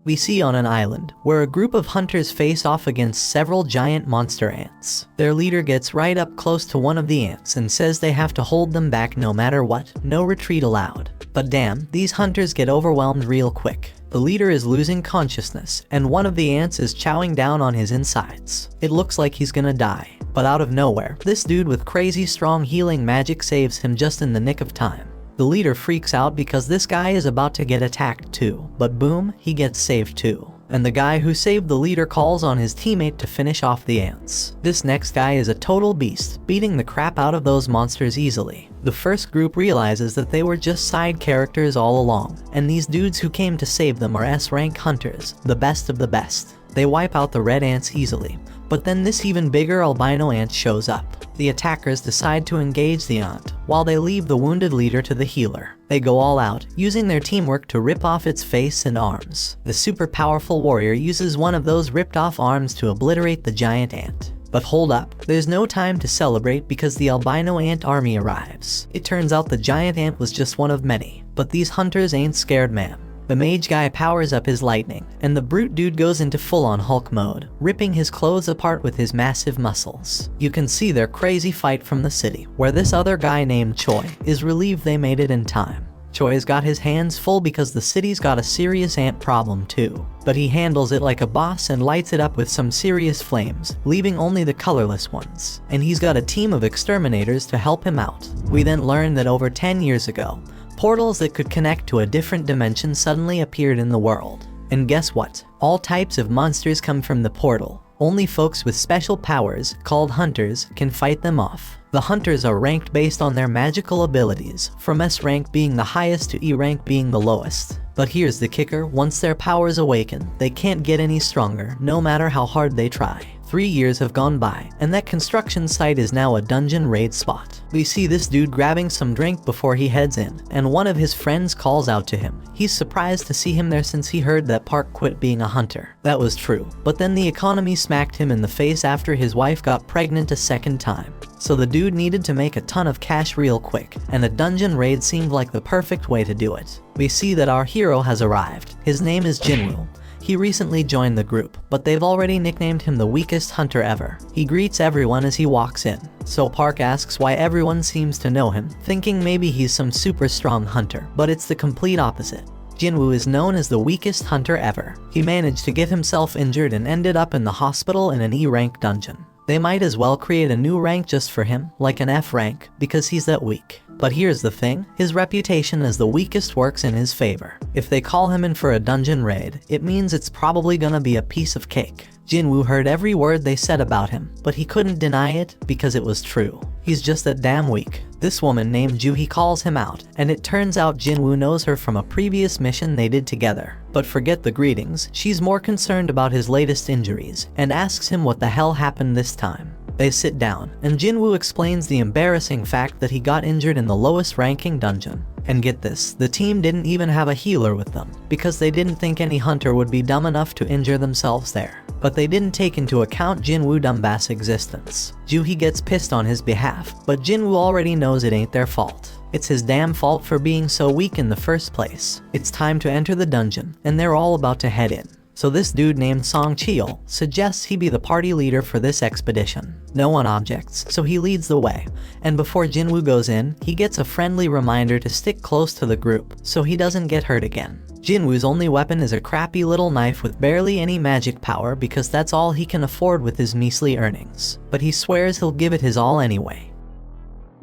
We see on an island, where a group of hunters face off against several giant monster ants. Their leader gets right up close to one of the ants and says they have to hold them back no matter what, no retreat allowed. But damn, these hunters get overwhelmed real quick. The leader is losing consciousness, and one of the ants is chowing down on his insides. It looks like he's gonna die. But out of nowhere, this dude with crazy strong healing magic saves him just in the nick of time. The leader freaks out because this guy is about to get attacked too, but boom, he gets saved too. And the guy who saved the leader calls on his teammate to finish off the ants. This next guy is a total beast, beating the crap out of those monsters easily. The first group realizes that they were just side characters all along, and these dudes who came to save them are S-rank hunters, the best of the best. They wipe out the red ants easily, but then this even bigger albino ant shows up. The attackers decide to engage the ant, while they leave the wounded leader to the healer. They go all out, using their teamwork to rip off its face and arms. The super powerful warrior uses one of those ripped off arms to obliterate the giant ant. But hold up, there's no time to celebrate because the albino ant army arrives. It turns out the giant ant was just one of many, but these hunters ain't scared, man. The mage guy powers up his lightning, and the brute dude goes into full-on Hulk mode, ripping his clothes apart with his massive muscles. You can see their crazy fight from the city, where this other guy named Choi is relieved they made it in time. Choi's got his hands full because the city's got a serious ant problem too. But he handles it like a boss and lights it up with some serious flames, leaving only the colorless ones. And he's got a team of exterminators to help him out. We then learn that over 10 years ago, portals that could connect to a different dimension suddenly appeared in the world. And guess what? All types of monsters come from the portal. Only folks with special powers, called hunters, can fight them off. The hunters are ranked based on their magical abilities, from S rank being the highest to E rank being the lowest. But here's the kicker, once their powers awaken, they can't get any stronger, no matter how hard they try. 3 years have gone by, and that construction site is now a dungeon raid spot. We see this dude grabbing some drink before he heads in, and one of his friends calls out to him. He's surprised to see him there since he heard that Park quit being a hunter. That was true, but then the economy smacked him in the face after his wife got pregnant a second time. So the dude needed to make a ton of cash real quick, and a dungeon raid seemed like the perfect way to do it. We see that our hero has arrived. His name is Jinwoo. He recently joined the group, but they've already nicknamed him the weakest hunter ever. He greets everyone as he walks in. So Park asks why everyone seems to know him, thinking maybe he's some super strong hunter, but it's the complete opposite. Jinwoo is known as the weakest hunter ever. He managed to get himself injured and ended up in the hospital in an E rank dungeon. They might as well create a new rank just for him, like an F rank, because he's that weak. But here's the thing, his reputation as the weakest works in his favor. If they call him in for a dungeon raid, it means it's probably gonna be a piece of cake. Jinwoo heard every word they said about him, but he couldn't deny it because it was true. He's just that damn weak. This woman named Juhi calls him out, and it turns out Jinwoo knows her from a previous mission they did together. But forget the greetings, she's more concerned about his latest injuries, and asks him what the hell happened this time. They sit down, and Jinwoo explains the embarrassing fact that he got injured in the lowest ranking dungeon. And get this, the team didn't even have a healer with them, because they didn't think any hunter would be dumb enough to injure themselves there. But they didn't take into account Jinwoo Dumbass' existence. Juhi gets pissed on his behalf, but Jinwoo already knows it ain't their fault. It's his damn fault for being so weak in the first place. It's time to enter the dungeon, and they're all about to head in. So this dude named Song Cheol suggests he be the party leader for this expedition. No one objects, so he leads the way. And before Jinwoo goes in, he gets a friendly reminder to stick close to the group, so he doesn't get hurt again. Jinwoo's only weapon is a crappy little knife with barely any magic power because that's all he can afford with his measly earnings. But he swears he'll give it his all anyway.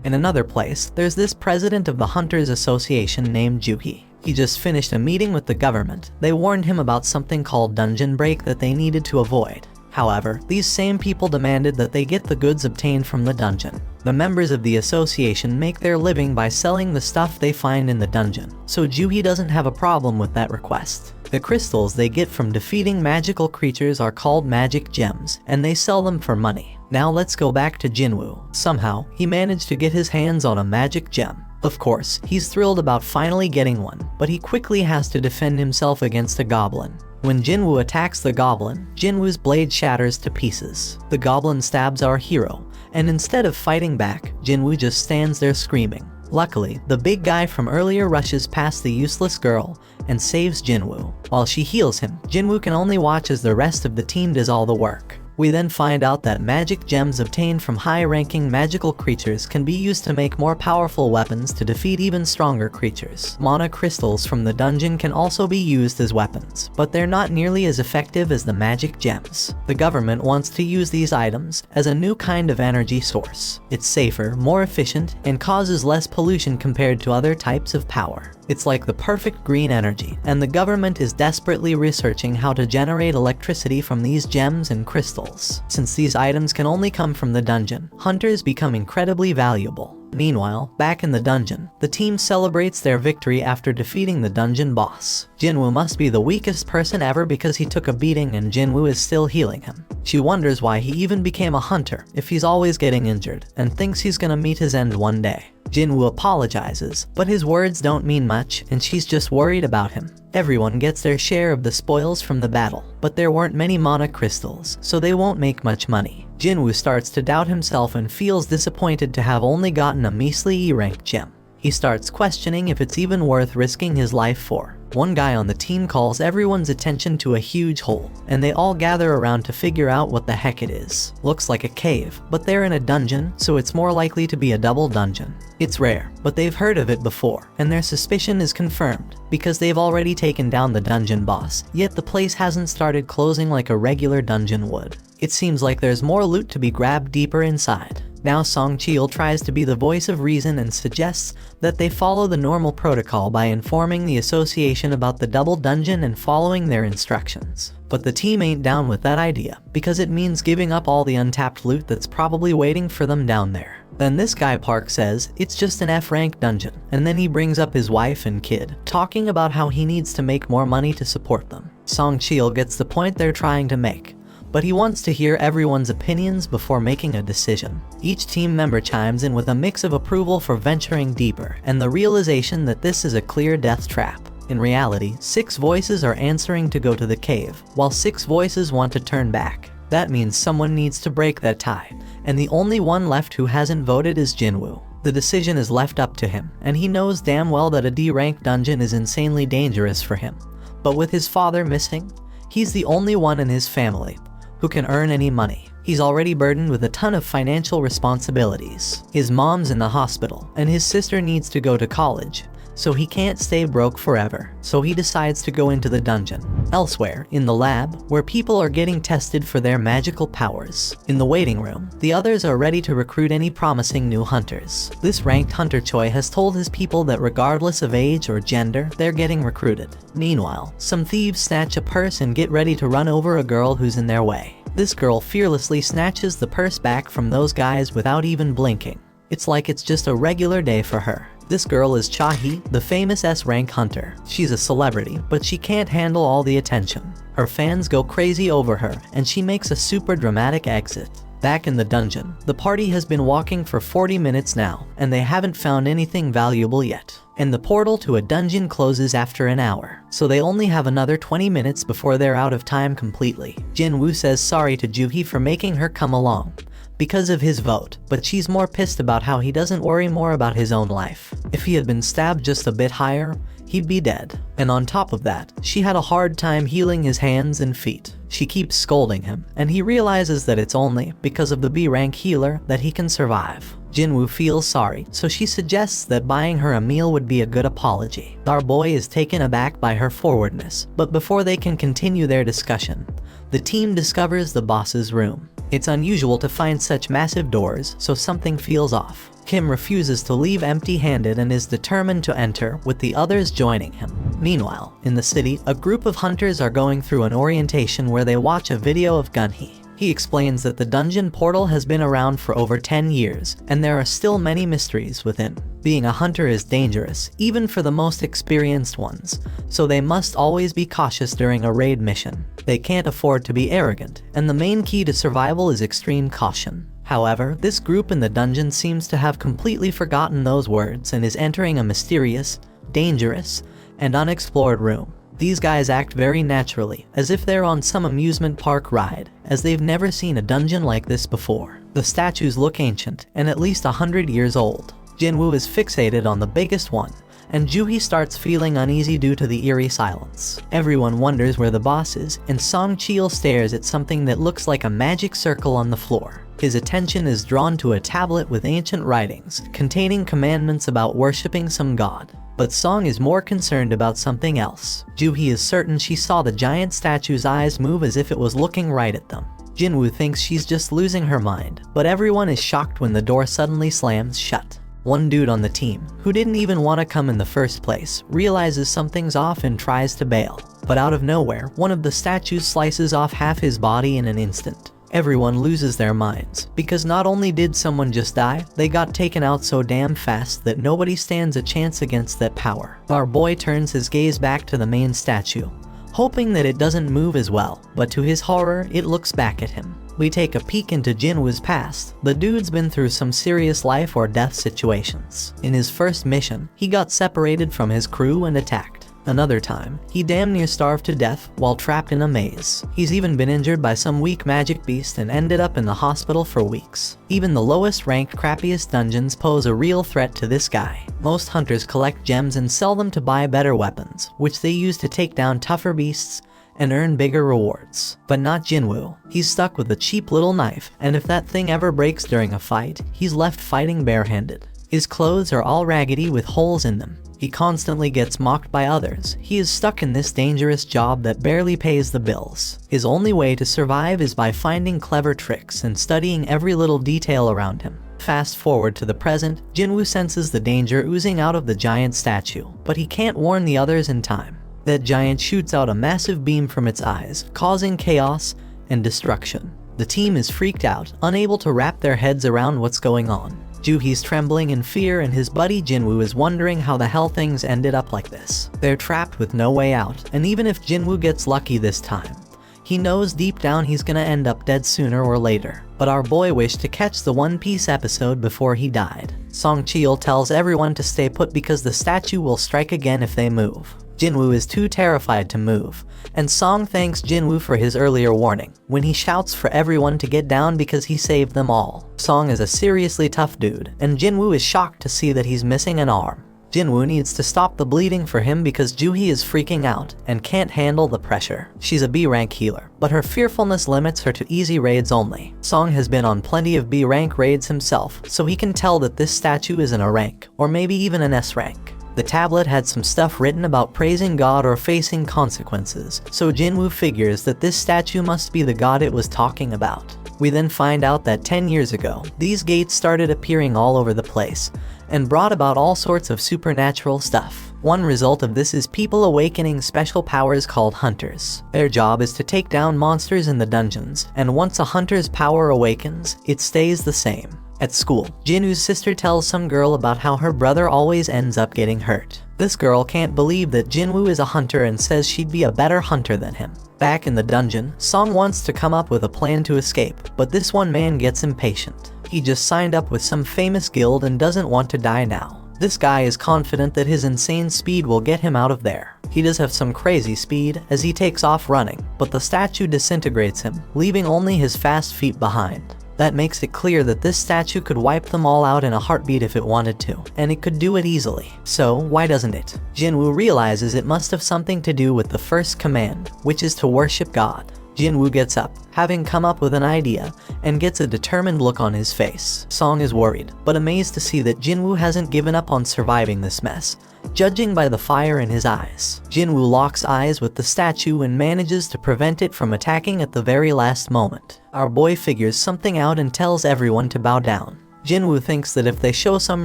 In another place, there's this president of the Hunters Association named Juhi. He just finished a meeting with the government. They warned him about something called dungeon break that they needed to avoid. However, these same people demanded that they get the goods obtained from the dungeon. The members of the association make their living by selling the stuff they find in the dungeon, so Juhi doesn't have a problem with that request. The crystals they get from defeating magical creatures are called magic gems, and they sell them for money. Now let's go back to Jinwoo. Somehow, he managed to get his hands on a magic gem. Of course, he's thrilled about finally getting one, but he quickly has to defend himself against a goblin. When Jinwoo attacks the goblin, Jinwoo's blade shatters to pieces. The goblin stabs our hero, and instead of fighting back, Jinwoo just stands there screaming. Luckily, the big guy from earlier rushes past the useless girl and saves Jinwoo. While she heals him, Jinwoo can only watch as the rest of the team does all the work. We then find out that magic gems obtained from high-ranking magical creatures can be used to make more powerful weapons to defeat even stronger creatures. Mana crystals from the dungeon can also be used as weapons, but they're not nearly as effective as the magic gems. The government wants to use these items as a new kind of energy source. It's safer, more efficient, and causes less pollution compared to other types of power. It's like the perfect green energy, and the government is desperately researching how to generate electricity from these gems and crystals. Since these items can only come from the dungeon, hunters become incredibly valuable. Meanwhile, back in the dungeon, the team celebrates their victory after defeating the dungeon boss. Jinwoo must be the weakest person ever because he took a beating and Jinwoo is still healing him. She wonders why he even became a hunter if he's always getting injured, and thinks he's gonna meet his end one day. Jinwoo apologizes, but his words don't mean much and she's just worried about him. Everyone gets their share of the spoils from the battle, but there weren't many mana crystals, so they won't make much money. Jinwoo starts to doubt himself and feels disappointed to have only gotten a measly E-rank gem. He starts questioning if it's even worth risking his life for. One guy on the team calls everyone's attention to a huge hole, and they all gather around to figure out what the heck it is. Looks like a cave, but they're in a dungeon, so it's more likely to be a double dungeon. It's rare, but they've heard of it before, and their suspicion is confirmed, because they've already taken down the dungeon boss, yet the place hasn't started closing like a regular dungeon would. It seems like there's more loot to be grabbed deeper inside. Now Song Cheol tries to be the voice of reason and suggests that they follow the normal protocol by informing the association about the double dungeon and following their instructions. But the team ain't down with that idea, because it means giving up all the untapped loot that's probably waiting for them down there. Then this guy Park says it's just an F-rank dungeon, and then he brings up his wife and kid, talking about how he needs to make more money to support them. Song Cheol gets the point they're trying to make, but he wants to hear everyone's opinions before making a decision. Each team member chimes in with a mix of approval for venturing deeper and the realization that this is a clear death trap. In reality, 6 voices are answering to go to the cave, while 6 voices want to turn back. That means someone needs to break that tie, and the only one left who hasn't voted is Jinwoo. The decision is left up to him, and he knows damn well that a D-rank dungeon is insanely dangerous for him. But with his father missing, he's the only one in his family who can earn any money. He's already burdened with a ton of financial responsibilities. His mom's in the hospital, and his sister needs to go to college, so he can't stay broke forever. So he decides to go into the dungeon. Elsewhere, in the lab, where people are getting tested for their magical powers. In the waiting room, the others are ready to recruit any promising new hunters. This ranked hunter Choi has told his people that regardless of age or gender, they're getting recruited. Meanwhile, some thieves snatch a purse and get ready to run over a girl who's in their way. This girl fearlessly snatches the purse back from those guys without even blinking. It's like it's just a regular day for her. This girl is Cha-hee, the famous S-rank hunter. She's a celebrity, but she can't handle all the attention. Her fans go crazy over her, and she makes a super dramatic exit. Back in the dungeon, the party has been walking for 40 minutes now, and they haven't found anything valuable yet. And the portal to a dungeon closes after an hour, so they only have another 20 minutes before they're out of time completely. Jinwoo says sorry to Joo-hee for making her come along because of his vote, but she's more pissed about how he doesn't worry more about his own life. If he had been stabbed just a bit higher, he'd be dead. And on top of that, she had a hard time healing his hands and feet. She keeps scolding him, and he realizes that it's only because of the B-rank healer that he can survive. Jinwoo feels sorry, so she suggests that buying her a meal would be a good apology. Our boy is taken aback by her forwardness, but before they can continue their discussion, the team discovers the boss's room. It's unusual to find such massive doors, so something feels off. Kim refuses to leave empty-handed and is determined to enter, with the others joining him. Meanwhile, in the city, a group of hunters are going through an orientation where they watch a video of Gunhee. He explains that the dungeon portal has been around for over 10 years, and there are still many mysteries within. Being a hunter is dangerous, even for the most experienced ones, so they must always be cautious during a raid mission. They can't afford to be arrogant, and the main key to survival is extreme caution. However, this group in the dungeon seems to have completely forgotten those words and is entering a mysterious, dangerous, and unexplored room. These guys act very naturally, as if they're on some amusement park ride, as they've never seen a dungeon like this before. The statues look ancient, and at least 100 years old. Jinwoo is fixated on the biggest one, and Joohee starts feeling uneasy due to the eerie silence. Everyone wonders where the boss is, and Song Chil stares at something that looks like a magic circle on the floor. His attention is drawn to a tablet with ancient writings, containing commandments about worshipping some god. But Song is more concerned about something else. Joohee is certain she saw the giant statue's eyes move as if it was looking right at them. Jinwoo thinks she's just losing her mind, but everyone is shocked when the door suddenly slams shut. One dude on the team, who didn't even want to come in the first place, realizes something's off and tries to bail. But out of nowhere, one of the statues slices off half his body in an instant. Everyone loses their minds, because not only did someone just die, they got taken out so damn fast that nobody stands a chance against that power. Our boy turns his gaze back to the main statue, hoping that it doesn't move as well, but to his horror, it looks back at him. We take a peek into Jinwoo's past. The dude's been through some serious life or death situations. In his first mission, he got separated from his crew and attacked. Another time, he damn near starved to death while trapped in a maze. He's even been injured by some weak magic beast and ended up in the hospital for weeks. Even the lowest ranked, crappiest dungeons pose a real threat to this guy. Most hunters collect gems and sell them to buy better weapons, which they use to take down tougher beasts and earn bigger rewards. But not Jinwoo. He's stuck with a cheap little knife, and if that thing ever breaks during a fight, he's left fighting barehanded. His clothes are all raggedy with holes in them. He constantly gets mocked by others. He is stuck in this dangerous job that barely pays the bills. His only way to survive is by finding clever tricks and studying every little detail around him. Fast forward to the present, Jinwoo senses the danger oozing out of the giant statue, but he can't warn the others in time. That giant shoots out a massive beam from its eyes, causing chaos and destruction. The team is freaked out, unable to wrap their heads around what's going on. Joohee's trembling in fear, and his buddy Jinwoo is wondering how the hell things ended up like this. They're trapped with no way out, and even if Jinwoo gets lucky this time, he knows deep down he's gonna end up dead sooner or later. But our boy wished to catch the One Piece episode before he died. Song Chil tells everyone to stay put because the statue will strike again if they move. Jinwoo is too terrified to move, and Song thanks Jinwoo for his earlier warning, when he shouts for everyone to get down because he saved them all. Song is a seriously tough dude, and Jinwoo is shocked to see that he's missing an arm. Jinwoo needs to stop the bleeding for him because Joohee is freaking out and can't handle the pressure. She's a B rank healer, but her fearfulness limits her to easy raids only. Song has been on plenty of B rank raids himself, so he can tell that this statue isn't a rank, or maybe even an S rank. The tablet had some stuff written about praising God or facing consequences, so Jinwoo figures that this statue must be the god it was talking about. We then find out that 10 years ago, these gates started appearing all over the place, and brought about all sorts of supernatural stuff. One result of this is people awakening special powers called hunters. Their job is to take down monsters in the dungeons, and once a hunter's power awakens, it stays the same. At school, Jinwoo's sister tells some girl about how her brother always ends up getting hurt. This girl can't believe that Jinwoo is a hunter and says she'd be a better hunter than him. Back in the dungeon, Song wants to come up with a plan to escape, but this one man gets impatient. He just signed up with some famous guild and doesn't want to die now. This guy is confident that his insane speed will get him out of there. He does have some crazy speed as he takes off running, but the statue disintegrates him, leaving only his fast feet behind. That makes it clear that this statue could wipe them all out in a heartbeat if it wanted to, and it could do it easily. So why doesn't it? Jinwoo realizes it must have something to do with the first command, which is to worship God. Jinwoo gets up, having come up with an idea, and gets a determined look on his face. Song is worried, but amazed to see that Jinwoo hasn't given up on surviving this mess, judging by the fire in his eyes. Jinwoo locks eyes with the statue and manages to prevent it from attacking at the very last moment. Our boy figures something out and tells everyone to bow down. Jinwoo thinks that if they show some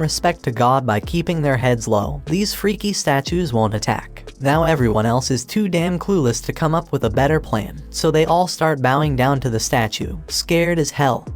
respect to God by keeping their heads low, these freaky statues won't attack. Now everyone else is too damn clueless to come up with a better plan, so they all start bowing down to the statue, scared as hell,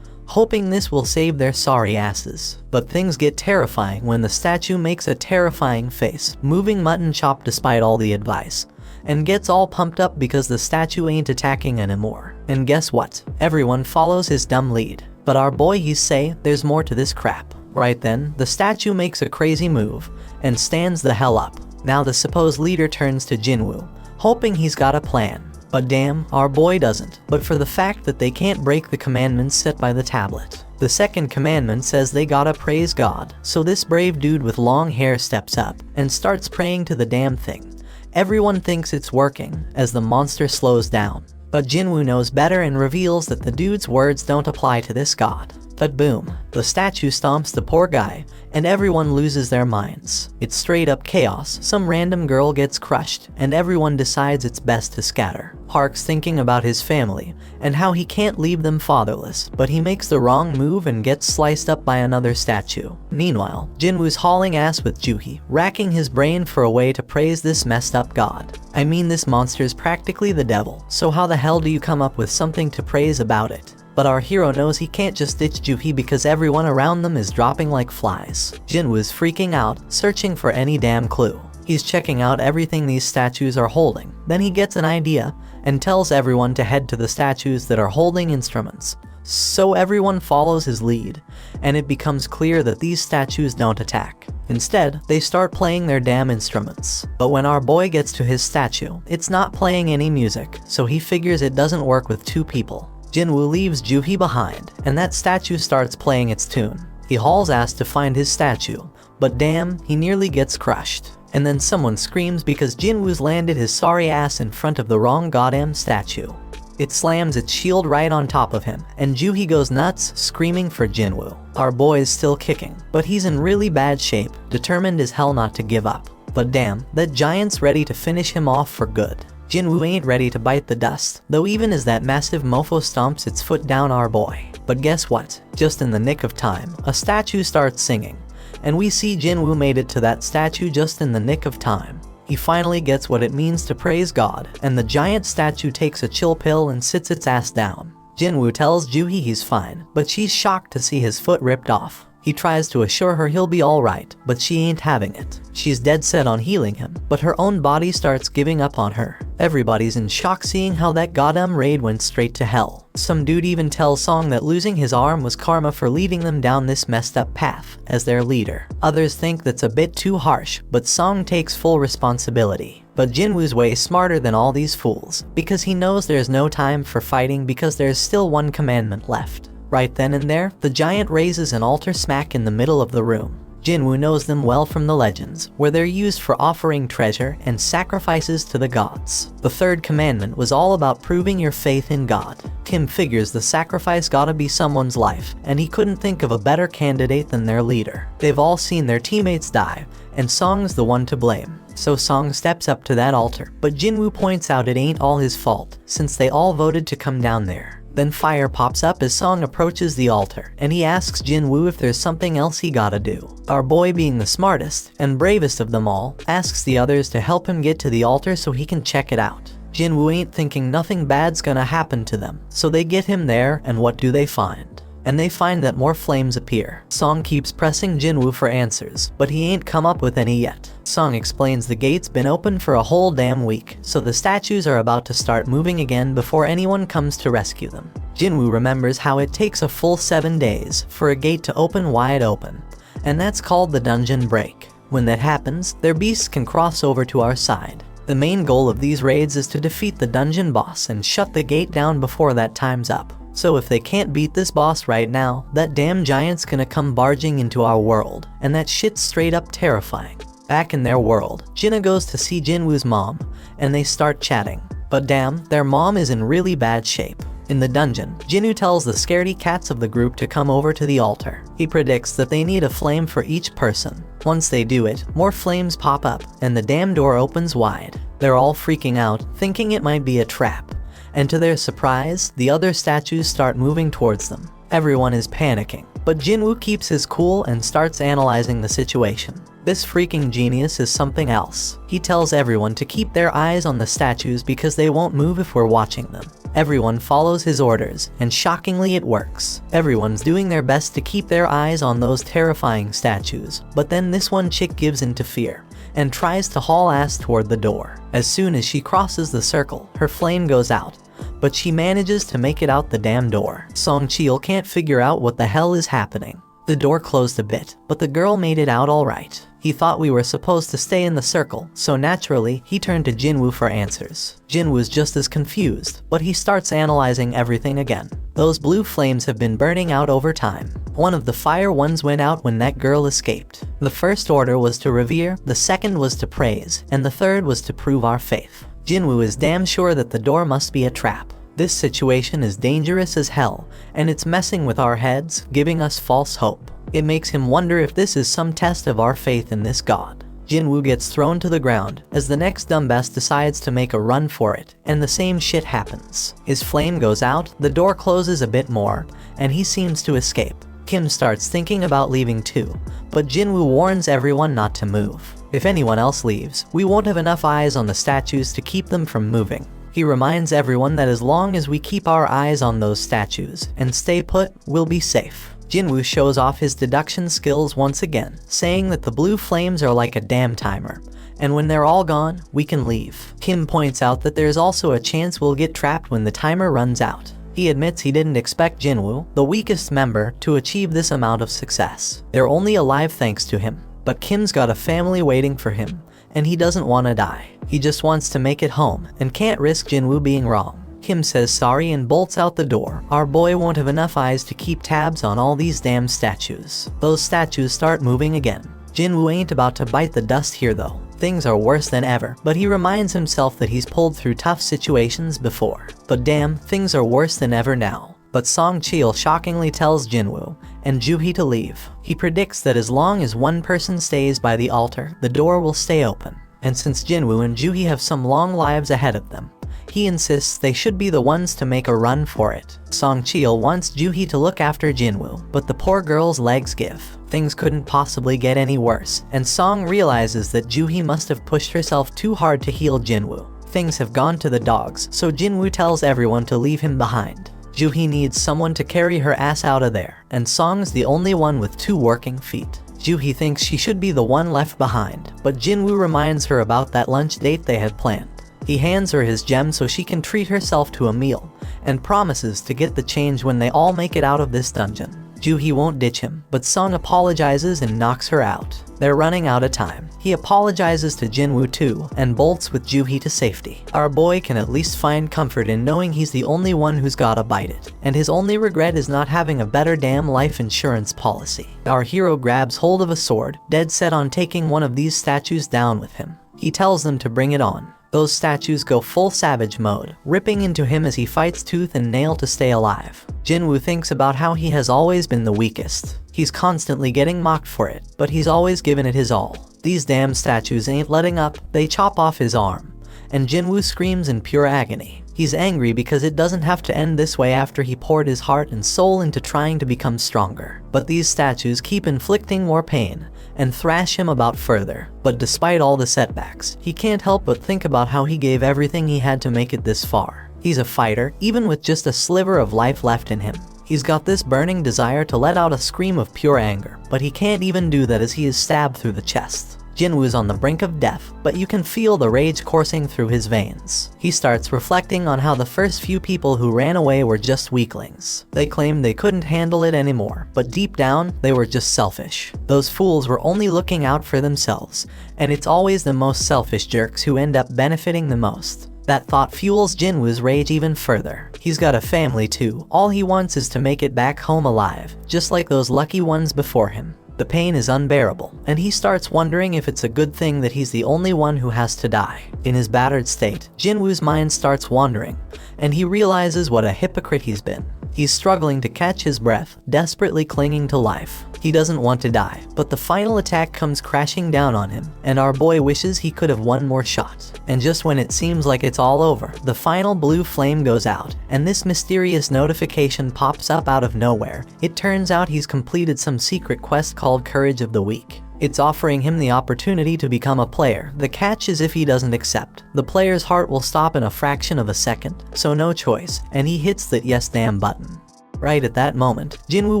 hoping this will save their sorry asses. But things get terrifying when the statue makes a terrifying face, moving mutton chop despite all the advice, and gets all pumped up because the statue ain't attacking anymore. And guess what? Everyone follows his dumb lead. But our boy he's say there's more to this crap. Right then, the statue makes a crazy move and stands the hell up. Now the supposed leader turns to Jinwoo, hoping he's got a plan. But damn, our boy doesn't, but for the fact that they can't break the commandments set by the tablet. The second commandment says they gotta praise God, so this brave dude with long hair steps up and starts praying to the damn thing. Everyone thinks it's working as the monster slows down, but Jinwoo knows better and reveals that the dude's words don't apply to this god. But boom, the statue stomps the poor guy, and everyone loses their minds. It's straight up chaos. Some random girl gets crushed, and everyone decides it's best to scatter. Park's thinking about his family, and how he can't leave them fatherless, but he makes the wrong move and gets sliced up by another statue. Meanwhile, Jinwoo's hauling ass with Juhi, racking his brain for a way to praise this messed up god. I mean, this monster's practically the devil, so how the hell do you come up with something to praise about it? But our hero knows he can't just ditch Juhi because everyone around them is dropping like flies. Jinwoo's freaking out, searching for any damn clue. He's checking out everything these statues are holding. Then he gets an idea and tells everyone to head to the statues that are holding instruments. So everyone follows his lead, and it becomes clear that these statues don't attack. Instead, they start playing their damn instruments. But when our boy gets to his statue, it's not playing any music, so he figures it doesn't work with two people. Jinwoo leaves Juhi behind, and that statue starts playing its tune. He hauls ass to find his statue, but damn, he nearly gets crushed. And then someone screams because Jinwoo's landed his sorry ass in front of the wrong goddamn statue. It slams its shield right on top of him, and Juhi goes nuts, screaming for Jinwoo. Our boy is still kicking, but he's in really bad shape, determined as hell not to give up. But damn, that giant's ready to finish him off for good. Jinwoo ain't ready to bite the dust, though even as that massive mofo stomps its foot down our boy. But guess what? Just in the nick of time, a statue starts singing, and we see Jinwoo made it to that statue just in the nick of time. He finally gets what it means to praise God, and the giant statue takes a chill pill and sits its ass down. Jinwoo tells Juhi he's fine, but she's shocked to see his foot ripped off. He tries to assure her he'll be alright, but she ain't having it. She's dead set on healing him, but her own body starts giving up on her. Everybody's in shock seeing how that goddamn raid went straight to hell. Some dude even tells Song that losing his arm was karma for leading them down this messed up path as their leader. Others think that's a bit too harsh, but Song takes full responsibility. But Jinwoo's way smarter than all these fools, because he knows there's no time for fighting because there's still one commandment left. Right then and there, the giant raises an altar smack in the middle of the room. Jinwoo knows them well from the legends, where they're used for offering treasure and sacrifices to the gods. The third commandment was all about proving your faith in God. Kim figures the sacrifice gotta be someone's life, and he couldn't think of a better candidate than their leader. They've all seen their teammates die, and Song's the one to blame. So Song steps up to that altar, but Jinwoo points out it ain't all his fault, since they all voted to come down there. Then fire pops up as Song approaches the altar, and he asks Jinwoo if there's something else he gotta do. Our boy, being the smartest and bravest of them all, asks the others to help him get to the altar so he can check it out. Jinwoo ain't thinking nothing bad's gonna happen to them, so they get him there, and what do they find? And they find that more flames appear. Song keeps pressing Jinwoo for answers, but he ain't come up with any yet. Song explains the gate's been open for a whole damn week, so the statues are about to start moving again before anyone comes to rescue them. Jinwoo remembers how it takes a full 7 days for a gate to open wide open, and that's called the dungeon break. When that happens, their beasts can cross over to our side. The main goal of these raids is to defeat the dungeon boss and shut the gate down before that time's up. So if they can't beat this boss right now, that damn giant's gonna come barging into our world, and that shit's straight up terrifying. Back in their world, Jinna goes to see Jinwoo's mom, and they start chatting. But damn, their mom is in really bad shape. In the dungeon, Jinwoo tells the scaredy cats of the group to come over to the altar. He predicts that they need a flame for each person. Once they do it, more flames pop up, and the damn door opens wide. They're all freaking out, thinking it might be a trap. And to their surprise, the other statues start moving towards them. Everyone is panicking, but Jinwoo keeps his cool and starts analyzing the situation. This freaking genius is something else. He tells everyone to keep their eyes on the statues because they won't move if we're watching them. Everyone follows his orders, and shockingly it works. Everyone's doing their best to keep their eyes on those terrifying statues, but then this one chick gives in to fear and tries to haul ass toward the door. As soon as she crosses the circle, her flame goes out, but she manages to make it out the damn door. Song Cheol can't figure out what the hell is happening. The door closed a bit, but the girl made it out alright. He thought we were supposed to stay in the circle, so naturally, he turned to Jinwoo for answers. Jinwoo's just as confused, but he starts analyzing everything again. Those blue flames have been burning out over time. One of the fire ones went out when that girl escaped. The first order was to revere, the second was to praise, and the third was to prove our faith. Jinwoo is damn sure that the door must be a trap. This situation is dangerous as hell, and it's messing with our heads, giving us false hope. It makes him wonder if this is some test of our faith in this god. Jinwoo gets thrown to the ground as the next dumbass decides to make a run for it, and the same shit happens. His flame goes out, the door closes a bit more, and he seems to escape. Kim starts thinking about leaving too, but Jinwoo warns everyone not to move. If anyone else leaves, we won't have enough eyes on the statues to keep them from moving. He reminds everyone that as long as we keep our eyes on those statues and stay put, we'll be safe. Jinwoo shows off his deduction skills once again, saying that the blue flames are like a damn timer, and when they're all gone, we can leave. Kim points out that there's also a chance we'll get trapped when the timer runs out. He admits he didn't expect Jinwoo, the weakest member, to achieve this amount of success. They're only alive thanks to him, but Kim's got a family waiting for him, and he doesn't want to die. He just wants to make it home, and can't risk Jinwoo being wrong. Kim says sorry and bolts out the door. Our boy won't have enough eyes to keep tabs on all these damn statues. Those statues start moving again. Jinwoo ain't about to bite the dust here though. Things are worse than ever, but he reminds himself that he's pulled through tough situations before. But damn, things are worse than ever now. But Song Cheol shockingly tells Jinwoo and Juhee to leave. He predicts that as long as one person stays by the altar, the door will stay open. And since Jinwoo and Juhee have some long lives ahead of them, he insists they should be the ones to make a run for it. Song Cheol wants Juhee to look after Jinwoo, but the poor girl's legs give. Things couldn't possibly get any worse, and Song realizes that Juhee must have pushed herself too hard to heal Jinwoo. Things have gone to the dogs, so Jinwoo tells everyone to leave him behind. Juhee needs someone to carry her ass out of there, and Song's the only one with 2 working feet. Juhee thinks she should be the one left behind, but Jinwoo reminds her about that lunch date they had planned. He hands her his gem so she can treat herself to a meal, and promises to get the change when they all make it out of this dungeon. Juhee won't ditch him, but Sung apologizes and knocks her out. They're running out of time. He apologizes to Jinwoo too, and bolts with Juhee to safety. Our boy can at least find comfort in knowing he's the only one who's gotta bite it, and his only regret is not having a better damn life insurance policy. Our hero grabs hold of a sword, dead set on taking one of these statues down with him. He tells them to bring it on. Those statues go full savage mode, ripping into him as he fights tooth and nail to stay alive. Jinwoo thinks about how he has always been the weakest. He's constantly getting mocked for it, but he's always given it his all. These damn statues ain't letting up, they chop off his arm, and Jinwoo screams in pure agony. He's angry because it doesn't have to end this way after he poured his heart and soul into trying to become stronger. But these statues keep inflicting more pain, and thrash him about further. But despite all the setbacks, he can't help but think about how he gave everything he had to make it this far. He's a fighter, even with just a sliver of life left in him. He's got this burning desire to let out a scream of pure anger, but he can't even do that as he is stabbed through the chest. Jinwoo's on the brink of death, but you can feel the rage coursing through his veins. He starts reflecting on how the first few people who ran away were just weaklings. They claimed they couldn't handle it anymore, but deep down, they were just selfish. Those fools were only looking out for themselves, and it's always the most selfish jerks who end up benefiting the most. That thought fuels Jinwoo's rage even further. He's got a family too. All he wants is to make it back home alive, just like those lucky ones before him. The pain is unbearable, and he starts wondering if it's a good thing that he's the only one who has to die. In his battered state, Jinwoo's mind starts wandering, and he realizes what a hypocrite he's been. He's struggling to catch his breath, desperately clinging to life. He doesn't want to die, but the final attack comes crashing down on him, and our boy wishes he could have one more shot. And just when it seems like it's all over, the final blue flame goes out, and this mysterious notification pops up out of nowhere. It turns out he's completed some secret quest called Courage of the Weak. It's offering him the opportunity to become a player. The catch is if he doesn't accept, the player's heart will stop in a fraction of a second, so no choice, and he hits that yes damn button. Right at that moment, Jinwoo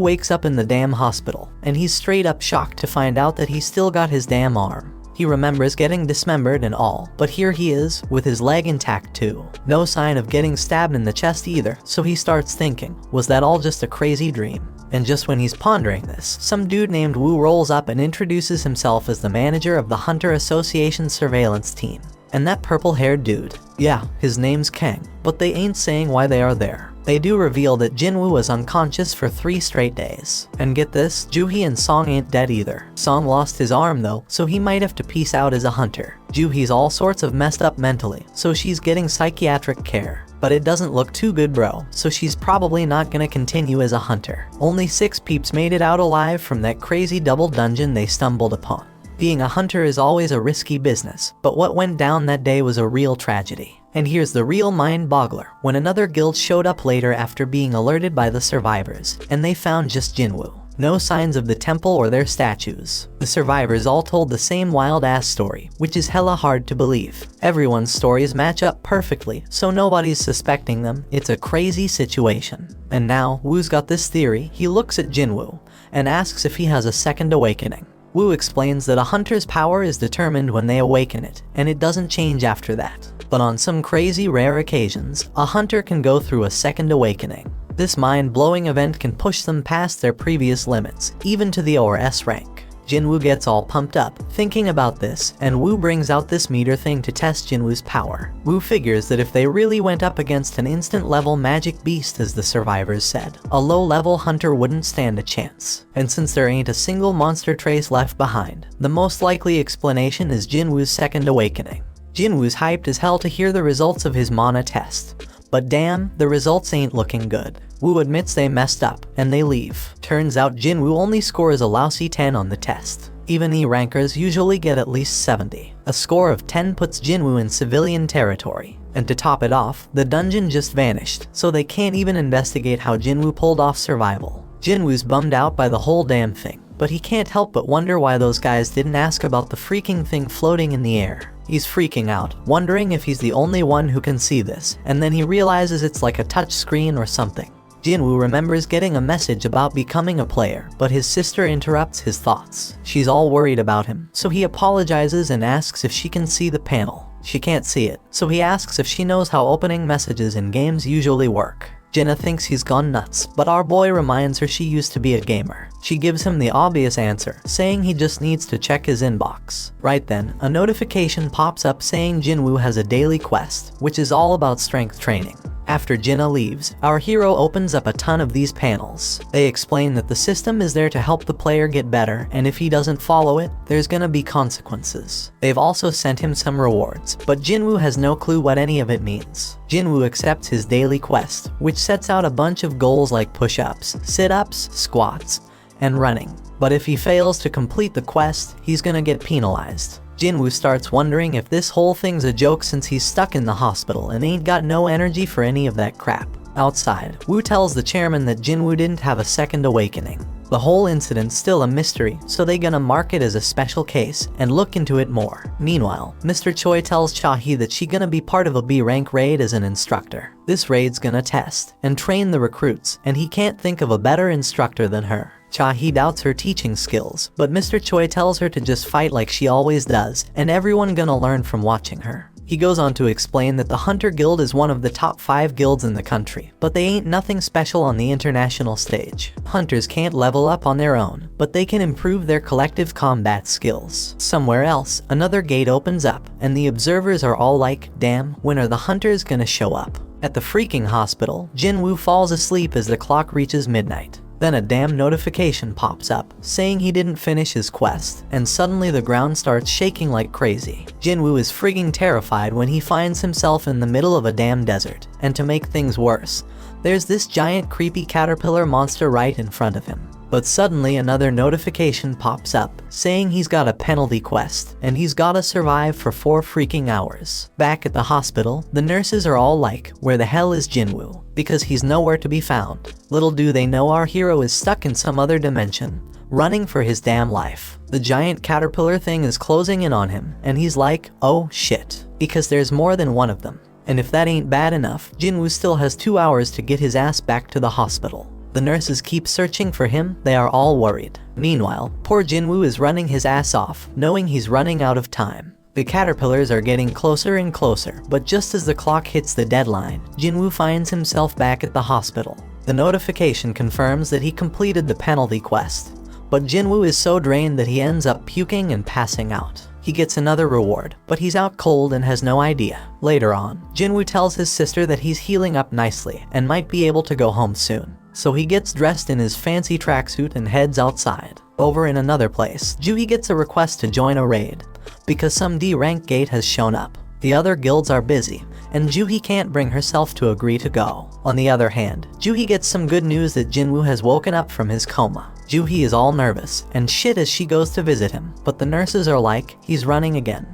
wakes up in the damn hospital, and he's straight up shocked to find out that he's still got his damn arm. He remembers getting dismembered and all, but here he is, with his leg intact too. No sign of getting stabbed in the chest either, so he starts thinking, was that all just a crazy dream? And just when he's pondering this, some dude named Woo rolls up and introduces himself as the manager of the Hunter Association surveillance team. And that purple-haired dude, yeah, his name's Kang, but they ain't saying why they are there. They do reveal that Jinwoo was unconscious for 3 straight days. And get this, Joohee and Song ain't dead either. Song lost his arm though, so he might have to peace out as a hunter. Joohee's all sorts of messed up mentally, so she's getting psychiatric care. But it doesn't look too good, bro, so she's probably not gonna continue as a hunter. Only 6 peeps made it out alive from that crazy double dungeon they stumbled upon. Being a hunter is always a risky business, but what went down that day was a real tragedy. And here's the real mind-boggler, when another guild showed up later after being alerted by the survivors, and they found just Jinwoo. No signs of the temple or their statues. The survivors all told the same wild-ass story, which is hella hard to believe. Everyone's stories match up perfectly, so nobody's suspecting them. It's a crazy situation. And now, Woo's got this theory. He looks at Jinwoo and asks if he has a second awakening. Woo explains that a hunter's power is determined when they awaken it, and it doesn't change after that. But on some crazy rare occasions, a hunter can go through a second awakening. This mind-blowing event can push them past their previous limits, even to the ORS rank. Jinwoo gets all pumped up, thinking about this, and Woo brings out this meter thing to test Jinwoo's power. Woo figures that if they really went up against an instant-level magic beast as the survivors said, a low-level hunter wouldn't stand a chance. And since there ain't a single monster trace left behind, the most likely explanation is Jinwoo's second awakening. Jinwoo's hyped as hell to hear the results of his mana test. But damn, the results ain't looking good. Woo admits they messed up, and they leave. Turns out Jinwoo only scores a lousy 10 on the test. Even E-rankers usually get at least 70. A score of 10 puts Jinwoo in civilian territory. And to top it off, the dungeon just vanished, so they can't even investigate how Jinwoo pulled off survival. Jinwoo's bummed out by the whole damn thing, but he can't help but wonder why those guys didn't ask about the freaking thing floating in the air. He's freaking out, wondering if he's the only one who can see this, and then he realizes it's like a touch screen or something. Jinwoo remembers getting a message about becoming a player, but his sister interrupts his thoughts. She's all worried about him, so he apologizes and asks if she can see the panel. She can't see it, so he asks if she knows how opening messages in games usually work. Jinna thinks he's gone nuts, but our boy reminds her she used to be a gamer. She gives him the obvious answer, saying he just needs to check his inbox. Right then, a notification pops up saying Jinwoo has a daily quest, which is all about strength training. After Jinna leaves, our hero opens up a ton of these panels. They explain that the system is there to help the player get better, and if he doesn't follow it, there's gonna be consequences. They've also sent him some rewards, but Jinwoo has no clue what any of it means. Jinwoo accepts his daily quest, which sets out a bunch of goals like push-ups, sit-ups, squats, and running. But if he fails to complete the quest, he's gonna get penalized. Jinwoo starts wondering if this whole thing's a joke since he's stuck in the hospital and ain't got no energy for any of that crap. Outside, Woo tells the chairman that Jinwoo didn't have a second awakening. The whole incident's still a mystery, so they gonna mark it as a special case and look into it more. Meanwhile, Mr. Choi tells Cha-hee that she gonna be part of a B-rank raid as an instructor. This raid's gonna test and train the recruits, and he can't think of a better instructor than her. Cha-hee doubts her teaching skills, but Mr. Choi tells her to just fight like she always does, and everyone gonna learn from watching her. He goes on to explain that the Hunter Guild is one of the top 5 guilds in the country, but they ain't nothing special on the international stage. Hunters can't level up on their own, but they can improve their collective combat skills. Somewhere else, another gate opens up, and the observers are all like, damn, when are the hunters gonna show up? At the freaking hospital, Jinwoo falls asleep as the clock reaches midnight. Then a damn notification pops up, saying he didn't finish his quest, and suddenly the ground starts shaking like crazy. Jinwoo is frigging terrified when he finds himself in the middle of a damn desert, and to make things worse, there's this giant creepy caterpillar monster right in front of him. But suddenly another notification pops up, saying he's got a penalty quest, and he's gotta survive for 4 freaking hours. Back at the hospital, the nurses are all like, where the hell is Jinwoo? Because he's nowhere to be found. Little do they know our hero is stuck in some other dimension, running for his damn life. The giant caterpillar thing is closing in on him, and he's like, oh shit, because there's more than one of them. And if that ain't bad enough, Jinwoo still has 2 hours to get his ass back to the hospital. The nurses keep searching for him, they are all worried. Meanwhile, poor Jinwoo is running his ass off, knowing he's running out of time. The caterpillars are getting closer and closer, but just as the clock hits the deadline, Jinwoo finds himself back at the hospital. The notification confirms that he completed the penalty quest, but Jinwoo is so drained that he ends up puking and passing out. He gets another reward, but he's out cold and has no idea. Later on, Jinwoo tells his sister that he's healing up nicely and might be able to go home soon. So he gets dressed in his fancy tracksuit and heads outside. Over in another place, Juhi gets a request to join a raid, because some D-rank gate has shown up. The other guilds are busy, and Juhi can't bring herself to agree to go. On the other hand, Juhi gets some good news that Jinwoo has woken up from his coma. Juhi is all nervous and shit as she goes to visit him, but the nurses are like, he's running again,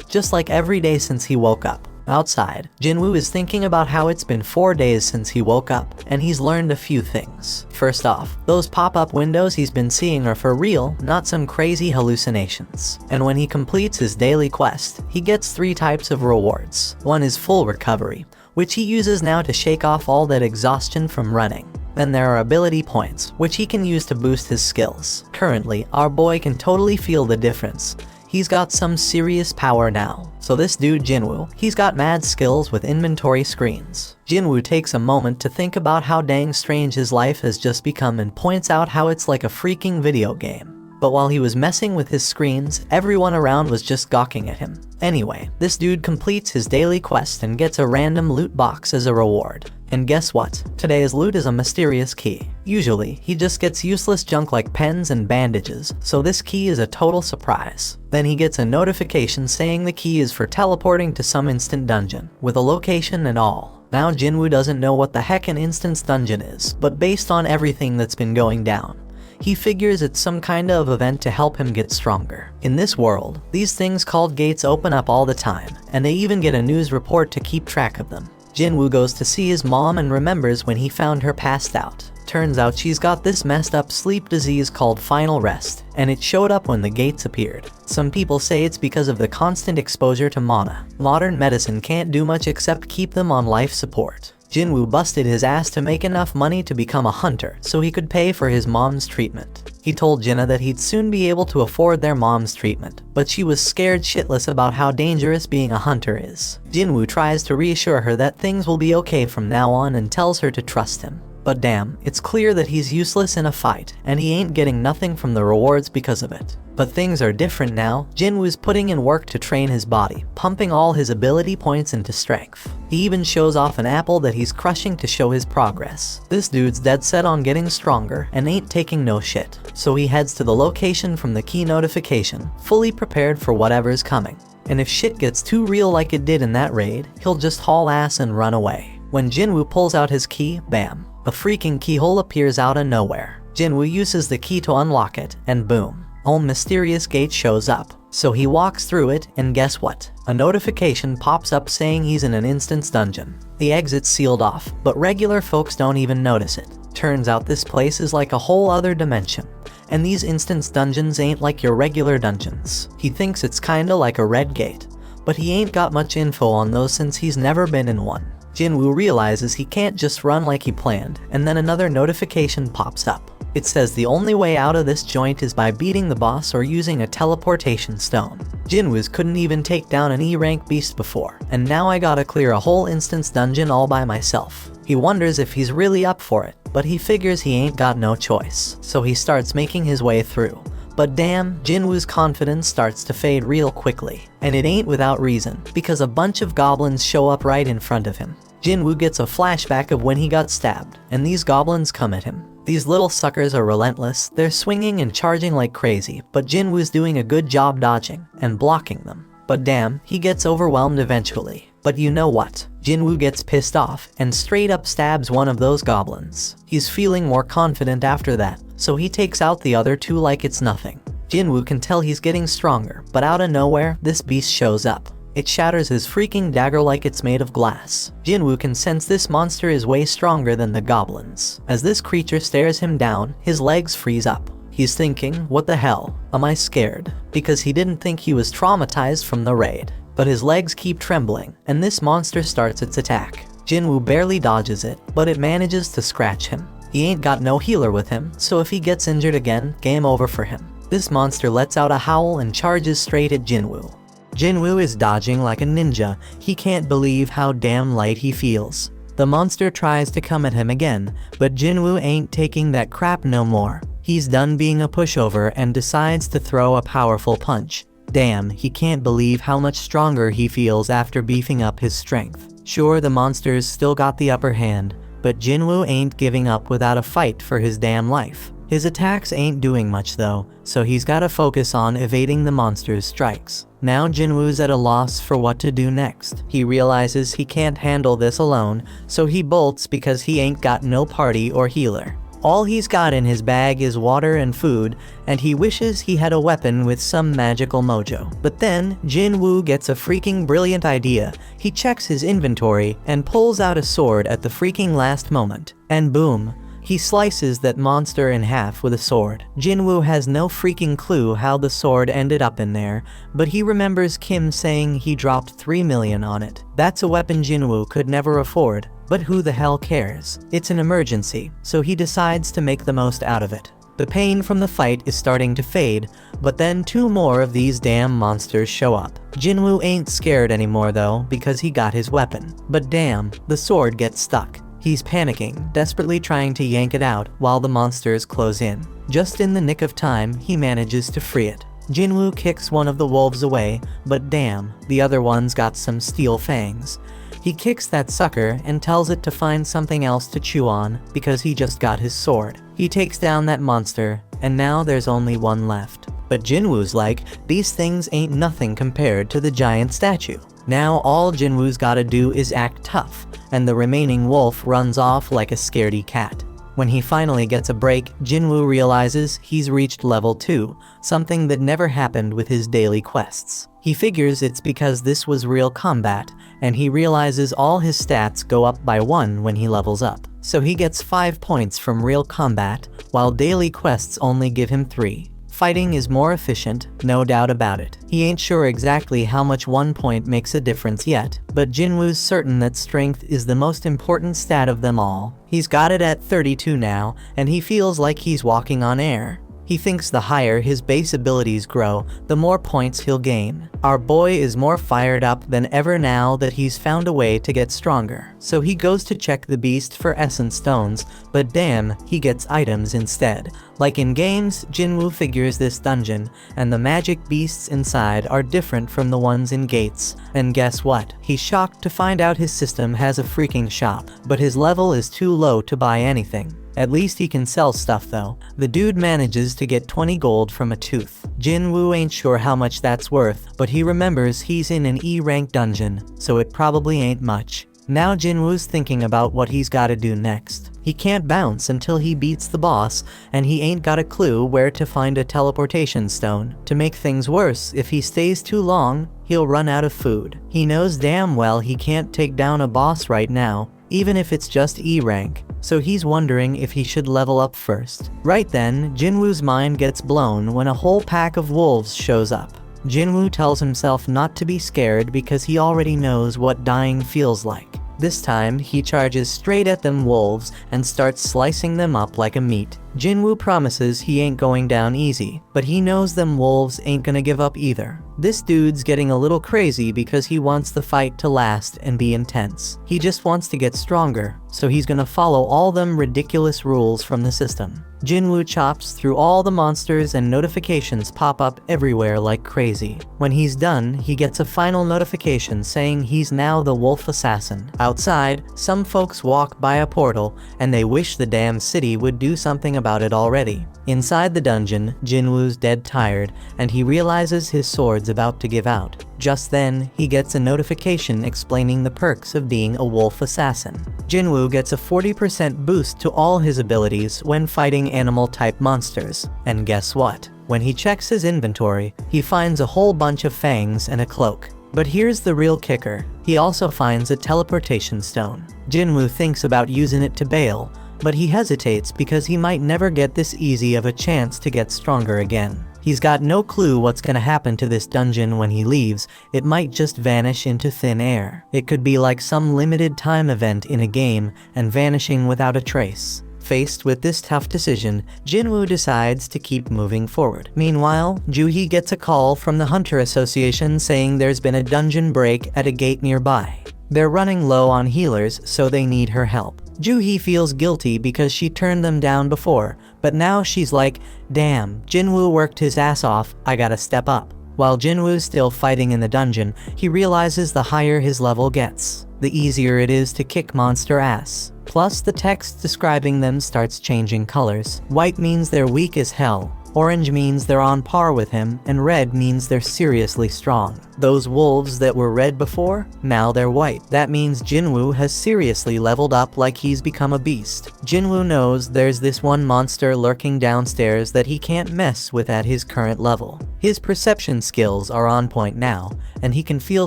just like every day since he woke up. Outside, Jinwoo is thinking about how it's been 4 days since he woke up, and he's learned a few things. First off, those pop-up windows he's been seeing are for real, not some crazy hallucinations. And when he completes his daily quest, he gets 3 types of rewards. One is full recovery, which he uses now to shake off all that exhaustion from running. Then there are ability points, which he can use to boost his skills. Currently, our boy can totally feel the difference. He's got some serious power now. So this dude Jinwoo, he's got mad skills with inventory screens. Jinwoo takes a moment to think about how dang strange his life has just become and points out how it's like a freaking video game. But while he was messing with his screens, everyone around was just gawking at him. Anyway, this dude completes his daily quest and gets a random loot box as a reward. And guess what? Today's loot is a mysterious key. Usually, he just gets useless junk like pens and bandages, so this key is a total surprise. Then he gets a notification saying the key is for teleporting to some instant dungeon, with a location and all. Now Jinwoo doesn't know what the heck an instance dungeon is, but based on everything that's been going down, he figures it's some kind of event to help him get stronger. In this world, these things called gates open up all the time, and they even get a news report to keep track of them. Jinwoo goes to see his mom and remembers when he found her passed out. Turns out she's got this messed up sleep disease called final rest, and it showed up when the gates appeared. Some people say it's because of the constant exposure to mana. Modern medicine can't do much except keep them on life support. Jinwoo busted his ass to make enough money to become a hunter so he could pay for his mom's treatment. He told Jinna that he'd soon be able to afford their mom's treatment, but she was scared shitless about how dangerous being a hunter is. Jinwoo tries to reassure her that things will be okay from now on and tells her to trust him. But damn, it's clear that he's useless in a fight, and he ain't getting nothing from the rewards because of it. But things are different now. Jinwoo's putting in work to train his body, pumping all his ability points into strength. He even shows off an apple that he's crushing to show his progress. This dude's dead set on getting stronger and ain't taking no shit. So he heads to the location from the key notification, fully prepared for whatever's coming. And if shit gets too real like it did in that raid, he'll just haul ass and run away. When Jinwoo pulls out his key, bam, a freaking keyhole appears out of nowhere. Jinwoo uses the key to unlock it, and boom, a mysterious gate shows up. So he walks through it, and guess what? A notification pops up saying he's in an instance dungeon. The exit's sealed off, but regular folks don't even notice it. Turns out this place is like a whole other dimension, and these instance dungeons ain't like your regular dungeons. He thinks it's kinda like a red gate, but he ain't got much info on those since he's never been in one. Jinwoo realizes he can't just run like he planned, and then another notification pops up. It says the only way out of this joint is by beating the boss or using a teleportation stone. Jinwoo's couldn't even take down an E-rank beast before, and now I gotta clear a whole instance dungeon all by myself. He wonders if he's really up for it, but he figures he ain't got no choice, so he starts making his way through. But damn, Jinwoo's confidence starts to fade real quickly. And it ain't without reason, because a bunch of goblins show up right in front of him. Jinwoo gets a flashback of when he got stabbed, and these goblins come at him. These little suckers are relentless, they're swinging and charging like crazy, but Jinwoo's doing a good job dodging and blocking them. But damn, he gets overwhelmed eventually. But you know what? Jinwoo gets pissed off and straight up stabs one of those goblins. He's feeling more confident after that, so he takes out the other two like it's nothing. Jinwoo can tell he's getting stronger, but out of nowhere, this beast shows up. It shatters his freaking dagger like it's made of glass. Jinwoo can sense this monster is way stronger than the goblins. As this creature stares him down, his legs freeze up. He's thinking, what the hell? Am I scared? Because he didn't think he was traumatized from the raid. But his legs keep trembling, and this monster starts its attack. Jinwoo barely dodges it, but it manages to scratch him. He ain't got no healer with him, so if he gets injured again, game over for him. This monster lets out a howl and charges straight at Jinwoo. Jinwoo is dodging like a ninja. He can't believe how damn light he feels. The monster tries to come at him again, but Jinwoo ain't taking that crap no more. He's done being a pushover and decides to throw a powerful punch. Damn, he can't believe how much stronger he feels after beefing up his strength. Sure, the monsters still got the upper hand, but Jinwoo ain't giving up without a fight for his damn life. His attacks ain't doing much though, so he's gotta focus on evading the monster's strikes. Now Jinwoo's at a loss for what to do next. He realizes he can't handle this alone, so he bolts because he ain't got no party or healer. All he's got in his bag is water and food, and he wishes he had a weapon with some magical mojo. But then, Jinwoo gets a freaking brilliant idea. He checks his inventory and pulls out a sword at the freaking last moment. And boom, he slices that monster in half with a sword. Jinwoo has no freaking clue how the sword ended up in there, but he remembers Kim saying he dropped 3 million on it. That's a weapon Jinwoo could never afford. But who the hell cares? It's an emergency, so he decides to make the most out of it. The pain from the fight is starting to fade, but then 2 more of these damn monsters show up. Jinwoo ain't scared anymore though, because he got his weapon. But damn, the sword gets stuck. He's panicking, desperately trying to yank it out while the monsters close in. Just in the nick of time, he manages to free it. Jinwoo kicks one of the wolves away, but damn, the other one's got some steel fangs. He kicks that sucker and tells it to find something else to chew on because he just got his sword. He takes down that monster, and now there's only one left. But Jinwoo's like, these things ain't nothing compared to the giant statue. Now all Jinwoo's gotta do is act tough, and the remaining wolf runs off like a scaredy cat. When he finally gets a break, Jinwoo realizes he's reached level 2, something that never happened with his daily quests. He figures it's because this was real combat, and he realizes all his stats go up by 1 when he levels up. So he gets 5 points from real combat, while daily quests only give him 3. Fighting is more efficient, no doubt about it. He ain't sure exactly how much 1 point makes a difference yet, but Jinwoo's certain that strength is the most important stat of them all. He's got it at 32 now, and he feels like he's walking on air. He thinks the higher his base abilities grow, the more points he'll gain. Our boy is more fired up than ever now that he's found a way to get stronger. So he goes to check the beast for essence stones, but damn, he gets items instead. Like in games, Jinwoo figures this dungeon, and the magic beasts inside are different from the ones in gates. And guess what? He's shocked to find out his system has a freaking shop, but his level is too low to buy anything. At least he can sell stuff though. The dude manages to get 20 gold from a tooth. Jinwoo ain't sure how much that's worth, but he remembers he's in an E-rank dungeon, so it probably ain't much. Now Jinwoo's thinking about what he's gotta do next. He can't bounce until he beats the boss, and he ain't got a clue where to find a teleportation stone. To make things worse, if he stays too long, he'll run out of food. He knows damn well he can't take down a boss right now, even if it's just E-rank, so he's wondering if he should level up first. Right then, Jinwoo's mind gets blown when a whole pack of wolves shows up. Jinwoo tells himself not to be scared because he already knows what dying feels like. This time, he charges straight at them wolves and starts slicing them up like a meat. Jinwoo promises he ain't going down easy, but he knows them wolves ain't gonna give up either. This dude's getting a little crazy because he wants the fight to last and be intense. He just wants to get stronger, so he's gonna follow all them ridiculous rules from the system. Jinwoo chops through all the monsters and notifications pop up everywhere like crazy. When he's done, he gets a final notification saying he's now the wolf assassin. Outside, some folks walk by a portal, and they wish the damn city would do something about it already. Inside the dungeon, Jinwoo's dead tired, and he realizes his sword's about to give out. Just then, he gets a notification explaining the perks of being a wolf assassin. Jinwoo gets a 40% boost to all his abilities when fighting animal-type monsters. And guess what? When he checks his inventory, he finds a whole bunch of fangs and a cloak. But here's the real kicker. He also finds a teleportation stone. Jinwoo thinks about using it to bail, but he hesitates because he might never get this easy of a chance to get stronger again. He's got no clue what's gonna happen to this dungeon when he leaves. It might just vanish into thin air. It could be like some limited time event in a game and vanishing without a trace. Faced with this tough decision, Jinwoo decides to keep moving forward. Meanwhile, Juhee gets a call from the Hunter Association saying there's been a dungeon break at a gate nearby. They're running low on healers, so they need her help. Juhee feels guilty because she turned them down before, but now she's like, damn, Jinwoo worked his ass off, I gotta step up. While Jinwoo's still fighting in the dungeon, he realizes the higher his level gets, the easier it is to kick monster ass. Plus, the text describing them starts changing colors. White means they're weak as hell, orange means they're on par with him, and red means they're seriously strong. Those wolves that were red before, now they're white. That means Jinwoo has seriously leveled up like he's become a beast. Jinwoo knows there's this one monster lurking downstairs that he can't mess with at his current level. His perception skills are on point now, and he can feel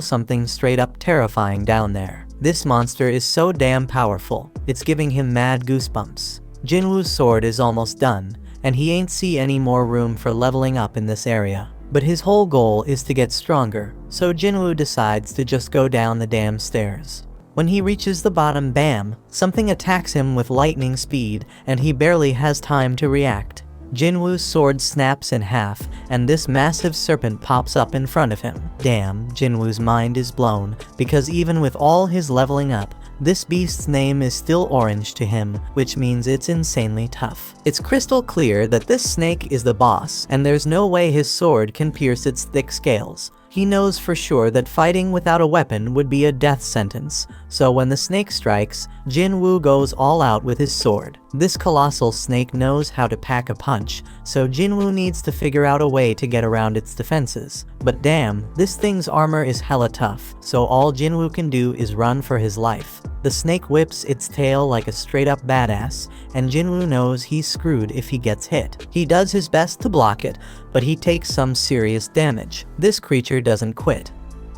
something straight up terrifying down there. This monster is so damn powerful, it's giving him mad goosebumps. Jinwoo's sword is almost done, and he ain't see any more room for leveling up in this area. But his whole goal is to get stronger, so Jinwoo decides to just go down the damn stairs. When he reaches the bottom, bam, something attacks him with lightning speed, and he barely has time to react. Jinwoo's sword snaps in half, and this massive serpent pops up in front of him. Damn, Jinwoo's mind is blown, because even with all his leveling up, this beast's name is still orange to him, which means it's insanely tough. It's crystal clear that this snake is the boss, and there's no way his sword can pierce its thick scales. He knows for sure that fighting without a weapon would be a death sentence, so when the snake strikes, Jinwoo goes all out with his sword. This colossal snake knows how to pack a punch, so Jinwoo needs to figure out a way to get around its defenses. But damn, this thing's armor is hella tough, so all Jinwoo can do is run for his life. The snake whips its tail like a straight-up badass, and Jinwoo knows he's screwed if he gets hit. He does his best to block it, but he takes some serious damage. This creature doesn't quit.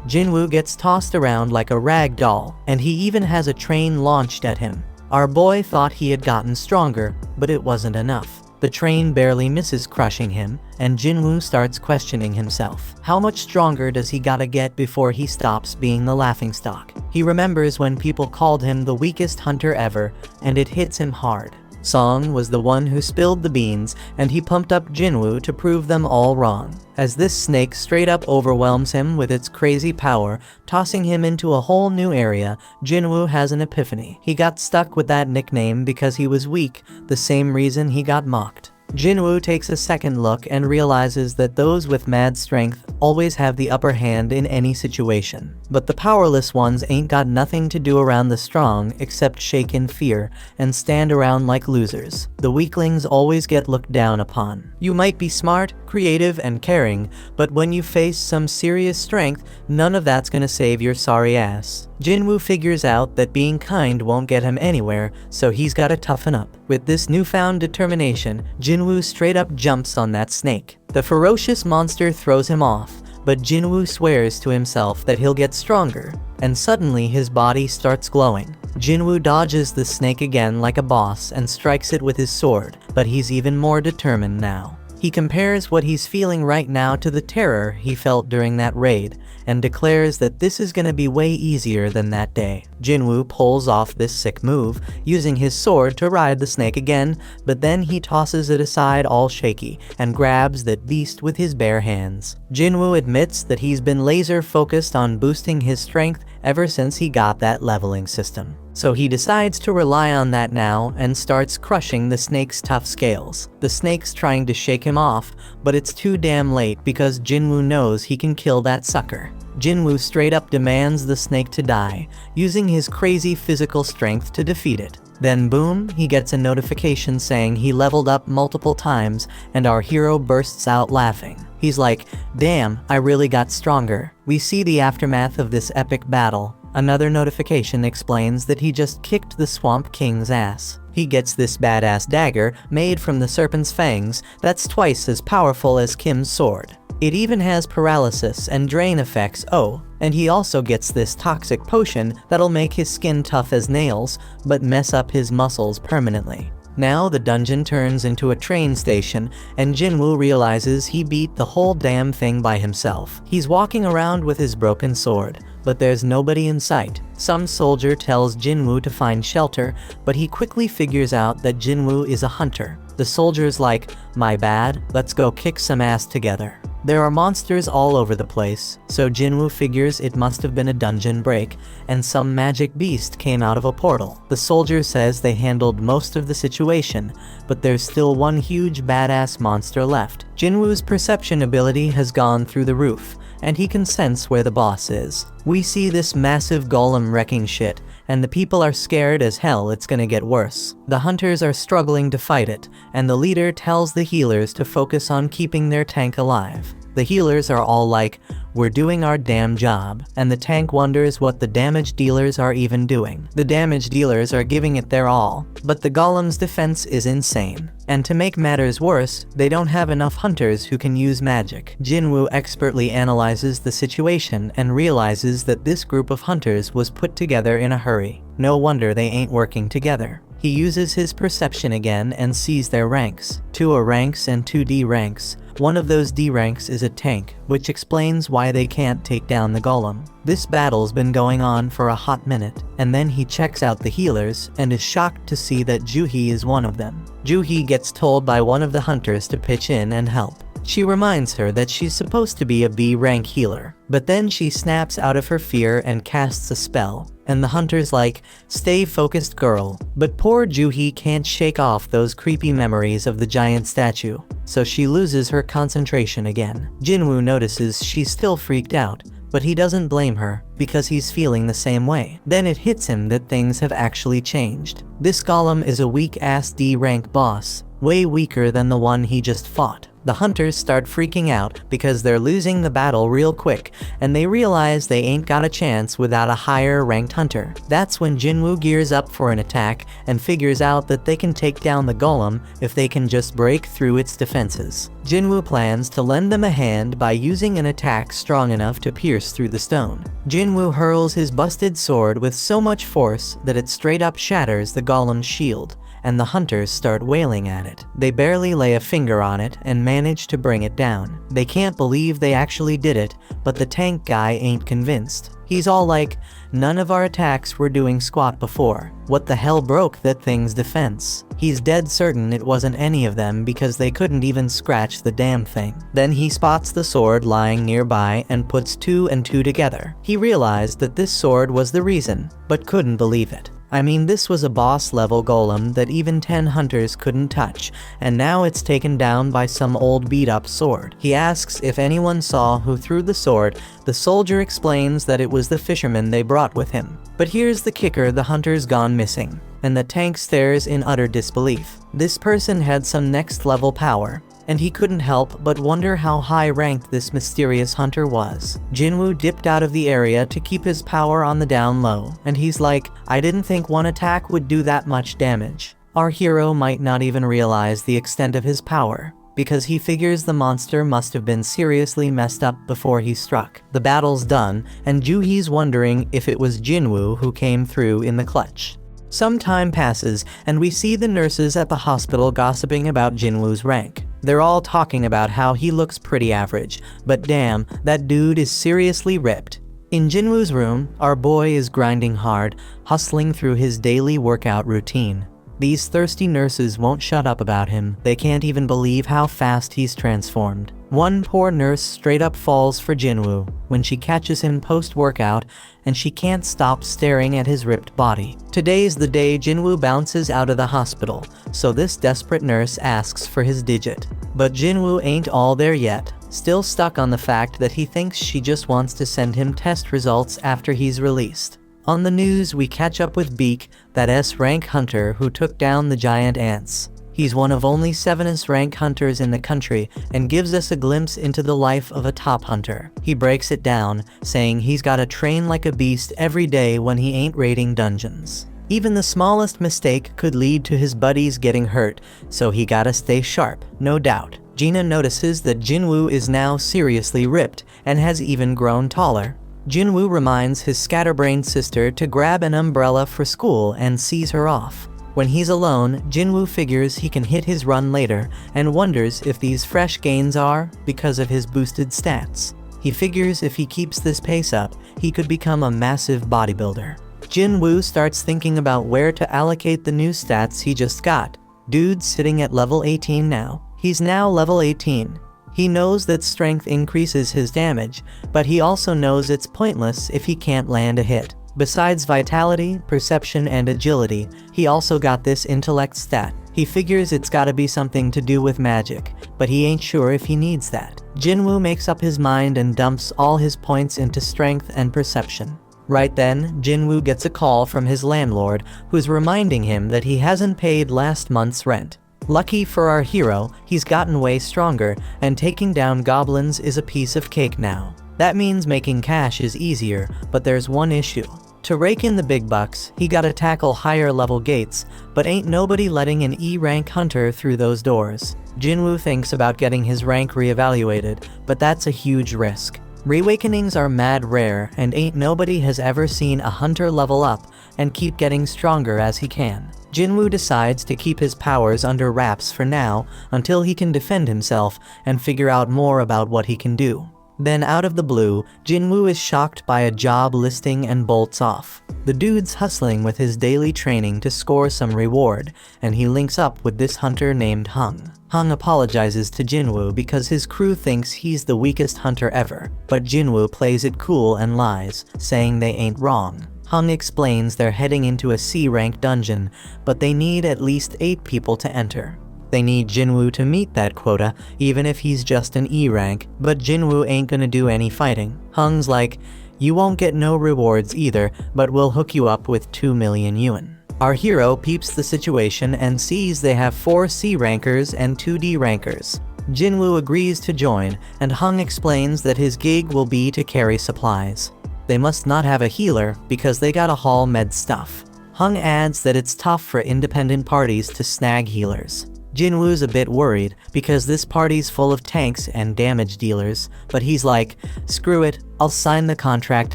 Jinwoo gets tossed around like a rag doll, and he even has a train launched at him. Our boy thought he had gotten stronger, but it wasn't enough. The train barely misses crushing him, and Jinwoo starts questioning himself. How much stronger does he gotta get before he stops being the laughingstock? He remembers when people called him the weakest hunter ever, and it hits him hard. Song was the one who spilled the beans, and he pumped up Jinwoo to prove them all wrong. As this snake straight up overwhelms him with its crazy power, tossing him into a whole new area, Jinwoo has an epiphany. He got stuck with that nickname because he was weak, the same reason he got mocked. Jinwoo takes a second look and realizes that those with mad strength always have the upper hand in any situation. But the powerless ones ain't got nothing to do around the strong except shake in fear and stand around like losers. The weaklings always get looked down upon. You might be smart, creative, and caring, but when you face some serious strength, none of that's gonna save your sorry ass. Jinwoo figures out that being kind won't get him anywhere, so he's gotta toughen up. With this newfound determination, Jinwoo straight up jumps on that snake. The ferocious monster throws him off, but Jinwoo swears to himself that he'll get stronger, and suddenly his body starts glowing. Jinwoo dodges the snake again like a boss and strikes it with his sword, but he's even more determined now. He compares what he's feeling right now to the terror he felt during that raid, and declares that this is gonna be way easier than that day. Jinwoo pulls off this sick move, using his sword to ride the snake again, but then he tosses it aside all shaky, and grabs that beast with his bare hands. Jinwoo admits that he's been laser focused on boosting his strength ever since he got that leveling system. So he decides to rely on that now and starts crushing the snake's tough scales. The snake's trying to shake him off, but it's too damn late because Jinwoo knows he can kill that sucker. Jinwoo straight up demands the snake to die, using his crazy physical strength to defeat it. Then boom, he gets a notification saying he leveled up multiple times, and our hero bursts out laughing. He's like, damn, I really got stronger. We see the aftermath of this epic battle. Another notification explains that he just kicked the Swamp King's ass. He gets this badass dagger made from the serpent's fangs that's twice as powerful as Kim's sword. It even has paralysis and drain effects, oh, and he also gets this toxic potion that'll make his skin tough as nails, but mess up his muscles permanently. Now the dungeon turns into a train station, and Jinwoo realizes he beat the whole damn thing by himself. He's walking around with his broken sword, but there's nobody in sight. Some soldier tells Jinwoo to find shelter, but he quickly figures out that Jinwoo is a hunter. The soldier's like, my bad, let's go kick some ass together. There are monsters all over the place, so Jinwoo figures it must have been a dungeon break, and some magic beast came out of a portal. The soldier says they handled most of the situation, but there's still one huge badass monster left. Jinwoo's perception ability has gone through the roof, and he can sense where the boss is. We see this massive golem wrecking shit, and the people are scared as hell it's gonna get worse. The hunters are struggling to fight it, and the leader tells the healers to focus on keeping their tank alive. The healers are all like, "We're doing our damn job," and the tank wonders what the damage dealers are even doing. The damage dealers are giving it their all, but the golem's defense is insane. And to make matters worse, they don't have enough hunters who can use magic. Jinwoo expertly analyzes the situation and realizes that this group of hunters was put together in a hurry. No wonder they ain't working together. He uses his perception again and sees their ranks. 2 A ranks and 2 D ranks. One of those D ranks is a tank, which explains why they can't take down the golem. This battle's been going on for a hot minute, and then he checks out the healers and is shocked to see that Juhee is one of them. Juhee gets told by one of the hunters to pitch in and help. She reminds her that she's supposed to be a B rank healer, but then she snaps out of her fear and casts a spell. And the hunter's like, "Stay focused, girl." But poor Juhee can't shake off those creepy memories of the giant statue, so she loses her concentration again. Jinwoo notices she's still freaked out, but he doesn't blame her, because he's feeling the same way. Then it hits him that things have actually changed. This golem is a weak-ass D rank boss, way weaker than the one he just fought. The hunters start freaking out because they're losing the battle real quick, and they realize they ain't got a chance without a higher ranked hunter. That's when Jinwoo gears up for an attack and figures out that they can take down the golem if they can just break through its defenses. Jinwoo plans to lend them a hand by using an attack strong enough to pierce through the stone. Jinwoo hurls his busted sword with so much force that it straight up shatters the golem's shield, and the hunters start wailing at it. They barely lay a finger on it and manage to bring it down. They can't believe they actually did it, but the tank guy ain't convinced. He's all like, "None of our attacks were doing squat before. What the hell broke that thing's defense?" He's dead certain it wasn't any of them because they couldn't even scratch the damn thing. Then he spots the sword lying nearby and puts 2 and 2 together. He realized that this sword was the reason, but couldn't believe it. I mean, this was a boss-level golem that even 10 hunters couldn't touch, and now it's taken down by some old beat-up sword. He asks if anyone saw who threw the sword. The soldier explains that it was the fisherman they brought with him. But here's the kicker: the hunter's gone missing, and the tank stares in utter disbelief. This person had some next-level power, and he couldn't help but wonder how high-ranked this mysterious hunter was. Jinwoo dipped out of the area to keep his power on the down low, and he's like, "I didn't think one attack would do that much damage." Our hero might not even realize the extent of his power, because he figures the monster must have been seriously messed up before he struck. The battle's done, and Juhee's wondering if it was Jinwoo who came through in the clutch. Some time passes, and we see the nurses at the hospital gossiping about Jinwoo's rank. They're all talking about how he looks pretty average, but damn, that dude is seriously ripped. In Jinwoo's room, our boy is grinding hard, hustling through his daily workout routine. These thirsty nurses won't shut up about him. They can't even believe how fast he's transformed. One poor nurse straight up falls for Jinwoo when she catches him post-workout, and she can't stop staring at his ripped body. Today's the day Jinwoo bounces out of the hospital, so this desperate nurse asks for his digit. But Jinwoo ain't all there yet, still stuck on the fact that he thinks she just wants to send him test results after he's released. On the news, we catch up with Beak, that S-rank hunter who took down the giant ants. He's one of only 7 S-rank hunters in the country and gives us a glimpse into the life of a top hunter. He breaks it down, saying he's gotta train like a beast every day when he ain't raiding dungeons. Even the smallest mistake could lead to his buddies getting hurt, so he gotta stay sharp, no doubt. Gina notices that Jinwoo is now seriously ripped and has even grown taller. Jinwoo reminds his scatterbrained sister to grab an umbrella for school and sees her off. When he's alone, Jinwoo figures he can hit his run later and wonders if these fresh gains are because of his boosted stats. He figures if he keeps this pace up, he could become a massive bodybuilder. Jinwoo starts thinking about where to allocate the new stats he just got. Dude's sitting at level 18 now. He's now level 18. He knows that strength increases his damage, but he also knows it's pointless if he can't land a hit. Besides vitality, perception, and agility, he also got this intellect stat. He figures it's gotta be something to do with magic, but he ain't sure if he needs that. Jinwoo makes up his mind and dumps all his points into strength and perception. Right then, Jinwoo gets a call from his landlord, who's reminding him that he hasn't paid last month's rent. Lucky for our hero, he's gotten way stronger, and taking down goblins is a piece of cake now. That means making cash is easier, but there's one issue. To rake in the big bucks, he gotta tackle higher level gates, but ain't nobody letting an E-rank hunter through those doors. Jinwoo thinks about getting his rank reevaluated, but that's a huge risk. Reawakenings are mad rare, and ain't nobody has ever seen a hunter level up and keep getting stronger as he can. Jinwoo decides to keep his powers under wraps for now until he can defend himself and figure out more about what he can do. Then out of the blue, Jinwoo is shocked by a job listing and bolts off. The dude's hustling with his daily training to score some reward, and he links up with this hunter named Hung. Hung apologizes to Jinwoo because his crew thinks he's the weakest hunter ever, but Jinwoo plays it cool and lies, saying they ain't wrong. Hung explains they're heading into a C-rank dungeon, but they need at least 8 people to enter. They need Jinwoo to meet that quota, even if he's just an E rank, but Jinwoo ain't gonna do any fighting. Hung's like, you won't get no rewards either, but we'll hook you up with 2 million yuan. Our hero peeps the situation and sees they have 4 C rankers and 2 D rankers. Jinwoo agrees to join, and Hung explains that his gig will be to carry supplies. They must not have a healer because they gotta haul med stuff. Hung adds that it's tough for independent parties to snag healers. Jinwoo's a bit worried because this party's full of tanks and damage dealers, but he's like, screw it, I'll sign the contract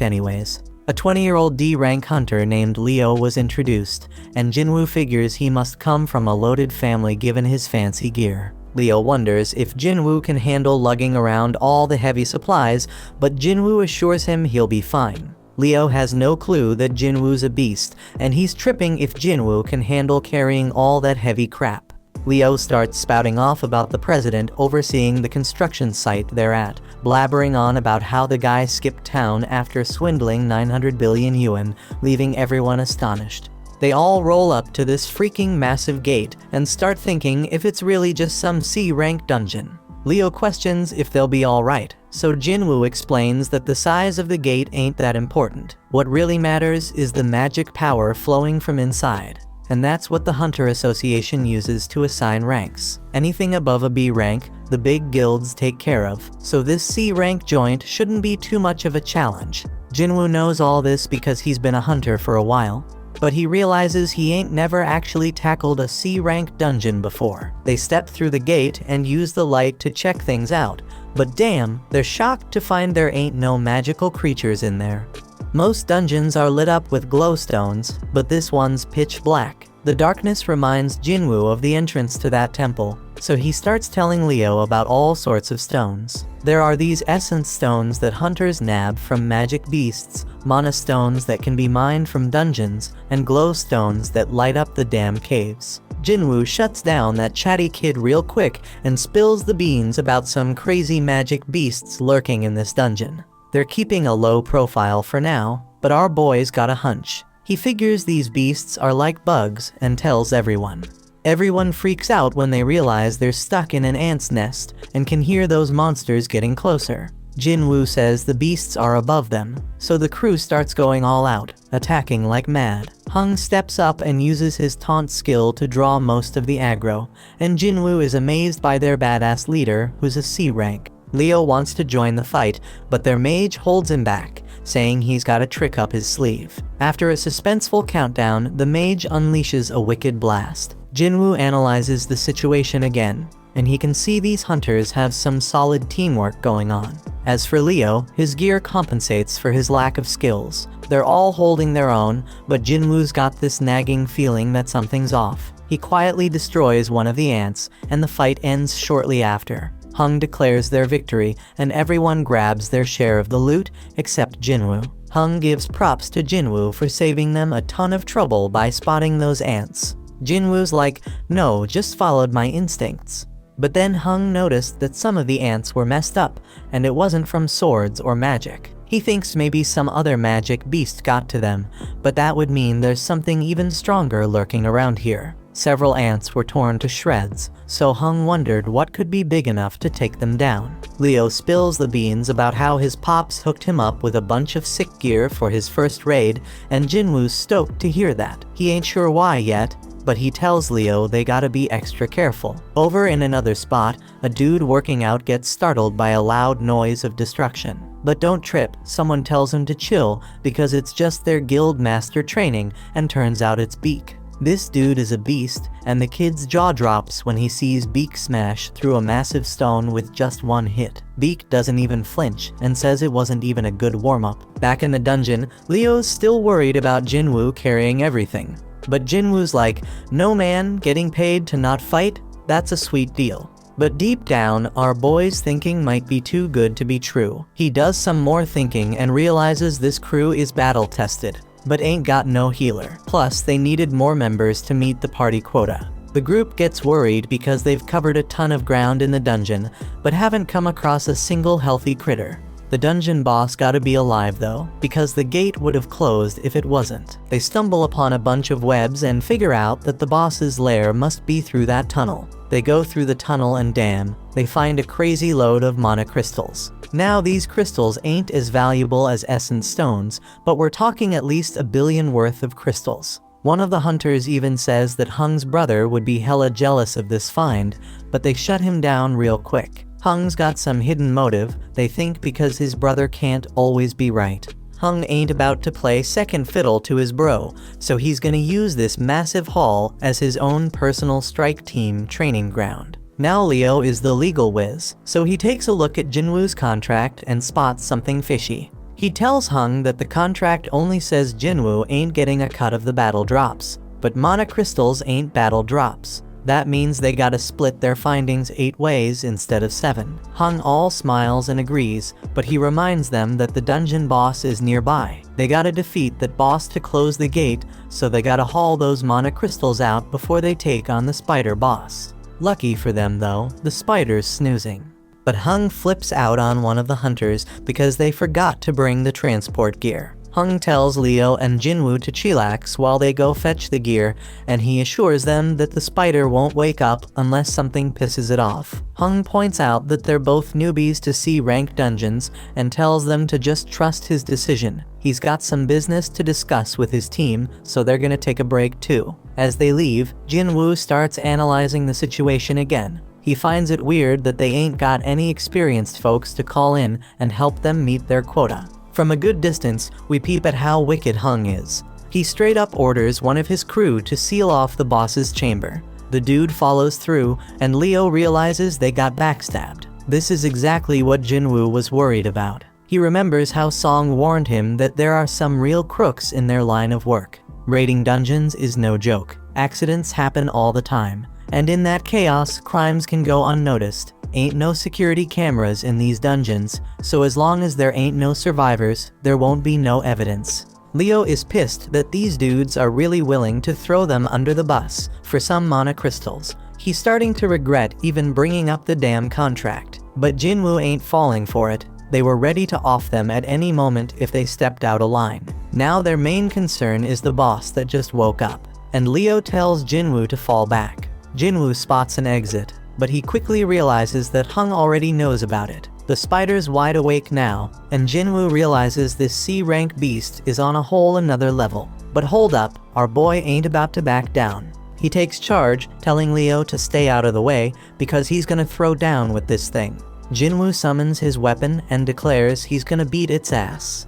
anyways. A 20-year-old D-rank hunter named Leo was introduced, and Jinwoo figures he must come from a loaded family given his fancy gear. Leo wonders if Jinwoo can handle lugging around all the heavy supplies, but Jinwoo assures him he'll be fine. Leo has no clue that Jinwoo's a beast, and he's tripping if Jinwoo can handle carrying all that heavy crap. Leo starts spouting off about the president overseeing the construction site they're at, blabbering on about how the guy skipped town after swindling 900 billion yuan, leaving everyone astonished. They all roll up to this freaking massive gate and start thinking if it's really just some C-rank dungeon. Leo questions if they'll be alright, so Jinwoo explains that the size of the gate ain't that important. What really matters is the magic power flowing from inside. And that's what the Hunter Association uses to assign ranks. Anything above a B rank, the big guilds take care of, so this C rank joint shouldn't be too much of a challenge. Jinwoo knows all this because he's been a hunter for a while, but he realizes he ain't never actually tackled a C rank dungeon before. They step through the gate and use the light to check things out, but damn, they're shocked to find there ain't no magical creatures in there. Most dungeons are lit up with glowstones, but this one's pitch black. The darkness reminds Jinwoo of the entrance to that temple, so he starts telling Leo about all sorts of stones. There are these essence stones that hunters nab from magic beasts, mana stones that can be mined from dungeons, and glow stones that light up the damn caves. Jinwoo shuts down that chatty kid real quick and spills the beans about some crazy magic beasts lurking in this dungeon. They're keeping a low profile for now, but our boy's got a hunch. He figures these beasts are like bugs and tells everyone. Everyone freaks out when they realize they're stuck in an ant's nest and can hear those monsters getting closer. Jinwoo says the beasts are above them, so the crew starts going all out, attacking like mad. Hung steps up and uses his taunt skill to draw most of the aggro, and Jinwoo is amazed by their badass leader, who's a C rank. Leo wants to join the fight, but their mage holds him back, saying he's got a trick up his sleeve. After a suspenseful countdown, the mage unleashes a wicked blast. Jinwoo analyzes the situation again, and he can see these hunters have some solid teamwork going on. As for Leo, his gear compensates for his lack of skills. They're all holding their own, but Jinwoo's got this nagging feeling that something's off. He quietly destroys one of the ants, and the fight ends shortly after. Hung declares their victory, and everyone grabs their share of the loot, except Jinwoo. Hung gives props to Jinwoo for saving them a ton of trouble by spotting those ants. Jinwoo's like, no, just followed my instincts. But then Hung noticed that some of the ants were messed up, and it wasn't from swords or magic. He thinks maybe some other magic beast got to them, but that would mean there's something even stronger lurking around here. Several ants were torn to shreds, so Hung wondered what could be big enough to take them down. Leo spills the beans about how his pops hooked him up with a bunch of sick gear for his first raid, and Jinwoo's stoked to hear that. He ain't sure why yet, but he tells Leo they gotta be extra careful. Over in another spot, a dude working out gets startled by a loud noise of destruction. But don't trip, someone tells him to chill because it's just their guild master training, and turns out it's Beak. This dude is a beast, and the kid's jaw drops when he sees Beak smash through a massive stone with just one hit. Beak doesn't even flinch, and says it wasn't even a good warm-up. Back in the dungeon, Leo's still worried about Jinwoo carrying everything. But Jinwoo's like, no man, getting paid to not fight? That's a sweet deal. But deep down, our boy's thinking might be too good to be true. He does some more thinking and realizes this crew is battle-tested, but ain't got no healer. Plus, they needed more members to meet the party quota. The group gets worried because they've covered a ton of ground in the dungeon, but haven't come across a single healthy critter. The dungeon boss gotta be alive though, because the gate would have closed if it wasn't. They stumble upon a bunch of webs and figure out that the boss's lair must be through that tunnel. They go through the tunnel and damn, they find a crazy load of mana crystals. Now these crystals ain't as valuable as essence stones, but we're talking at least 1 billion worth of crystals. One of the hunters even says that Hung's brother would be hella jealous of this find, but they shut him down real quick. Hung's got some hidden motive, they think, because his brother can't always be right. Hung ain't about to play second fiddle to his bro, so he's gonna use this massive haul as his own personal strike team training ground. Now Leo is the legal whiz, so he takes a look at Jinwoo's contract and spots something fishy. He tells Hung that the contract only says Jinwoo ain't getting a cut of the battle drops, but mana crystals ain't battle drops. That means they gotta split their findings 8 ways instead of 7. Hung all smiles and agrees, but he reminds them that the dungeon boss is nearby. They gotta defeat that boss to close the gate, so they gotta haul those mana crystals out before they take on the spider boss. Lucky for them though, the spider's snoozing. But Hung flips out on one of the hunters because they forgot to bring the transport gear. Hung tells Leo and Jinwoo to chillax while they go fetch the gear, and he assures them that the spider won't wake up unless something pisses it off. Hung points out that they're both newbies to C-rank dungeons and tells them to just trust his decision. He's got some business to discuss with his team, so they're gonna take a break too. As they leave, Jinwoo starts analyzing the situation again. He finds it weird that they ain't got any experienced folks to call in and help them meet their quota. From a good distance, we peep at how wicked Hung is. He straight up orders one of his crew to seal off the boss's chamber. The dude follows through, and Leo realizes they got backstabbed. This is exactly what Jinwoo was worried about. He remembers how Song warned him that there are some real crooks in their line of work. Raiding dungeons is no joke. Accidents happen all the time. And in that chaos, crimes can go unnoticed. Ain't no security cameras in these dungeons, so as long as there ain't no survivors, there won't be no evidence. Leo is pissed that these dudes are really willing to throw them under the bus for some mana crystals. He's starting to regret even bringing up the damn contract. But Jinwoo ain't falling for it. They were ready to off them at any moment if they stepped out of line. Now their main concern is the boss that just woke up, and Leo tells Jinwoo to fall back. Jinwoo spots an exit, but he quickly realizes that Hung already knows about it. The spider's wide awake now, and Jinwoo realizes this C-rank beast is on a whole another level. But hold up, our boy ain't about to back down. He takes charge, telling Leo to stay out of the way because he's gonna throw down with this thing. Jinwoo summons his weapon and declares he's gonna beat its ass.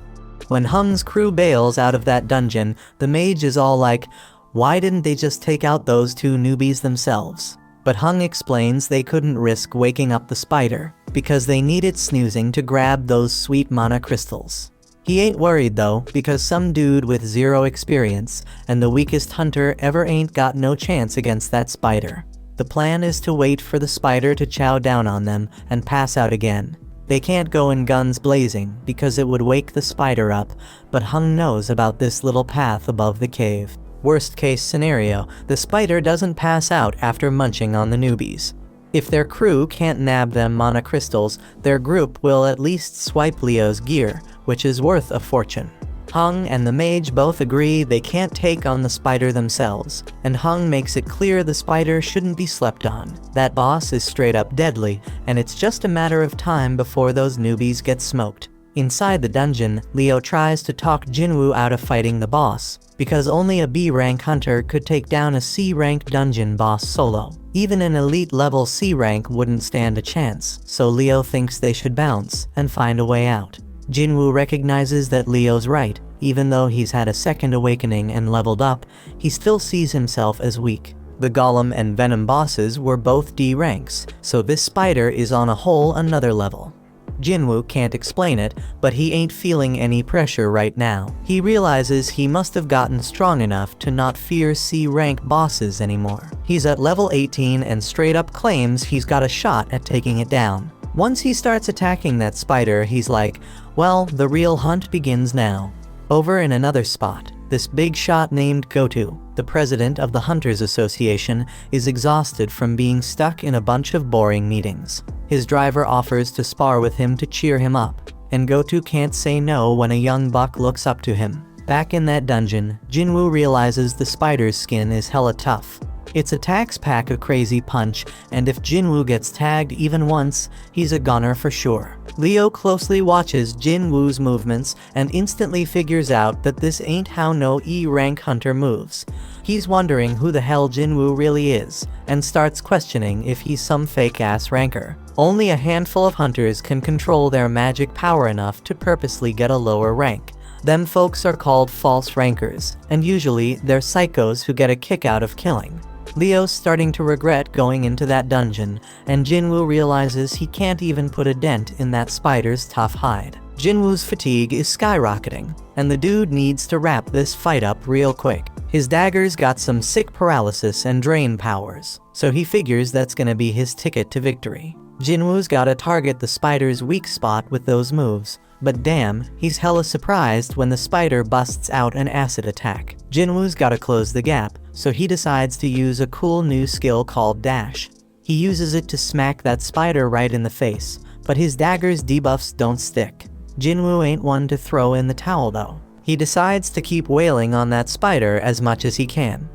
When Hung's crew bails out of that dungeon, the mage is all like, why didn't they just take out those 2 newbies themselves? But Hung explains they couldn't risk waking up the spider, because they needed snoozing to grab those sweet mana crystals. He ain't worried though, because some dude with 0 experience, and the weakest hunter ever ain't got no chance against that spider. The plan is to wait for the spider to chow down on them and pass out again. They can't go in guns blazing, because it would wake the spider up, but Hung knows about this little path above the cave. Worst case scenario, the spider doesn't pass out after munching on the newbies. If their crew can't nab them mana crystals, their group will at least swipe Leo's gear, which is worth a fortune. Hung and the mage both agree they can't take on the spider themselves, and Hung makes it clear the spider shouldn't be slept on. That boss is straight up deadly, and it's just a matter of time before those newbies get smoked. Inside the dungeon, Leo tries to talk Jinwoo out of fighting the boss, because only a B-rank hunter could take down a C-rank dungeon boss solo. Even an elite level C rank wouldn't stand a chance, so Leo thinks they should bounce and find a way out. Jinwoo recognizes that Leo's right. Even though he's had a second awakening and leveled up, he still sees himself as weak. The Golem and Venom bosses were both D ranks, so this spider is on a whole another level. Jinwoo can't explain it, but he ain't feeling any pressure right now. He realizes he must have gotten strong enough to not fear C-rank bosses anymore. He's at level 18 and straight up claims he's got a shot at taking it down. Once he starts attacking that spider, he's like, well, the real hunt begins now. Over in another spot, this big shot named Gotu, the president of the Hunters Association, is exhausted from being stuck in a bunch of boring meetings. His driver offers to spar with him to cheer him up, and Gotu can't say no when a young buck looks up to him. Back in that dungeon, Jinwoo realizes the spider's skin is hella tough. Its attacks pack a crazy punch, and if Jinwoo gets tagged even once, he's a goner for sure. Leo closely watches Jinwoo's movements and instantly figures out that this ain't how no E-rank hunter moves. He's wondering who the hell Jinwoo really is, and starts questioning if he's some fake-ass ranker. Only a handful of hunters can control their magic power enough to purposely get a lower rank. Them folks are called false rankers, and usually they're psychos who get a kick out of killing. Leo's starting to regret going into that dungeon, and Jinwoo realizes he can't even put a dent in that spider's tough hide. Jinwoo's fatigue is skyrocketing, and the dude needs to wrap this fight up real quick. His dagger's got some sick paralysis and drain powers, so he figures that's gonna be his ticket to victory. Jinwoo's gotta target the spider's weak spot with those moves, but damn, he's hella surprised when the spider busts out an acid attack. Jinwoo's gotta close the gap, so he decides to use a cool new skill called Dash. He uses it to smack that spider right in the face, but his dagger's debuffs don't stick. Jinwoo ain't one to throw in the towel though. He decides to keep wailing on that spider as much as he can.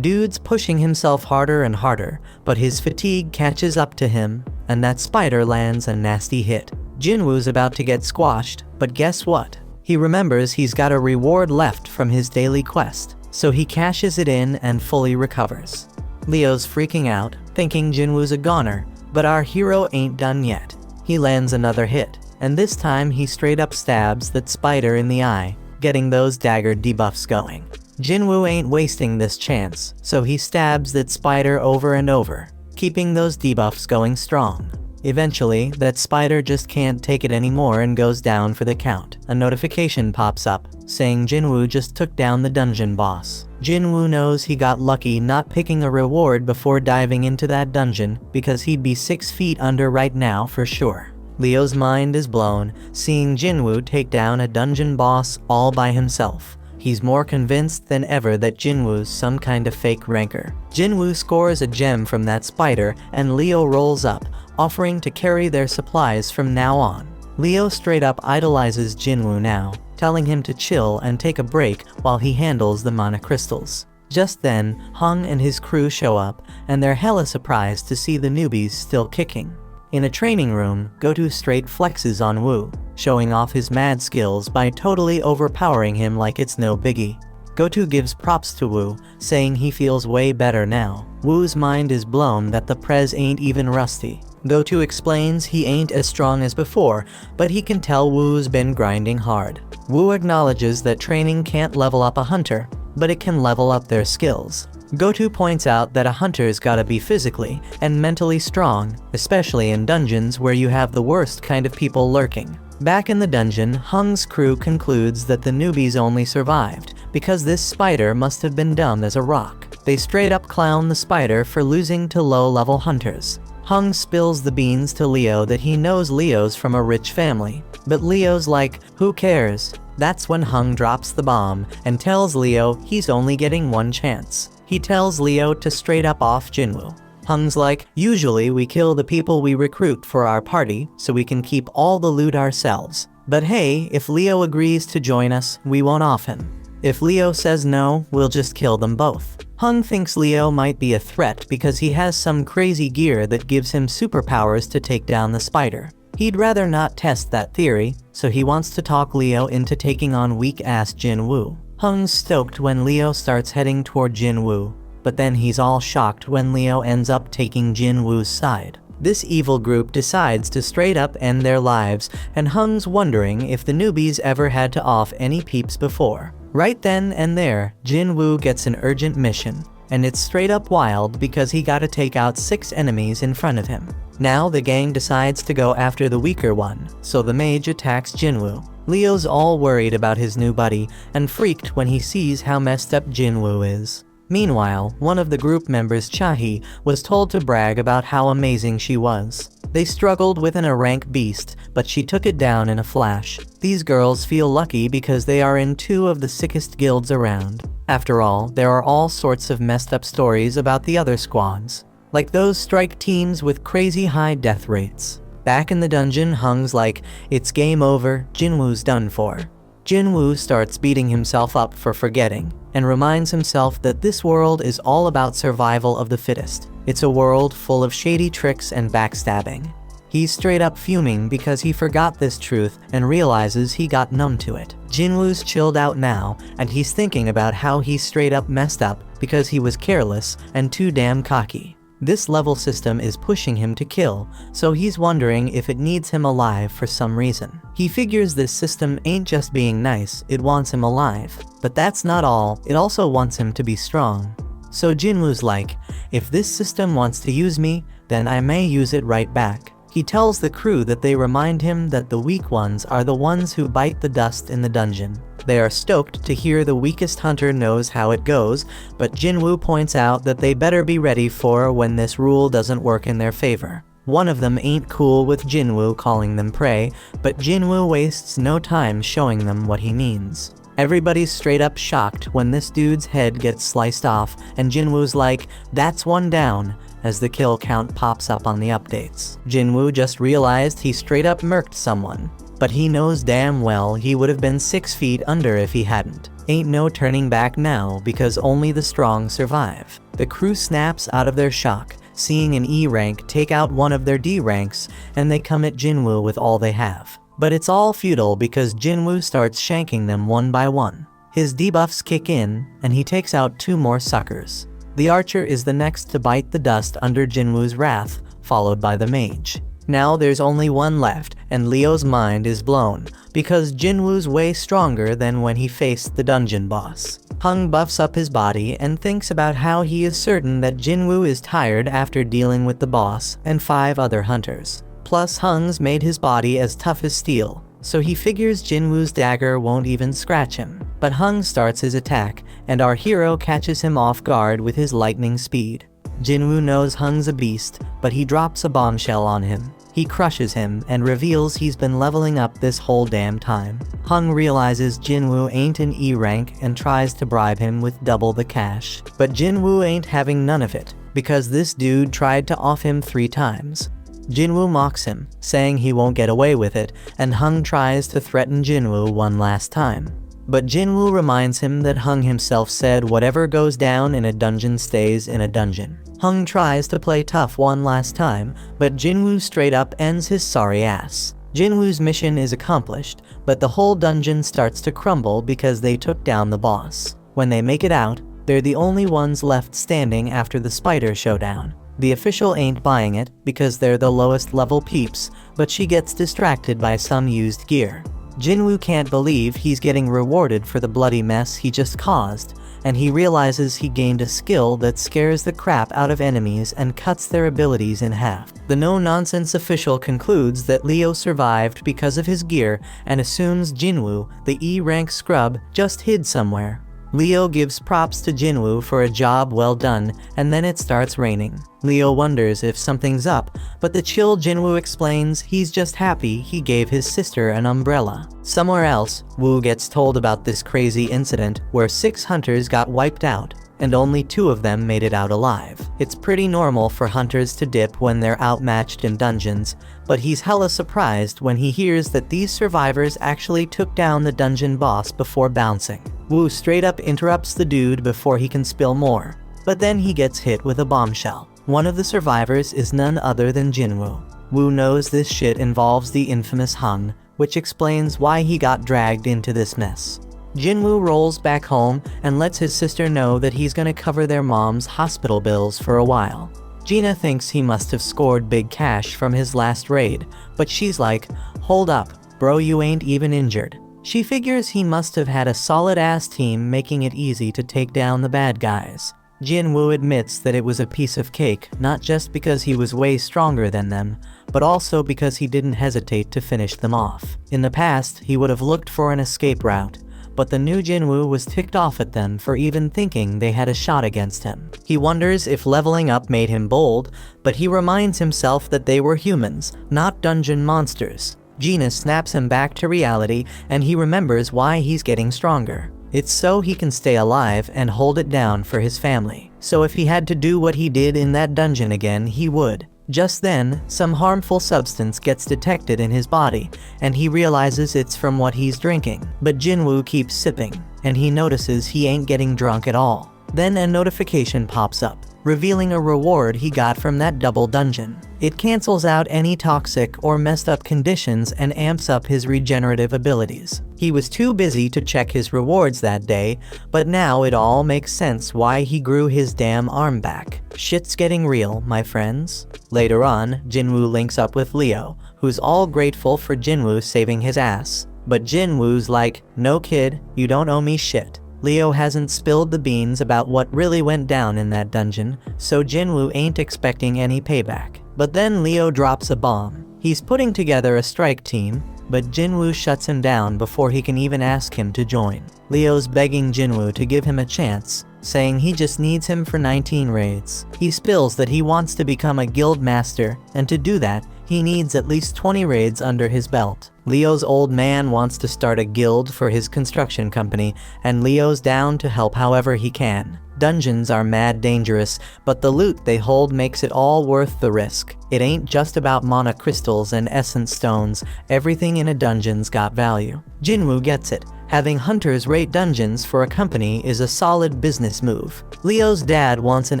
Dude's pushing himself harder and harder, but his fatigue catches up to him, and that spider lands a nasty hit. Jinwoo's about to get squashed, but guess what? He remembers he's got a reward left from his daily quest, so he cashes it in and fully recovers. Leo's freaking out, thinking Jinwoo's a goner, but our hero ain't done yet. He lands another hit, and this time he straight up stabs that spider in the eye, getting those dagger debuffs going. Jinwoo ain't wasting this chance, so he stabs that spider over and over, keeping those debuffs going strong. Eventually, that spider just can't take it anymore and goes down for the count. A notification pops up, saying Jinwoo just took down the dungeon boss. Jinwoo knows he got lucky not picking a reward before diving into that dungeon, because he'd be 6 feet under right now for sure. Leo's mind is blown, seeing Jinwoo take down a dungeon boss all by himself. He's more convinced than ever that Jinwoo's some kind of fake ranker. Jinwoo scores a gem from that spider, and Leo rolls up, offering to carry their supplies from now on. Leo straight up idolizes Jinwoo now, telling him to chill and take a break while he handles the mana crystals. Just then, Hung and his crew show up, and they're hella surprised to see the newbies still kicking. In a training room, Gotu straight flexes on Woo, showing off his mad skills by totally overpowering him like it's no biggie. Gotu gives props to Woo, saying he feels way better now. Woo's mind is blown that the prez ain't even rusty. Gotu explains he ain't as strong as before, but he can tell Woo's been grinding hard. Woo acknowledges that training can't level up a hunter, but it can level up their skills. Gotu points out that a hunter's gotta be physically and mentally strong, especially in dungeons where you have the worst kind of people lurking. Back in the dungeon, Hung's crew concludes that the newbies only survived because this spider must have been dumb as a rock. They straight up clown the spider for losing to low-level hunters. Hung spills the beans to Leo that he knows Leo's from a rich family, but Leo's like, who cares? That's when Hung drops the bomb and tells Leo he's only getting one chance. He tells Leo to straight up off Jinwoo. Hung's like, usually we kill the people we recruit for our party so we can keep all the loot ourselves. But hey, if Leo agrees to join us, we won't off him. If Leo says no, we'll just kill them both. Hung thinks Leo might be a threat because he has some crazy gear that gives him superpowers to take down the spider. He'd rather not test that theory, so he wants to talk Leo into taking on weak-ass Jinwoo. Hung's stoked when Leo starts heading toward Jinwoo, but then he's all shocked when Leo ends up taking Jinwoo's side. This evil group decides to straight up end their lives, and Hung's wondering if the newbies ever had to off any peeps before. Right then and there, Jinwoo gets an urgent mission, and it's straight up wild because he gotta take out 6 enemies in front of him. Now the gang decides to go after the weaker one, so the mage attacks Jinwoo. Leo's all worried about his new buddy, and freaked when he sees how messed up Jinwoo is. Meanwhile, one of the group members, Chahi, was told to brag about how amazing she was. They struggled with an rank beast, but she took it down in a flash. These girls feel lucky because they are in 2 of the sickest guilds around. After all, there are all sorts of messed up stories about the other squads, like those strike teams with crazy high death rates. Back in the dungeon, Hung's like, it's game over, Jinwoo's done for. Jinwoo starts beating himself up for forgetting, and reminds himself that this world is all about survival of the fittest. It's a world full of shady tricks and backstabbing. He's straight up fuming because he forgot this truth and realizes he got numb to it. Jinwoo's chilled out now, and he's thinking about how he straight up messed up because he was careless and too damn cocky. This level system is pushing him to kill, so he's wondering if it needs him alive for some reason. He figures this system ain't just being nice, it wants him alive. But that's not all, it also wants him to be strong. So Jinwoo's like, if this system wants to use me, then I may use it right back. He tells the crew that they remind him that the weak ones are the ones who bite the dust in the dungeon. They are stoked to hear the weakest hunter knows how it goes, but Jinwoo points out that they better be ready for when this rule doesn't work in their favor. One of them ain't cool with Jinwoo calling them prey, but Jinwoo wastes no time showing them what he means. Everybody's straight up shocked when this dude's head gets sliced off, and Jinwoo's like, that's one down, as the kill count pops up on the updates. Jinwoo just realized he straight up murked someone, but he knows damn well he would have been 6 feet under if he hadn't. Ain't no turning back now because only the strong survive. The crew snaps out of their shock, seeing an E rank take out one of their D ranks, and they come at Jinwoo with all they have. But it's all futile because Jinwoo starts shanking them one by one. His debuffs kick in, and he takes out 2 more suckers. The archer is the next to bite the dust under Jinwoo's wrath, followed by the mage. Now there's only one left, and Leo's mind is blown, because Jinwoo's way stronger than when he faced the dungeon boss. Hung buffs up his body and thinks about how he is certain that Jinwoo is tired after dealing with the boss and 5 other hunters. Plus Hung's made his body as tough as steel, so he figures Jinwoo's dagger won't even scratch him. But Hung starts his attack, and our hero catches him off guard with his lightning speed. Jinwoo knows Hung's a beast, but he drops a bombshell on him. He crushes him and reveals he's been leveling up this whole damn time. Hung realizes Jinwoo ain't an E rank and tries to bribe him with double the cash. But Jinwoo ain't having none of it, because this dude tried to off him 3 times. Jinwoo mocks him, saying he won't get away with it, and Hung tries to threaten Jinwoo one last time. But Jinwoo reminds him that Hung himself said whatever goes down in a dungeon stays in a dungeon. Hung tries to play tough one last time, but Jinwoo straight up ends his sorry ass. Jinwoo's mission is accomplished, but the whole dungeon starts to crumble because they took down the boss. When they make it out, they're the only ones left standing after the spider showdown. The official ain't buying it because they're the lowest level peeps, but she gets distracted by some used gear. Jinwoo can't believe he's getting rewarded for the bloody mess he just caused, and he realizes he gained a skill that scares the crap out of enemies and cuts their abilities in half. The no-nonsense official concludes that Leo survived because of his gear and assumes Jinwoo, the E-rank scrub, just hid somewhere. Leo gives props to Jinwoo for a job well done, and then it starts raining. Leo wonders if something's up, but the chill Jinwoo explains he's just happy he gave his sister an umbrella. Somewhere else, Woo gets told about this crazy incident where 6 hunters got wiped out. and only 2 of them made it out alive. It's pretty normal for hunters to dip when they're outmatched in dungeons, but he's hella surprised when he hears that these survivors actually took down the dungeon boss before bouncing. Woo straight up interrupts the dude before he can spill more, but then he gets hit with a bombshell. One of the survivors is none other than Jinwoo. Woo knows this shit involves the infamous Hung, which explains why he got dragged into this mess. Jinwoo rolls back home and lets his sister know that he's gonna cover their mom's hospital bills for a while. Gina thinks he must have scored big cash from his last raid, but she's like, hold up, bro, you ain't even injured. She figures he must have had a solid-ass team making it easy to take down the bad guys. Jinwoo admits that it was a piece of cake, not just because he was way stronger than them, but also because he didn't hesitate to finish them off. In the past, he would have looked for an escape route, but the new Jinwoo was ticked off at them for even thinking they had a shot against him. He wonders if leveling up made him bold, but he reminds himself that they were humans, not dungeon monsters. Gina snaps him back to reality, and he remembers why he's getting stronger. It's so he can stay alive and hold it down for his family. So if he had to do what he did in that dungeon again, he would. Just then, some harmful substance gets detected in his body, and he realizes it's from what he's drinking. But Jinwoo keeps sipping, and he notices he ain't getting drunk at all. Then a notification pops up, revealing a reward he got from that double dungeon. It cancels out any toxic or messed up conditions and amps up his regenerative abilities. He was too busy to check his rewards that day, but now it all makes sense why he grew his damn arm back. Shit's getting real, my friends. Later on, Jinwoo links up with Leo, who's all grateful for Jinwoo saving his ass. But Jinwoo's like, no kid, you don't owe me shit. Leo hasn't spilled the beans about what really went down in that dungeon, so Jinwoo ain't expecting any payback. But then Leo drops a bomb. He's putting together a strike team, but Jinwoo shuts him down before he can even ask him to join. Leo's begging Jinwoo to give him a chance, saying he just needs him for 19 raids. He spills that he wants to become a guild master, and to do that, he needs at least 20 raids under his belt. Leo's old man wants to start a guild for his construction company, and Leo's down to help however he can. Dungeons are mad dangerous, but the loot they hold makes it all worth the risk. It ain't just about mana crystals and essence stones, everything in a dungeon's got value. Jinwoo gets it. Having hunters raid dungeons for a company is a solid business move. Leo's dad wants an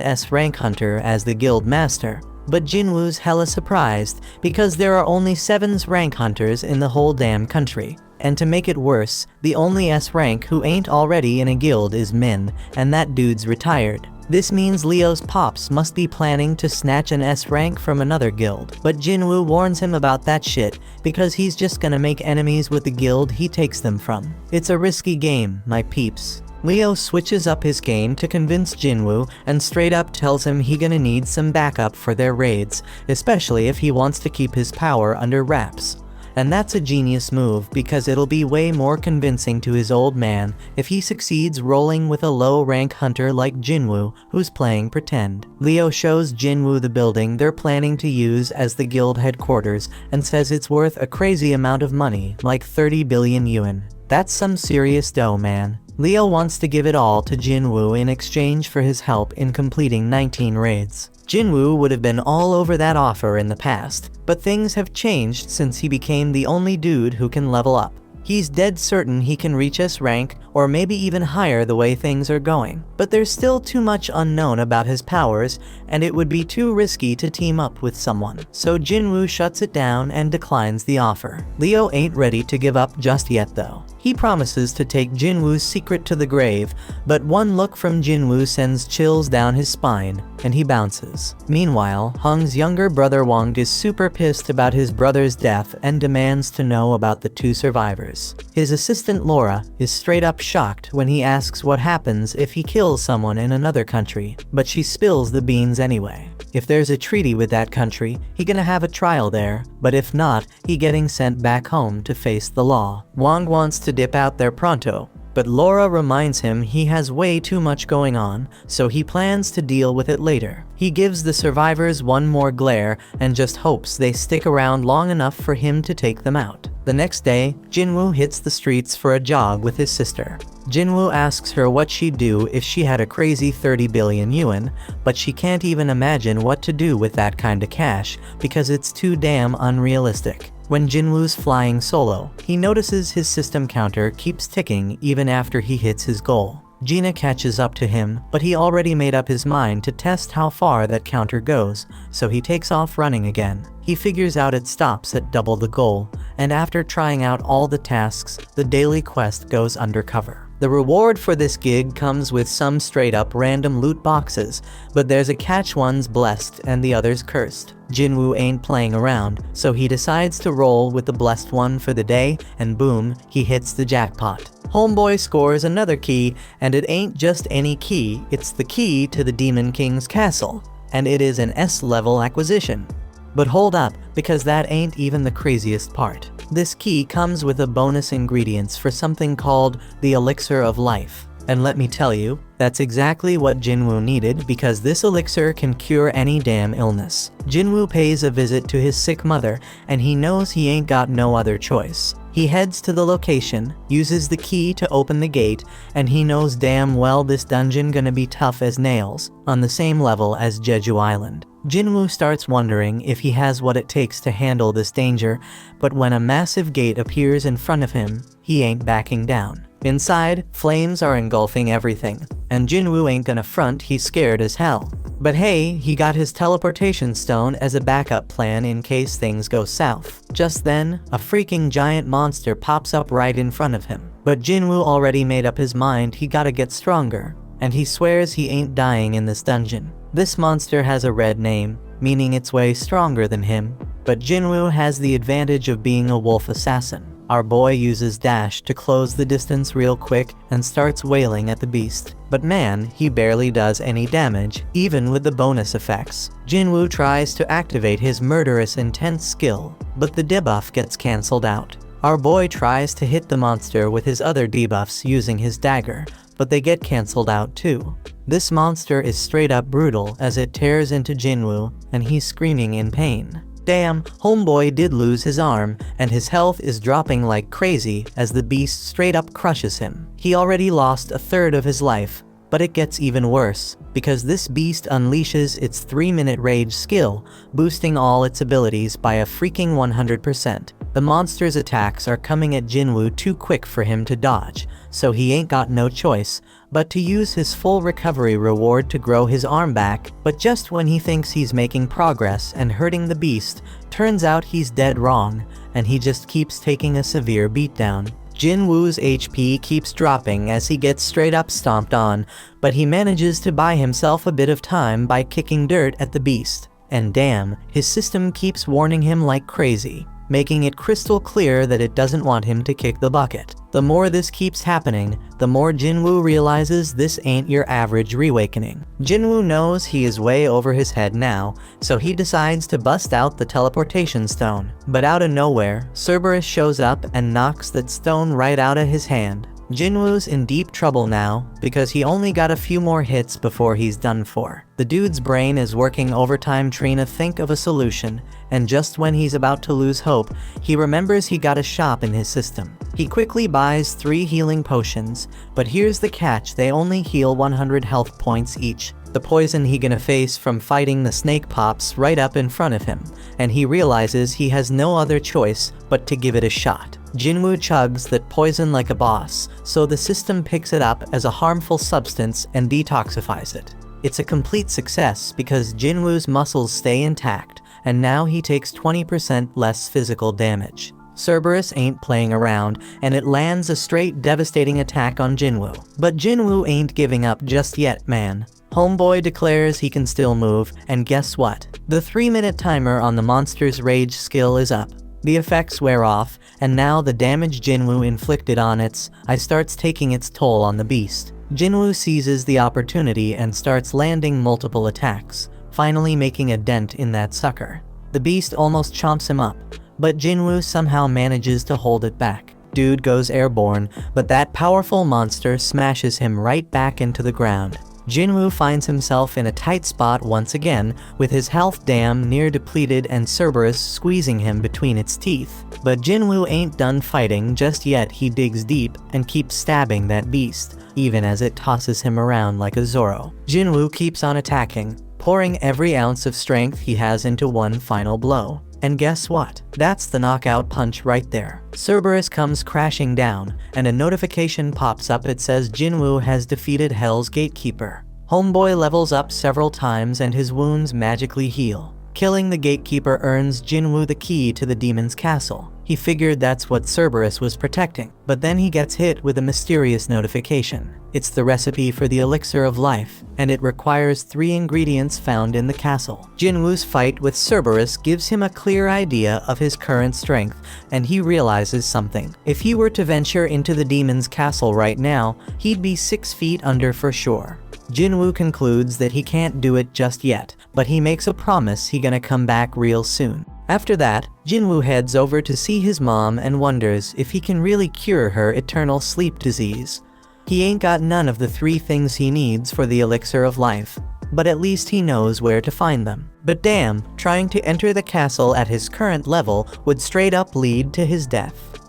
S-rank hunter as the guild master, but Jinwoo's hella surprised because there are only 7 rank hunters in the whole damn country. And to make it worse, the only S-rank who ain't already in a guild is Min, and that dude's retired. This means Leo's pops must be planning to snatch an S-rank from another guild. But Jinwoo warns him about that shit, because he's just gonna make enemies with the guild he takes them from. It's a risky game, my peeps. Leo switches up his game to convince Jinwoo and straight up tells him he gonna need some backup for their raids, especially if he wants to keep his power under wraps. And that's a genius move because it'll be way more convincing to his old man if he succeeds rolling with a low-rank hunter like Jinwoo who's playing pretend. Leo shows Jinwoo the building they're planning to use as the guild headquarters and says it's worth a crazy amount of money, like 30 billion yuan. That's some serious dough, man. Leo wants to give it all to Jinwoo in exchange for his help in completing 19 raids. Jinwoo would have been all over that offer in the past, but things have changed since he became the only dude who can level up. He's dead certain he can reach S rank, or maybe even higher the way things are going. But there's still too much unknown about his powers, and it would be too risky to team up with someone. So Jinwoo shuts it down and declines the offer. Leo ain't ready to give up just yet though. He promises to take Jinwoo's secret to the grave, but one look from Jinwoo sends chills down his spine, and he bounces. Meanwhile, Hung's younger brother Wang is super pissed about his brother's death and demands to know about the 2 survivors. His assistant Laura is straight up shocked when he asks what happens if he kills someone in another country, but she spills the beans anyway. If there's a treaty with that country, he gonna have a trial there, but if not, he getting sent back home to face the law. Wang wants to dip out there pronto, but Laura reminds him he has way too much going on, so he plans to deal with it later. He gives the survivors one more glare and just hopes they stick around long enough for him to take them out. The next day, Jinwoo hits the streets for a jog with his sister. Jinwoo asks her what she'd do if she had a crazy 30 billion yuan, but she can't even imagine what to do with that kind of cash because it's too damn unrealistic. When Jinwoo's flying solo, he notices his system counter keeps ticking even after he hits his goal. Gina catches up to him, but he already made up his mind to test how far that counter goes, so he takes off running again. He figures out it stops at double the goal, and after trying out all the tasks, the daily quest goes undercover. The reward for this gig comes with some straight up random loot boxes, but there's a catch: one's blessed and the other's cursed. Jinwoo ain't playing around, so he decides to roll with the blessed one for the day, and boom, he hits the jackpot. Homeboy scores another key, and it ain't just any key, it's the key to the Demon King's castle, and it is an S-level acquisition. But hold up, because that ain't even the craziest part. This key comes with a bonus ingredients for something called the Elixir of Life. And let me tell you, that's exactly what Jinwoo needed, because this elixir can cure any damn illness. Jinwoo pays a visit to his sick mother, and he knows he ain't got no other choice. He heads to the location, uses the key to open the gate, and he knows damn well this dungeon gonna be tough as nails, on the same level as Jeju Island. Jinwoo starts wondering if he has what it takes to handle this danger, but when a massive gate appears in front of him, he ain't backing down. Inside, flames are engulfing everything, and Jinwoo ain't gonna front, he's scared as hell. But hey, he got his teleportation stone as a backup plan in case things go south. Just then, a freaking giant monster pops up right in front of him. But Jinwoo already made up his mind he gotta get stronger, and he swears he ain't dying in this dungeon. This monster has a red name, meaning it's way stronger than him, but Jinwoo has the advantage of being a wolf assassin. Our boy uses dash to close the distance real quick and starts wailing at the beast. But man, he barely does any damage, even with the bonus effects. Jinwoo tries to activate his murderous intense skill, but the debuff gets cancelled out. Our boy tries to hit the monster with his other debuffs using his dagger, but they get cancelled out too. This monster is straight up brutal as it tears into Jinwoo, and he's screaming in pain. Damn, homeboy did lose his arm, and his health is dropping like crazy as the beast straight up crushes him. He already lost a third of his life, but it gets even worse, because this beast unleashes its 3-minute rage skill, boosting all its abilities by a freaking 100%. The monster's attacks are coming at Jinwoo too quick for him to dodge, so he ain't got no choice but to use his full recovery reward to grow his arm back. But just when he thinks he's making progress and hurting the beast, turns out he's dead wrong, and he just keeps taking a severe beatdown. Jinwoo's HP keeps dropping as he gets straight up stomped on, but he manages to buy himself a bit of time by kicking dirt at the beast. And damn, his system keeps warning him like crazy, making it crystal clear that it doesn't want him to kick the bucket. The more this keeps happening, the more Jinwoo realizes this ain't your average reawakening. Jinwoo knows he is way over his head now, so he decides to bust out the teleportation stone. But out of nowhere, Cerberus shows up and knocks that stone right out of his hand. Jinwoo's in deep trouble now, because he only got a few more hits before he's done for. The dude's brain is working overtime trying to think of a solution, and just when he's about to lose hope, he remembers he got a shop in his system. He quickly buys 3 healing potions, but here's the catch: they only heal 100 health points each. The poison he gonna face from fighting the snake pops right up in front of him, and he realizes he has no other choice but to give it a shot. Jinwoo chugs that poison like a boss, so the system picks it up as a harmful substance and detoxifies it. It's a complete success because Jinwoo's muscles stay intact, and now he takes 20% less physical damage. Cerberus ain't playing around, and it lands a straight devastating attack on Jinwoo. But Jinwoo ain't giving up just yet, man. Homeboy declares he can still move, and guess what? The 3-minute timer on the monster's rage skill is up. The effects wear off, and now the damage Jinwoo inflicted on its eye starts taking its toll on the beast. Jinwoo seizes the opportunity and starts landing multiple attacks, finally making a dent in that sucker. The beast almost chomps him up, but Jinwoo somehow manages to hold it back. dude goes airborne, but that powerful monster smashes him right back into the ground. Jinwoo finds himself in a tight spot once again, with his health damn near depleted and Cerberus squeezing him between its teeth. But Jinwoo ain't done fighting just yet. He digs deep and keeps stabbing that beast, even as it tosses him around like a Zorro. Jinwoo keeps on attacking, pouring every ounce of strength he has into one final blow. And guess what? That's the knockout punch right there. Cerberus comes crashing down, and a notification pops up. It says Jinwoo has defeated Hell's Gatekeeper. Homeboy levels up several times and his wounds magically heal. Killing the Gatekeeper earns Jinwoo the key to the demon's castle. He figured that's what Cerberus was protecting, but then he gets hit with a mysterious notification. It's the recipe for the elixir of life, and it requires 3 ingredients found in the castle. Jinwoo's fight with Cerberus gives him a clear idea of his current strength, and he realizes something. If he were to venture into the demon's castle right now, he'd be 6 feet under for sure. Jinwoo concludes that he can't do it just yet, but he makes a promise he gonna come back real soon. After that, Jinwoo heads over to see his mom and wonders if he can really cure her eternal sleep disease. He ain't got none of the 3 things he needs for the elixir of life, but at least he knows where to find them. But damn, trying to enter the castle at his current level would straight up lead to his death.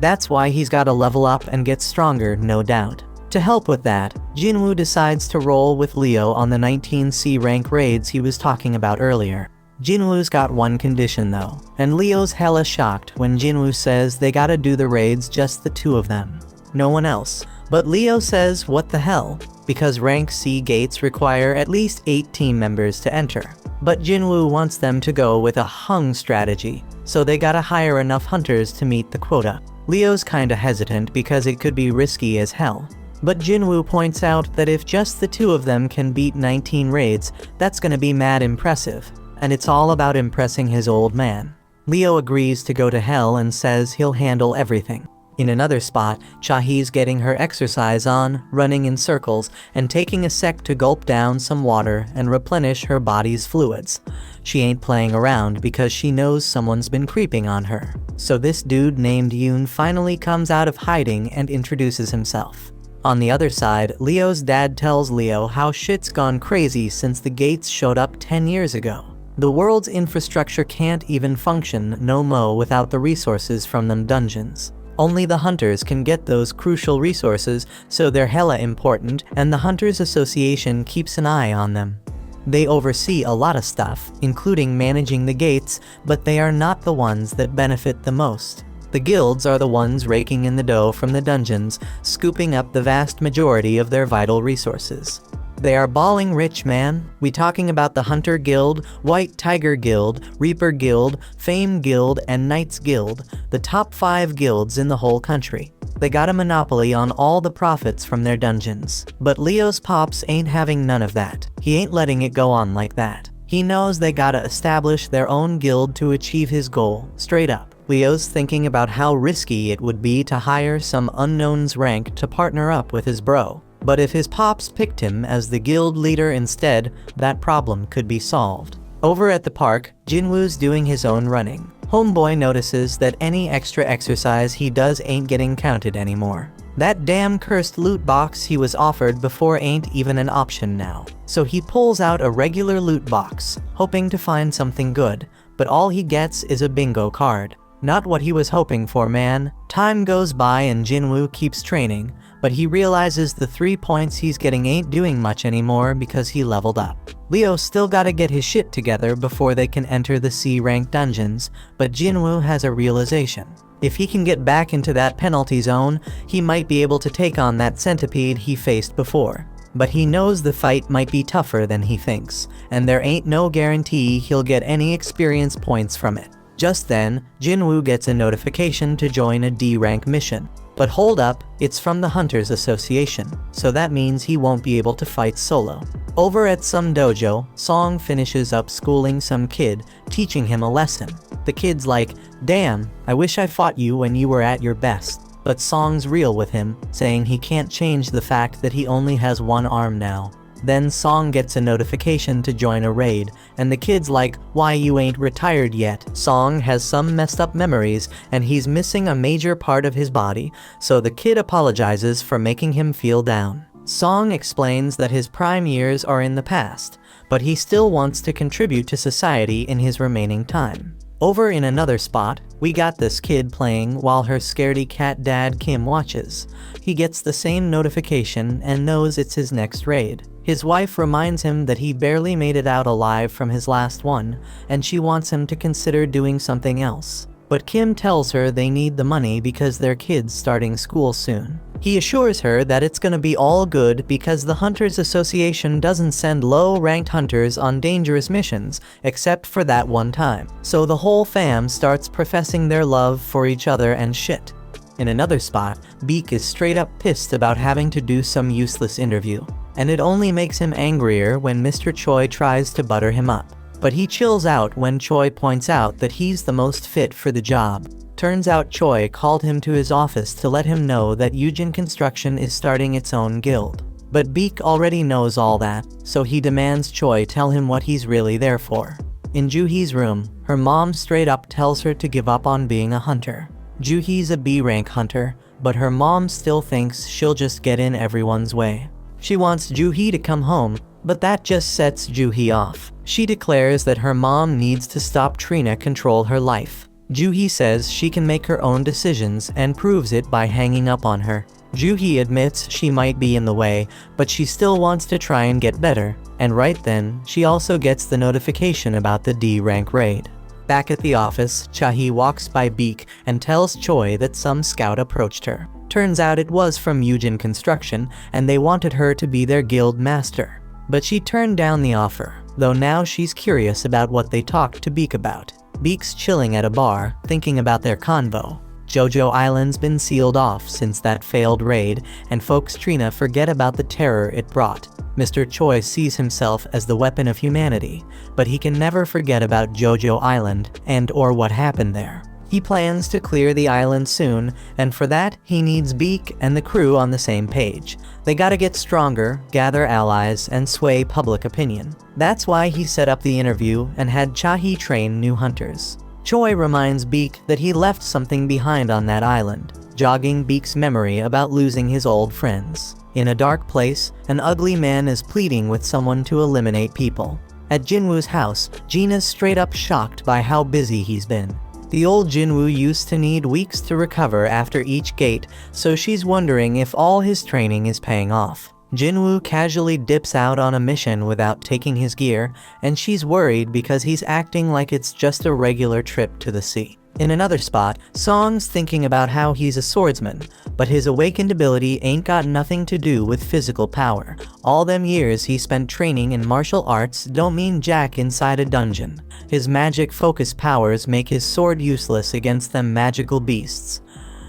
That's why he's gotta level up and get stronger, no doubt. To help with that, Jinwoo decides to roll with Leo on the 19C rank raids he was talking about earlier. Jinwoo's got one condition though, and Leo's hella shocked when Jinwoo says they gotta do the raids just the 2 of them. No one else. But Leo says what the hell, because rank C gates require at least 8 team members to enter. But Jinwoo wants them to go with a hung strategy, so they gotta hire enough hunters to meet the quota. Leo's kinda hesitant because it could be risky as hell. But Jinwoo points out that if just the 2 of them can beat 19 raids, that's gonna be mad impressive. And it's all about impressing his old man. Leo agrees to go to hell and says he'll handle everything. In another spot, Chahee's getting her exercise on, running in circles, and taking a sec to gulp down some water and replenish her body's fluids. She ain't playing around because she knows someone's been creeping on her. So this dude named Yoon finally comes out of hiding and introduces himself. On the other side, Leo's dad tells Leo how shit's gone crazy since the gates showed up 10 years ago. The world's infrastructure can't even function no mo without the resources from them dungeons. Only the hunters can get those crucial resources, so they're hella important, and the Hunters Association keeps an eye on them. They oversee a lot of stuff, including managing the gates, but they are not the ones that benefit the most. The guilds are the ones raking in the dough from the dungeons, scooping up the vast majority of their vital resources. They are balling rich, man. We talking about the Hunter Guild, White Tiger Guild, Reaper Guild, Fame Guild, and Knights Guild, the top 5 guilds in the whole country. They got a monopoly on all the profits from their dungeons. But Leo's pops ain't having none of that. He ain't letting it go on like that. He knows they gotta establish their own guild to achieve his goal, straight up. Leo's thinking about how risky it would be to hire some unknown's rank to partner up with his bro. But if his pops picked him as the guild leader instead, that problem could be solved. Over at the park, Jinwoo's doing his own running. Homeboy notices that any extra exercise he does ain't getting counted anymore. That damn cursed loot box he was offered before ain't even an option now. So he pulls out a regular loot box, hoping to find something good, but all he gets is a bingo card. Not what he was hoping for, man. Time goes by and Jinwoo keeps training, but he realizes the 3 points he's getting ain't doing much anymore because he leveled up. Leo still gotta get his shit together before they can enter the C-rank dungeons, but Jinwoo has a realization. If he can get back into that penalty zone, he might be able to take on that centipede he faced before. But he knows the fight might be tougher than he thinks, and there ain't no guarantee he'll get any experience points from it. Just then, Jinwoo gets a notification to join a D-rank mission. But hold up, it's from the Hunters Association, so that means he won't be able to fight solo. Over at some dojo, Song finishes up schooling some kid, teaching him a lesson. The kid's like, "Damn, I wish I fought you when you were at your best." But Song's real with him, saying he can't change the fact that he only has one arm now. Then Song gets a notification to join a raid, and the kid's like, "Why you ain't retired yet?" Song has some messed up memories, and he's missing a major part of his body, so the kid apologizes for making him feel down. Song explains that his prime years are in the past, but he still wants to contribute to society in his remaining time. Over in another spot, we got this kid playing while her scaredy cat dad Kim watches. He gets the same notification and knows it's his next raid. His wife reminds him that he barely made it out alive from his last one, and she wants him to consider doing something else. But Kim tells her they need the money because their kid's starting school soon. He assures her that it's gonna be all good because the Hunters Association doesn't send low-ranked hunters on dangerous missions, except for that one time. So the whole fam starts professing their love for each other and shit. In another spot, Beak is straight up pissed about having to do some useless interview, and it only makes him angrier when Mr. Choi tries to butter him up. But he chills out when Choi points out that he's the most fit for the job. Turns out Choi called him to his office to let him know that Eugene Construction is starting its own guild. But Beak already knows all that, so he demands Choi tell him what he's really there for. In Juhi's room, her mom straight up tells her to give up on being a hunter. Juhi's a B-rank hunter, but her mom still thinks she'll just get in everyone's way. She wants Juhi to come home, but that just sets Juhi off. She declares that her mom needs to stop Trina control her life. Juhi says she can make her own decisions and proves it by hanging up on her. Juhi admits she might be in the way, but she still wants to try and get better, and right then, she also gets the notification about the D-rank raid. Back at the office, Chahi walks by Beak and tells Choi that some scout approached her. Turns out it was from Eugene Construction, and they wanted her to be their guild master. But she turned down the offer, though now she's curious about what they talked to Beak about. Beak's chilling at a bar, thinking about their convo. Jojo Island's been sealed off since that failed raid, and folks Trina forget about the terror it brought. Mr. Choi sees himself as the weapon of humanity, but he can never forget about Jojo Island and/or what happened there. He plans to clear the island soon, and for that, he needs Beak and the crew on the same page. They gotta get stronger, gather allies, and sway public opinion. That's why he set up the interview and had Chahi train new hunters. Choi reminds Beak that he left something behind on that island, jogging Beak's memory about losing his old friends. In a dark place, an ugly man is pleading with someone to eliminate people. At Jinwoo's house, Gina's straight up shocked by how busy he's been. The old Jinwoo used to need weeks to recover after each gate, so she's wondering if all his training is paying off. Jinwoo casually dips out on a mission without taking his gear, and she's worried because he's acting like it's just a regular trip to the sea. In another spot, Song's thinking about how he's a swordsman, but his awakened ability ain't got nothing to do with physical power. All them years he spent training in martial arts don't mean jack inside a dungeon. His magic focus powers make his sword useless against them magical beasts.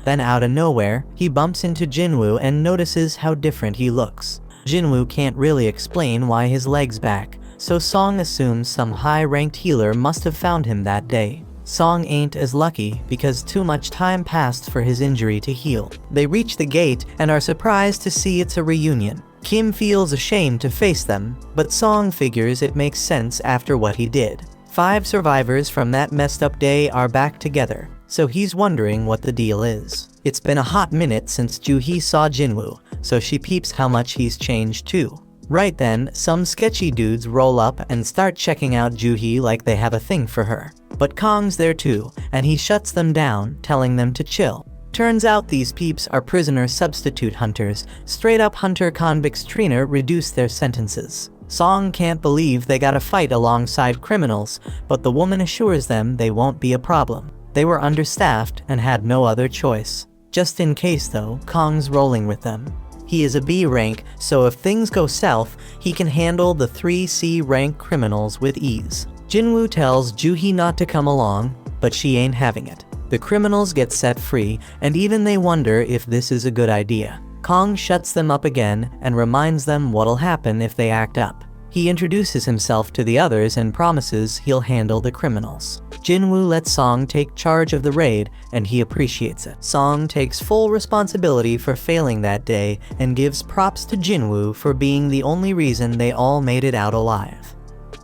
Then out of nowhere, he bumps into Jinwoo and notices how different he looks. Jinwoo can't really explain why his leg's back, so Song assumes some high-ranked healer must have found him that day. Song ain't as lucky because too much time passed for his injury to heal. They reach the gate and are surprised to see it's a reunion. Kim feels ashamed to face them, but Song figures it makes sense after what he did. 5 survivors from that messed up day are back together, so he's wondering what the deal is. It's been a hot minute since Juhi saw Jinwoo, so she peeps how much he's changed too. Right then, some sketchy dudes roll up and start checking out Juhi like they have a thing for her. But Kong's there too, and he shuts them down, telling them to chill. Turns out these peeps are prisoner substitute hunters. Straight up hunter convicts. Trina reduced their sentences. Song can't believe they gotta fight alongside criminals, but the woman assures them they won't be a problem. They were understaffed and had no other choice. Just in case though, Kong's rolling with them. He is a B rank, so if things go south, he can handle the 3 C rank criminals with ease. Jinwoo tells Juhi not to come along, but she ain't having it. The criminals get set free, and even they wonder if this is a good idea. Kong shuts them up again and reminds them what'll happen if they act up. He introduces himself to the others and promises he'll handle the criminals. Jinwoo lets Song take charge of the raid, and he appreciates it. Song takes full responsibility for failing that day and gives props to Jinwoo for being the only reason they all made it out alive.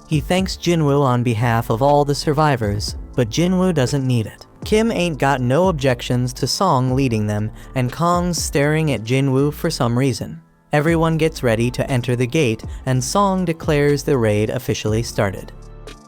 He thanks Jinwoo on behalf of all the survivors, but Jinwoo doesn't need it. Kim ain't got no objections to Song leading them, and Kong's staring at Jinwoo for some reason. Everyone gets ready to enter the gate, and Song declares the raid officially started.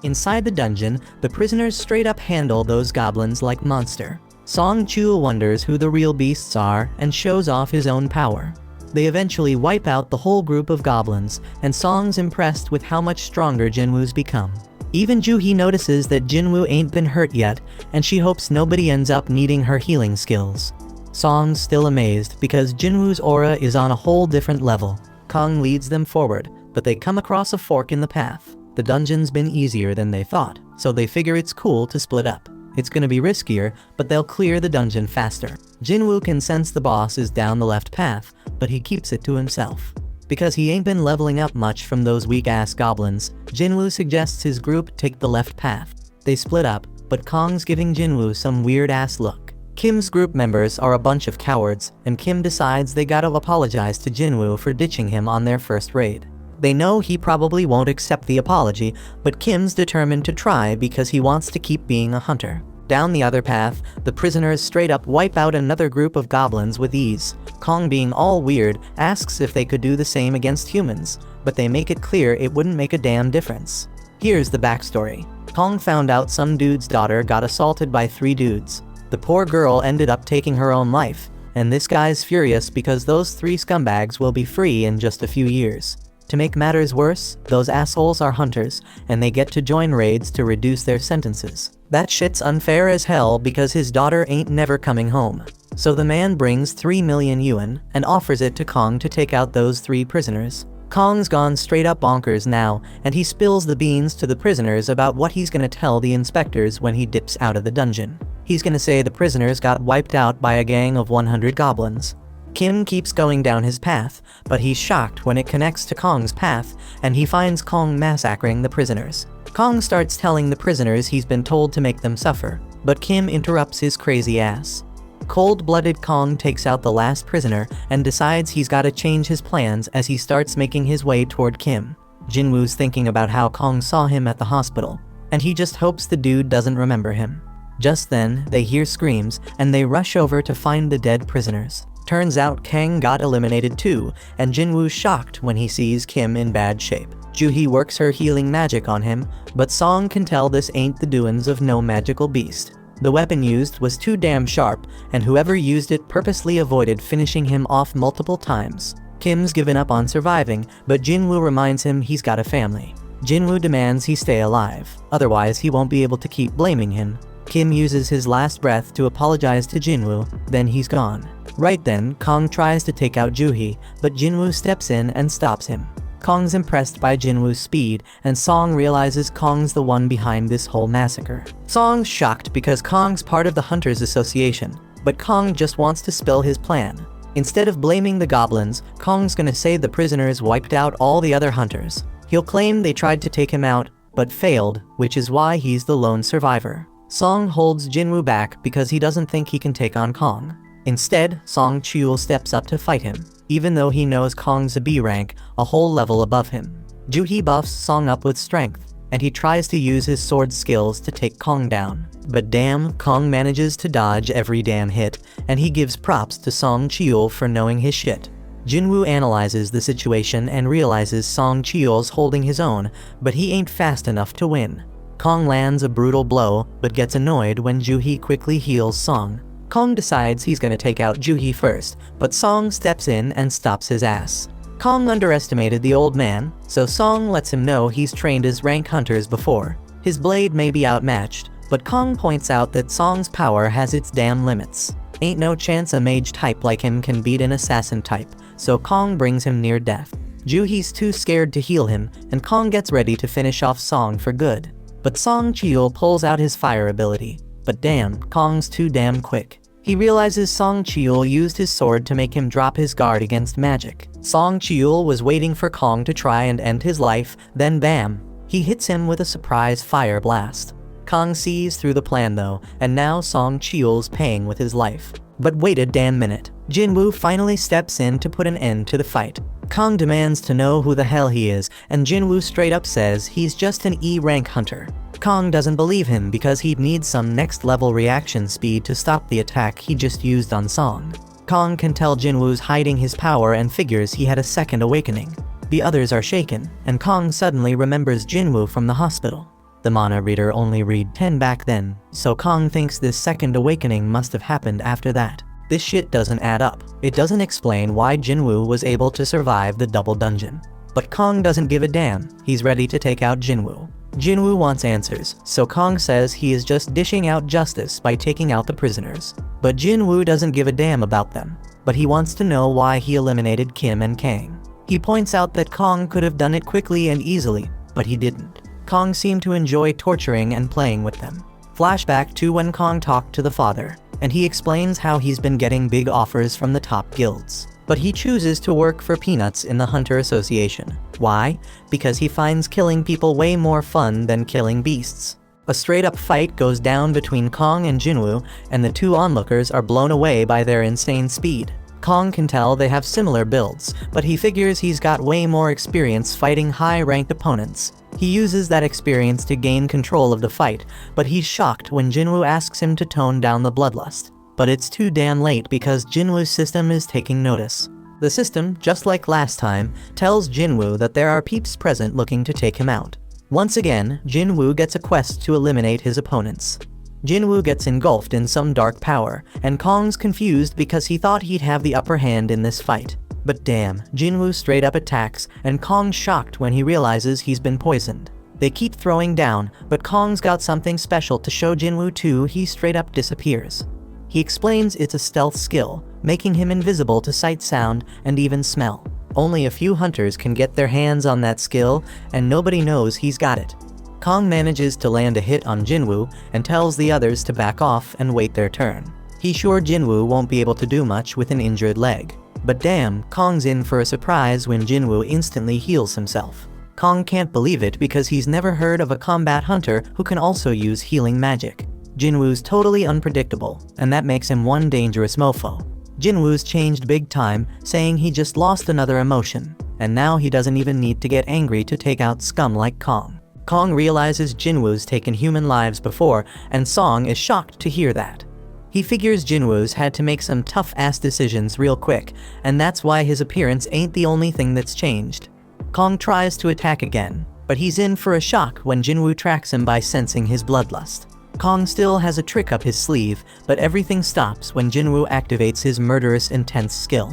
Inside the dungeon, the prisoners straight up handle those goblins like monster. Song Chul wonders who the real beasts are and shows off his own power. They eventually wipe out the whole group of goblins, and Song's impressed with how much stronger Jinwoo's become. Even Juhee notices that Jinwoo ain't been hurt yet, and she hopes nobody ends up needing her healing skills. Song's still amazed because Jinwoo's aura is on a whole different level. Kong leads them forward, but they come across a fork in the path. The dungeon's been easier than they thought, so they figure it's cool to split up. It's gonna be riskier, but they'll clear the dungeon faster. Jinwoo can sense the boss is down the left path, but he keeps it to himself. Because he ain't been leveling up much from those weak-ass goblins, Jinwoo suggests his group take the left path. They split up, but Kong's giving Jinwoo some weird-ass look. Kim's group members are a bunch of cowards, and Kim decides they gotta apologize to Jinwoo for ditching him on their first raid. They know he probably won't accept the apology, but Kim's determined to try because he wants to keep being a hunter. Down the other path, the prisoners straight up wipe out another group of goblins with ease. Kong, being all weird, asks if they could do the same against humans, but they make it clear it wouldn't make a damn difference. Here's the backstory. Kong found out some dude's daughter got assaulted by 3 dudes. The poor girl ended up taking her own life, and this guy's furious because those 3 scumbags will be free in just a few years. To make matters worse, those assholes are hunters, and they get to join raids to reduce their sentences. That shit's unfair as hell because his daughter ain't never coming home. So the man brings 3 million yuan and offers it to Kong to take out those 3 prisoners. Kong's gone straight up bonkers now, and he spills the beans to the prisoners about what he's gonna tell the inspectors when he dips out of the dungeon. He's gonna say the prisoners got wiped out by a gang of 100 goblins. Kim keeps going down his path, but he's shocked when it connects to Kong's path, and he finds Kong massacring the prisoners. Kong starts telling the prisoners he's been told to make them suffer, but Kim interrupts his crazy ass. Cold-blooded Kong takes out the last prisoner and decides he's gotta change his plans as he starts making his way toward Kim. Jinwoo's thinking about how Kong saw him at the hospital, and he just hopes the dude doesn't remember him. Just then, they hear screams, and they rush over to find the dead prisoners. Turns out Kang got eliminated too, and Jinwoo's shocked when he sees Kim in bad shape. Juhee works her healing magic on him, but Song can tell this ain't the doings of no magical beast. The weapon used was too damn sharp, and whoever used it purposely avoided finishing him off multiple times. Kim's given up on surviving, but Jinwoo reminds him he's got a family. Jinwoo demands he stay alive, otherwise he won't be able to keep blaming him. Kim uses his last breath to apologize to Jinwoo, then he's gone. Right then, Kong tries to take out Juhee, but Jinwoo steps in and stops him. Kong's impressed by Jinwoo's speed, and Song realizes Kong's the one behind this whole massacre. Song's shocked because Kong's part of the Hunters Association, but Kong just wants to spill his plan. Instead of blaming the goblins, Kong's gonna say the prisoners wiped out all the other hunters. He'll claim they tried to take him out, but failed, which is why he's the lone survivor. Song holds Jinwoo back because he doesn't think he can take on Kong. Instead, Song Chul steps up to fight him, even though he knows Kong's a B rank, a whole level above him. Juhee buffs Song up with strength, and he tries to use his sword skills to take Kong down. But damn, Kong manages to dodge every damn hit, and he gives props to Song Chul for knowing his shit. Jinwoo analyzes the situation and realizes Song Chul's holding his own, but he ain't fast enough to win. Kong lands a brutal blow, but gets annoyed when Juhee quickly heals Song. Kong decides he's gonna take out Juhee first, but Song steps in and stops his ass. Kong underestimated the old man, so Song lets him know he's trained as rank hunters before. His blade may be outmatched, but Kong points out that Song's power has its damn limits. Ain't no chance a mage type like him can beat an assassin type, so Kong brings him near death. Juhee's too scared to heal him, and Kong gets ready to finish off Song for good. But Song Chul pulls out his fire ability. But damn, Kong's too damn quick. He realizes Song Cheol used his sword to make him drop his guard against magic. Song Cheol was waiting for Kong to try and end his life, then bam! He hits him with a surprise fire blast. Kong sees through the plan though, and now Song Cheol's paying with his life. But wait a damn minute. Jinwoo finally steps in to put an end to the fight. Kong demands to know who the hell he is, and Jinwoo straight up says he's just an E-rank hunter. Kong doesn't believe him because he'd need some next level reaction speed to stop the attack he just used on Song. Kong can tell Jinwoo's hiding his power and figures he had a second awakening. The others are shaken, and Kong suddenly remembers Jinwoo from the hospital. The mana reader only read 10 back then, so Kong thinks this second awakening must have happened after that. This shit doesn't add up. It doesn't explain why Jinwoo was able to survive the double dungeon. But Kong doesn't give a damn, he's ready to take out Jinwoo. Jinwoo wants answers, so Kong says he is just dishing out justice by taking out the prisoners. But Jinwoo doesn't give a damn about them, but he wants to know why he eliminated Kim and Kang. He points out that Kong could have done it quickly and easily, but he didn't. Kong seemed to enjoy torturing and playing with them. Flashback to when Kong talked to the father, and he explains how he's been getting big offers from the top guilds. But he chooses to work for peanuts in the Hunter Association. Why? Because he finds killing people way more fun than killing beasts. A straight-up fight goes down between Kong and Jinwoo, and the two onlookers are blown away by their insane speed. Kong can tell they have similar builds, but he figures he's got way more experience fighting high-ranked opponents. He uses that experience to gain control of the fight, but he's shocked when Jinwoo asks him to tone down the bloodlust. But it's too damn late because Jinwoo's system is taking notice. The system, just like last time, tells Jinwoo that there are peeps present looking to take him out. Once again, Jinwoo gets a quest to eliminate his opponents. Jinwoo gets engulfed in some dark power, and Kong's confused because he thought he'd have the upper hand in this fight. But damn, Jinwoo straight up attacks, and Kong's shocked when he realizes he's been poisoned. They keep throwing down, but Kong's got something special to show Jinwoo too. He straight up disappears. He explains it's a stealth skill, making him invisible to sight, sound, and even smell. Only a few hunters can get their hands on that skill, and nobody knows he's got it. Kong manages to land a hit on Jinwoo and tells the others to back off and wait their turn. He's sure Jinwoo won't be able to do much with an injured leg. But damn, Kong's in for a surprise when Jinwoo instantly heals himself. Kong can't believe it because he's never heard of a combat hunter who can also use healing magic. Jinwoo's totally unpredictable, and that makes him one dangerous mofo. Jinwoo's changed big time, saying he just lost another emotion, and now he doesn't even need to get angry to take out scum like Kong. Kong realizes Jinwoo's taken human lives before, and Song is shocked to hear that. He figures Jinwoo's had to make some tough-ass decisions real quick, and that's why his appearance ain't the only thing that's changed. Kong tries to attack again, but he's in for a shock when Jinwoo tracks him by sensing his bloodlust. Kong still has a trick up his sleeve, but everything stops when Jinwoo activates his murderous intense skill.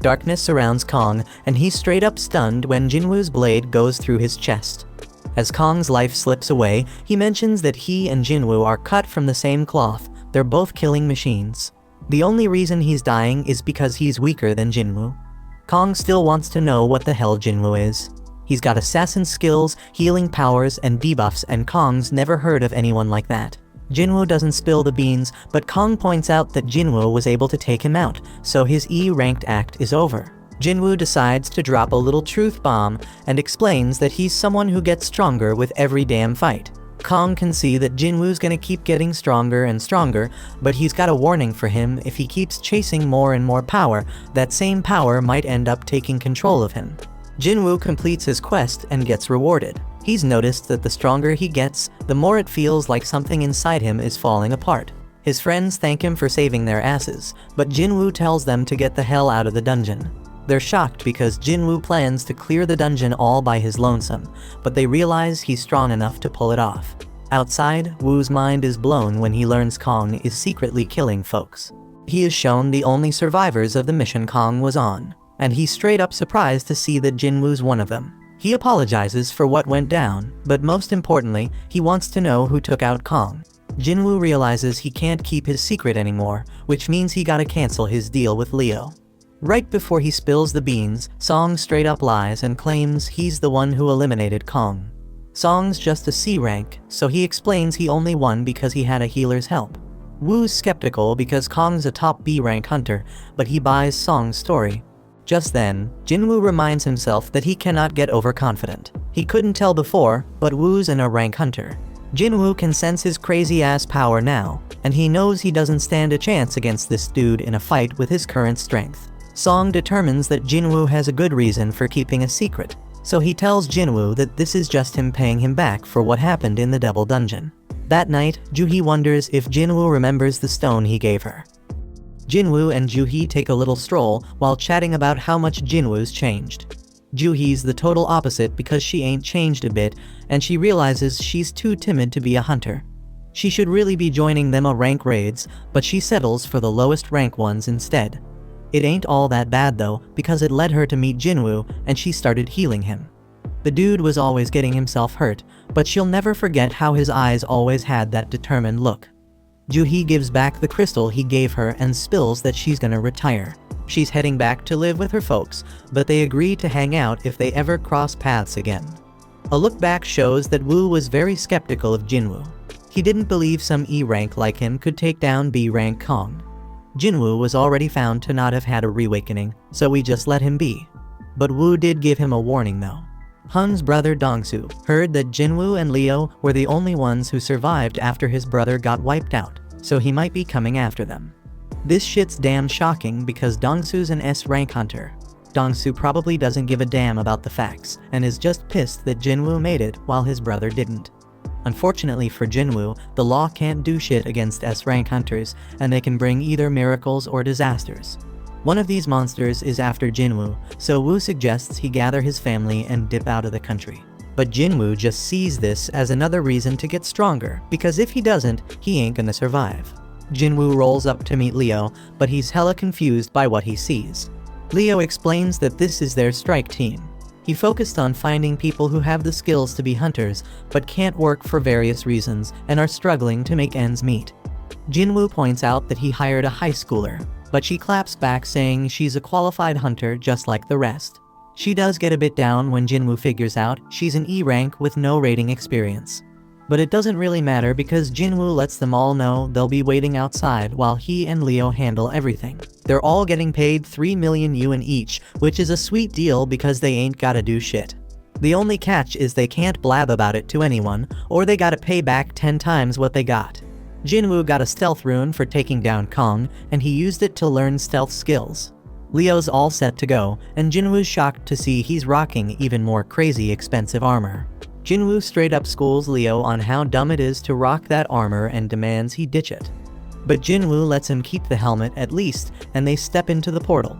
Darkness surrounds Kong, and he's straight up stunned when Jinwoo's blade goes through his chest. As Kong's life slips away, he mentions that he and Jinwoo are cut from the same cloth. They're both killing machines. The only reason he's dying is because he's weaker than Jinwoo. Kong still wants to know what the hell Jinwoo is. He's got assassin skills, healing powers, and debuffs, and Kong's never heard of anyone like that. Jinwoo doesn't spill the beans, but Kong points out that Jinwoo was able to take him out, so his E-ranked act is over. Jinwoo decides to drop a little truth bomb and explains that he's someone who gets stronger with every damn fight. Kong can see that Jinwoo's gonna keep getting stronger and stronger, but he's got a warning for him: if he keeps chasing more and more power, that same power might end up taking control of him. Jinwoo completes his quest and gets rewarded. He's noticed that the stronger he gets, the more it feels like something inside him is falling apart. His friends thank him for saving their asses, but Jinwoo tells them to get the hell out of the dungeon. They're shocked because Jinwoo plans to clear the dungeon all by his lonesome, but they realize he's strong enough to pull it off. Outside, Woo's mind is blown when he learns Kong is secretly killing folks. He is shown the only survivors of the mission Kong was on, and he's straight up surprised to see that Jinwoo's one of them. He apologizes for what went down, but most importantly, he wants to know who took out Kong. Jinwoo realizes he can't keep his secret anymore, which means he gotta cancel his deal with Leo. Right before he spills the beans, Song straight up lies and claims he's the one who eliminated Kong. Song's just a C rank, so he explains he only won because he had a healer's help. Woo's skeptical because Kong's a top B rank hunter, but he buys Song's story. Just then, Jinwoo reminds himself that he cannot get overconfident. He couldn't tell before, but Woo's an A rank hunter. Jinwoo can sense his crazy-ass power now, and he knows he doesn't stand a chance against this dude in a fight with his current strength. Song determines that Jinwoo has a good reason for keeping a secret, so he tells Jinwoo that this is just him paying him back for what happened in the Devil Dungeon. That night, Juhee wonders if Jinwoo remembers the stone he gave her. Jinwoo and Juhee take a little stroll while chatting about how much Jinwoo's changed. Juhee's the total opposite because she ain't changed a bit, and she realizes she's too timid to be a hunter. She should really be joining them A rank raids, but she settles for the lowest rank ones instead. It ain't all that bad though, because it led her to meet Jinwoo, and she started healing him. The dude was always getting himself hurt, but she'll never forget how his eyes always had that determined look. Juhee gives back the crystal he gave her and spills that she's gonna retire. She's heading back to live with her folks, but they agree to hang out if they ever cross paths again. A look back shows that Woo was very skeptical of Jinwoo. He didn't believe some E rank like him could take down B rank Kong. Jinwoo was already found to not have had a reawakening, so we just let him be. But Woo did give him a warning though. Hun's brother Dongsu heard that Jinwoo and Leo were the only ones who survived after his brother got wiped out, so he might be coming after them. This shit's damn shocking because Dongsu's an S rank hunter. Dongsu probably doesn't give a damn about the facts, and is just pissed that Jinwoo made it while his brother didn't. Unfortunately for Jinwoo, the law can't do shit against S rank hunters, and they can bring either miracles or disasters. One of these monsters is after Jinwoo, so Woo suggests he gather his family and dip out of the country. But Jinwoo just sees this as another reason to get stronger, because if he doesn't, he ain't gonna survive. Jinwoo rolls up to meet Leo, but he's hella confused by what he sees. Leo explains that this is their strike team. He focused on finding people who have the skills to be hunters, but can't work for various reasons and are struggling to make ends meet. Jinwoo points out that he hired a high schooler, but she claps back saying she's a qualified hunter just like the rest. She does get a bit down when Jinwoo figures out she's an E rank with no raiding experience. But it doesn't really matter because Jinwoo lets them all know they'll be waiting outside while he and Leo handle everything. They're all getting paid 3 million yuan each, which is a sweet deal because they ain't gotta do shit. The only catch is they can't blab about it to anyone, or they gotta pay back 10 times what they got. Jinwoo got a stealth rune for taking down Kong, and he used it to learn stealth skills. Leo's all set to go, and Jinwoo's shocked to see he's rocking even more crazy expensive armor. Jinwoo straight up schools Leo on how dumb it is to rock that armor and demands he ditch it. But Jinwoo lets him keep the helmet at least, and they step into the portal.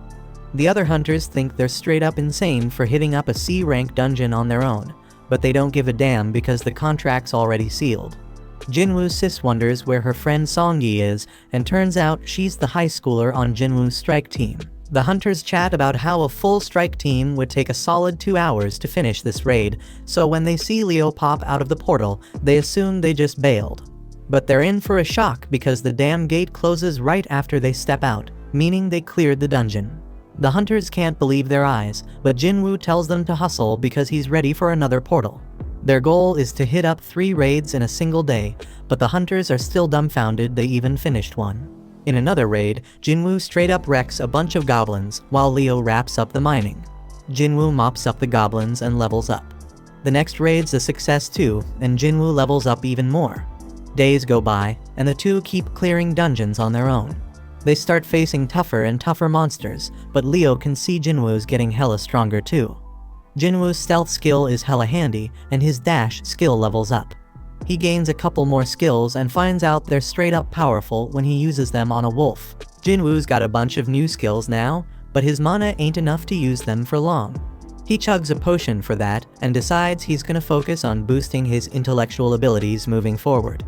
The other hunters think they're straight up insane for hitting up a C rank dungeon on their own, but they don't give a damn because the contract's already sealed. Jinwoo's sis wonders where her friend Songyi is, and turns out she's the high schooler on Jinwoo's strike team. The hunters chat about how a full strike team would take a solid 2 hours to finish this raid, so when they see Leo pop out of the portal, they assume they just bailed. But they're in for a shock because the damn gate closes right after they step out, meaning they cleared the dungeon. The hunters can't believe their eyes, but Jinwoo tells them to hustle because he's ready for another portal. Their goal is to hit up 3 raids in a single day, but the hunters are still dumbfounded they even finished one. In another raid, Jinwoo straight up wrecks a bunch of goblins, while Leo wraps up the mining. Jinwoo mops up the goblins and levels up. The next raid's a success too, and Jinwoo levels up even more. Days go by, and the two keep clearing dungeons on their own. They start facing tougher and tougher monsters, but Leo can see Jinwoo's getting hella stronger too. Jinwoo's stealth skill is hella handy, and his dash skill levels up. He gains a couple more skills and finds out they're straight up powerful when he uses them on a wolf. Jinwoo's got a bunch of new skills now, but his mana ain't enough to use them for long. He chugs a potion for that and decides he's gonna focus on boosting his intellectual abilities moving forward.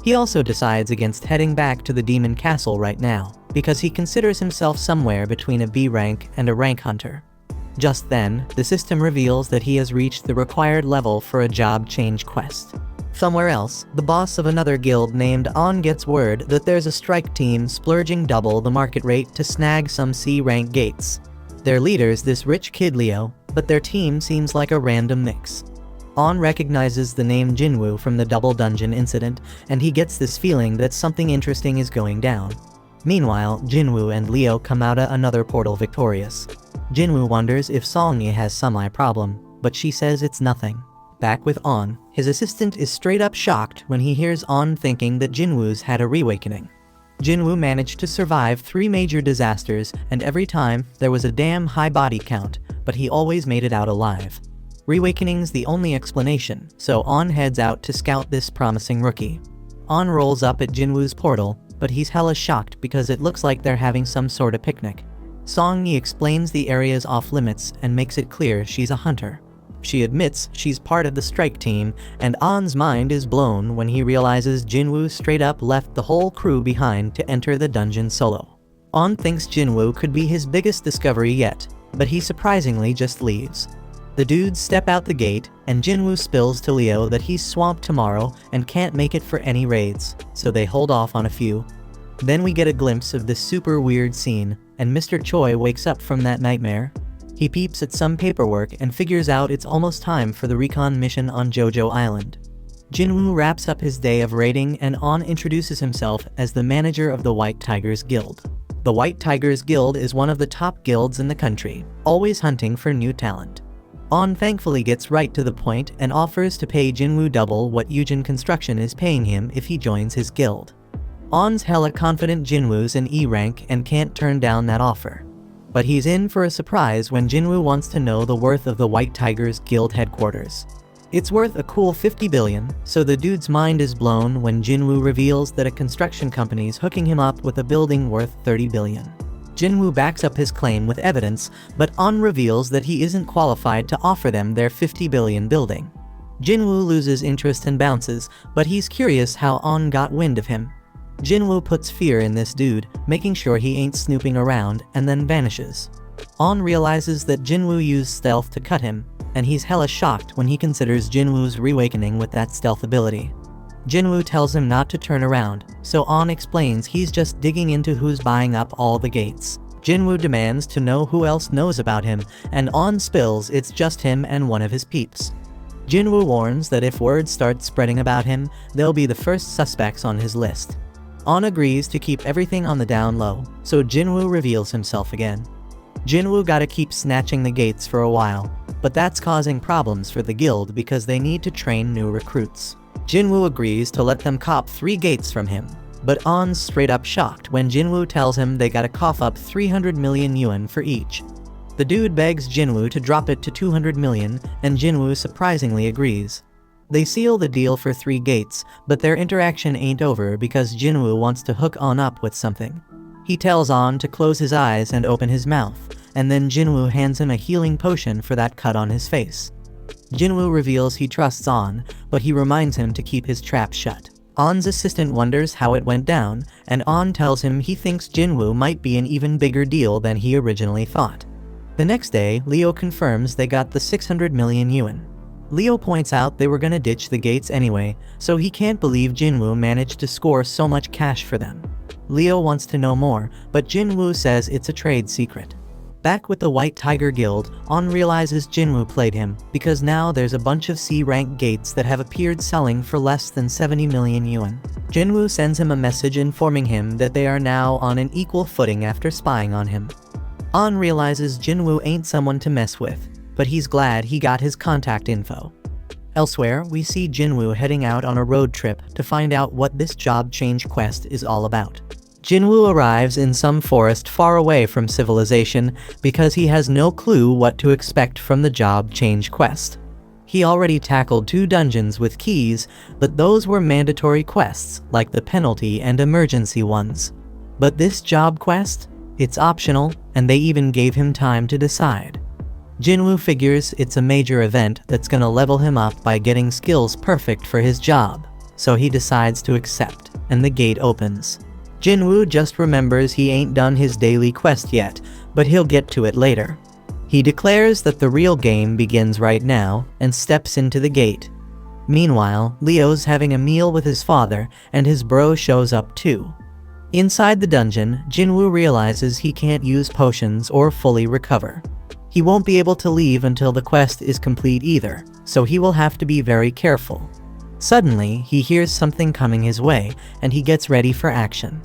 He also decides against heading back to the demon castle right now, because he considers himself somewhere between a B rank and a rank hunter. Just then, the system reveals that he has reached the required level for a job change quest. Somewhere else, the boss of another guild named On gets word that there's a strike team splurging double the market rate to snag some C-rank gates. Their leader's this rich kid Leo, but their team seems like a random mix. On recognizes the name Jinwoo from the double dungeon incident, and he gets this feeling that something interesting is going down. Meanwhile, Jinwoo and Leo come out another portal victorious. Jinwoo wonders if Song has some eye problem, but she says it's nothing. Back with On, his assistant is straight up shocked when he hears On thinking that Jinwoo's had a reawakening. Jinwoo managed to survive 3 major disasters, and every time, there was a damn high body count, but he always made it out alive. Reawakening's the only explanation, so On heads out to scout this promising rookie. On rolls up at Jinwoo's portal, but he's hella shocked because it looks like they're having some sort of picnic. Song-yi explains the area's off limits and makes it clear she's a hunter. She admits she's part of the strike team, and On's mind is blown when he realizes Jinwoo straight up left the whole crew behind to enter the dungeon solo. On thinks Jinwoo could be his biggest discovery yet, but he surprisingly just leaves. The dudes step out the gate, and Jinwoo spills to Leo that he's swamped tomorrow and can't make it for any raids, so they hold off on a few. Then we get a glimpse of this super weird scene, and Mr. Choi wakes up from that nightmare. He peeps at some paperwork and figures out it's almost time for the recon mission on Jojo Island. Jinwoo wraps up his day of raiding, and On introduces himself as the manager of the White Tigers Guild. The White Tigers Guild is one of the top guilds in the country, always hunting for new talent. On thankfully gets right to the point and offers to pay Jinwoo double what Eugen Construction is paying him if he joins his guild. On's hella confident Jinwoo's in E rank and can't turn down that offer. But he's in for a surprise when Jinwoo wants to know the worth of the White Tigers Guild headquarters. It's worth a cool 50 billion, so the dude's mind is blown when Jinwoo reveals that a construction company's hooking him up with a building worth 30 billion. Jinwoo backs up his claim with evidence, but On reveals that he isn't qualified to offer them their 50 billion building. Jinwoo loses interest and bounces, but he's curious how On got wind of him. Jinwoo puts fear in this dude, making sure he ain't snooping around, and then vanishes. On realizes that Jinwoo used stealth to cut him, and he's hella shocked when he considers Jinwoo's reawakening with that stealth ability. Jinwoo tells him not to turn around, so On explains he's just digging into who's buying up all the gates. Jinwoo demands to know who else knows about him, and On spills it's just him and one of his peeps. Jinwoo warns that if word starts spreading about him, they'll be the first suspects on his list. On agrees to keep everything on the down low, so Jinwoo reveals himself again. Jinwoo gotta keep snatching the gates for a while, but that's causing problems for the guild because they need to train new recruits. Jinwoo agrees to let them cop 3 gates from him, but On's straight up shocked when Jinwoo tells him they gotta cough up 300 million yuan for each. The dude begs Jinwoo to drop it to 200 million, and Jinwoo surprisingly agrees. They seal the deal for 3 gates, but their interaction ain't over because Jinwoo wants to hook On up with something. He tells On to close his eyes and open his mouth, and then Jinwoo hands him a healing potion for that cut on his face. Jinwoo reveals he trusts On, but he reminds him to keep his trap shut. On's assistant wonders how it went down, and On tells him he thinks Jinwoo might be an even bigger deal than he originally thought. The next day, Leo confirms they got the 600 million yuan. Leo points out they were gonna ditch the gates anyway, so he can't believe Jinwoo managed to score so much cash for them. Leo wants to know more, but Jinwoo says it's a trade secret. Back with the White Tiger Guild, On realizes Jinwoo played him, because now there's a bunch of C-rank gates that have appeared selling for less than 70 million yuan. Jinwoo sends him a message informing him that they are now on an equal footing after spying on him. On realizes Jinwoo ain't someone to mess with, but he's glad he got his contact info. Elsewhere, we see Jinwoo heading out on a road trip to find out what this job change quest is all about. Jinwoo arrives in some forest far away from civilization because he has no clue what to expect from the job change quest. He already tackled 2 dungeons with keys, but those were mandatory quests, like the penalty and emergency ones. But this job quest? It's optional, and they even gave him time to decide. Jinwoo figures it's a major event that's gonna level him up by getting skills perfect for his job, so he decides to accept, and the gate opens. Jinwoo just remembers he ain't done his daily quest yet, but he'll get to it later. He declares that the real game begins right now, and steps into the gate. Meanwhile, Leo's having a meal with his father, and his bro shows up too. Inside the dungeon, Jinwoo realizes he can't use potions or fully recover. He won't be able to leave until the quest is complete either, so he will have to be very careful. Suddenly, he hears something coming his way, and he gets ready for action.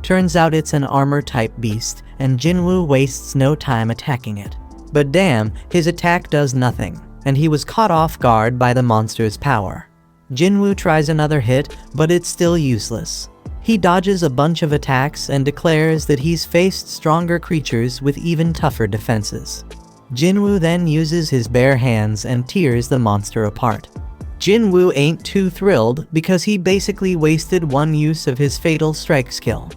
Turns out it's an armor-type beast, and Jinwoo wastes no time attacking it. But damn, his attack does nothing, and he was caught off guard by the monster's power. Jinwoo tries another hit, but it's still useless. He dodges a bunch of attacks and declares that he's faced stronger creatures with even tougher defenses. Jinwoo then uses his bare hands and tears the monster apart. Jinwoo ain't too thrilled because he basically wasted one use of his fatal strike skill.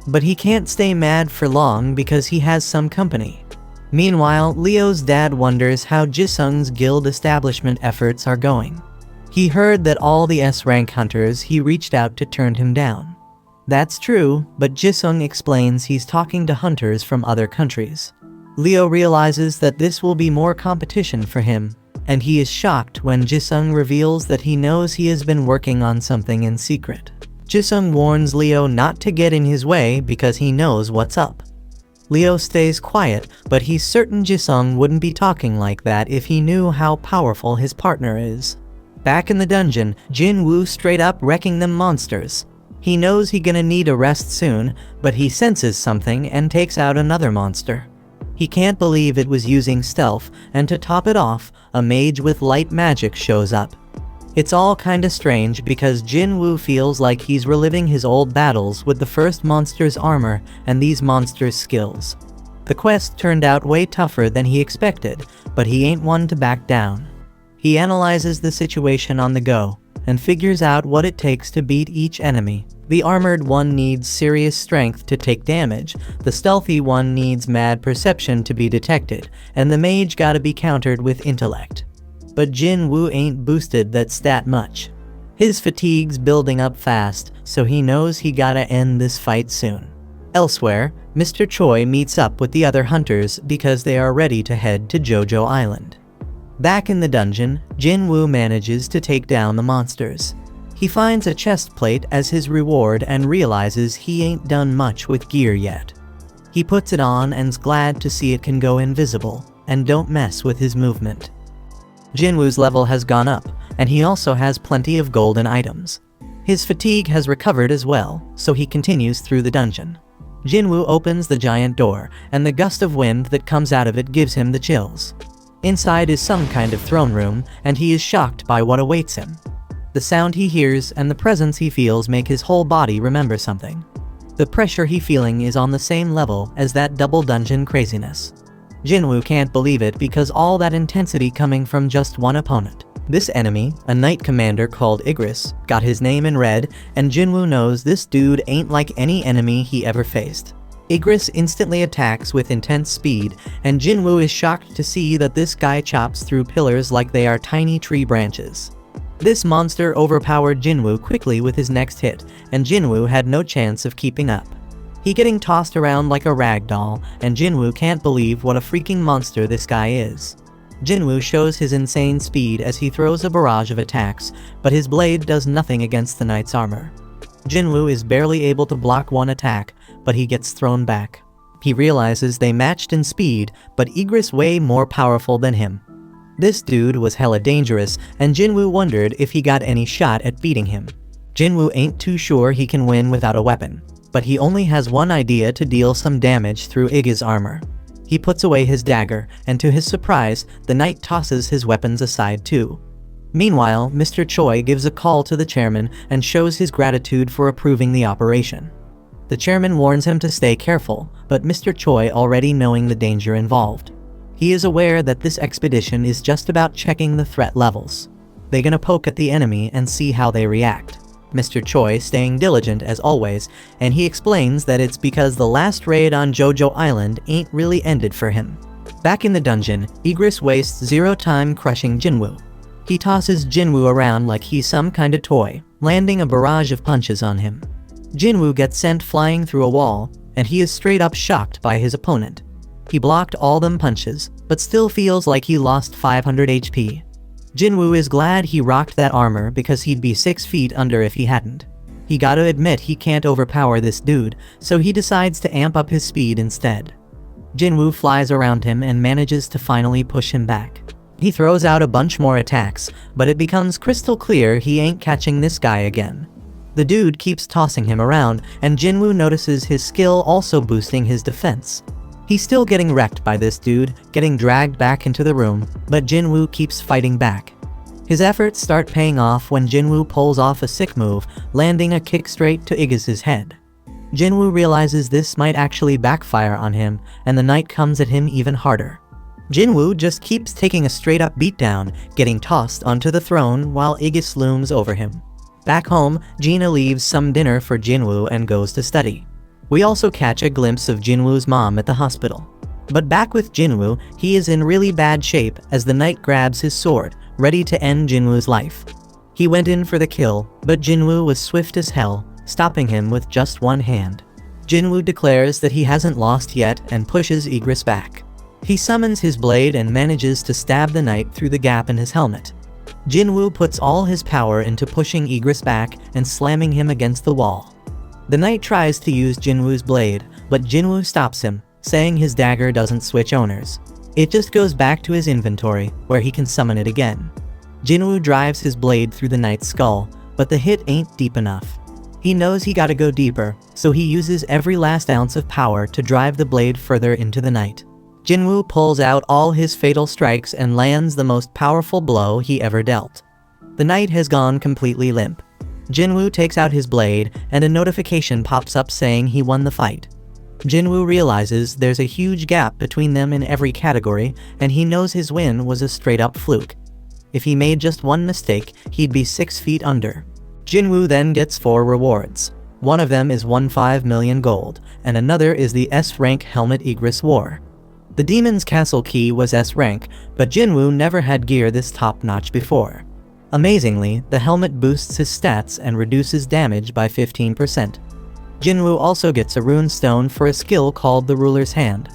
But he can't stay mad for long because he has some company. Meanwhile, Leo's dad wonders how Jisung's guild establishment efforts are going. He heard that all the S-rank hunters he reached out to turned him down. That's true, but Jisung explains he's talking to hunters from other countries. Leo realizes that this will be more competition for him, and he is shocked when Jisung reveals that he knows he has been working on something in secret. Jisung warns Leo not to get in his way because he knows what's up. Leo stays quiet, but he's certain Jisung wouldn't be talking like that if he knew how powerful his partner is. Back in the dungeon, Jinwoo straight up wrecking them monsters. He knows he's gonna need a rest soon, but he senses something and takes out another monster. He can't believe it was using stealth, and to top it off, a mage with light magic shows up. It's all kinda strange because Jinwoo feels like he's reliving his old battles with the first monster's armor and these monsters' skills. The quest turned out way tougher than he expected, but he ain't one to back down. He analyzes the situation on the go, and figures out what it takes to beat each enemy. The armored one needs serious strength to take damage, the stealthy one needs mad perception to be detected, and the mage gotta be countered with intellect. But Jinwoo ain't boosted that stat much. His fatigue's building up fast, so he knows he gotta end this fight soon. Elsewhere, Mr. Choi meets up with the other hunters because they are ready to head to Jojo Island. Back in the dungeon, Jinwoo manages to take down the monsters. He finds a chest plate as his reward and realizes he ain't done much with gear yet. He puts it on and's glad to see it can go invisible, and don't mess with his movement. Jinwoo's level has gone up, and he also has plenty of golden items. His fatigue has recovered as well, so he continues through the dungeon. Jinwoo opens the giant door, and the gust of wind that comes out of it gives him the chills. Inside is some kind of throne room, and he is shocked by what awaits him. The sound he hears and the presence he feels make his whole body remember something. The pressure he's feeling is on the same level as that double dungeon craziness. Jinwoo can't believe it because all that intensity coming from just one opponent. This enemy, a knight commander called Igris, got his name in red, and Jinwoo knows this dude ain't like any enemy he ever faced. Igris instantly attacks with intense speed, and Jinwoo is shocked to see that this guy chops through pillars like they are tiny tree branches. This monster overpowered Jinwoo quickly with his next hit, and Jinwoo had no chance of keeping up. He getting tossed around like a rag doll, and Jinwoo can't believe what a freaking monster this guy is. Jinwoo shows his insane speed as he throws a barrage of attacks, but his blade does nothing against the knight's armor. Jinwoo is barely able to block one attack, but he gets thrown back. He realizes they matched in speed, but Igris way more powerful than him. This dude was hella dangerous, and Jinwoo wondered if he got any shot at beating him. Jinwoo ain't too sure he can win without a weapon, but he only has one idea to deal some damage through Iggy's armor. He puts away his dagger, and to his surprise, the knight tosses his weapons aside too. Meanwhile, Mr. Choi gives a call to the chairman and shows his gratitude for approving the operation. The chairman warns him to stay careful, but Mr. Choi already knowing the danger involved. He is aware that this expedition is just about checking the threat levels. They're gonna poke at the enemy and see how they react. Mr. Choi staying diligent as always, and he explains that it's because the last raid on Jojo Island ain't really ended for him. Back in the dungeon, Igris wastes zero time crushing Jinwoo. He tosses Jinwoo around like he's some kind of toy, landing a barrage of punches on him. Jinwoo gets sent flying through a wall, and he is straight up shocked by his opponent. He blocked all them punches, but still feels like he lost 500 HP. Jinwoo is glad he rocked that armor because he'd be 6 feet under if he hadn't. He gotta admit he can't overpower this dude, so he decides to amp up his speed instead. Jinwoo flies around him and manages to finally push him back. He throws out a bunch more attacks, but it becomes crystal clear he ain't catching this guy again. The dude keeps tossing him around, and Jinwoo notices his skill also boosting his defense. He's still getting wrecked by this dude, getting dragged back into the room, but Jinwoo keeps fighting back. His efforts start paying off when Jinwoo pulls off a sick move, landing a kick straight to Aegis's head. Jinwoo realizes this might actually backfire on him, and the knight comes at him even harder. Jinwoo just keeps taking a straight-up beatdown, getting tossed onto the throne while Aegis looms over him. Back home, Gina leaves some dinner for Jinwoo and goes to study. We also catch a glimpse of Jinwoo's mom at the hospital. But back with Jinwoo, he is in really bad shape as the knight grabs his sword, ready to end Jinwoo's life. He went in for the kill, but Jinwoo was swift as hell, stopping him with just one hand. Jinwoo declares that he hasn't lost yet and pushes Aegis back. He summons his blade and manages to stab the knight through the gap in his helmet. Jinwoo puts all his power into pushing Aegis back and slamming him against the wall. The knight tries to use Jinwoo's blade, but Jinwoo stops him, saying his dagger doesn't switch owners. It just goes back to his inventory, where he can summon it again. Jinwoo drives his blade through the knight's skull, but the hit ain't deep enough. He knows he gotta go deeper, so he uses every last ounce of power to drive the blade further into the knight. Jinwoo pulls out all his fatal strikes and lands the most powerful blow he ever dealt. The knight has gone completely limp. Jinwoo takes out his blade, and a notification pops up saying he won the fight. Jinwoo realizes there's a huge gap between them in every category, and he knows his win was a straight-up fluke. If he made just one mistake, he'd be 6 feet under. Jinwoo then gets 4 rewards. One of them is 15 million gold, and another is the S-rank helmet Aegis wore. The Demon's Castle key was S-rank, but Jinwoo never had gear this top-notch before. Amazingly, the helmet boosts his stats and reduces damage by 15%. Jinwoo also gets a rune stone for a skill called the Ruler's Hand.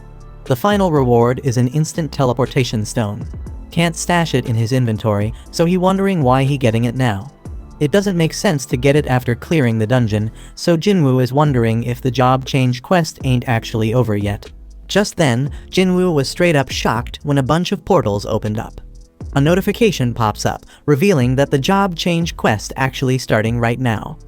The final reward is an instant teleportation stone. Can't stash it in his inventory, so he's wondering why he getting it now. It doesn't make sense to get it after clearing the dungeon, so Jinwoo is wondering if the job change quest ain't actually over yet. Just then, Jinwoo was straight up shocked when a bunch of portals opened up. A notification pops up, revealing that the job change quest actually starting right now.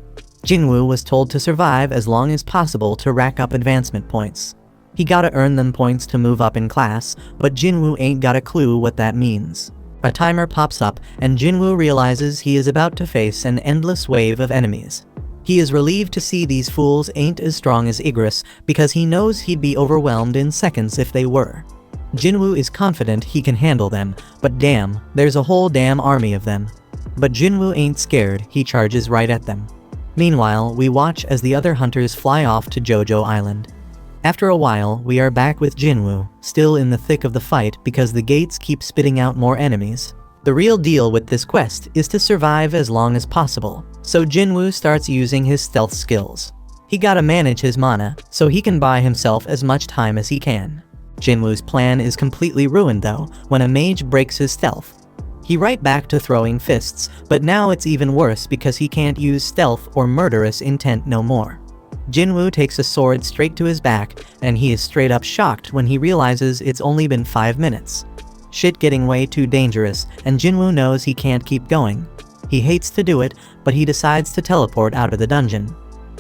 Jinwoo was told to survive as long as possible to rack up advancement points. He gotta earn them points to move up in class, but Jinwoo ain't got a clue what that means. A timer pops up, and Jinwoo realizes he is about to face an endless wave of enemies. He is relieved to see these fools ain't as strong as Aegis, because he knows he'd be overwhelmed in seconds if they were. Jinwoo is confident he can handle them, but damn, there's a whole damn army of them. But Jinwoo ain't scared, he charges right at them. Meanwhile, we watch as the other hunters fly off to Jojo Island. After a while, we are back with Jinwoo, still in the thick of the fight because the gates keep spitting out more enemies. The real deal with this quest is to survive as long as possible, so Jinwoo starts using his stealth skills. He gotta manage his mana, so he can buy himself as much time as he can. Jinwoo's plan is completely ruined though, when a mage breaks his stealth. He right back to throwing fists, but now it's even worse because he can't use stealth or murderous intent no more. Jinwoo takes a sword straight to his back, and he is straight up shocked when he realizes it's only been 5 minutes. Shit getting way too dangerous, and Jinwoo knows he can't keep going. He hates to do it, but he decides to teleport out of the dungeon.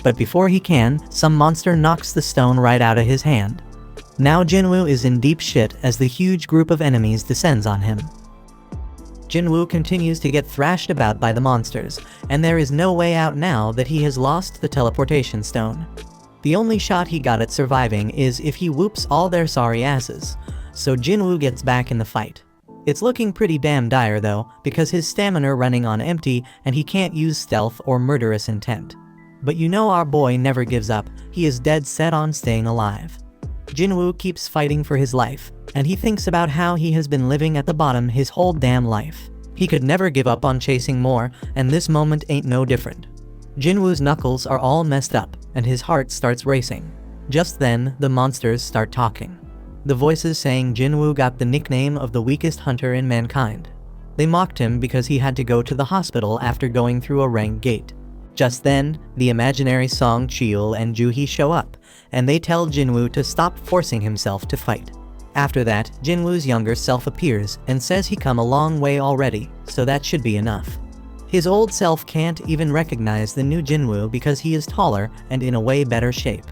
But before he can, some monster knocks the stone right out of his hand. Now Jinwoo is in deep shit as the huge group of enemies descends on him. Jinwoo continues to get thrashed about by the monsters, and there is no way out now that he has lost the teleportation stone. The only shot he got at surviving is if he whoops all their sorry asses, so Jinwoo gets back in the fight. It's looking pretty damn dire though, because his stamina running on empty and he can't use stealth or murderous intent. But you know our boy never gives up, he is dead set on staying alive. Jinwoo keeps fighting for his life, and he thinks about how he has been living at the bottom his whole damn life. He could never give up on chasing more, and this moment ain't no different. Jinwoo's knuckles are all messed up, and his heart starts racing. Just then, the monsters start talking. The voices saying Jinwoo got the nickname of the weakest hunter in mankind. They mocked him because he had to go to the hospital after going through a rank gate. Just then, the imaginary Song Cheol and Juhee show up, and they tell Jinwoo to stop forcing himself to fight. After that, Jinwoo's younger self appears and says he come a long way already, so that should be enough. His old self can't even recognize the new Jinwoo because he is taller and in a way better shape.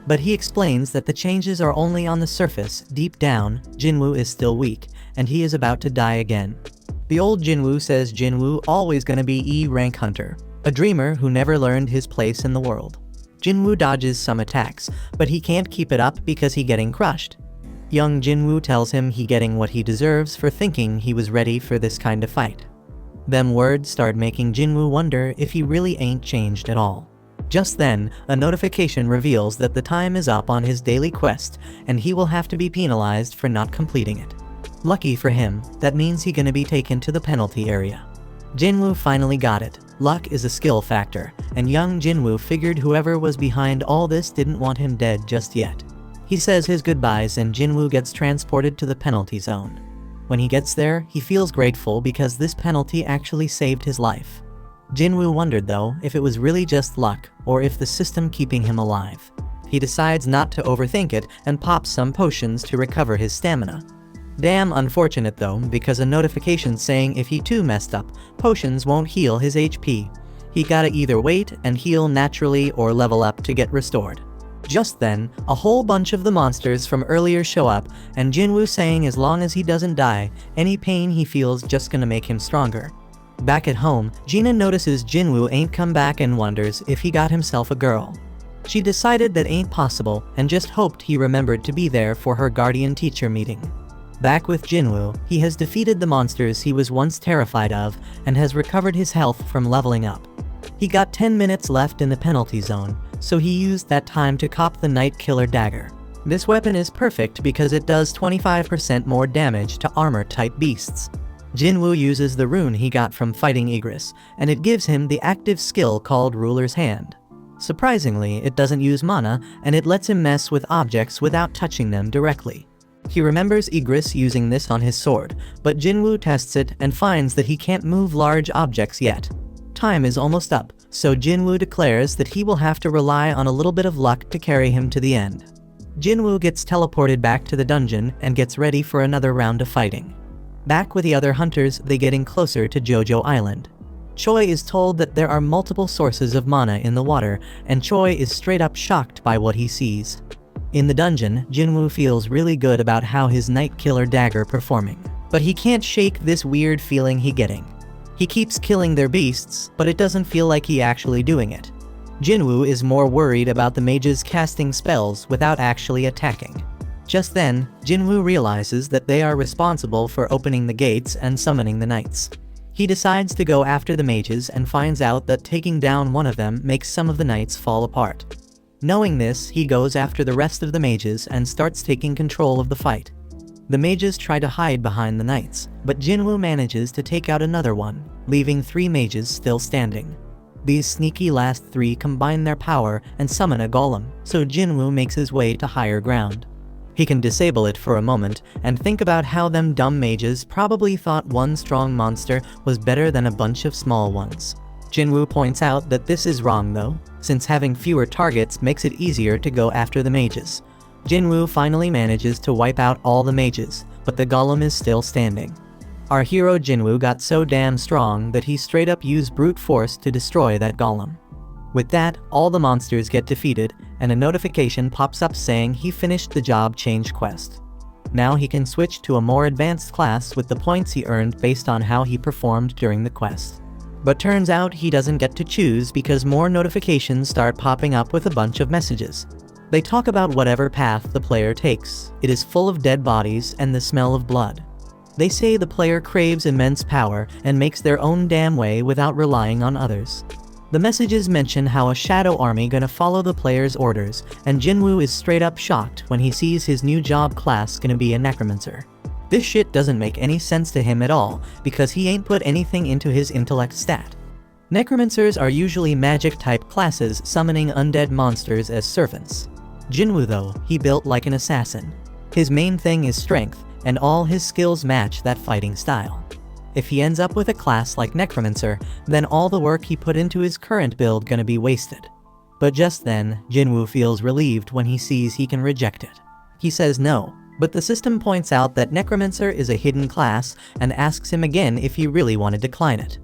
But he explains that the changes are only on the surface. Deep down, Jinwoo is still weak, and he is about to die again. The old Jinwoo says Jinwoo always gonna be E-rank hunter, a dreamer who never learned his place in the world. Jinwoo dodges some attacks, but he can't keep it up because he getting crushed. Young Jinwoo tells him he getting what he deserves for thinking he was ready for this kind of fight. Them words start making Jinwoo wonder if he really ain't changed at all. Just then, a notification reveals that the time is up on his daily quest, and he will have to be penalized for not completing it. Lucky for him, that means he gonna be taken to the penalty area. Jinwoo finally got it. Luck is a skill factor, and young Jinwoo figured whoever was behind all this didn't want him dead just yet. He says his goodbyes and Jinwoo gets transported to the penalty zone. When he gets there, he feels grateful because this penalty actually saved his life. Jinwoo wondered though if it was really just luck or if the system keeping him alive. He decides not to overthink it and pops some potions to recover his stamina. Damn unfortunate though, because a notification saying if he too messed up, potions won't heal his HP. He gotta either wait and heal naturally or level up to get restored. Just then, a whole bunch of the monsters from earlier show up, and Jinwoo saying as long as he doesn't die, any pain he feels just gonna make him stronger. Back at home, Gina notices Jinwoo ain't come back and wonders if he got himself a girl. She decided that ain't possible and just hoped he remembered to be there for her guardian teacher meeting. Back with Jinwoo, he has defeated the monsters he was once terrified of and has recovered his health from leveling up. He got 10 minutes left in the penalty zone, so he used that time to cop the Night Killer Dagger. This weapon is perfect because it does 25% more damage to armor-type beasts. Jinwoo uses the rune he got from fighting Igris, and it gives him the active skill called Ruler's Hand. Surprisingly, it doesn't use mana, and it lets him mess with objects without touching them directly. He remembers Igris using this on his sword, but Jinwoo tests it and finds that he can't move large objects yet. Time is almost up, so Jinwoo declares that he will have to rely on a little bit of luck to carry him to the end. Jinwoo gets teleported back to the dungeon and gets ready for another round of fighting. Back with the other hunters, they getting closer to Jojo Island. Choi is told that there are multiple sources of mana in the water, and Choi is straight up shocked by what he sees. In the dungeon, Jinwoo feels really good about how his Night Killer Dagger performing, but he can't shake this weird feeling he getting. He keeps killing their beasts, but it doesn't feel like he actually doing it. Jinwoo is more worried about the mages casting spells without actually attacking. Just then, Jinwoo realizes that they are responsible for opening the gates and summoning the knights. He decides to go after the mages and finds out that taking down one of them makes some of the knights fall apart. Knowing this, he goes after the rest of the mages and starts taking control of the fight. The mages try to hide behind the knights, but Jinwoo manages to take out another one, leaving 3 mages still standing. These sneaky last 3 combine their power and summon a golem, so Jinwoo makes his way to higher ground. He can disable it for a moment and think about how them dumb mages probably thought one strong monster was better than a bunch of small ones. Jinwoo points out that this is wrong though, since having fewer targets makes it easier to go after the mages. Jinwoo finally manages to wipe out all the mages, but the golem is still standing. Our hero Jinwoo got so damn strong that he straight up used brute force to destroy that golem. With that, all the monsters get defeated, and a notification pops up saying he finished the job change quest. Now he can switch to a more advanced class with the points he earned based on how he performed during the quest. But turns out he doesn't get to choose because more notifications start popping up with a bunch of messages. They talk about whatever path the player takes. It is full of dead bodies and the smell of blood. They say the player craves immense power and makes their own damn way without relying on others. The messages mention how a shadow army gonna follow the player's orders, and Jinwoo is straight up shocked when he sees his new job class gonna be a necromancer. This shit doesn't make any sense to him at all, because he ain't put anything into his intellect stat. Necromancers are usually magic-type classes summoning undead monsters as servants. Jinwoo though, he built like an assassin. His main thing is strength, and all his skills match that fighting style. If he ends up with a class like Necromancer, then all the work he put into his current build gonna be wasted. But just then, Jinwoo feels relieved when he sees he can reject it. He says no, but the system points out that Necromancer is a hidden class and asks him again if he really want to decline it.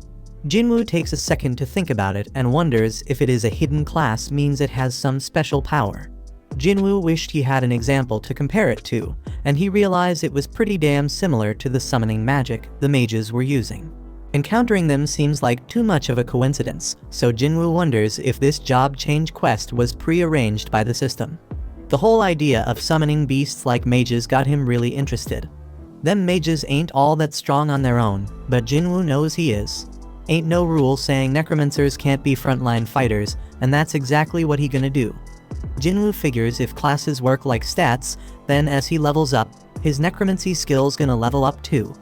Jinwoo takes a second to think about it and wonders if it is a hidden class means it has some special power. Jinwoo wished he had an example to compare it to, and he realized it was pretty damn similar to the summoning magic the mages were using. Encountering them seems like too much of a coincidence, so Jinwoo wonders if this job change quest was pre-arranged by the system. The whole idea of summoning beasts like mages got him really interested. Them mages ain't all that strong on their own, but Jinwoo knows he is. Ain't no rule saying necromancers can't be frontline fighters, and that's exactly what he gonna do. Jinwoo figures if classes work like stats, then as he levels up, his necromancy skills gonna level up too.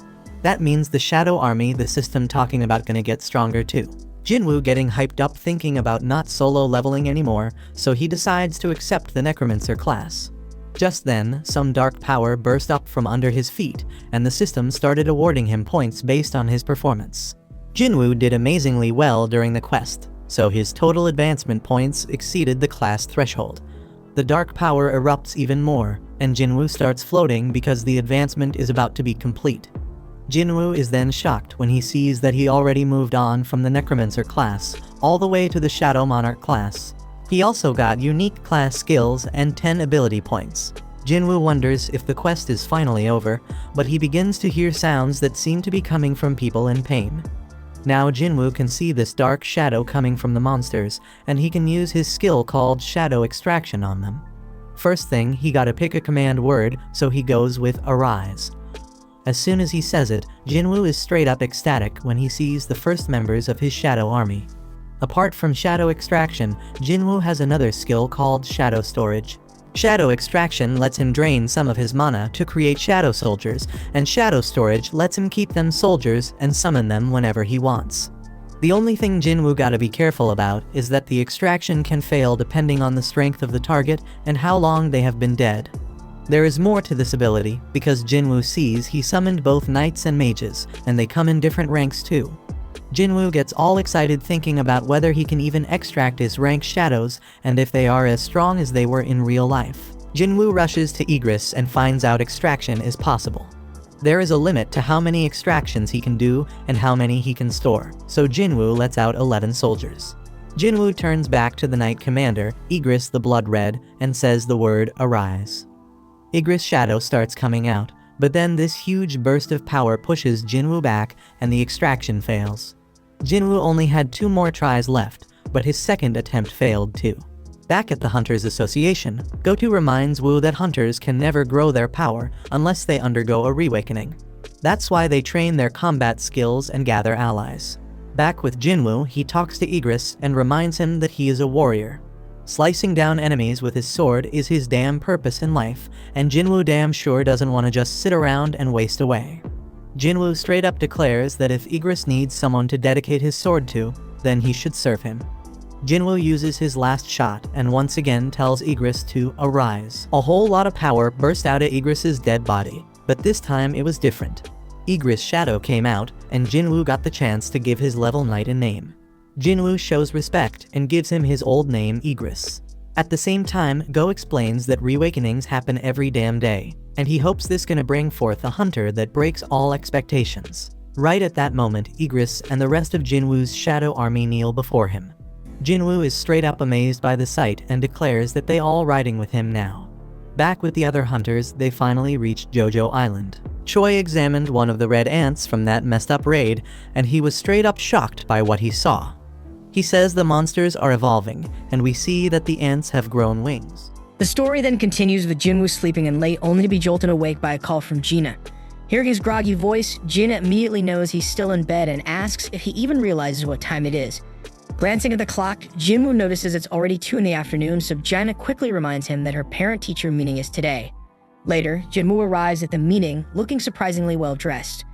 That means the shadow army the system talking about gonna get stronger too. Jinwoo getting hyped up thinking about not solo leveling anymore, so he decides to accept the necromancer class. Just then, some dark power burst up from under his feet, and the system started awarding him points based on his performance. Jinwoo did amazingly well during the quest, so his total advancement points exceeded the class threshold. The dark power erupts even more, and Jinwoo starts floating because the advancement is about to be complete. Jinwoo is then shocked when he sees that he already moved on from the Necromancer class, all the way to the Shadow Monarch class. He also got unique class skills and 10 ability points. Jinwoo wonders if the quest is finally over, but he begins to hear sounds that seem to be coming from people in pain. Now Jinwoo can see this dark shadow coming from the monsters, and he can use his skill called Shadow Extraction on them. First thing, he gotta pick a command word, so he goes with Arise. As soon as he says it, Jinwoo is straight up ecstatic when he sees the first members of his shadow army. Apart from Shadow Extraction, Jinwoo has another skill called Shadow Storage. Shadow Extraction lets him drain some of his mana to create shadow soldiers, and Shadow Storage lets him keep them soldiers and summon them whenever he wants. The only thing Jinwoo gotta be careful about is that the extraction can fail depending on the strength of the target and how long they have been dead. There is more to this ability, because Jinwoo sees he summoned both knights and mages, and they come in different ranks too. Jinwoo gets all excited thinking about whether he can even extract his rank shadows, and if they are as strong as they were in real life. Jinwoo rushes to Igris and finds out extraction is possible. There is a limit to how many extractions he can do and how many he can store, so Jinwoo lets out 11 soldiers. Jinwoo turns back to the Knight Commander, Igris the Blood Red, and says the word Arise. Igris' shadow starts coming out, but then this huge burst of power pushes Jinwoo back and the extraction fails. Jinwoo only had 2 more tries left, but his second attempt failed too. Back at the Hunters Association, Goto reminds Woo that hunters can never grow their power unless they undergo a reawakening. That's why they train their combat skills and gather allies. Back with Jinwoo, he talks to Igris and reminds him that he is a warrior. Slicing down enemies with his sword is his damn purpose in life, and Jinwoo damn sure doesn't want to just sit around and waste away. Jinwoo straight up declares that if Igris needs someone to dedicate his sword to, then he should serve him. Jinwoo uses his last shot and once again tells Igris to arise. A whole lot of power burst out of Igris's dead body, but this time it was different. Igris' shadow came out, and Jinwoo got the chance to give his level knight a name. Jinwoo shows respect and gives him his old name Igris. At the same time, Go explains that reawakenings happen every damn day, and he hopes this gonna bring forth a hunter that breaks all expectations. Right at that moment, Igris and the rest of Jinwoo's shadow army kneel before him. Jinwoo is straight up amazed by the sight and declares that they all riding with him now. Back with the other hunters, they finally reached Jojo Island. Choi examined one of the red ants from that messed up raid, and he was straight up shocked by what he saw. He says the monsters are evolving, and we see that the ants have grown wings. The story then continues with Jinwoo sleeping in late only to be jolted awake by a call from Gina. Hearing his groggy voice, Gina immediately knows he's still in bed and asks if he even realizes what time it is. Glancing at the clock, Jinwoo notices it's already 2 in the afternoon, so Gina quickly reminds him that her parent-teacher meeting is today. Later, Jinwoo arrives at the meeting looking surprisingly well dressed.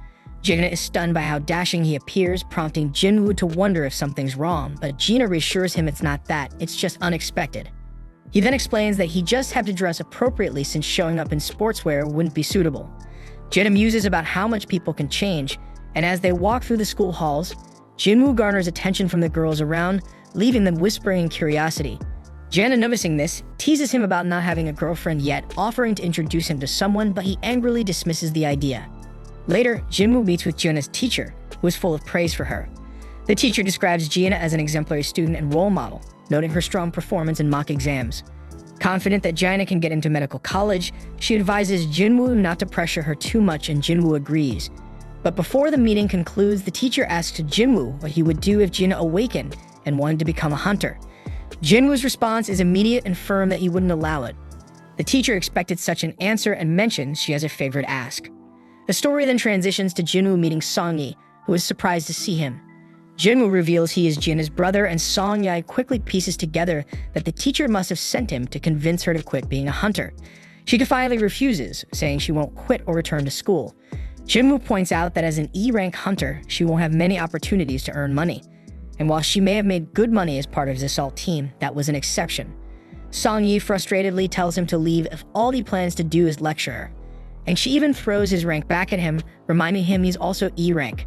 Gina is stunned by how dashing he appears, prompting Jinwoo to wonder if something's wrong, but Gina reassures him it's not that, it's just unexpected. He then explains that he just had to dress appropriately since showing up in sportswear wouldn't be suitable. Gina muses about how much people can change, and as they walk through the school halls, Jinwoo garners attention from the girls around, leaving them whispering in curiosity. Jana, noticing this, teases him about not having a girlfriend yet, offering to introduce him to someone, but he angrily dismisses the idea. Later, Jinwoo meets with Jana's teacher, who is full of praise for her. The teacher describes Jana as an exemplary student and role model, noting her strong performance in mock exams. Confident that Jana can get into medical college, she advises Jinwoo not to pressure her too much, and Jinwoo agrees. But before the meeting concludes, the teacher asks Jinwoo what he would do if Jina awakened and wanted to become a hunter. Jinwoo's response is immediate and firm that he wouldn't allow it. The teacher expected such an answer and mentions she has a favorite ask. The story then transitions to Jinwoo meeting Song-yi, who is surprised to see him. Jinwoo reveals he is Jina's brother, and Song-yi quickly pieces together that the teacher must have sent him to convince her to quit being a hunter. She defiantly refuses, saying she won't quit or return to school. Jinwoo points out that as an E-rank hunter, she won't have many opportunities to earn money. And while she may have made good money as part of his assault team, that was an exception. Song-yi frustratedly tells him to leave if all he plans to do is lecture her. And she even throws his rank back at him, reminding him he's also E-rank.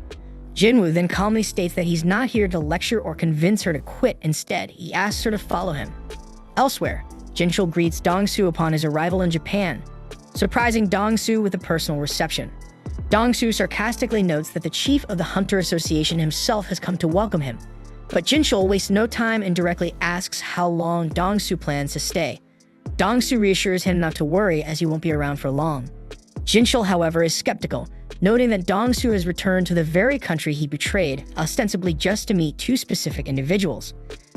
Jinwoo then calmly states that he's not here to lecture or convince her to quit. Instead, he asks her to follow him. Elsewhere, Jinchul greets Dong-soo upon his arrival in Japan, surprising Dong-soo with a personal reception. Dong-soo sarcastically notes that the chief of the Hunter Association himself has come to welcome him. But Jinchul wastes no time and directly asks how long Dong-soo plans to stay. Dong-soo reassures him not to worry, as he won't be around for long. Jinchul, however, is skeptical, noting that Dong-soo has returned to the very country he betrayed, ostensibly just to meet two specific individuals.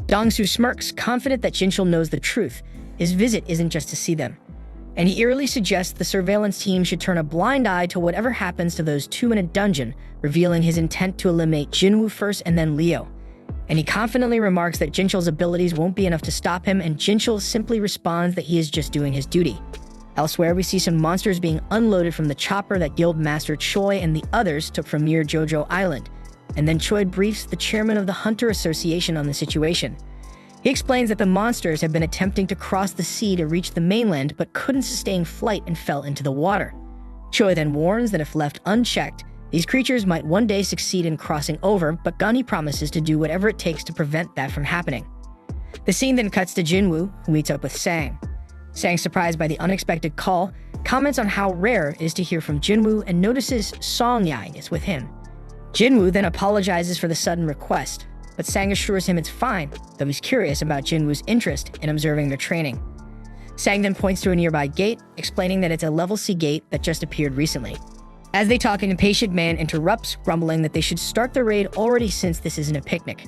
Dong-soo smirks, confident that Jinchul knows the truth. His visit isn't just to see them. And he eerily suggests the surveillance team should turn a blind eye to whatever happens to those two in a dungeon, revealing his intent to eliminate Jinwoo first and then Leo. And he confidently remarks that Jinchul's abilities won't be enough to stop him, and Jinchul simply responds that he is just doing his duty. Elsewhere, we see some monsters being unloaded from the chopper that Guildmaster Choi and the others took from near Jojo Island, and then Choi briefs the chairman of the Hunter Association on the situation. He explains that the monsters have been attempting to cross the sea to reach the mainland but couldn't sustain flight and fell into the water. Choi then warns that if left unchecked, these creatures might one day succeed in crossing over, but Gunny promises to do whatever it takes to prevent that from happening. The scene then cuts to Jinwoo, who meets up with Sang. Sang, surprised by the unexpected call, comments on how rare it is to hear from Jinwoo and notices Song-yi is with him. Jinwoo then apologizes for the sudden request, but Sang assures him it's fine, though he's curious about Jinwoo's interest in observing their training. Sang then points to a nearby gate, explaining that it's a level C gate that just appeared recently. As they talk, an impatient man interrupts, grumbling that they should start the raid already since this isn't a picnic.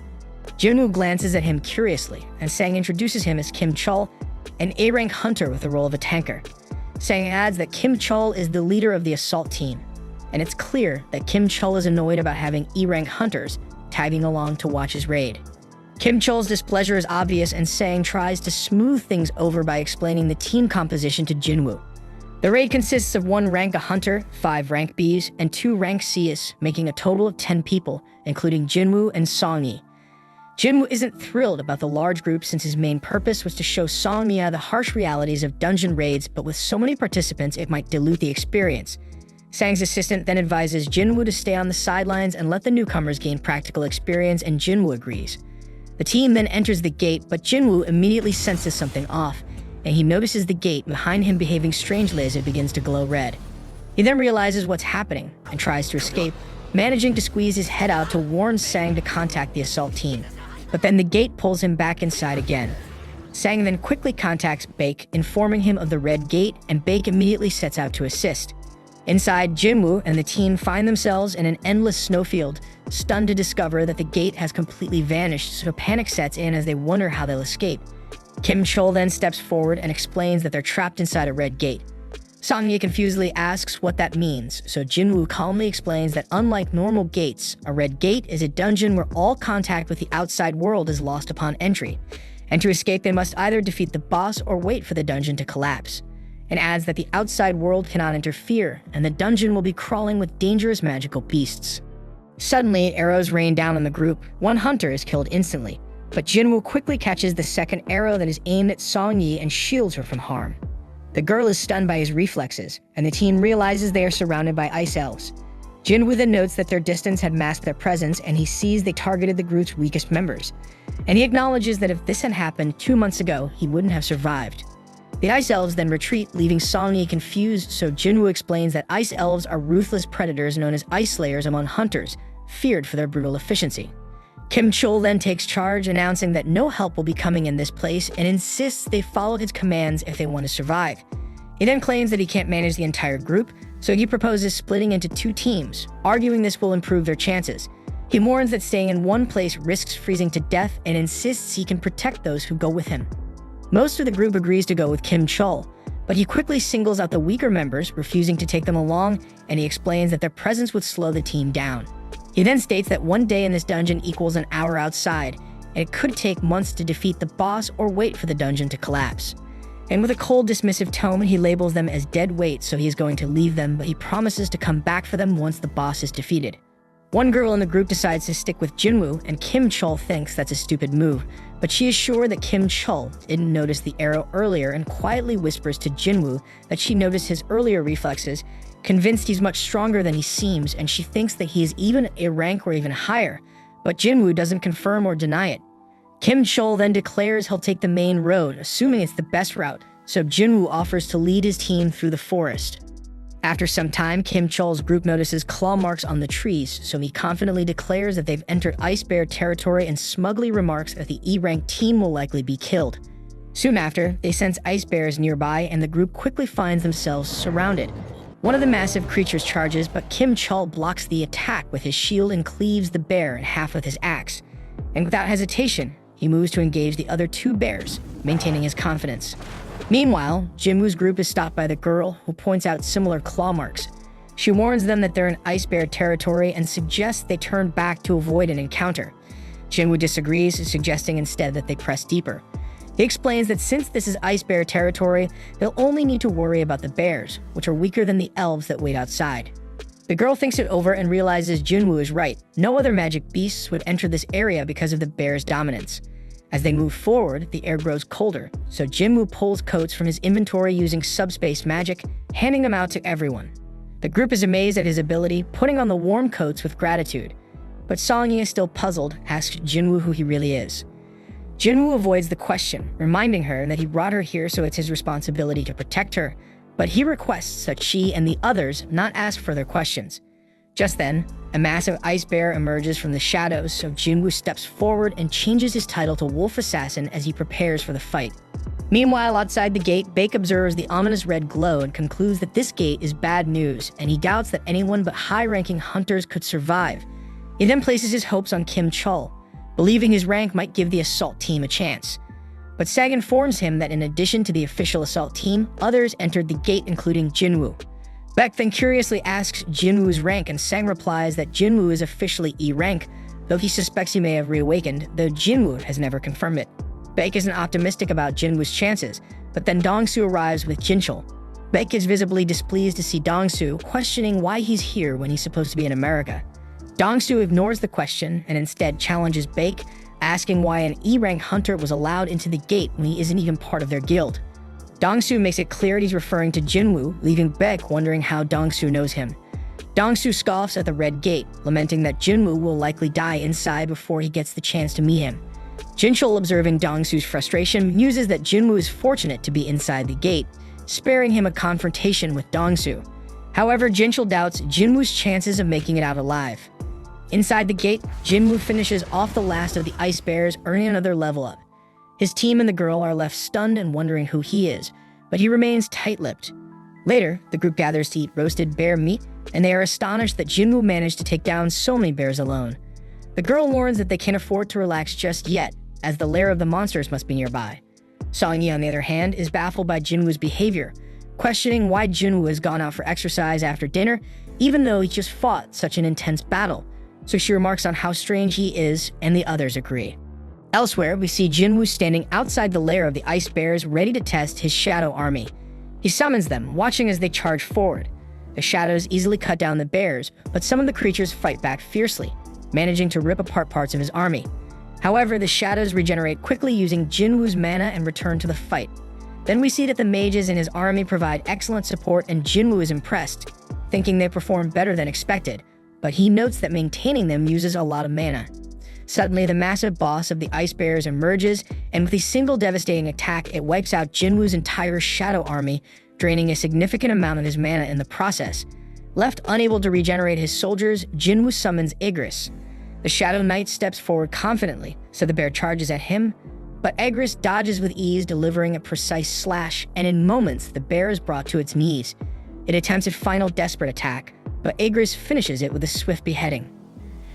Jinwoo glances at him curiously, and Sang introduces him as Kim Chul, an A-rank hunter with the role of a tanker. Sang adds that Kim Chul is the leader of the assault team, and it's clear that Kim Chul is annoyed about having E-rank hunters tagging along to watch his raid. Kim Chul's displeasure is obvious, and Sang tries to smooth things over by explaining the team composition to Jinwoo. The raid consists of 1 rank A hunter, 5 rank Bs, and 2 rank Cs, making a total of 10 people, including Jinwoo and Song-yi. Jinwoo isn't thrilled about the large group since his main purpose was to show Song-yi the harsh realities of dungeon raids, but with so many participants it might dilute the experience. Sang's assistant then advises Jinwoo to stay on the sidelines and let the newcomers gain practical experience, and Jinwoo agrees. The team then enters the gate, but Jinwoo immediately senses something off, and he notices the gate behind him behaving strangely as it begins to glow red. He then realizes what's happening and tries to escape, managing to squeeze his head out to warn Sang to contact the assault team. But then the gate pulls him back inside again. Sang then quickly contacts Baek, informing him of the red gate, and Baek immediately sets out to assist. Inside, Jinwoo and the team find themselves in an endless snowfield, stunned to discover that the gate has completely vanished, so panic sets in as they wonder how they'll escape. Kim Chul then steps forward and explains that they're trapped inside a red gate. Song-yi confusedly asks what that means, so Jinwoo calmly explains that unlike normal gates, a red gate is a dungeon where all contact with the outside world is lost upon entry, and to escape they must either defeat the boss or wait for the dungeon to collapse, and adds that the outside world cannot interfere, and the dungeon will be crawling with dangerous magical beasts. Suddenly, arrows rain down on the group. 1 hunter is killed instantly, but Jinwoo quickly catches the second arrow that is aimed at Song-yi and shields her from harm. The girl is stunned by his reflexes, and the team realizes they are surrounded by ice elves. Jinwoo then notes that their distance had masked their presence, and he sees they targeted the group's weakest members. And he acknowledges that if this had happened 2 months ago, he wouldn't have survived. The Ice Elves then retreat, leaving Song-yi confused, so Jinwoo explains that Ice Elves are ruthless predators known as Ice Slayers among hunters, feared for their brutal efficiency. Kim Chol then takes charge, announcing that no help will be coming in this place and insists they follow his commands if they want to survive. He then claims that he can't manage the entire group, so he proposes splitting into 2 teams, arguing this will improve their chances. He warns that staying in one place risks freezing to death and insists he can protect those who go with him. Most of the group agrees to go with Kim Chol, but he quickly singles out the weaker members, refusing to take them along, and he explains that their presence would slow the team down. He then states that 1 day in this dungeon equals an hour outside, and it could take months to defeat the boss or wait for the dungeon to collapse. And with a cold, dismissive tone, he labels them as dead weight, so he is going to leave them, but he promises to come back for them once the boss is defeated. One girl in the group decides to stick with Jinwoo, and Kim Chol thinks that's a stupid move, but she is sure that Kim Chol didn't notice the arrow earlier and quietly whispers to Jinwoo that she noticed his earlier reflexes, convinced he's much stronger than he seems, and she thinks that he is even a rank or even higher, but Jinwoo doesn't confirm or deny it. Kim Chol then declares he'll take the main road, assuming it's the best route, so Jinwoo offers to lead his team through the forest. After some time, Kim Chol's group notices claw marks on the trees, so he confidently declares that they've entered Ice Bear territory and smugly remarks that the E-rank team will likely be killed. Soon after, they sense ice bears nearby, and the group quickly finds themselves surrounded. One of the massive creatures charges, but Kim Chol blocks the attack with his shield and cleaves the bear in half with his axe. And without hesitation, he moves to engage the other 2 bears, maintaining his confidence. Meanwhile, Jinwoo's group is stopped by the girl, who points out similar claw marks. She warns them that they're in Ice Bear territory and suggests they turn back to avoid an encounter. Jinwoo disagrees, suggesting instead that they press deeper. He explains that since this is Ice Bear territory, they'll only need to worry about the bears, which are weaker than the elves that wait outside. The girl thinks it over and realizes Jinwoo is right. No other magic beasts would enter this area because of the bear's dominance. As they move forward, the air grows colder, so Jinwoo pulls coats from his inventory using subspace magic, handing them out to everyone. The group is amazed at his ability, putting on the warm coats with gratitude. But Song-yi is still puzzled, asks Jinwoo who he really is. Jinwoo avoids the question, reminding her that he brought her here so it's his responsibility to protect her, but he requests that she and the others not ask further questions. Just then, a massive ice bear emerges from the shadows, so Jinwoo steps forward and changes his title to Wolf Assassin as he prepares for the fight. Meanwhile, outside the gate, Baek observes the ominous red glow and concludes that this gate is bad news, and he doubts that anyone but high-ranking hunters could survive. He then places his hopes on Kim Chol, believing his rank might give the assault team a chance. But Sag informs him that in addition to the official assault team, others entered the gate, including Jinwoo. Baek then curiously asks Jinwoo's rank, and Sang replies that Jinwoo is officially E rank, though he suspects he may have reawakened, though Jinwoo has never confirmed it. Baek isn't optimistic about Jinwoo's chances, but then Dongsu arrives with Jinchul. Baek is visibly displeased to see Dongsu, questioning why he's here when he's supposed to be in America. Dongsu ignores the question and instead challenges Baek, asking why an E-rank hunter was allowed into the gate when he isn't even part of their guild. Dongsu makes it clear he's referring to Jinwoo, leaving Baek wondering how Dongsu knows him. Dongsu scoffs at the red gate, lamenting that Jinwoo will likely die inside before he gets the chance to meet him. Jinchul, observing Dongsu's frustration, muses that Jinwoo is fortunate to be inside the gate, sparing him a confrontation with Dongsu. However, Jinchul doubts Jinwoo's chances of making it out alive. Inside the gate, Jinwoo finishes off the last of the ice bears, earning another level up. His team and the girl are left stunned and wondering who he is, but he remains tight-lipped. Later, the group gathers to eat roasted bear meat, and they are astonished that Jinwoo managed to take down so many bears alone. The girl warns that they can't afford to relax just yet, as the lair of the monsters must be nearby. Song-yi, on the other hand, is baffled by Jinwoo's behavior, questioning why Jinwoo has gone out for exercise after dinner, even though he just fought such an intense battle. So she remarks on how strange he is, and the others agree. Elsewhere, we see Jinwoo standing outside the lair of the ice bears, ready to test his shadow army. He summons them, watching as they charge forward. The shadows easily cut down the bears, but some of the creatures fight back fiercely, managing to rip apart parts of his army. However, the shadows regenerate quickly using Jinwoo's mana and return to the fight. Then we see that the mages in his army provide excellent support, and Jinwoo is impressed, thinking they perform better than expected, but he notes that maintaining them uses a lot of mana. Suddenly, the massive boss of the Ice Bears emerges, and with a single devastating attack, it wipes out Jinwoo's entire Shadow Army, draining a significant amount of his mana in the process. Left unable to regenerate his soldiers, Jinwoo summons Igris. The Shadow Knight steps forward confidently, so the bear charges at him, but Igris dodges with ease, delivering a precise slash, and in moments, the bear is brought to its knees. It attempts a final desperate attack, but Igris finishes it with a swift beheading.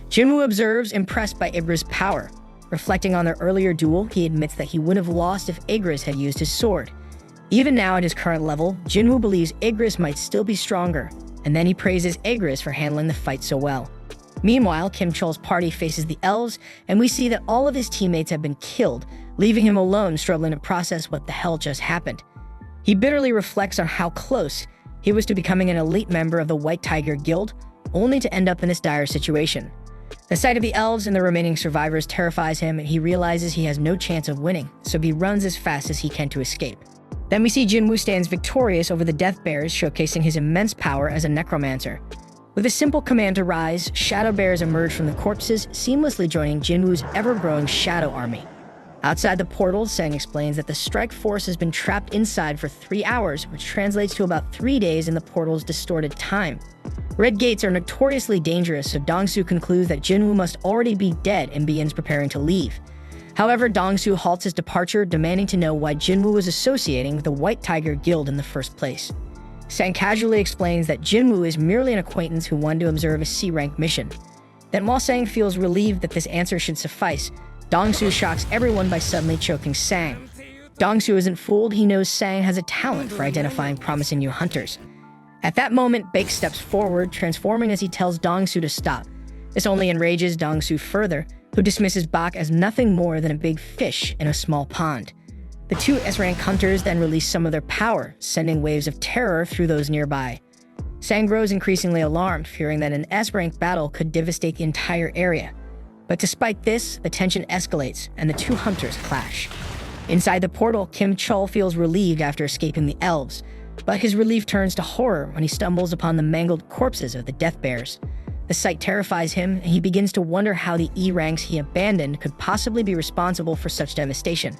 Jinwoo observes, impressed by Igris' power. Reflecting on their earlier duel, he admits that he would have lost if Igris had used his sword. Even now at his current level, Jinwoo believes Igris might still be stronger, and then he praises Igris for handling the fight so well. Meanwhile, Kim Chol's party faces the elves, and we see that all of his teammates have been killed, leaving him alone struggling to process what the hell just happened. He bitterly reflects on how close he was to becoming an elite member of the White Tiger Guild, only to end up in this dire situation. The sight of the elves and the remaining survivors terrifies him, and he realizes he has no chance of winning, so he runs as fast as he can to escape. Then we see Jinwoo stands victorious over the Death Bears, showcasing his immense power as a necromancer. With a simple command to rise, Shadow Bears emerge from the corpses, seamlessly joining Jinwoo's ever-growing Shadow Army. Outside the portal, Sang explains that the strike force has been trapped inside for 3 hours, which translates to about 3 days in the portal's distorted time. Red gates are notoriously dangerous, so Dongsu concludes that Jinwoo must already be dead and begins preparing to leave. However, Dongsu halts his departure, demanding to know why Jinwoo was associating with the White Tiger Guild in the first place. Sang casually explains that Jinwoo is merely an acquaintance who wanted to observe a C-rank mission. Then while Sang feels relieved that this answer should suffice, Dongsu shocks everyone by suddenly choking Sang. Dongsu isn't fooled, he knows Sang has a talent for identifying promising new hunters. At that moment, Baek steps forward, transforming as he tells Dongsu to stop. This only enrages Dongsu further, who dismisses Bak as nothing more than a big fish in a small pond. The two S-rank hunters then release some of their power, sending waves of terror through those nearby. Sang grows increasingly alarmed, fearing that an S-rank battle could devastate the entire area. But despite this, the tension escalates, and the two hunters clash. Inside the portal, Kim Chol feels relieved after escaping the elves, but his relief turns to horror when he stumbles upon the mangled corpses of the Death Bears. The sight terrifies him, and he begins to wonder how the E-ranks he abandoned could possibly be responsible for such devastation.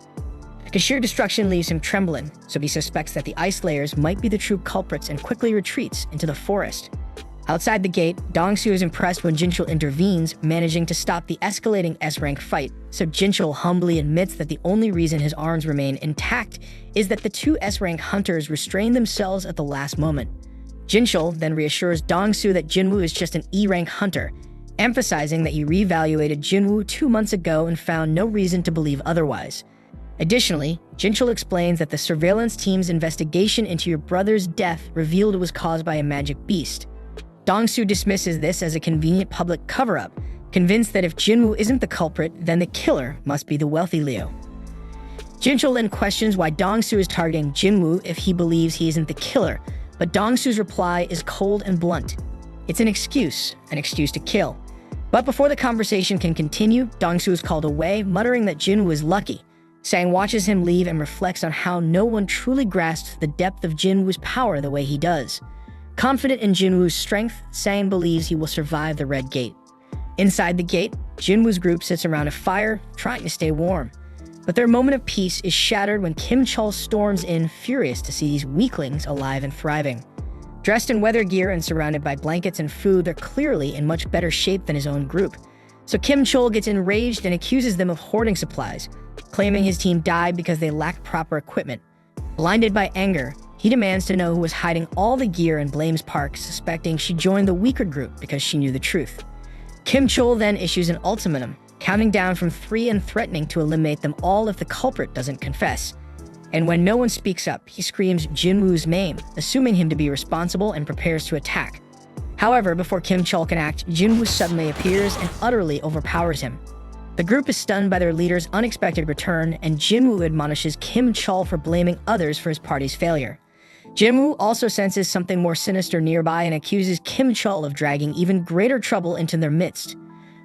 The sheer destruction leaves him trembling, so he suspects that the Ice Layers might be the true culprits and quickly retreats into the forest. Outside the gate, Dongsu is impressed when Jinchul intervenes, managing to stop the escalating S-rank fight, so Jinchul humbly admits that the only reason his arms remain intact is that the two S-rank hunters restrained themselves at the last moment. Jinchul then reassures Dongsu that Jinwoo is just an E-rank hunter, emphasizing that he reevaluated Jinwoo 2 months ago and found no reason to believe otherwise. Additionally, Jinchul explains that the surveillance team's investigation into your brother's death revealed it was caused by a magic beast. Dongsu dismisses this as a convenient public cover-up, convinced that if Jinwoo isn't the culprit, then the killer must be the wealthy Leo. Jinchul then questions why Dongsu is targeting Jinwoo if he believes he isn't the killer, but Dongsu's reply is cold and blunt. It's an excuse to kill. But before the conversation can continue, Dongsu is called away, muttering that Jinwoo is lucky. Sang watches him leave and reflects on how no one truly grasps the depth of Jinwoo's power the way he does. Confident in Jinwoo's strength, Sang believes he will survive the Red Gate. Inside the gate, Jinwoo's group sits around a fire, trying to stay warm. But their moment of peace is shattered when Kim Chol storms in, furious to see these weaklings alive and thriving. Dressed in weather gear and surrounded by blankets and food, they're clearly in much better shape than his own group. So Kim Chol gets enraged and accuses them of hoarding supplies, claiming his team died because they lacked proper equipment. Blinded by anger, he demands to know who was hiding all the gear and blames Park, suspecting she joined the weaker group because she knew the truth. Kim Chol then issues an ultimatum, counting down from 3 and threatening to eliminate them all if the culprit doesn't confess. And when no one speaks up, he screams Jinwoo's name, assuming him to be responsible, and prepares to attack. However, before Kim Chol can act, Jinwoo suddenly appears and utterly overpowers him. The group is stunned by their leader's unexpected return, and Jinwoo admonishes Kim Chol for blaming others for his party's failure. Jinwoo also senses something more sinister nearby and accuses Kim Chol of dragging even greater trouble into their midst.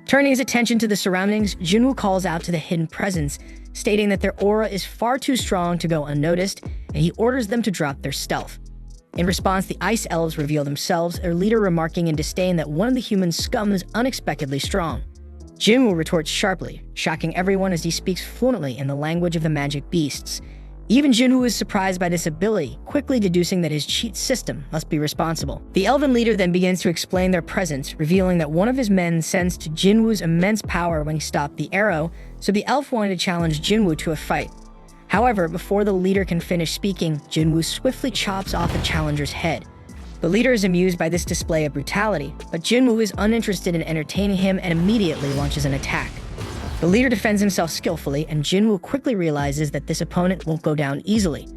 Turning his attention to the surroundings, Jinwoo calls out to the hidden presence, stating that their aura is far too strong to go unnoticed, and he orders them to drop their stealth. In response, the Ice Elves reveal themselves, their leader remarking in disdain that one of the human scum is unexpectedly strong. Jinwoo retorts sharply, shocking everyone as he speaks fluently in the language of the magic beasts. Even Jinwoo is surprised by this ability, quickly deducing that his cheat system must be responsible. The elven leader then begins to explain their presence, revealing that one of his men sensed Jinwoo's immense power when he stopped the arrow, so the elf wanted to challenge Jinwoo to a fight. However, before the leader can finish speaking, Jinwoo swiftly chops off the challenger's head. The leader is amused by this display of brutality, but Jinwoo is uninterested in entertaining him and immediately launches an attack. The leader defends himself skillfully, and Jinwoo quickly realizes that this opponent won't go down easily.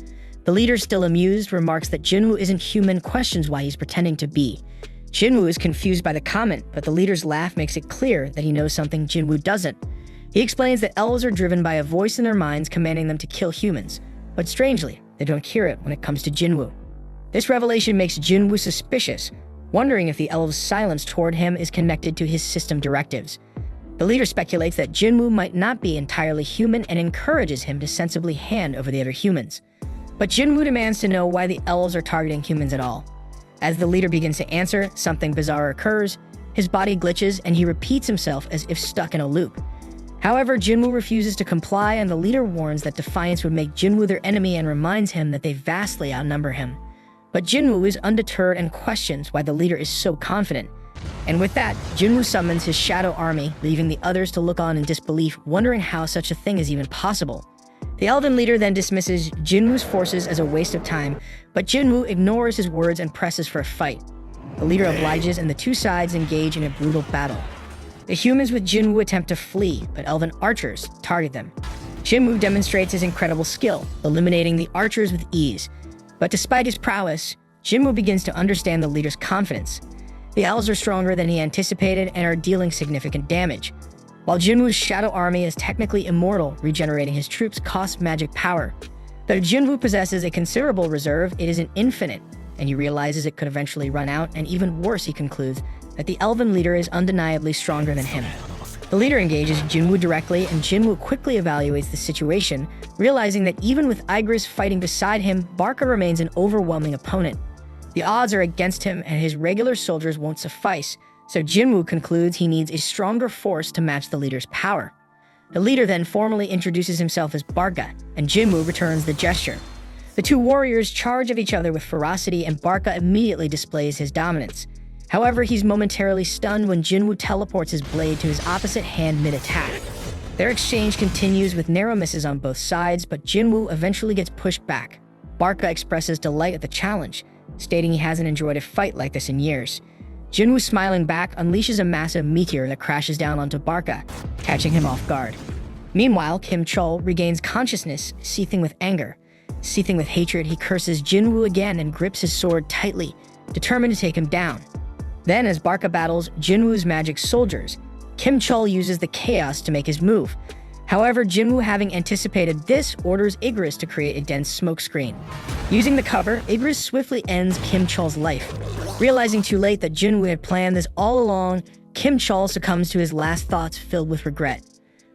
The leader, still amused, remarks that Jinwoo isn't human, questions why he's pretending to be. Jinwoo is confused by the comment, but the leader's laugh makes it clear that he knows something Jinwoo doesn't. He explains that elves are driven by a voice in their minds commanding them to kill humans, but strangely, they don't hear it when it comes to Jinwoo. This revelation makes Jinwoo suspicious, wondering if the elves' silence toward him is connected to his system directives. The leader speculates that Jinwoo might not be entirely human and encourages him to sensibly hand over the other humans. But Jinwoo demands to know why the elves are targeting humans at all. As the leader begins to answer, something bizarre occurs. His body glitches and he repeats himself as if stuck in a loop. However, Jinwoo refuses to comply, and the leader warns that defiance would make Jinwoo their enemy and reminds him that they vastly outnumber him. But Jinwoo is undeterred and questions why the leader is so confident. And with that, Jinwoo summons his shadow army, leaving the others to look on in disbelief, wondering how such a thing is even possible. The elven leader then dismisses Jinwoo's forces as a waste of time, but Jinwoo ignores his words and presses for a fight. The leader obliges, and the two sides engage in a brutal battle. The humans with Jinwoo attempt to flee, but elven archers target them. Jinwoo demonstrates his incredible skill, eliminating the archers with ease. But despite his prowess, Jinwoo begins to understand the leader's confidence. The elves are stronger than he anticipated and are dealing significant damage. While Jinwoo's shadow army is technically immortal, regenerating his troops costs magic power. Though Jinwoo possesses a considerable reserve, it isn't infinite, and he realizes it could eventually run out, and even worse, he concludes that the elven leader is undeniably stronger than him. The leader engages Jinwoo directly, and Jinwoo quickly evaluates the situation, realizing that even with Igris fighting beside him, Barca remains an overwhelming opponent. The odds are against him, and his regular soldiers won't suffice, so Jinwoo concludes he needs a stronger force to match the leader's power. The leader then formally introduces himself as Barca, and Jinwoo returns the gesture. The two warriors charge at each other with ferocity, and Barca immediately displays his dominance. However, he's momentarily stunned when Jinwoo teleports his blade to his opposite hand mid-attack. Their exchange continues with narrow misses on both sides, but Jinwoo eventually gets pushed back. Barca expresses delight at the challenge, stating he hasn't enjoyed a fight like this in years. Jinwoo, smiling back, unleashes a massive meteor that crashes down onto Barca, catching him off guard. Meanwhile, Kim Chol regains consciousness, seething with anger. Seething with hatred, he curses Jinwoo again and grips his sword tightly, determined to take him down. Then, as Barca battles Jinwoo's magic soldiers, Kim Chol uses the chaos to make his move. However, Jinwoo, having anticipated this, orders Igris to create a dense smokescreen. Using the cover, Igris swiftly ends Kim Chol's life. Realizing too late that Jinwoo had planned this all along, Kim Chol succumbs to his last thoughts filled with regret.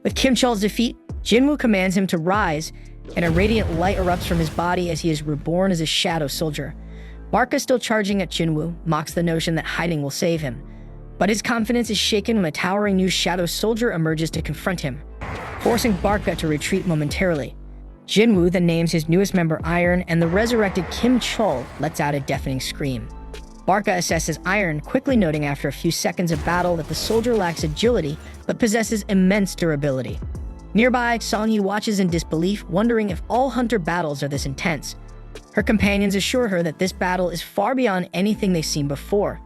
With Kim Chol's defeat, Jinwoo commands him to rise, and a radiant light erupts from his body as he is reborn as a shadow soldier. Barca, still charging at Jinwoo, mocks the notion that hiding will save him. But his confidence is shaken when a towering new shadow soldier emerges to confront him, forcing Barca to retreat momentarily. Jinwoo then names his newest member Iron, and the resurrected Kim Chol lets out a deafening scream. Barca assesses Iron, quickly noting after a few seconds of battle that the soldier lacks agility, but possesses immense durability. Nearby, Songyi watches in disbelief, wondering if all hunter battles are this intense. Her companions assure her that this battle is far beyond anything they've seen before.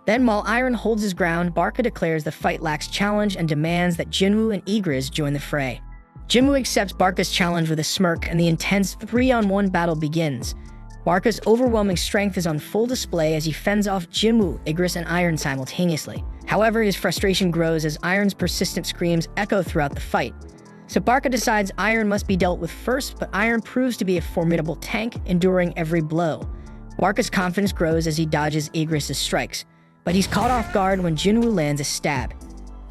Then, while Iron holds his ground, Barca declares the fight lacks challenge and demands that Jinwoo and Igris join the fray. Jinwoo accepts Barca's challenge with a smirk, and the intense 3-on-1 battle begins. Barca's overwhelming strength is on full display as he fends off Jinwoo, Igris, and Iron simultaneously. However, his frustration grows as Iron's persistent screams echo throughout the fight. So Barca decides Iron must be dealt with first, but Iron proves to be a formidable tank, enduring every blow. Barca's confidence grows as he dodges Igris' strikes, but he's caught off guard when Jinwoo lands a stab.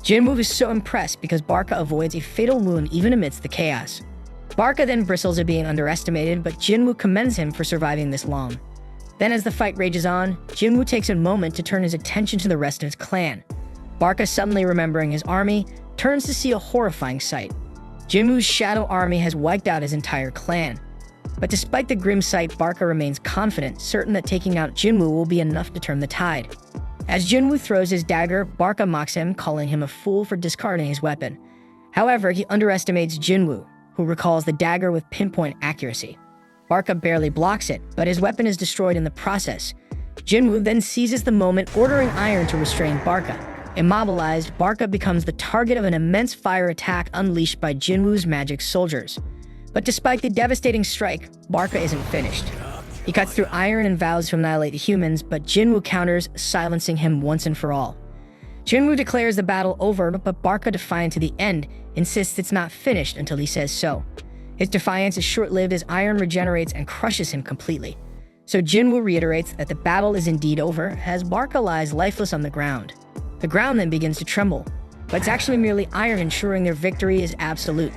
Jinwoo is so impressed because Barca avoids a fatal wound even amidst the chaos. Barca then bristles at being underestimated, but Jinwoo commends him for surviving this long. Then as the fight rages on, Jinwoo takes a moment to turn his attention to the rest of his clan. Barca, suddenly remembering his army, turns to see a horrifying sight. Jinwoo's shadow army has wiped out his entire clan. But despite the grim sight, Barca remains confident, certain that taking out Jinwoo will be enough to turn the tide. As Jinwoo throws his dagger, Barca mocks him, calling him a fool for discarding his weapon. However, he underestimates Jinwoo, who recalls the dagger with pinpoint accuracy. Barca barely blocks it, but his weapon is destroyed in the process. Jinwoo then seizes the moment, ordering Iron to restrain Barca. Immobilized, Barca becomes the target of an immense fire attack unleashed by Jinwoo's magic soldiers. But despite the devastating strike, Barca isn't finished. He cuts through Iron and vows to annihilate the humans, but Jinwoo counters, silencing him once and for all. Jinwoo declares the battle over, but Barca, defiant to the end, insists it's not finished until he says so. His defiance is short-lived as Iron regenerates and crushes him completely. So Jinwoo reiterates that the battle is indeed over, as Barca lies lifeless on the ground. The ground then begins to tremble, but it's actually merely Iron ensuring their victory is absolute.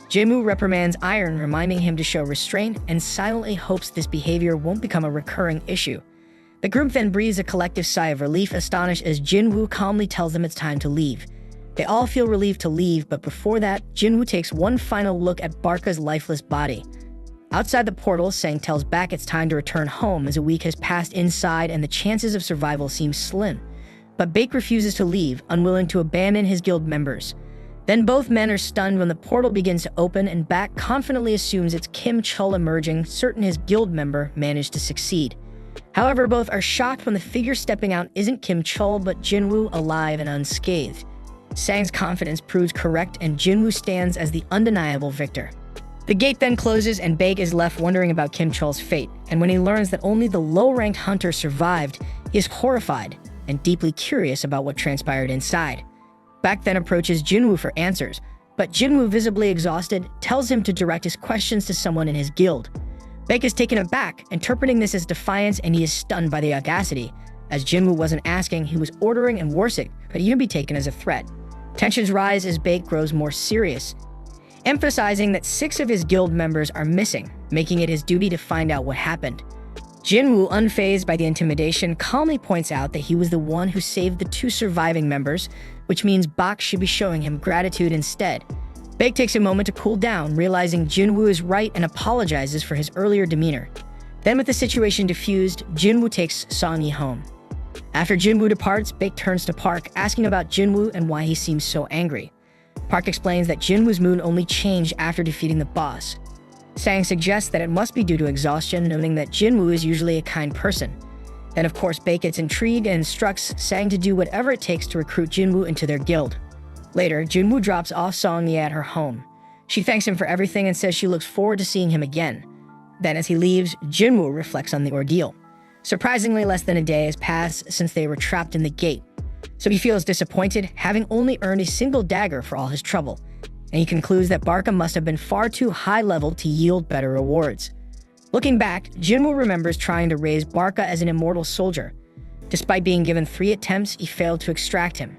Jinwoo reprimands Iron, reminding him to show restraint, and silently hopes this behavior won't become a recurring issue. The group then breathes a collective sigh of relief, astonished as Jinwoo calmly tells them it's time to leave. They all feel relieved to leave, but before that, Jinwoo takes one final look at Barca's lifeless body. Outside the portal, Sang tells Baek it's time to return home as a week has passed inside and the chances of survival seem slim. But Baek refuses to leave, unwilling to abandon his guild members. Then both men are stunned when the portal begins to open and Baek confidently assumes it's Kim Chul emerging, certain his guild member managed to succeed. However, both are shocked when the figure stepping out isn't Kim Chul but Jinwoo, alive and unscathed. Sang's confidence proves correct and Jinwoo stands as the undeniable victor. The gate then closes and Baek is left wondering about Kim Chul's fate, and when he learns that only the low-ranked hunter survived, he is horrified and deeply curious about what transpired inside. Baek then approaches Jinwoo for answers, but Jinwoo, visibly exhausted, tells him to direct his questions to someone in his guild. Baek is taken aback, interpreting this as defiance, and he is stunned by the audacity. As Jinwoo wasn't asking, he was ordering, and worse, it could even be taken as a threat. Tensions rise as Baek grows more serious, emphasizing that 6 of his guild members are missing, making it his duty to find out what happened. Jinwoo, unfazed by the intimidation, calmly points out that he was the one who saved the 2 surviving members, which means Baek should be showing him gratitude instead. Baek takes a moment to cool down, realizing Jinwoo is right and apologizes for his earlier demeanor. Then with the situation diffused, Jinwoo takes Song-yi home. After Jinwoo departs, Baek turns to Park, asking about Jinwoo and why he seems so angry. Park explains that Jinwoo's mood only changed after defeating the boss. Sang suggests that it must be due to exhaustion, noting that Jinwoo is usually a kind person. Then of course Baek gets intrigued and instructs Sang to do whatever it takes to recruit Jinwoo into their guild. Later, Jinwoo drops off Song-yi at her home. She thanks him for everything and says she looks forward to seeing him again. Then as he leaves, Jinwoo reflects on the ordeal. Surprisingly, less than a day has passed since they were trapped in the gate. So he feels disappointed, having only earned a single dagger for all his trouble. And he concludes that Barca must have been far too high-level to yield better rewards. Looking back, Jinwoo remembers trying to raise Barca as an immortal soldier. Despite being given 3 attempts, he failed to extract him.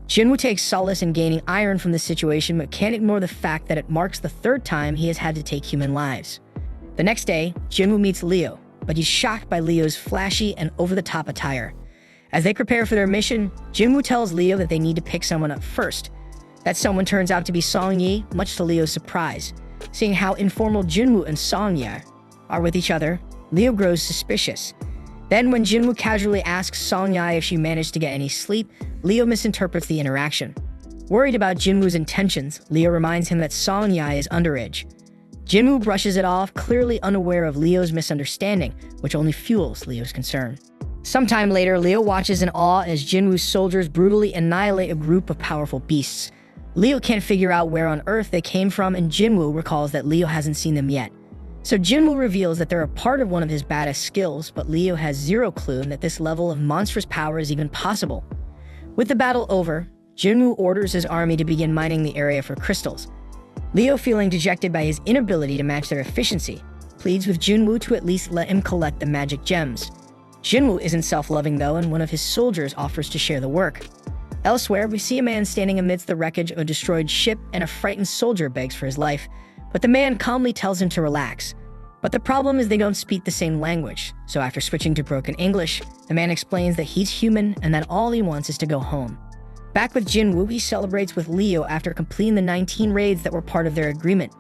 Jinwoo takes solace in gaining Iron from the situation, but can't ignore the fact that it marks the 3rd time he has had to take human lives. The next day, Jinwoo meets Leo, but he's shocked by Leo's flashy and over-the-top attire. As they prepare for their mission, Jinwoo tells Leo that they need to pick someone up first. That someone turns out to be Song-yi, much to Leo's surprise. Seeing how informal Jinwoo and Song-yi are with each other, Leo grows suspicious. Then when Jinwoo casually asks Song-yi if she managed to get any sleep, Leo misinterprets the interaction. Worried about Jinwoo's intentions, Leo reminds him that Song-yi is underage. Jinwoo brushes it off, clearly unaware of Leo's misunderstanding, which only fuels Leo's concern. Sometime later, Leo watches in awe as Jinwoo's soldiers brutally annihilate a group of powerful beasts. Leo can't figure out where on earth they came from, and Jinwoo recalls that Leo hasn't seen them yet. So Jinwoo reveals that they're a part of one of his baddest skills, but Leo has zero clue that this level of monstrous power is even possible. With the battle over, Jinwoo orders his army to begin mining the area for crystals. Leo, feeling dejected by his inability to match their efficiency, pleads with Jinwoo to at least let him collect the magic gems. Jinwoo isn't self-loving though, and one of his soldiers offers to share the work. Elsewhere, we see a man standing amidst the wreckage of a destroyed ship, and a frightened soldier begs for his life, but the man calmly tells him to relax. But the problem is they don't speak the same language, so after switching to broken English, the man explains that he's human and that all he wants is to go home. Back with Jinwoo, he celebrates with Leo after completing the 19 raids that were part of their agreement.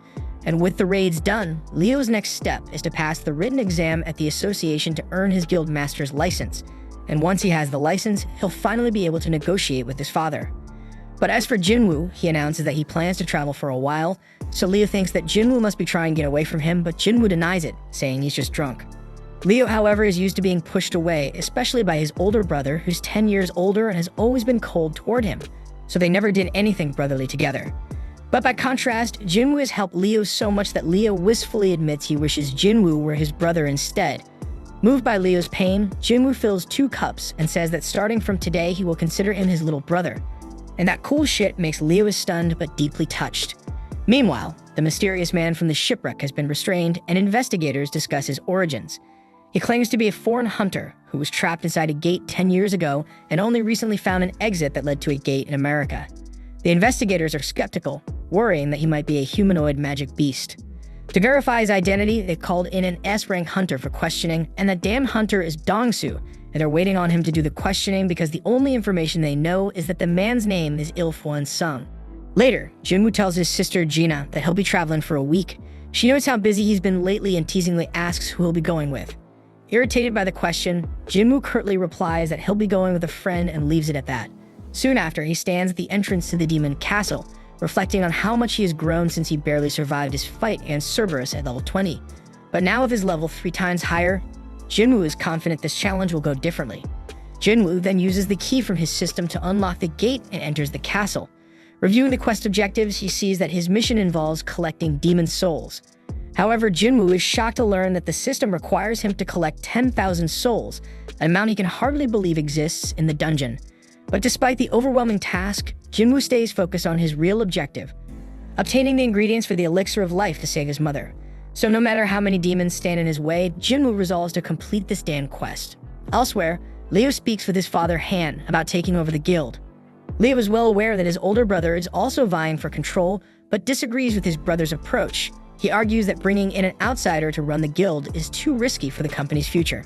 And with the raids done, Leo's next step is to pass the written exam at the association to earn his guild master's license. And once he has the license, he'll finally be able to negotiate with his father. But as for Jinwoo, he announces that he plans to travel for a while, so Leo thinks that Jinwoo must be trying to get away from him, but Jinwoo denies it, saying he's just drunk. Leo, however, is used to being pushed away, especially by his older brother, who's 10 years older and has always been cold toward him, so they never did anything brotherly together. But by contrast, Jinwoo has helped Leo so much that Leo wistfully admits he wishes Jinwoo were his brother instead. Moved by Leo's pain, Jinwoo fills 2 cups and says that starting from today he will consider him his little brother. And that cool shit makes Leo stunned but deeply touched. Meanwhile, the mysterious man from the shipwreck has been restrained and investigators discuss his origins. He claims to be a foreign hunter who was trapped inside a gate 10 years ago and only recently found an exit that led to a gate in America. The investigators are skeptical, worrying that he might be a humanoid magic beast. To verify his identity, they called in an S-rank hunter for questioning, and the damn hunter is Dongsu, and they're waiting on him to do the questioning because the only information they know is that the man's name is Jinwoo Sung. Later, Jinwoo tells his sister Gina that he'll be traveling for a week. She knows how busy he's been lately and teasingly asks who he'll be going with. Irritated by the question, Jinwoo curtly replies that he'll be going with a friend and leaves it at that. Soon after, he stands at the entrance to the demon castle, reflecting on how much he has grown since he barely survived his fight against Cerberus at level 20. But now with his level 3 times higher, Jinwoo is confident this challenge will go differently. Jinwoo then uses the key from his system to unlock the gate and enters the castle. Reviewing the quest objectives, he sees that his mission involves collecting demon souls. However, Jinwoo is shocked to learn that the system requires him to collect 10,000 souls, an amount he can hardly believe exists in the dungeon. But despite the overwhelming task, Jinwoo stays focused on his real objective, obtaining the ingredients for the elixir of life to save his mother. So no matter how many demons stand in his way, Jinwoo resolves to complete this damn quest. Elsewhere, Leo speaks with his father Han about taking over the guild. Leo is well aware that his older brother is also vying for control, but disagrees with his brother's approach. He argues that bringing in an outsider to run the guild is too risky for the company's future.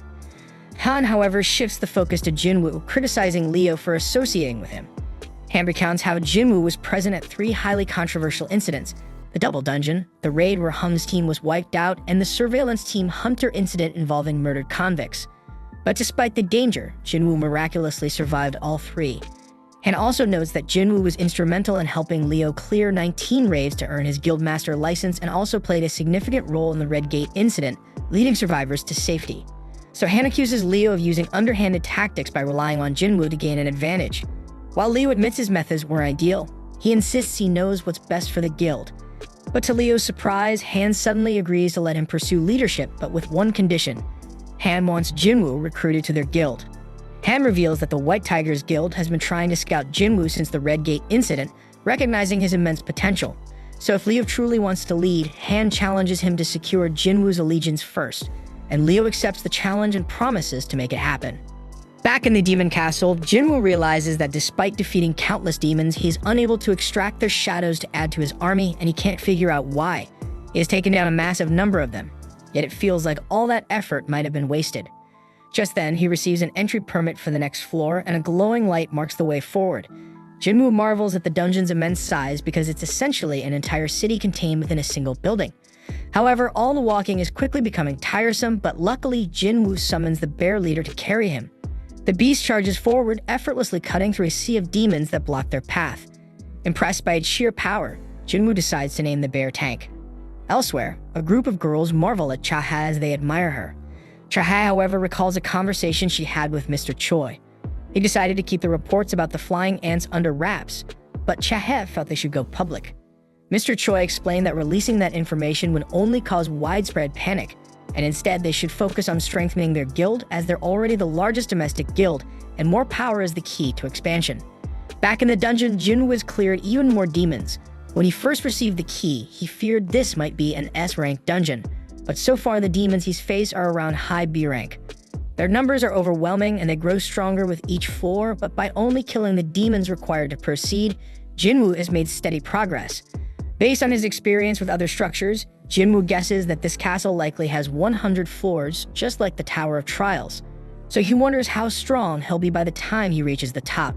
Han, however, shifts the focus to Jinwoo, criticizing Leo for associating with him. Han recounts how Jinwoo was present at 3 highly controversial incidents: the double dungeon, the raid where Hum's team was wiped out, and the surveillance team Hunter incident involving murdered convicts. But despite the danger, Jinwoo miraculously survived all 3. Han also notes that Jinwoo was instrumental in helping Leo clear 19 raids to earn his guildmaster license and also played a significant role in the Red Gate incident, leading survivors to safety. So Han accuses Leo of using underhanded tactics by relying on Jinwoo to gain an advantage. While Leo admits his methods were ideal, he insists he knows what's best for the guild. But to Leo's surprise, Han suddenly agrees to let him pursue leadership, but with one condition. Han wants Jinwoo recruited to their guild. Han reveals that the White Tigers Guild has been trying to scout Jinwoo since the Red Gate incident, recognizing his immense potential. So if Leo truly wants to lead, Han challenges him to secure Jinwoo's allegiance first, and Leo accepts the challenge and promises to make it happen. Back in the demon castle, Jinwoo realizes that despite defeating countless demons, he is unable to extract their shadows to add to his army, and he can't figure out why. He has taken down a massive number of them, yet it feels like all that effort might have been wasted. Just then, he receives an entry permit for the next floor, and a glowing light marks the way forward. Jinwoo marvels at the dungeon's immense size because it's essentially an entire city contained within a single building. However, all the walking is quickly becoming tiresome, but luckily Jinwoo summons the bear leader to carry him. The beast charges forward, effortlessly cutting through a sea of demons that block their path. Impressed by its sheer power, Jinwoo decides to name the bear Tank. Elsewhere, a group of girls marvel at Chaha as they admire her. Chaha, however, recalls a conversation she had with Mr. Choi. He decided to keep the reports about the flying ants under wraps, but Chaha felt they should go public. Mr. Choi explained that releasing that information would only cause widespread panic, and instead they should focus on strengthening their guild as they're already the largest domestic guild, and more power is the key to expansion. Back in the dungeon, Jinwoo has cleared even more demons. When he first received the key, he feared this might be an S-rank dungeon, but so far the demons he's faced are around high B rank. Their numbers are overwhelming and they grow stronger with each floor, but by only killing the demons required to proceed, Jinwoo has made steady progress. Based on his experience with other structures, Jinwoo guesses that this castle likely has 100 floors, just like the Tower of Trials. So he wonders how strong he'll be by the time he reaches the top.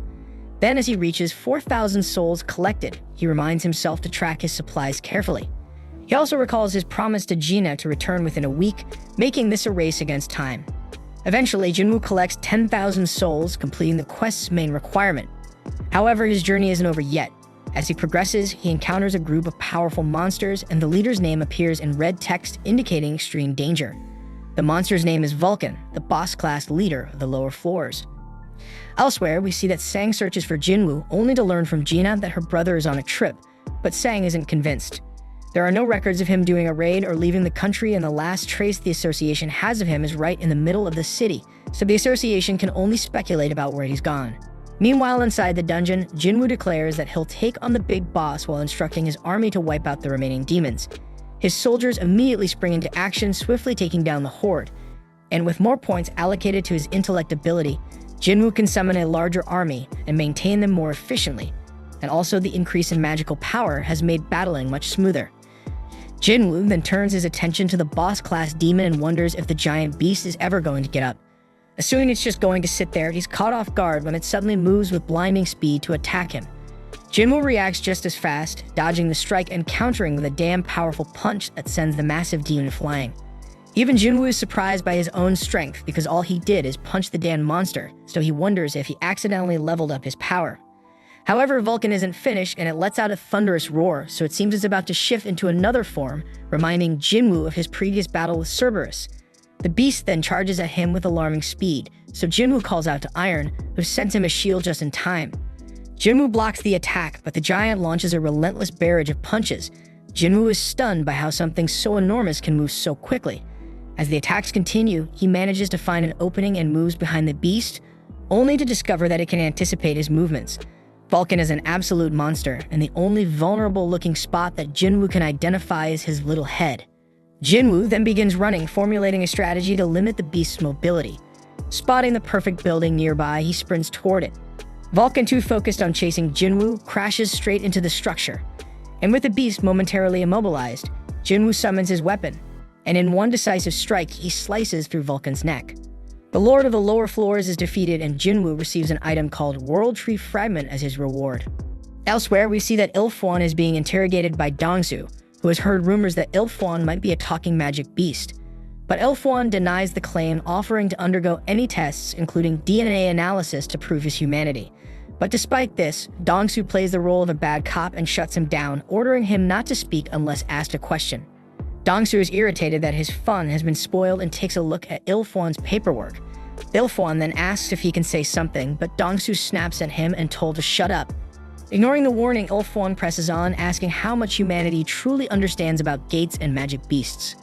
Then as he reaches 4,000 souls collected, he reminds himself to track his supplies carefully. He also recalls his promise to Gina to return within a week, making this a race against time. Eventually, Jinwoo collects 10,000 souls, completing the quest's main requirement. However, his journey isn't over yet. As he progresses, he encounters a group of powerful monsters, and the leader's name appears in red text indicating extreme danger. The monster's name is Vulcan, the boss-class leader of the lower floors. Elsewhere, we see that Sang searches for Jinwoo, only to learn from Gina that her brother is on a trip, but Sang isn't convinced. There are no records of him doing a raid or leaving the country, and the last trace the association has of him is right in the middle of the city, so the association can only speculate about where he's gone. Meanwhile, inside the dungeon, Jinwoo declares that he'll take on the big boss while instructing his army to wipe out the remaining demons. His soldiers immediately spring into action, swiftly taking down the horde. And with more points allocated to his intellect ability, Jinwoo can summon a larger army and maintain them more efficiently. And also the increase in magical power has made battling much smoother. Jinwoo then turns his attention to the boss-class demon and wonders if the giant beast is ever going to get up. Assuming it's just going to sit there, he's caught off guard when it suddenly moves with blinding speed to attack him. Jinwoo reacts just as fast, dodging the strike and countering with a damn powerful punch that sends the massive demon flying. Even Jinwoo is surprised by his own strength because all he did is punch the damn monster, so he wonders if he accidentally leveled up his power. However, Vulcan isn't finished and it lets out a thunderous roar, so it seems it's about to shift into another form, reminding Jinwoo of his previous battle with Cerberus. The beast then charges at him with alarming speed, so Jinwoo calls out to Iron, who sends him a shield just in time. Jinwoo blocks the attack, but the giant launches a relentless barrage of punches. Jinwoo is stunned by how something so enormous can move so quickly. As the attacks continue, he manages to find an opening and moves behind the beast, only to discover that it can anticipate his movements. Vulcan is an absolute monster, and the only vulnerable-looking spot that Jinwoo can identify is his little head. Jinwoo then begins running, formulating a strategy to limit the beast's mobility. Spotting the perfect building nearby, he sprints toward it. Vulcan, too focused on chasing Jinwoo, crashes straight into the structure. And with the beast momentarily immobilized, Jinwoo summons his weapon, and in one decisive strike, he slices through Vulcan's neck. The Lord of the Lower Floors is defeated, and Jinwoo receives an item called World Tree Fragment as his reward. Elsewhere, we see that Ilfwan is being interrogated by Dongsu, who has heard rumors that Ilfwan might be a talking magic beast. But Ilfwan denies the claim, offering to undergo any tests, including DNA analysis, to prove his humanity. But despite this, Dongsu plays the role of a bad cop and shuts him down, ordering him not to speak unless asked a question. Dongsu is irritated that his fun has been spoiled and takes a look at Ilfwan's paperwork. Ilfwan then asks if he can say something, but Dongsu snaps at him and told to shut up. Ignoring the warning, Ilfwan presses on, asking how much humanity truly understands about gates and magic beasts.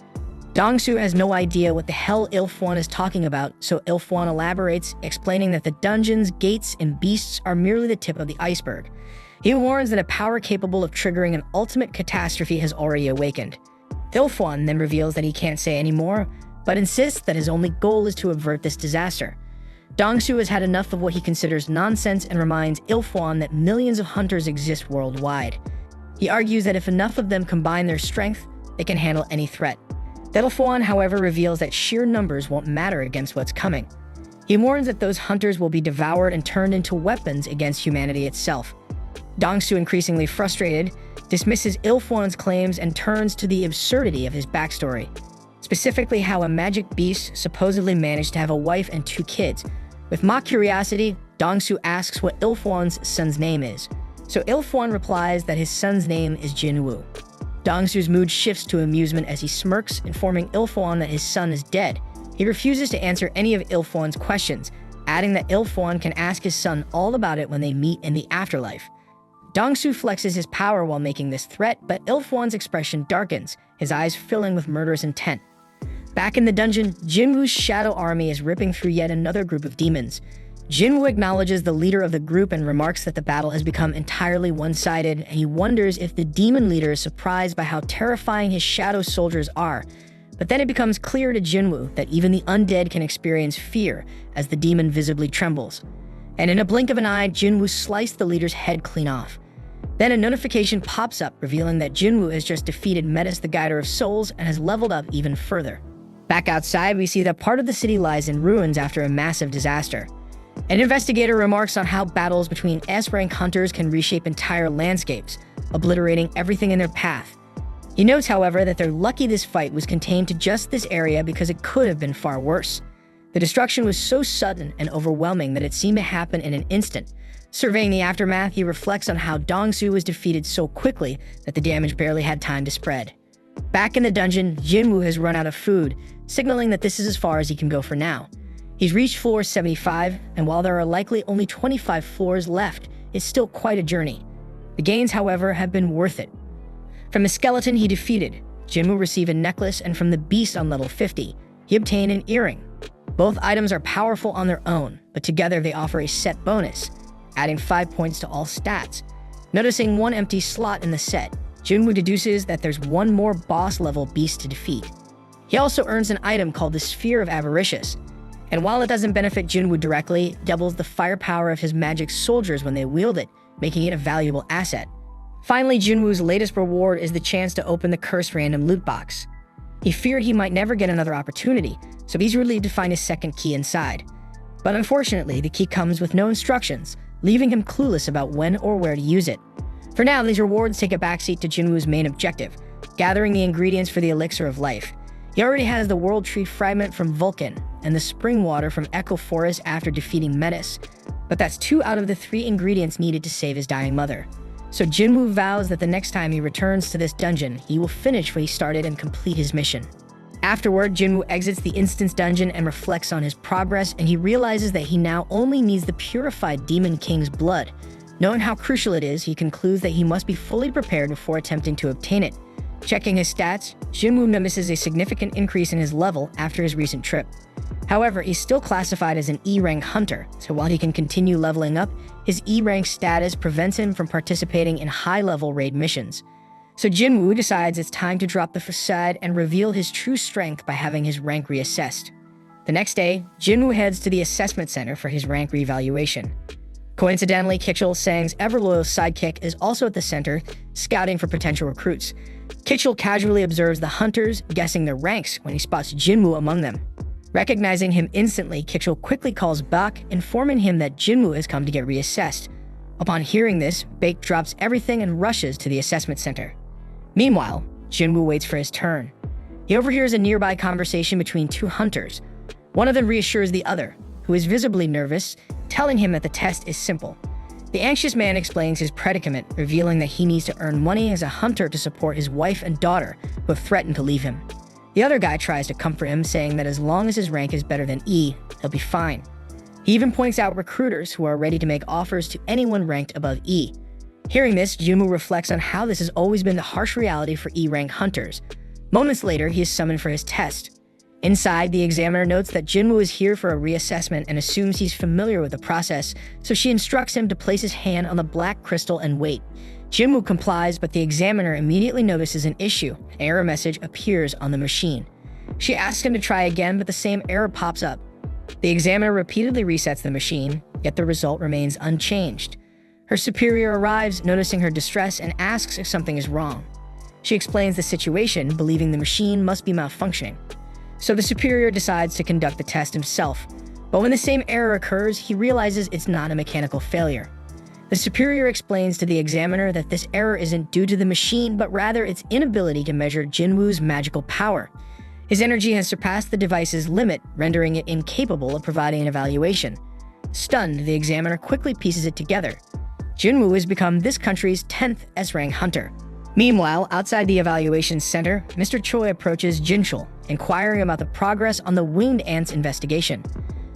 Dongsu has no idea what the hell Ilfwan is talking about, so Ilfwan elaborates, explaining that the dungeons, gates, and beasts are merely the tip of the iceberg. He warns that a power capable of triggering an ultimate catastrophe has already awakened. Ilfwan then reveals that he can't say anymore, but insists that his only goal is to avert this disaster. Dongsu has had enough of what he considers nonsense and reminds Ilfwan that millions of hunters exist worldwide. He argues that if enough of them combine their strength, they can handle any threat. Ilfwan, however, reveals that sheer numbers won't matter against what's coming. He warns that those hunters will be devoured and turned into weapons against humanity itself. Dongsu, increasingly frustrated, dismisses Ilfwan's claims and turns to the absurdity of his backstory. Specifically how a magic beast supposedly managed to have a wife and 2 kids. With mock curiosity, Dongsu asks what Ilfwan's son's name is. So Ilfwan replies that his son's name is Jinwoo. Dongsu's mood shifts to amusement as he smirks, informing Ilfwan that his son is dead. He refuses to answer any of Ilfwan's questions, adding that Ilfwan can ask his son all about it when they meet in the afterlife. Dongsu flexes his power while making this threat, but Ilfwan's expression darkens, his eyes filling with murderous intent. Back in the dungeon, Jinwoo's shadow army is ripping through yet another group of demons. Jinwoo acknowledges the leader of the group and remarks that the battle has become entirely one-sided, and he wonders if the demon leader is surprised by how terrifying his shadow soldiers are. But then it becomes clear to Jinwoo that even the undead can experience fear as the demon visibly trembles. And in a blink of an eye, Jinwoo sliced the leader's head clean off. Then a notification pops up revealing that Jinwoo has just defeated Metis the Guider of Souls and has leveled up even further. Back outside, we see that part of the city lies in ruins after a massive disaster. An investigator remarks on how battles between S-rank hunters can reshape entire landscapes, obliterating everything in their path. He notes, however, that they're lucky this fight was contained to just this area because it could have been far worse. The destruction was so sudden and overwhelming that it seemed to happen in an instant. Surveying the aftermath, he reflects on how Dongsu was defeated so quickly that the damage barely had time to spread. Back in the dungeon, Jinwoo has run out of food, signaling that this is as far as he can go for now. He's reached floor 75, and while there are likely only 25 floors left, it's still quite a journey. The gains, however, have been worth it. From the skeleton he defeated, Jinwoo received a necklace, and from the beast on level 50, he obtained an earring. Both items are powerful on their own, but together they offer a set bonus, adding 5 points to all stats. Noticing one empty slot in the set, Jinwoo deduces that there's one more boss-level beast to defeat. He also earns an item called the Sphere of Avaricious, and while it doesn't benefit Jinwoo directly, it doubles the firepower of his magic soldiers when they wield it, making it a valuable asset. Finally, Jinwoo's latest reward is the chance to open the cursed random loot box. He feared he might never get another opportunity, so he's relieved to find his second key inside. But unfortunately, the key comes with no instructions, leaving him clueless about when or where to use it. For now, these rewards take a backseat to Jinwoo's main objective, gathering the ingredients for the Elixir of Life. He already has the World Tree Fragment from Vulcan and the Spring Water from Echo Forest after defeating Metis, but that's 2 out of the 3 ingredients needed to save his dying mother. So Jinwoo vows that the next time he returns to this dungeon, he will finish what he started and complete his mission. Afterward, Jinwoo exits the instance dungeon and reflects on his progress, and he realizes that he now only needs the purified Demon King's blood. Knowing how crucial it is, he concludes that he must be fully prepared before attempting to obtain it. Checking his stats, Jinwoo notices a significant increase in his level after his recent trip. However, he's still classified as an E-rank hunter, so while he can continue leveling up, his E-rank status prevents him from participating in high-level raid missions. So Jinwoo decides it's time to drop the facade and reveal his true strength by having his rank reassessed. The next day, Jinwoo heads to the assessment center for his rank reevaluation. Coincidentally, Kitchell, Sang's ever-loyal sidekick, is also at the center, scouting for potential recruits. Kitchell casually observes the hunters, guessing their ranks when he spots Jinwoo among them. Recognizing him instantly, Kitchell quickly calls Bak, informing him that Jinwoo has come to get reassessed. Upon hearing this, Bak drops everything and rushes to the assessment center. Meanwhile, Jinwoo waits for his turn. He overhears a nearby conversation between 2 hunters. One of them reassures the other, who is visibly nervous, telling him that the test is simple. The anxious man explains his predicament, revealing that he needs to earn money as a hunter to support his wife and daughter, who have threatened to leave him. The other guy tries to comfort him, saying that as long as his rank is better than E, he'll be fine. He even points out recruiters who are ready to make offers to anyone ranked above E. Hearing this, Jinwoo reflects on how this has always been the harsh reality for E-rank hunters. Moments later, he is summoned for his test. Inside, the examiner notes that Jinwoo is here for a reassessment and assumes he's familiar with the process, so she instructs him to place his hand on the black crystal and wait. Jinwoo complies, but the examiner immediately notices an issue. An error message appears on the machine. She asks him to try again, but the same error pops up. The examiner repeatedly resets the machine, yet the result remains unchanged. Her superior arrives, noticing her distress, and asks if something is wrong. She explains the situation, believing the machine must be malfunctioning. So the superior decides to conduct the test himself, but when the same error occurs, he realizes it's not a mechanical failure. The superior explains to the examiner that this error isn't due to the machine, but rather its inability to measure Jinwoo's magical power. His energy has surpassed the device's limit, rendering it incapable of providing an evaluation. Stunned, the examiner quickly pieces it together. Jinwoo has become this country's 10th S-rank hunter. Meanwhile, outside the evaluation center, Mr. Choi approaches Jinchul, inquiring about the progress on the winged ants investigation.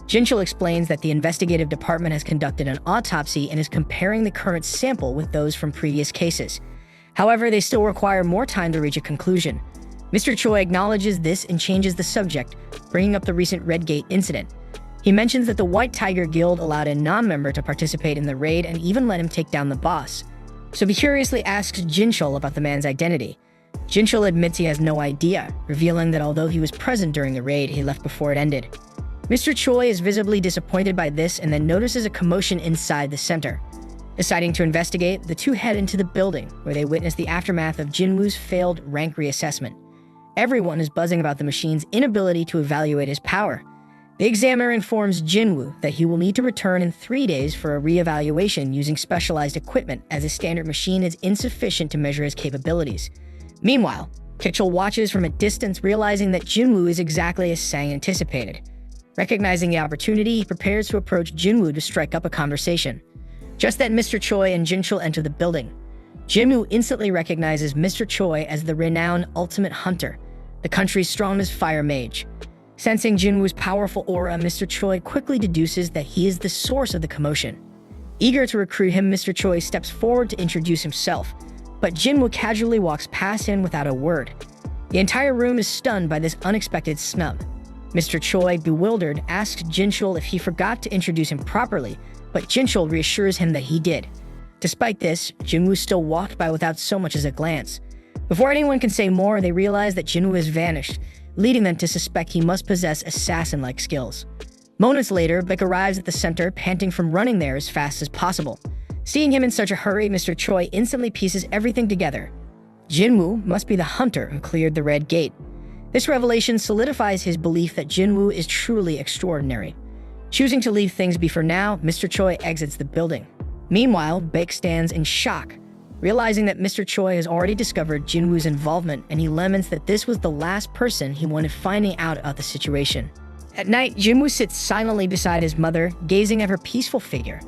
Jinchul explains that the investigative department has conducted an autopsy and is comparing the current sample with those from previous cases. However, they still require more time to reach a conclusion. Mr. Choi acknowledges this and changes the subject, bringing up the recent Redgate incident. He mentions that the White Tiger Guild allowed a non-member to participate in the raid and even let him take down the boss. So he curiously asks Jinchul about the man's identity. Jinchul admits he has no idea, revealing that although he was present during the raid, he left before it ended. Mr. Choi is visibly disappointed by this and then notices a commotion inside the center. Deciding to investigate, the two head into the building, where they witness the aftermath of Jinwoo's failed rank reassessment. Everyone is buzzing about the machine's inability to evaluate his power. The examiner informs Jinwoo that he will need to return in 3 days for a re-evaluation using specialized equipment, as his standard machine is insufficient to measure his capabilities. Meanwhile, Kitchell watches from a distance, realizing that Jinwoo is exactly as Sang anticipated. Recognizing the opportunity, he prepares to approach Jinwoo to strike up a conversation. Just then, Mr. Choi and Jinchul enter the building. Jinwoo instantly recognizes Mr. Choi as the renowned Ultimate Hunter, the country's strongest fire mage. Sensing Jinwoo's powerful aura, Mr. Choi quickly deduces that he is the source of the commotion. Eager to recruit him, Mr. Choi steps forward to introduce himself, but Jinwoo casually walks past him without a word. The entire room is stunned by this unexpected snub. Mr. Choi, bewildered, asks Jinchul if he forgot to introduce him properly, but Jinchul reassures him that he did. Despite this, Jinwoo still walked by without so much as a glance. Before anyone can say more, they realize that Jinwoo has vanished, leading them to suspect he must possess assassin-like skills. Moments later, Beck arrives at the center, panting from running there as fast as possible. Seeing him in such a hurry, Mr. Choi instantly pieces everything together. Jinwoo must be the hunter who cleared the Red Gate. This revelation solidifies his belief that Jinwoo is truly extraordinary. Choosing to leave things be for now, Mr. Choi exits the building. Meanwhile, Baek stands in shock, realizing that Mr. Choi has already discovered Jinwoo's involvement, and he laments that this was the last person he wanted finding out about the situation. At night, Jinwoo sits silently beside his mother, gazing at her peaceful figure.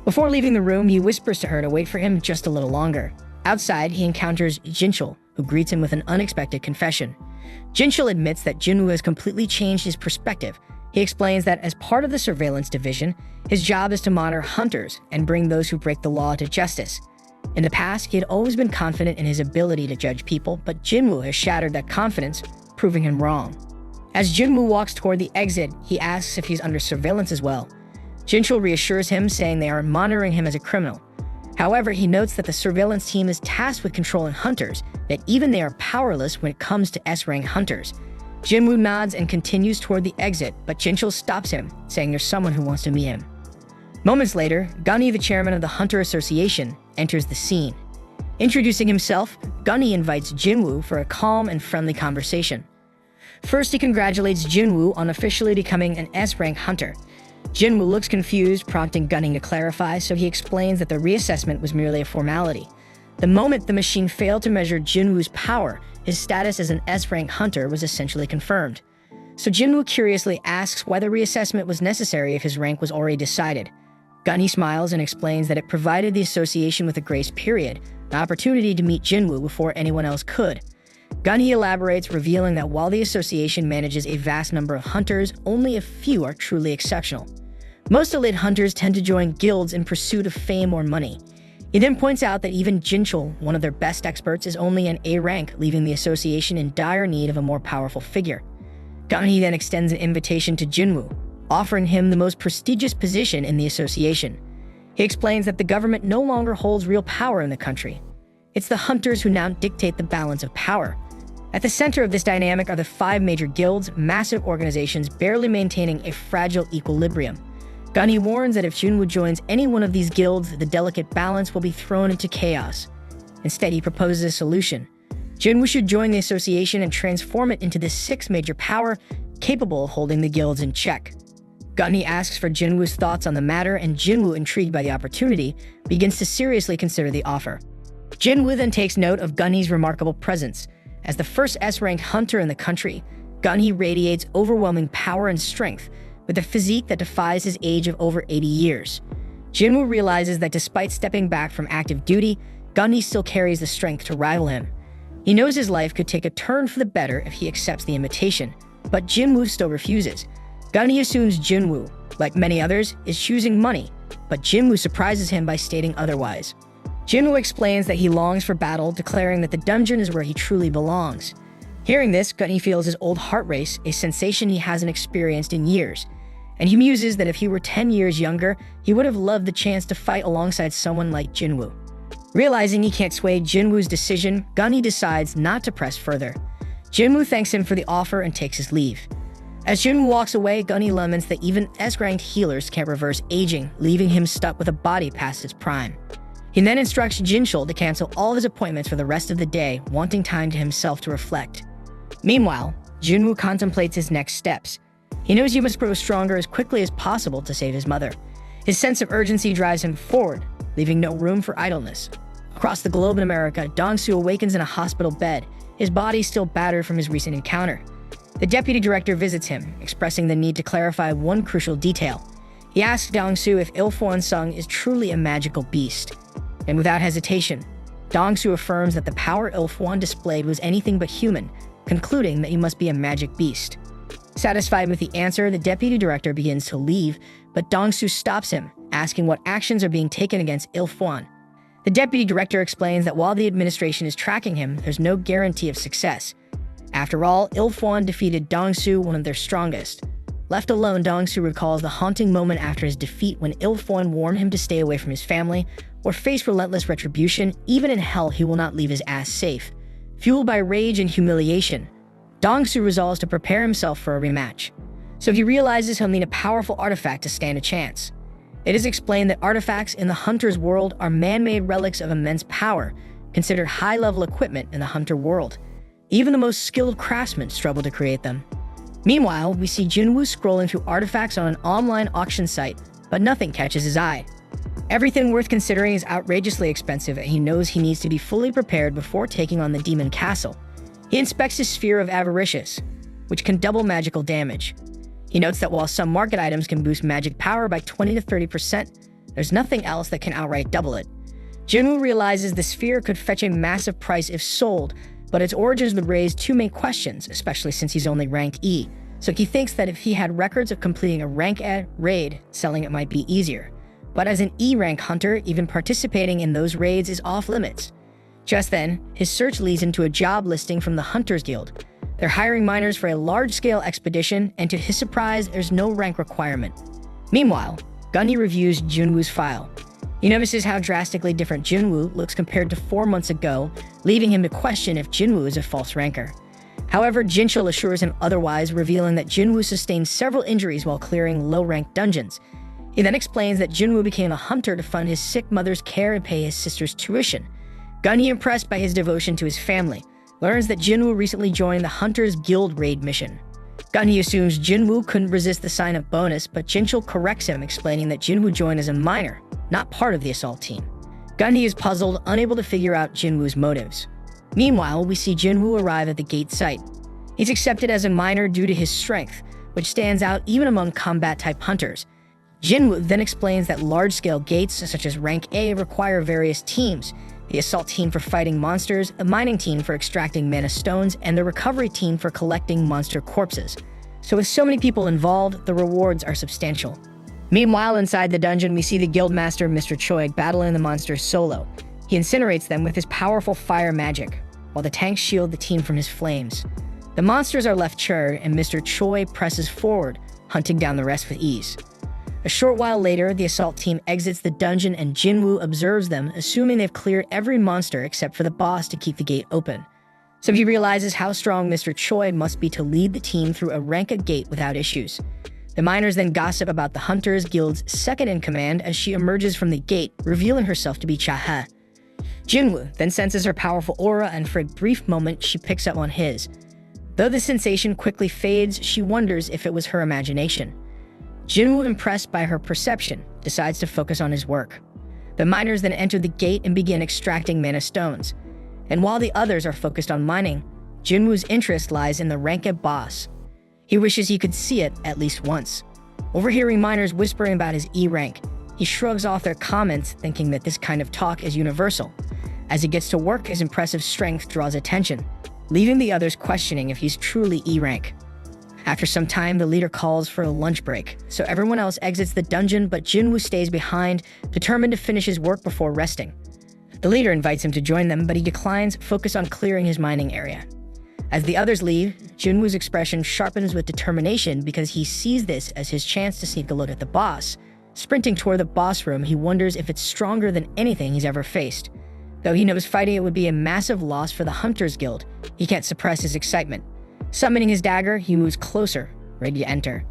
Before leaving the room, he whispers to her to wait for him just a little longer. Outside, he encounters Jinchul, who greets him with an unexpected confession. Jinchul admits that Jinwoo has completely changed his perspective. He explains that as part of the surveillance division, his job is to monitor hunters and bring those who break the law to justice. In the past, he had always been confident in his ability to judge people, but Jinwoo has shattered that confidence, proving him wrong. As Jinwoo walks toward the exit, he asks if he's under surveillance as well. Jinchul reassures him, saying they are monitoring him as a criminal. However, he notes that the surveillance team is tasked with controlling hunters, that even they are powerless when it comes to S-rank hunters. Jinwoo nods and continues toward the exit, but Jinchul stops him, saying there's someone who wants to meet him. Moments later, Gunny, the chairman of the Hunter Association, enters the scene. Introducing himself, Gunny invites Jinwoo for a calm and friendly conversation. First, he congratulates Jinwoo on officially becoming an S-rank hunter. Jinwoo looks confused, prompting Gunny to clarify, so he explains that the reassessment was merely a formality. The moment the machine failed to measure Jinwoo's power, his status as an S-rank hunter was essentially confirmed. So Jinwoo curiously asks why the reassessment was necessary if his rank was already decided. Gunny smiles and explains that it provided the association with a grace period, an opportunity to meet Jinwoo before anyone else could. Gunny elaborates, revealing that while the association manages a vast number of hunters, only a few are truly exceptional. Most elite hunters tend to join guilds in pursuit of fame or money. He then points out that even Jinchul, one of their best experts, is only an A rank, leaving the association in dire need of a more powerful figure. Gunny then extends an invitation to Jinwoo, offering him the most prestigious position in the association. He explains that the government no longer holds real power in the country. It's the hunters who now dictate the balance of power. At the center of this dynamic are the 5 major guilds, massive organizations barely maintaining a fragile equilibrium. Gunny warns that if Jinwoo joins any one of these guilds, the delicate balance will be thrown into chaos. Instead, he proposes a solution. Jinwoo should join the association and transform it into the 6th major power, capable of holding the guilds in check. Gunny asks for Jinwoo's thoughts on the matter, and Jinwoo, intrigued by the opportunity, begins to seriously consider the offer. Jinwoo then takes note of Gunny's remarkable presence. As the first S-ranked hunter in the country, Gunny radiates overwhelming power and strength, with a physique that defies his age of over 80 years. Jinwoo realizes that despite stepping back from active duty, Gunny still carries the strength to rival him. He knows his life could take a turn for the better if he accepts the invitation, but Jinwoo still refuses. Gunny assumes Jinwoo, like many others, is choosing money, but Jinwoo surprises him by stating otherwise. Jinwoo explains that he longs for battle, declaring that the dungeon is where he truly belongs. Hearing this, Gunny feels his old heart race, a sensation he hasn't experienced in years, and he muses that if he were 10 years younger, he would have loved the chance to fight alongside someone like Jinwoo. Realizing he can't sway Jinwoo's decision, Gunny decides not to press further. Jinwoo thanks him for the offer and takes his leave. As Jinwoo walks away, Gunny laments that even S-ranked healers can't reverse aging, leaving him stuck with a body past its prime. He then instructs Jinchul to cancel all his appointments for the rest of the day, wanting time to himself to reflect. Meanwhile, Jinwoo contemplates his next steps. He knows he must grow stronger as quickly as possible to save his mother. His sense of urgency drives him forward, leaving no room for idleness. Across the globe in America, Dong-soo awakens in a hospital bed, his body still battered from his recent encounter. The deputy director visits him, expressing the need to clarify one crucial detail. He asks Dong-soo if Jinwoo Sung is truly a magical beast. And without hesitation, Dong-soo affirms that the power Jinwoo displayed was anything but human, concluding that he must be a magic beast. Satisfied with the answer, the deputy director begins to leave, but Dong-soo stops him, asking what actions are being taken against Jinwoo. The deputy director explains that while the administration is tracking him, there's no guarantee of success. After all, Jinwoo defeated Dong-soo, one of their strongest. Left alone, Dong-soo recalls the haunting moment after his defeat when Jinwoo warned him to stay away from his family or face relentless retribution. Even in hell, he will not leave his ass safe. Fueled by rage and humiliation, Dong-soo resolves to prepare himself for a rematch. So he realizes he'll need a powerful artifact to stand a chance. It is explained that artifacts in the Hunter's world are man-made relics of immense power, considered high-level equipment in the Hunter world. Even the most skilled craftsmen struggle to create them. Meanwhile, we see Jinwoo scrolling through artifacts on an online auction site, but nothing catches his eye. Everything worth considering is outrageously expensive, and he knows he needs to be fully prepared before taking on the Demon Castle. He inspects his sphere of avaricious, which can double magical damage. He notes that while some market items can boost magic power by 20 to 30%, there's nothing else that can outright double it. Jinwoo realizes the sphere could fetch a massive price if sold, but its origins would raise two main questions, especially since he's only ranked E. So he thinks that if he had records of completing a rank A raid, selling it might be easier. But as an E rank hunter, even participating in those raids is off limits. Just then, his search leads him to a job listing from the Hunters Guild. They're hiring miners for a large-scale expedition, and to his surprise, there's no rank requirement. Meanwhile, Gunny reviews Jinwoo's file. He notices how drastically different Jinwoo looks compared to 4 months ago, leaving him to question if Jinwoo is a false ranker. However, Jinchul assures him otherwise, revealing that Jinwoo sustained several injuries while clearing low-ranked dungeons. He then explains that Jinwoo became a hunter to fund his sick mother's care and pay his sister's tuition. Gunny, impressed by his devotion to his family, learns that Jinwoo recently joined the Hunters Guild raid mission. Gunny assumes Jinwoo couldn't resist the sign-up bonus, but Jinchul corrects him, explaining that Jinwoo joined as a miner, not part of the assault team. Gunny is puzzled, unable to figure out Jinwoo's motives. Meanwhile, we see Jinwoo arrive at the gate site. He's accepted as a miner due to his strength, which stands out even among combat-type hunters. Jinwoo then explains that large-scale gates, such as rank A, require various teams: the assault team for fighting monsters, a mining team for extracting mana stones, and the recovery team for collecting monster corpses. So with so many people involved, the rewards are substantial. Meanwhile, inside the dungeon, we see the guildmaster Mr. Choi battling the monsters solo. He incinerates them with his powerful fire magic, while the tanks shield the team from his flames. The monsters are left charred, and Mr. Choi presses forward, hunting down the rest with ease. A short while later, the assault team exits the dungeon and Jinwoo observes them, assuming they've cleared every monster except for the boss to keep the gate open. So he realizes how strong Mr. Choi must be to lead the team through a rank-A gate without issues. The miners then gossip about the Hunters Guild's second-in-command as she emerges from the gate, revealing herself to be Chaha. Jinwoo then senses her powerful aura, and for a brief moment, she picks up on his. Though the sensation quickly fades, she wonders if it was her imagination. Jinwoo, impressed by her perception, decides to focus on his work. The miners then enter the gate and begin extracting mana stones. And while the others are focused on mining, Jinwoo's interest lies in the rank-A boss. He wishes he could see it at least once. Overhearing miners whispering about his E rank, he shrugs off their comments, thinking that this kind of talk is universal. As he gets to work, his impressive strength draws attention, leaving the others questioning if he's truly E rank. After some time, the leader calls for a lunch break, so everyone else exits the dungeon, but Jinwoo stays behind, determined to finish his work before resting. The leader invites him to join them, but he declines, focused on clearing his mining area. As the others leave, Jinwoo's expression sharpens with determination because he sees this as his chance to sneak a look at the boss. Sprinting toward the boss room, he wonders if it's stronger than anything he's ever faced. Though he knows fighting it would be a massive loss for the Hunters Guild, he can't suppress his excitement. Summoning his dagger, he moves closer, ready to enter.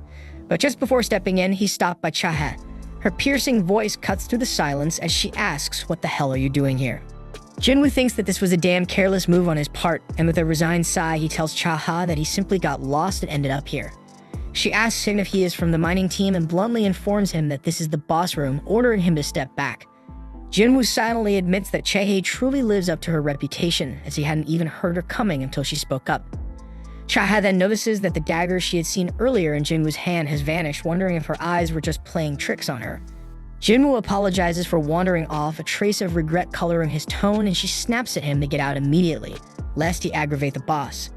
But just before stepping in, he's stopped by Chaha. Her piercing voice cuts through the silence as she asks, "What the hell are you doing here?" Jinwoo thinks that this was a damn careless move on his part, and with a resigned sigh, he tells Chaha that he simply got lost and ended up here. She asks him if he is from the mining team and bluntly informs him that this is the boss room, ordering him to step back. Jinwoo silently admits that Chae truly lives up to her reputation, as he hadn't even heard her coming until she spoke up. Chaha then notices that the dagger she had seen earlier in Jinwoo's hand has vanished, wondering if her eyes were just playing tricks on her. Jinwoo apologizes for wandering off, a trace of regret coloring his tone, and she snaps at him to get out immediately, lest he aggravate the boss.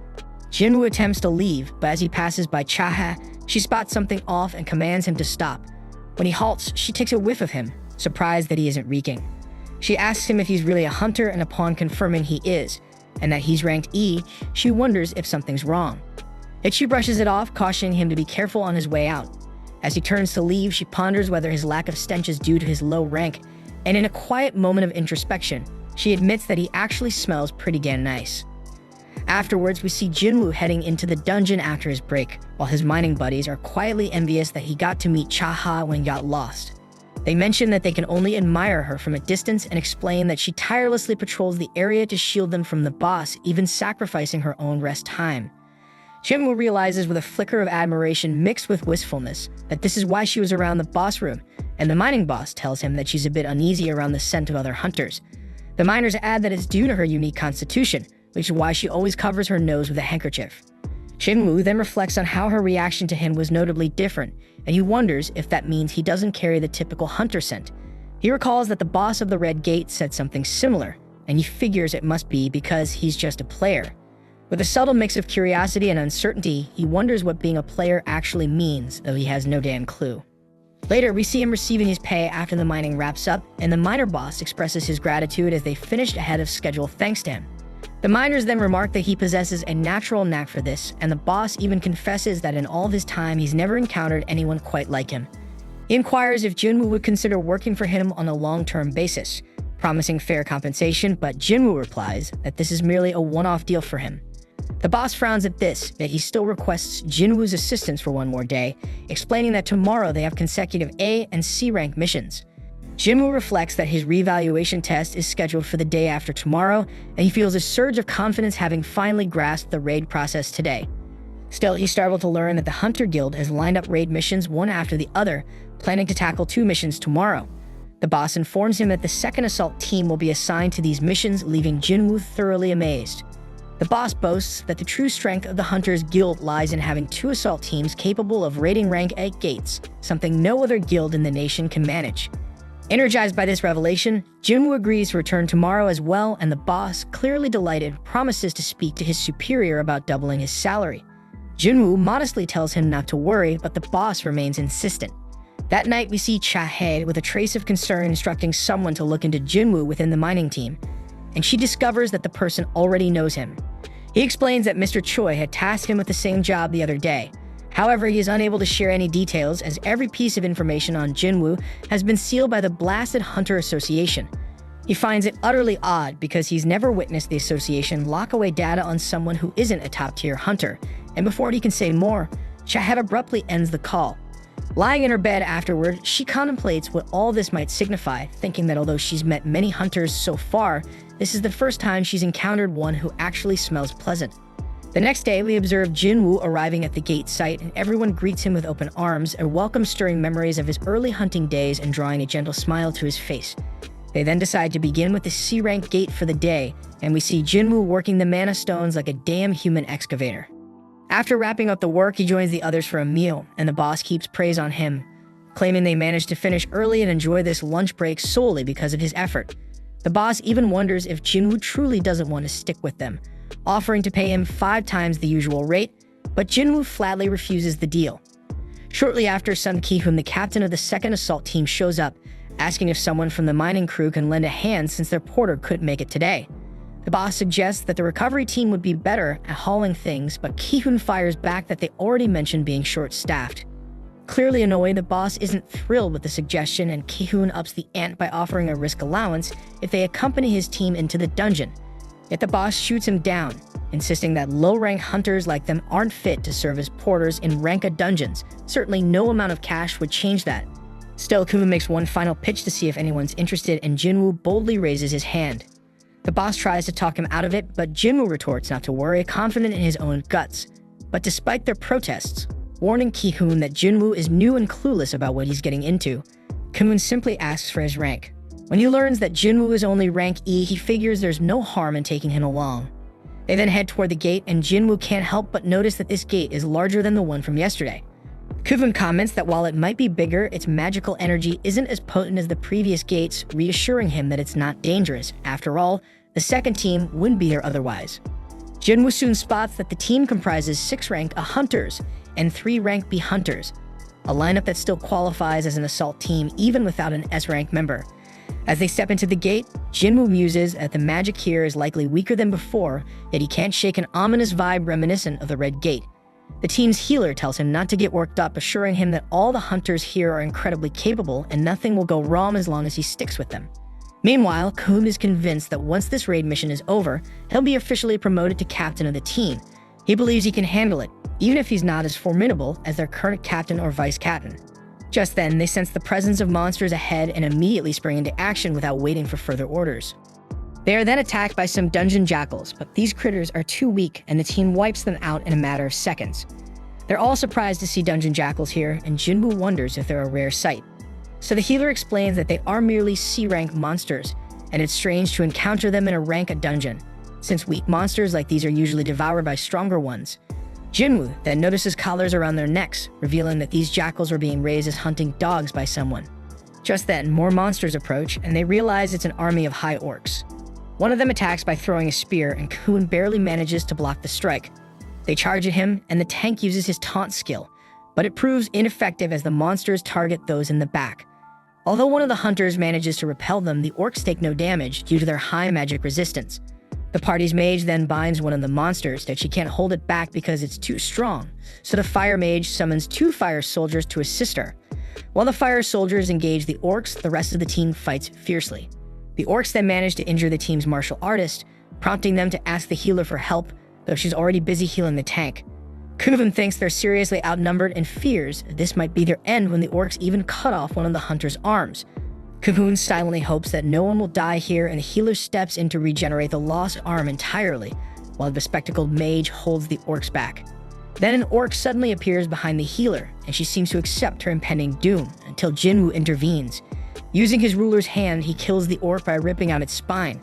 Jinwoo attempts to leave, but as he passes by Chaha, she spots something off and commands him to stop. When he halts, she takes a whiff of him, surprised that he isn't reeking. She asks him if he's really a hunter, and upon confirming he is, and that he's ranked E, she wonders if something's wrong. Yet she brushes it off, cautioning him to be careful on his way out. As he turns to leave, she ponders whether his lack of stench is due to his low rank, and in a quiet moment of introspection, she admits that he actually smells pretty damn nice. Afterwards, we see Jinwoo heading into the dungeon after his break, while his mining buddies are quietly envious that he got to meet Chaha when he got lost. They mention that they can only admire her from a distance and explain that she tirelessly patrols the area to shield them from the boss, even sacrificing her own rest time. Jinwoo realizes with a flicker of admiration mixed with wistfulness that this is why she was around the boss room, and the mining boss tells him that she's a bit uneasy around the scent of other hunters. The miners add that it's due to her unique constitution, which is why she always covers her nose with a handkerchief. Jinwoo then reflects on how her reaction to him was notably different, and he wonders if that means he doesn't carry the typical hunter scent. He recalls that the boss of the Red Gate said something similar, and he figures it must be because he's just a player. With a subtle mix of curiosity and uncertainty, he wonders what being a player actually means, though he has no damn clue. Later, we see him receiving his pay after the mining wraps up, and the miner boss expresses his gratitude as they finished ahead of schedule thanks to him. The miners then remark that he possesses a natural knack for this, and the boss even confesses that in all of his time he's never encountered anyone quite like him. He inquires if Jinwoo would consider working for him on a long-term basis, promising fair compensation, but Jinwoo replies that this is merely a one-off deal for him. The boss frowns at this, yet he still requests Jinwoo's assistance for one more day, explaining that tomorrow they have consecutive A and C rank missions. Jinwoo reflects that his reevaluation test is scheduled for the day after tomorrow, and he feels a surge of confidence having finally grasped the raid process today. Still, he's startled to learn that the Hunter Guild has lined up raid missions one after the other, planning to tackle 2 missions tomorrow. The boss informs him that the second assault team will be assigned to these missions, leaving Jinwoo thoroughly amazed. The boss boasts that the true strength of the Hunters Guild lies in having 2 assault teams capable of raiding rank 8 gates, something no other guild in the nation can manage. Energized by this revelation, Jinwoo agrees to return tomorrow as well, and the boss, clearly delighted, promises to speak to his superior about doubling his salary. Jinwoo modestly tells him not to worry, but the boss remains insistent. That night, we see Chae with a trace of concern instructing someone to look into Jinwoo within the mining team, and she discovers that the person already knows him. He explains that Mr. Choi had tasked him with the same job the other day. However, he is unable to share any details as every piece of information on Jinwoo has been sealed by the blasted Hunter Association. He finds it utterly odd because he's never witnessed the association lock away data on someone who isn't a top-tier hunter, and before he can say more, Chahat abruptly ends the call. Lying in her bed afterward, she contemplates what all this might signify, thinking that although she's met many hunters so far, this is the first time she's encountered one who actually smells pleasant. The next day, we observe Jinwoo arriving at the gate site, and everyone greets him with open arms, a welcome stirring memories of his early hunting days and drawing a gentle smile to his face. They then decide to begin with the C-rank gate for the day, and we see Jinwoo working the mana stones like a damn human excavator. After wrapping up the work, he joins the others for a meal, and the boss keeps praise on him, claiming they managed to finish early and enjoy this lunch break solely because of his effort. The boss even wonders if Jinwoo truly doesn't want to stick with them, offering to pay him 5 times the usual rate, but Jinwoo flatly refuses the deal. Shortly after, Sun Ki-hoon, the captain of the second assault team, shows up, asking if someone from the mining crew can lend a hand since their porter couldn't make it today. The boss suggests that the recovery team would be better at hauling things, but Ki-hoon fires back that they already mentioned being short-staffed. Clearly annoyed, the boss isn't thrilled with the suggestion, and Ki-hoon ups the ante by offering a risk allowance if they accompany his team into the dungeon. Yet the boss shoots him down. insisting that low-rank hunters like them aren't fit to serve as porters in rank dungeons. Certainly no amount of cash would change that. Still, Kuma makes one final pitch to see if anyone's interested, and Jinwoo boldly raises his hand. The boss tries to talk him out of it, but Jinwoo retorts not to worry, confident in his own guts. But despite their protests, warning Ki-hoon that Jinwoo is new and clueless about what he's getting into, Ki-hoon simply asks for his rank. When he learns that Jinwoo is only rank E, he figures there's no harm in taking him along. They then head toward the gate, and Jinwoo can't help but notice that this gate is larger than the one from yesterday. Ki-hoon comments that while it might be bigger, its magical energy isn't as potent as the previous gates, reassuring him that it's not dangerous. After all, the second team wouldn't be there otherwise. Jinwoo soon spots that the team comprises 6 rank A hunters and 3 rank B hunters, a lineup that still qualifies as an assault team even without an S rank member. As they step into the gate, Jinwoo muses that the magic here is likely weaker than before, yet he can't shake an ominous vibe reminiscent of the Red Gate. The team's healer tells him not to get worked up, assuring him that all the hunters here are incredibly capable and nothing will go wrong as long as he sticks with them. Meanwhile, Kun is convinced that once this raid mission is over, he'll be officially promoted to captain of the team. He believes he can handle it, even if he's not as formidable as their current captain or vice captain. Just then, they sense the presence of monsters ahead and immediately spring into action without waiting for further orders. They are then attacked by some dungeon jackals, but these critters are too weak and the team wipes them out in a matter of seconds. They're all surprised to see dungeon jackals here, and Jinwoo wonders if they're a rare sight. So the healer explains that they are merely C-rank monsters, and it's strange to encounter them in a rank dungeon, since weak monsters like these are usually devoured by stronger ones. Jinwoo then notices collars around their necks, revealing that these jackals were being raised as hunting dogs by someone. Just then, more monsters approach, and they realize it's an army of high orcs. One of them attacks by throwing a spear, and Kun barely manages to block the strike. They charge at him, and the tank uses his taunt skill, but it proves ineffective as the monsters target those in the back. Although one of the hunters manages to repel them, the orcs take no damage due to their high magic resistance. The party's mage then binds one of the monsters that she can't hold it back because it's too strong, so the fire mage summons 2 fire soldiers to assist her. While the fire soldiers engage the orcs, the rest of the team fights fiercely. The orcs then manage to injure the team's martial artist, prompting them to ask the healer for help, though she's already busy healing the tank. Kuven thinks they're seriously outnumbered and fears this might be their end when the orcs even cut off one of the hunter's arms. Kuven silently hopes that no one will die here, and the healer steps in to regenerate the lost arm entirely, while the bespectacled mage holds the orcs back. Then an orc suddenly appears behind the healer, and she seems to accept her impending doom, until Jinwoo intervenes. Using his ruler's hand, he kills the orc by ripping out its spine.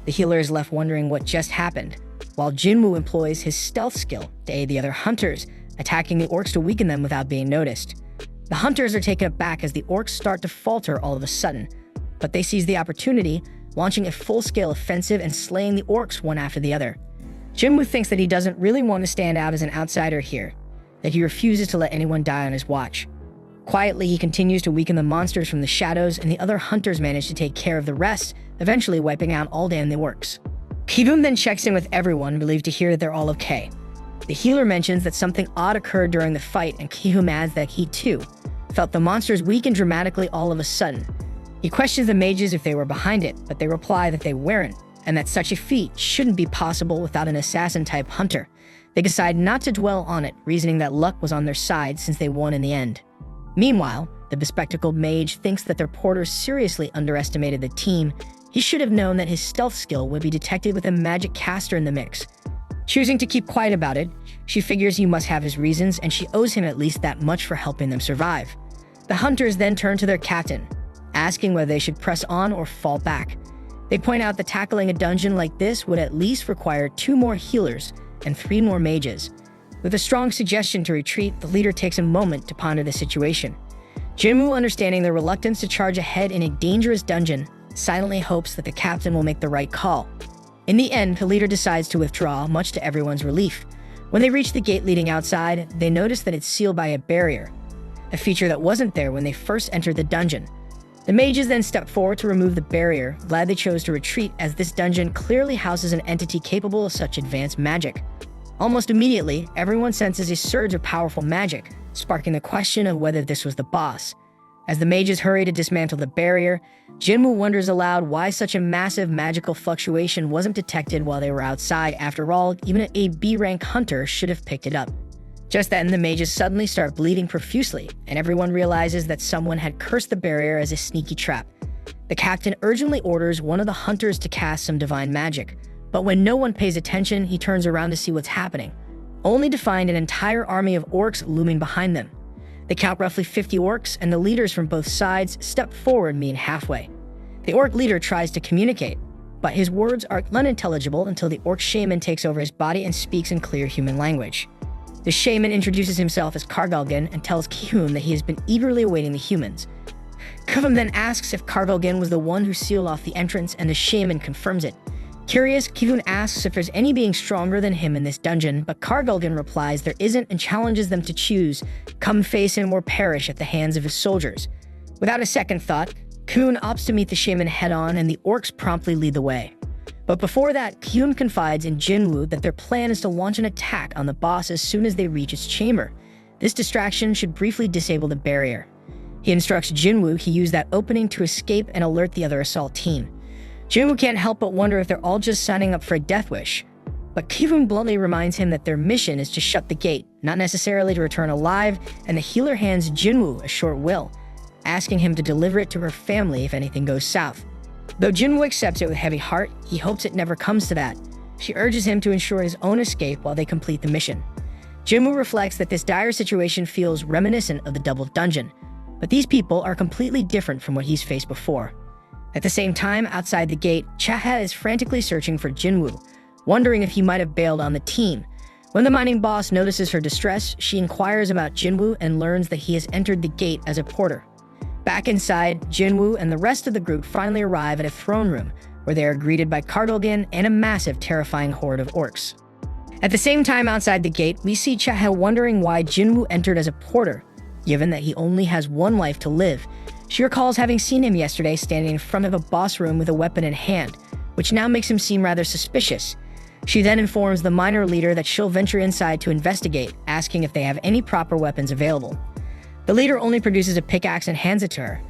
The healer is left wondering what just happened, while Jinwoo employs his stealth skill to aid the other hunters, attacking the orcs to weaken them without being noticed. The hunters are taken aback as the orcs start to falter all of a sudden, but they seize the opportunity, launching a full-scale offensive and slaying the orcs one after the other. Jinwoo thinks that he doesn't really want to stand out as an outsider here, that he refuses to let anyone die on his watch. Quietly, he continues to weaken the monsters from the shadows, and the other hunters manage to take care of the rest, eventually wiping out all damn the orcs. Kibum then checks in with everyone, relieved to hear that they're all okay. The healer mentions that something odd occurred during the fight, and Kihum adds that he, too, felt the monsters weaken dramatically all of a sudden. He questions the mages if they were behind it, but they reply that they weren't, and that such a feat shouldn't be possible without an assassin-type hunter. They decide not to dwell on it, reasoning that luck was on their side since they won in the end. Meanwhile, the bespectacled mage thinks that their porter seriously underestimated the team. He should have known that his stealth skill would be detected with a magic caster in the mix. Choosing to keep quiet about it, she figures he must have his reasons, and she owes him at least that much for helping them survive. The hunters then turn to their captain, asking whether they should press on or fall back. They point out that tackling a dungeon like this would at least require 2 more healers and 3 more mages. With a strong suggestion to retreat, the leader takes a moment to ponder the situation. Jinwoo, understanding their reluctance to charge ahead in a dangerous dungeon, silently hopes that the captain will make the right call. In the end, the leader decides to withdraw, much to everyone's relief. When they reach the gate leading outside, they notice that it's sealed by a barrier, a feature that wasn't there when they first entered the dungeon. The mages then step forward to remove the barrier, glad they chose to retreat as this dungeon clearly houses an entity capable of such advanced magic. Almost immediately, everyone senses a surge of powerful magic, sparking the question of whether this was the boss. As the mages hurry to dismantle the barrier, Jinwoo wonders aloud why such a massive magical fluctuation wasn't detected while they were outside. After all, even a B-rank hunter should have picked it up. Just then, the mages suddenly start bleeding profusely, and everyone realizes that someone had cursed the barrier as a sneaky trap. The captain urgently orders one of the hunters to cast some divine magic, but when no one pays attention, he turns around to see what's happening, only to find an entire army of orcs looming behind them. They count roughly 50 orcs, and the leaders from both sides step forward, meeting halfway. The orc leader tries to communicate, but his words are unintelligible until the orc shaman takes over his body and speaks in clear human language. The shaman introduces himself as Kargalgan and tells Ki-hoon that he has been eagerly awaiting the humans. Kuvum then asks if Kargalgan was the one who sealed off the entrance, and the shaman confirms it. Curious, Ki-hoon asks if there's any being stronger than him in this dungeon, but Kargalgan replies there isn't and challenges them to choose, come face him or perish at the hands of his soldiers. Without a second thought, Ki-hoon opts to meet the shaman head-on, and the orcs promptly lead the way. But before that, Ki-hoon confides in Jinwoo that their plan is to launch an attack on the boss as soon as they reach its chamber. This distraction should briefly disable the barrier. He instructs Jinwoo he use that opening to escape and alert the other assault team. Jinwoo can't help but wonder if they're all just signing up for a death wish. But Ki-hoon bluntly reminds him that their mission is to shut the gate, not necessarily to return alive, and the healer hands Jinwoo a short will, asking him to deliver it to her family if anything goes south. Though Jinwoo accepts it with heavy heart, he hopes it never comes to that. She urges him to ensure his own escape while they complete the mission. Jinwoo reflects that this dire situation feels reminiscent of the double dungeon, but these people are completely different from what he's faced before. At the same time, outside the gate, Chaha is frantically searching for Jinwoo, wondering if he might have bailed on the team. When the mining boss notices her distress, she inquires about Jinwoo and learns that he has entered the gate as a porter. Back inside, Jinwoo and the rest of the group finally arrive at a throne room, where they are greeted by Kargalgan and a massive, terrifying horde of orcs. At the same time outside the gate, we see Chaha wondering why Jinwoo entered as a porter, given that he only has one life to live. She recalls having seen him yesterday standing in front of a boss room with a weapon in hand, which now makes him seem rather suspicious. She then informs the miner leader that she'll venture inside to investigate, asking if they have any proper weapons available. The leader only produces a pickaxe and hands it to her.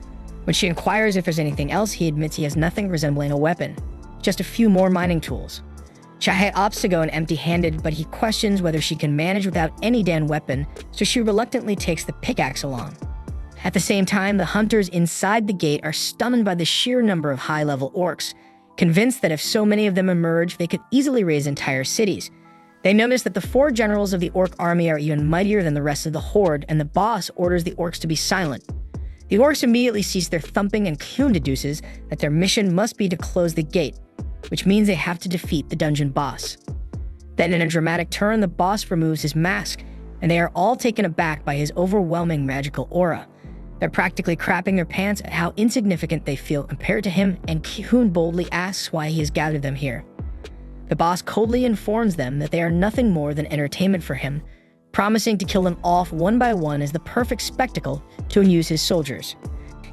When she inquires if there's anything else, he admits he has nothing resembling a weapon, just a few more mining tools. Chahe opts to go in empty-handed, but he questions whether she can manage without any damn weapon, so she reluctantly takes the pickaxe along. At the same time, the hunters inside the gate are stunned by the sheer number of high-level orcs, convinced that if so many of them emerge, they could easily raise entire cities. They notice that the 4 generals of the orc army are even mightier than the rest of the horde, and the boss orders the orcs to be silent. The orcs immediately cease their thumping, and Kyun deduces that their mission must be to close the gate, which means they have to defeat the dungeon boss. Then in a dramatic turn, the boss removes his mask, and they are all taken aback by his overwhelming magical aura. They're practically crapping their pants at how insignificant they feel compared to him, and Ki-hoon boldly asks why he has gathered them here. The boss coldly informs them that they are nothing more than entertainment for him, promising to kill them off one by one as the perfect spectacle to amuse his soldiers.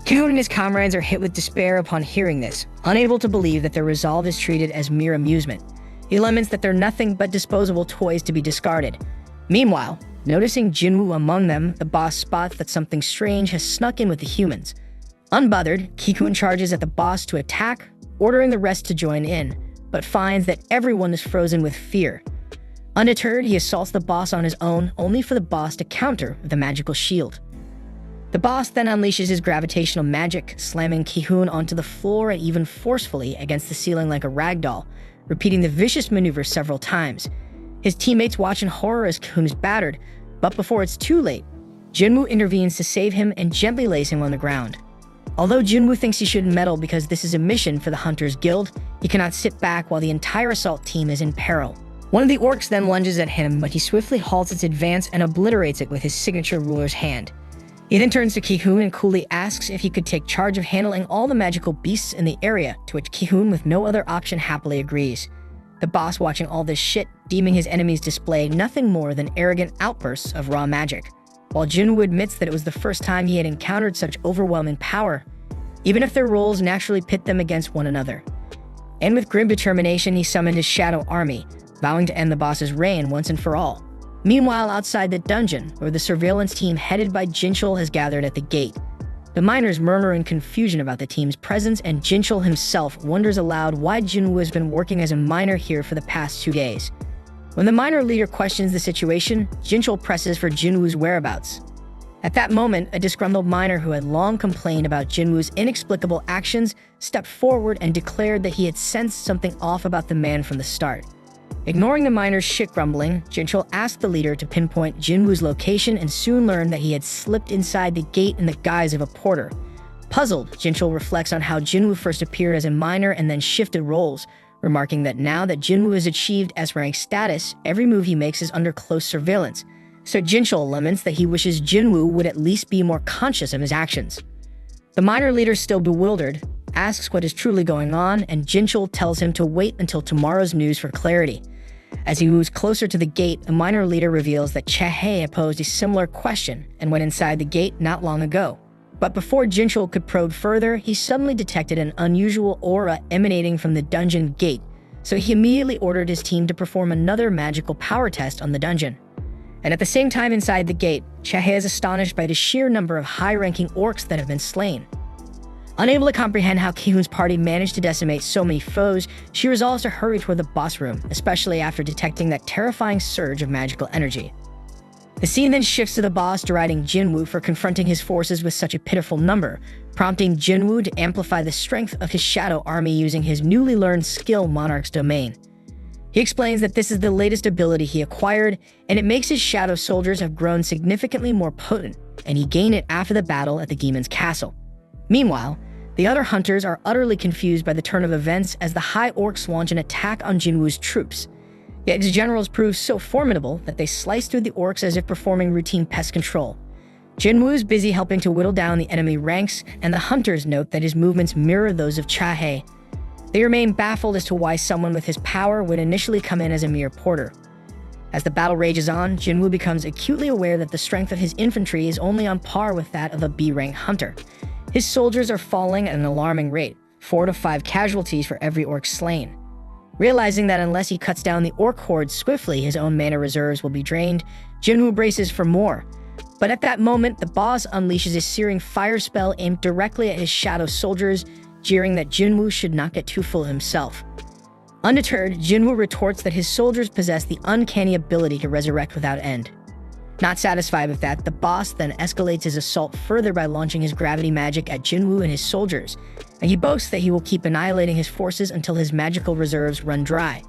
Ki-hoon and his comrades are hit with despair upon hearing this, unable to believe that their resolve is treated as mere amusement. He laments that they're nothing but disposable toys to be discarded. Meanwhile, noticing Jinwoo among them, the boss spots that something strange has snuck in with the humans. Unbothered, Ki-hoon charges at the boss to attack, ordering the rest to join in, but finds that everyone is frozen with fear. Undeterred, he assaults the boss on his own, only for the boss to counter with a magical shield. The boss then unleashes his gravitational magic, slamming Ki-hoon onto the floor and even forcefully against the ceiling like a ragdoll, repeating the vicious maneuver several times. His teammates watch in horror as Ki-hoon is battered, but before it's too late, Jinwoo intervenes to save him and gently lays him on the ground. Although Jinwoo thinks he shouldn't meddle because this is a mission for the Hunters Guild, he cannot sit back while the entire assault team is in peril. One of the orcs then lunges at him, but he swiftly halts its advance and obliterates it with his signature ruler's hand. He then turns to Ki-hoon and coolly asks if he could take charge of handling all the magical beasts in the area, to which Ki-hoon, with no other option, happily agrees. The boss, watching all this shit, deeming his enemies display nothing more than arrogant outbursts of raw magic, while Jinwoo admits that it was the first time he had encountered such overwhelming power, even if their roles naturally pit them against one another. And with grim determination, he summoned his shadow army, vowing to end the boss's reign once and for all. Meanwhile, outside the dungeon, where the surveillance team headed by Jinchul has gathered at the gate, The miners murmur in confusion about the team's presence, and Jinchul himself wonders aloud why Jinwoo has been working as a miner here for the past 2 days. When the miner leader questions the situation, Jinchul presses for Jinwoo's whereabouts. At that moment, a disgruntled miner who had long complained about Jinwoo's inexplicable actions stepped forward and declared that he had sensed something off about the man from the start. Ignoring the miner's shit grumbling, Jinchul asked the leader to pinpoint Jinwoo's location and soon learned that he had slipped inside the gate in the guise of a porter. Puzzled, Jinchul reflects on how Jinwoo first appeared as a miner and then shifted roles, remarking that now that Jinwoo has achieved S-rank status, every move he makes is under close surveillance. So Jinchul laments that he wishes Jinwoo would at least be more conscious of his actions. The miner leader, still bewildered, asks what is truly going on, and Jinchul tells him to wait until tomorrow's news for clarity. As he moves closer to the gate, the miner leader reveals that Chae posed a similar question and went inside the gate not long ago. But before Jinchul could probe further, he suddenly detected an unusual aura emanating from the dungeon gate, so he immediately ordered his team to perform another magical power test on the dungeon. And at the same time inside the gate, Chae is astonished by the sheer number of high-ranking orcs that have been slain. Unable to comprehend how Ki-hoon's party managed to decimate so many foes, she resolves to hurry toward the boss room, especially after detecting that terrifying surge of magical energy. The scene then shifts to the boss deriding Jinwoo for confronting his forces with such a pitiful number, prompting Jinwoo to amplify the strength of his shadow army using his newly learned skill Monarch's Domain. He explains that this is the latest ability he acquired, and it makes his shadow soldiers have grown significantly more potent, and he gained it after the battle at the Demon's Castle. Meanwhile, the other hunters are utterly confused by the turn of events as the High Orcs launch an attack on Jinwoo's troops. Yet his generals prove so formidable that they slice through the orcs as if performing routine pest control. Jinwoo is busy helping to whittle down the enemy ranks, and the hunters note that his movements mirror those of Chae. They remain baffled as to why someone with his power would initially come in as a mere porter. As the battle rages on, Jinwoo becomes acutely aware that the strength of his infantry is only on par with that of a B-rank hunter. His soldiers are falling at an alarming rate, 4 to 5 casualties for every orc slain. Realizing that unless he cuts down the orc horde swiftly, his own mana reserves will be drained, Jinwoo braces for more. But at that moment, the boss unleashes a searing fire spell aimed directly at his shadow soldiers, jeering that Jinwoo should not get too full of himself. Undeterred, Jinwoo retorts that his soldiers possess the uncanny ability to resurrect without end. Not satisfied with that, the boss then escalates his assault further by launching his gravity magic at Jinwoo and his soldiers, and he boasts that he will keep annihilating his forces until his magical reserves run dry.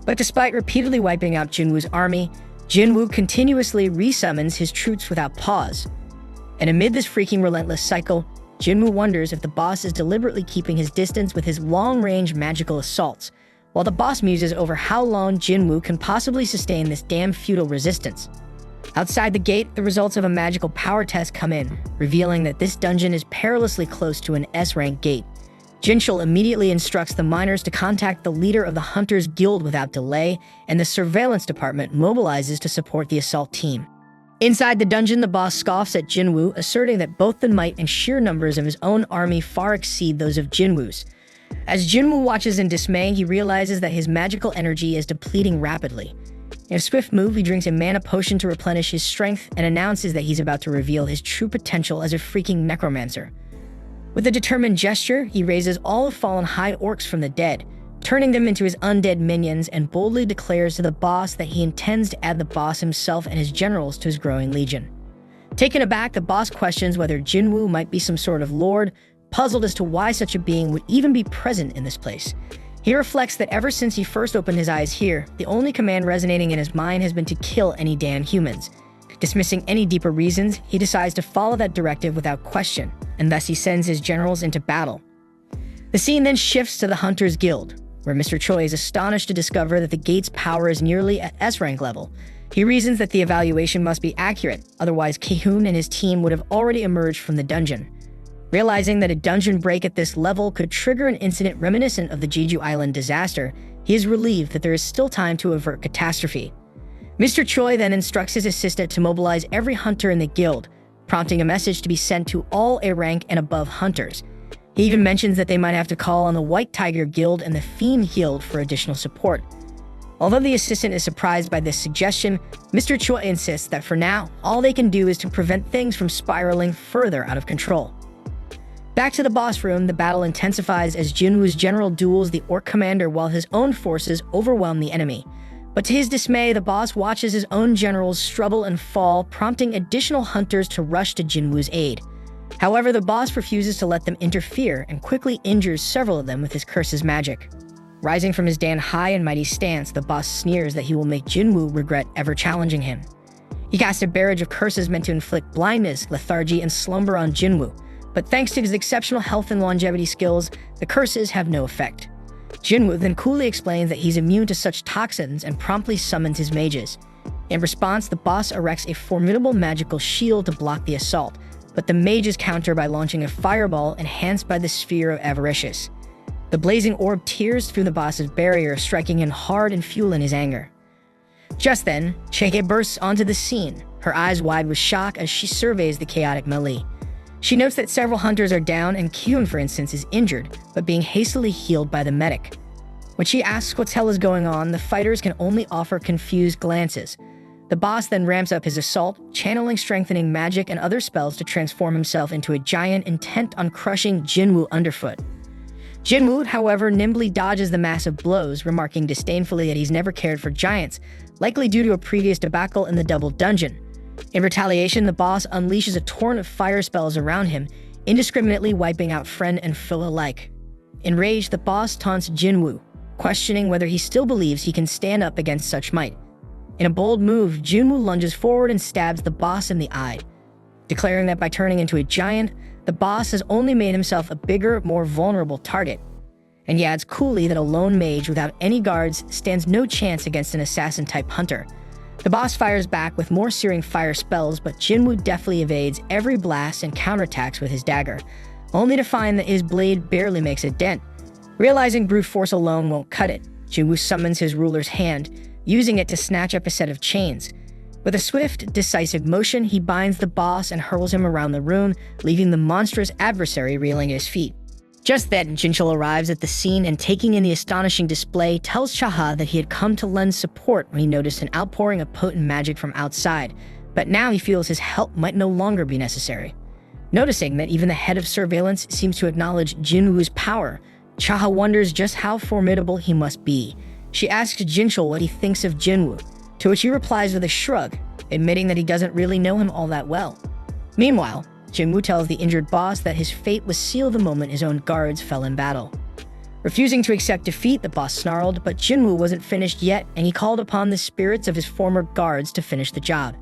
But despite repeatedly wiping out Jinwoo's army, Jinwoo continuously resummons his troops without pause. And amid this freaking relentless cycle, Jinwoo wonders if the boss is deliberately keeping his distance with his long-range magical assaults, while the boss muses over how long Jinwoo can possibly sustain this damn futile resistance. Outside the gate, the results of a magical power test come in, revealing that this dungeon is perilously close to an S-rank gate. Jinchul immediately instructs the miners to contact the leader of the Hunters Guild without delay, and the surveillance department mobilizes to support the assault team. Inside the dungeon, the boss scoffs at Jinwoo, asserting that both the might and sheer numbers of his own army far exceed those of Jinwoo's. As Jinwoo watches in dismay, he realizes that his magical energy is depleting rapidly. In a swift move, he drinks a mana potion to replenish his strength and announces that he's about to reveal his true potential as a freaking necromancer. With a determined gesture, he raises all the fallen high orcs from the dead, turning them into his undead minions, and boldly declares to the boss that he intends to add the boss himself and his generals to his growing legion. Taken aback, the boss questions whether Jinwoo might be some sort of lord, puzzled as to why such a being would even be present in this place. He reflects that ever since he first opened his eyes here, the only command resonating in his mind has been to kill any damn humans. Dismissing any deeper reasons, he decides to follow that directive without question, and thus he sends his generals into battle. The scene then shifts to the Hunters Guild, where Mr. Choi is astonished to discover that the gate's power is nearly at S-rank level. He reasons that the evaluation must be accurate, otherwise Ki-hoon and his team would have already emerged from the dungeon. Realizing that a dungeon break at this level could trigger an incident reminiscent of the Jeju Island disaster, he is relieved that there is still time to avert catastrophe. Mr. Choi then instructs his assistant to mobilize every hunter in the guild, prompting a message to be sent to all A-rank and above hunters. He even mentions that they might have to call on the White Tiger Guild and the Fiend Guild for additional support. Although the assistant is surprised by this suggestion, Mr. Choi insists that for now, all they can do is to prevent things from spiraling further out of control. Back to the boss room, the battle intensifies as Jinwoo's general duels the orc commander while his own forces overwhelm the enemy. But to his dismay, the boss watches his own generals struggle and fall, prompting additional hunters to rush to Jinwoo's aid. However, the boss refuses to let them interfere and quickly injures several of them with his curse's magic. Rising from his damned high and mighty stance, the boss sneers that he will make Jinwoo regret ever challenging him. He casts a barrage of curses meant to inflict blindness, lethargy, and slumber on Jinwoo, but thanks to his exceptional health and longevity skills, the curses have no effect. Jinwoo then coolly explains that he's immune to such toxins and promptly summons his mages. In response, the boss erects a formidable magical shield to block the assault, but the mages counter by launching a fireball enhanced by the sphere of Avaricious. The blazing orb tears through the boss's barrier, striking in hard and fueling his anger. Just then, Cheike bursts onto the scene, her eyes wide with shock as she surveys the chaotic melee. She notes that several hunters are down and Kyun, for instance, is injured, but being hastily healed by the medic. When she asks what hell is going on, the fighters can only offer confused glances. The boss then ramps up his assault, channeling strengthening magic and other spells to transform himself into a giant intent on crushing Jinwoo underfoot. Jinwoo, however, nimbly dodges the massive blows, remarking disdainfully that he's never cared for giants, likely due to a previous debacle in the double dungeon. In retaliation, the boss unleashes a torrent of fire spells around him, indiscriminately wiping out friend and foe alike. Enraged, the boss taunts Jinwoo, questioning whether he still believes he can stand up against such might. In a bold move, Jinwoo lunges forward and stabs the boss in the eye, declaring that by turning into a giant, the boss has only made himself a bigger, more vulnerable target. And he adds coolly that a lone mage without any guards stands no chance against an assassin-type hunter. The boss fires back with more searing fire spells, but Jinwoo deftly evades every blast and counterattacks with his dagger, only to find that his blade barely makes a dent. Realizing brute force alone won't cut it, Jinwoo summons his ruler's hand, using it to snatch up a set of chains. With a swift, decisive motion, he binds the boss and hurls him around the room, leaving the monstrous adversary reeling at his feet. Just then, Jinchul arrives at the scene and, taking in the astonishing display, tells Chaha that he had come to lend support when he noticed an outpouring of potent magic from outside, but now he feels his help might no longer be necessary. Noticing that even the head of surveillance seems to acknowledge Jinwoo's power, Chaha wonders just how formidable he must be. She asks Jinchul what he thinks of Jinwoo, to which he replies with a shrug, admitting that he doesn't really know him all that well. Meanwhile, Jinwoo tells the injured boss that his fate was sealed the moment his own guards fell in battle. Refusing to accept defeat, the boss snarled, but Jinwoo wasn't finished yet, and he called upon the spirits of his former guards to finish the job.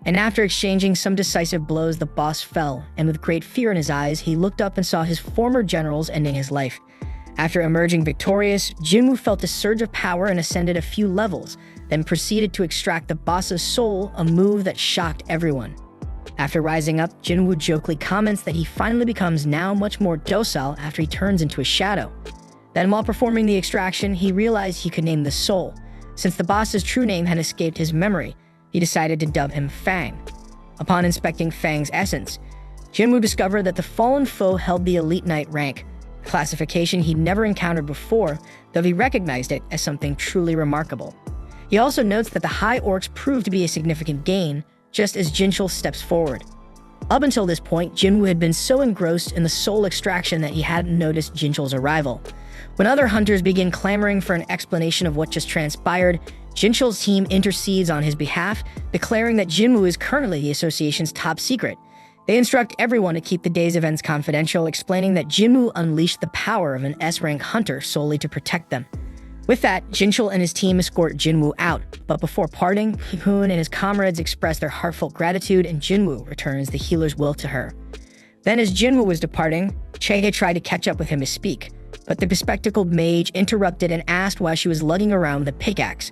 And after exchanging some decisive blows, the boss fell, and with great fear in his eyes, he looked up and saw his former generals ending his life. After emerging victorious, Jinwoo felt a surge of power and ascended a few levels, then proceeded to extract the boss's soul, a move that shocked everyone. After rising up, Jinwoo jokingly comments that he finally becomes now much more docile after he turns into a shadow. Then, while performing the extraction, he realized he could name the soul. Since the boss's true name had escaped his memory, he decided to dub him Fang. Upon inspecting Fang's essence, Jinwoo discovered that the fallen foe held the Elite Knight rank, a classification he'd never encountered before, though he recognized it as something truly remarkable. He also notes that the High Orcs proved to be a significant gain, just as Jinchul steps forward. Up until this point, Jinwoo had been so engrossed in the soul extraction that he hadn't noticed Jinchul's arrival. When other hunters begin clamoring for an explanation of what just transpired, Jinchul's team intercedes on his behalf, declaring that Jinwoo is currently the association's top secret. They instruct everyone to keep the day's events confidential, explaining that Jinwoo unleashed the power of an S-rank hunter solely to protect them. With that, Jinchul and his team escort Jinwoo out, but before parting, Hoon and his comrades express their heartfelt gratitude, and Jinwoo returns the healer's will to her. Then, as Jinwoo was departing, Chehe tried to catch up with him to speak, but the bespectacled mage interrupted and asked why she was lugging around the pickaxe.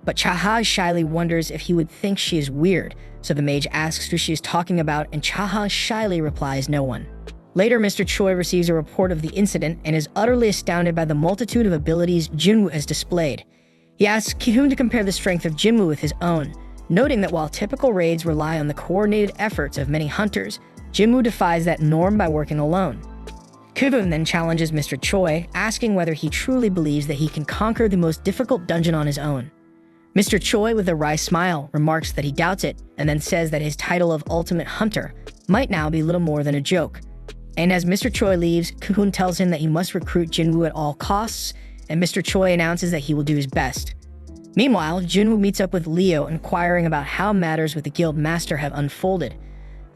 But Chaha shyly wonders if he would think she is weird, so the mage asks who she is talking about, and Chaha shyly replies no one. Later, Mr. Choi receives a report of the incident and is utterly astounded by the multitude of abilities Jinwoo has displayed. He asks Ki-hoon to compare the strength of Jinwoo with his own, noting that while typical raids rely on the coordinated efforts of many hunters, Jinwoo defies that norm by working alone. Kuvun then challenges Mr. Choi, asking whether he truly believes that he can conquer the most difficult dungeon on his own. Mr. Choi, with a wry smile, remarks that he doubts it, and then says that his title of Ultimate Hunter might now be little more than a joke. And as Mr. Choi leaves, Kuvun tells him that he must recruit Jinwoo at all costs, and Mr. Choi announces that he will do his best. Meanwhile, Jinwoo meets up with Leo, inquiring about how matters with the guild master have unfolded.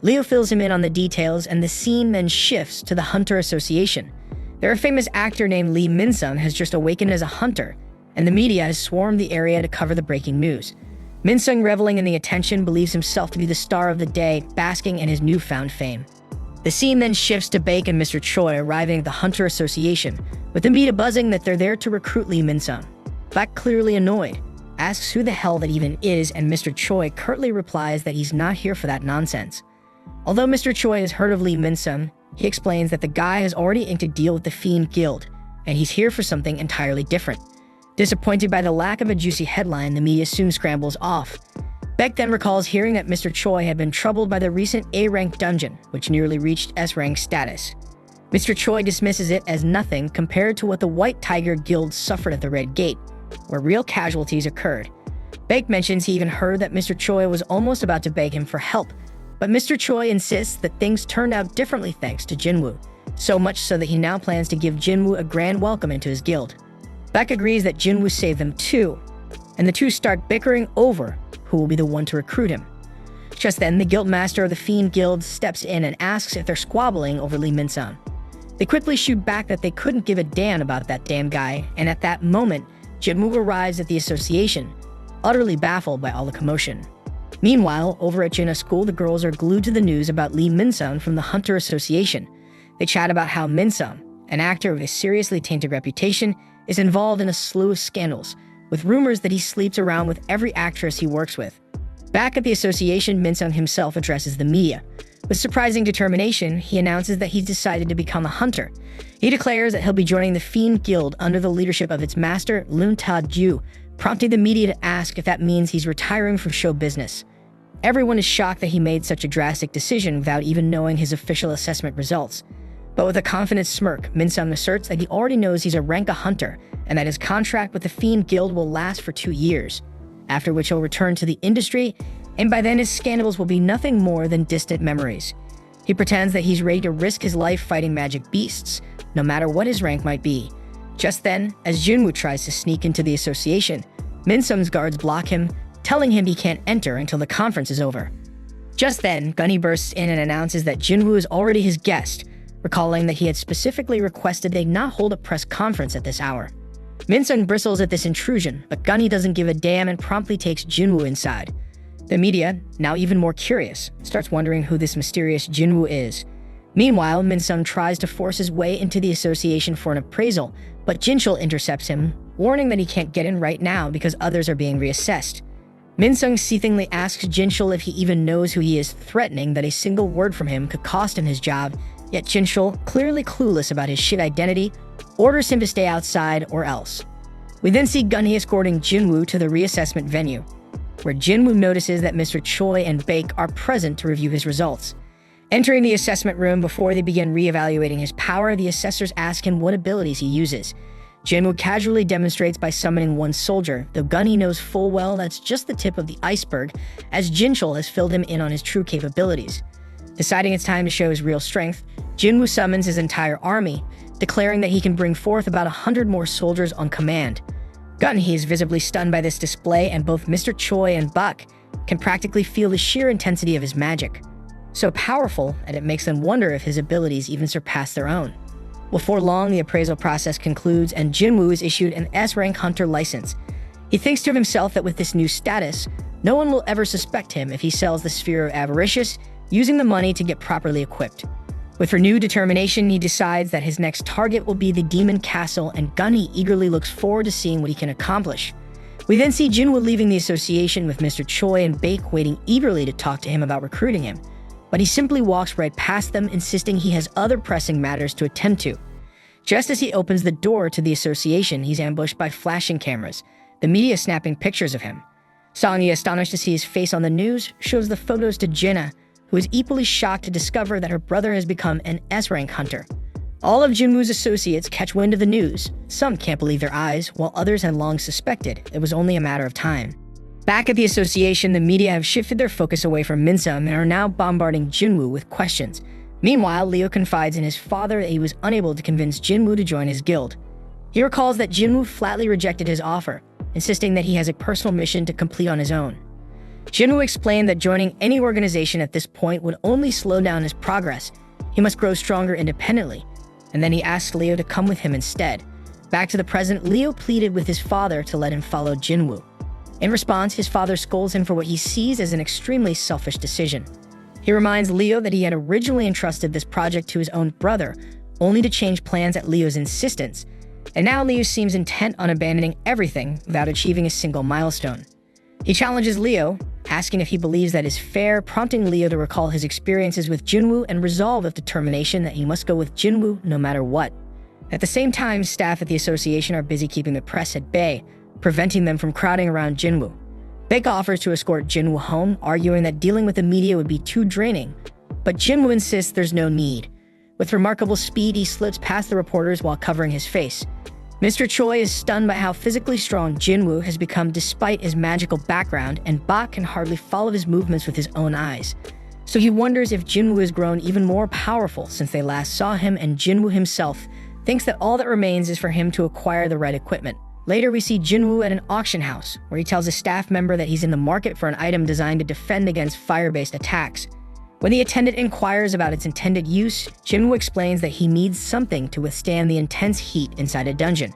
Leo fills him in on the details, and the scene then shifts to the Hunter Association. There, a famous actor named Lee Min-sung has just awakened as a hunter, and the media has swarmed the area to cover the breaking news. Min-sung, reveling in the attention, believes himself to be the star of the day, basking in his newfound fame. The scene then shifts to Baek and Mr. Choi arriving at the Hunter Association, with the media buzzing that they're there to recruit Lee Min-sung. Baek, clearly annoyed, asks who the hell that even is, and Mr. Choi curtly replies that he's not here for that nonsense. Although Mr. Choi has heard of Lee Min-sung, he explains that the guy has already inked a deal with the Fiend Guild, and he's here for something entirely different. Disappointed by the lack of a juicy headline, the media soon scrambles off. Baek then recalls hearing that Mr. Choi had been troubled by the recent A-rank dungeon, which nearly reached S-rank status. Mr. Choi dismisses it as nothing compared to what the White Tiger Guild suffered at the Red Gate, where real casualties occurred. Baek mentions he even heard that Mr. Choi was almost about to beg him for help, but Mr. Choi insists that things turned out differently thanks to Jinwoo, so much so that he now plans to give Jinwoo a grand welcome into his guild. Baek agrees that Jinwoo saved them too, and the two start bickering over who will be the one to recruit him. Just then, the guildmaster of the Fiend Guild steps in and asks if they're squabbling over Lee Min-sung. They quickly shoot back that they couldn't give a damn about that damn guy, and at that moment, Jinwoo arrives at the association, utterly baffled by all the commotion. Meanwhile, over at Jinna's school, the girls are glued to the news about Lee Min-sung from the Hunter Association. They chat about how Min-sung, an actor with a seriously tainted reputation, is involved in a slew of scandals, with rumors that he sleeps around with every actress he works with. Back at the association, Min-sung himself addresses the media. With surprising determination, he announces that he's decided to become a hunter. He declares that he'll be joining the Fiend Guild under the leadership of its master, Loon Ta-ju, prompting the media to ask if that means he's retiring from show business. Everyone is shocked that he made such a drastic decision without even knowing his official assessment results. But with a confident smirk, Min-sung asserts that he already knows he's a rank hunter and that his contract with the Fiend Guild will last for 2 years, after which he'll return to the industry, and by then his scandals will be nothing more than distant memories. He pretends that he's ready to risk his life fighting magic beasts, no matter what his rank might be. Just then, as Jinwoo tries to sneak into the association, Min-sung's guards block him, telling him he can't enter until the conference is over. Just then, Gunny bursts in and announces that Jinwoo is already his guest, recalling that he had specifically requested they not hold a press conference at this hour. Min-sung bristles at this intrusion, but Gunny doesn't give a damn and promptly takes Jinwoo inside. The media, now even more curious, starts wondering who this mysterious Jinwoo is. Meanwhile, Min-sung tries to force his way into the association for an appraisal, but Jinchul intercepts him, warning that he can't get in right now because others are being reassessed. Min-sung seethingly asks Jinchul if he even knows who he is, threatening that a single word from him could cost him his job, yet Jinchul, clearly clueless about his shit identity, orders him to stay outside or else. We then see Gunny escorting Jinwoo to the reassessment venue, where Jinwoo notices that Mr. Choi and Baek are present to review his results. Entering the assessment room before they begin re-evaluating his power, the assessors ask him what abilities he uses. Jinwoo casually demonstrates by summoning one soldier, though Gunny knows full well that's just the tip of the iceberg, as Jinchul has filled him in on his true capabilities. Deciding it's time to show his real strength, Jinwoo summons his entire army, declaring that he can bring forth about 100 more soldiers on command. Gunny is visibly stunned by this display, and both Mr. Choi and Baek can practically feel the sheer intensity of his magic. So powerful, and it makes them wonder if his abilities even surpass their own. Before long, the appraisal process concludes, and Jinwoo is issued an S-rank hunter license. He thinks to himself that with this new status, no one will ever suspect him if he sells the Sphere of Avaricious, using the money to get properly equipped. With renewed determination, he decides that his next target will be the Demon Castle, and Gunny eagerly looks forward to seeing what he can accomplish. We then see Jinwoo leaving the association with Mr. Choi and Baek waiting eagerly to talk to him about recruiting him, but he simply walks right past them, insisting he has other pressing matters to attend to. Just as he opens the door to the association, he's ambushed by flashing cameras, the media snapping pictures of him. Songy, astonished to see his face on the news, shows the photos to Jinna, who is equally shocked to discover that her brother has become an S-rank hunter. All of Jinwoo's associates catch wind of the news. Some can't believe their eyes, while others had long suspected it was only a matter of time. Back at the association, the media have shifted their focus away from Minsum and are now bombarding Jinwoo with questions. Meanwhile, Leo confides in his father that he was unable to convince Jinwoo to join his guild. He recalls that Jinwoo flatly rejected his offer, insisting that he has a personal mission to complete on his own. Jinwoo explained that joining any organization at this point would only slow down his progress. He must grow stronger independently, and then he asked Leo to come with him instead. Back to the present, Leo pleaded with his father to let him follow Jinwoo. In response, his father scolds him for what he sees as an extremely selfish decision. He reminds Leo that he had originally entrusted this project to his own brother, only to change plans at Leo's insistence, and now Leo seems intent on abandoning everything without achieving a single milestone. He challenges Leo, asking if he believes that is fair, prompting Leo to recall his experiences with Jinwoo and resolve with determination that he must go with Jinwoo no matter what. At the same time, staff at the association are busy keeping the press at bay, preventing them from crowding around Jinwoo. Baek offers to escort Jinwoo home, arguing that dealing with the media would be too draining, but Jinwoo insists there's no need. With remarkable speed, he slips past the reporters while covering his face. Mr. Choi is stunned by how physically strong Jinwoo has become despite his magical background, and Bak can hardly follow his movements with his own eyes. So he wonders if Jinwoo has grown even more powerful since they last saw him, and Jinwoo himself thinks that all that remains is for him to acquire the right equipment. Later, we see Jinwoo at an auction house, where he tells a staff member that he's in the market for an item designed to defend against fire-based attacks. When the attendant inquires about its intended use, Jinwoo explains that he needs something to withstand the intense heat inside a dungeon.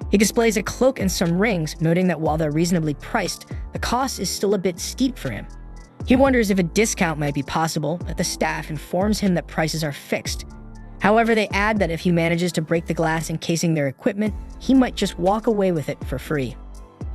He displays a cloak and some rings, noting that while they're reasonably priced, the cost is still a bit steep for him. He wonders if a discount might be possible, but the staff informs him that prices are fixed. However, they add that if he manages to break the glass encasing their equipment, he might just walk away with it for free.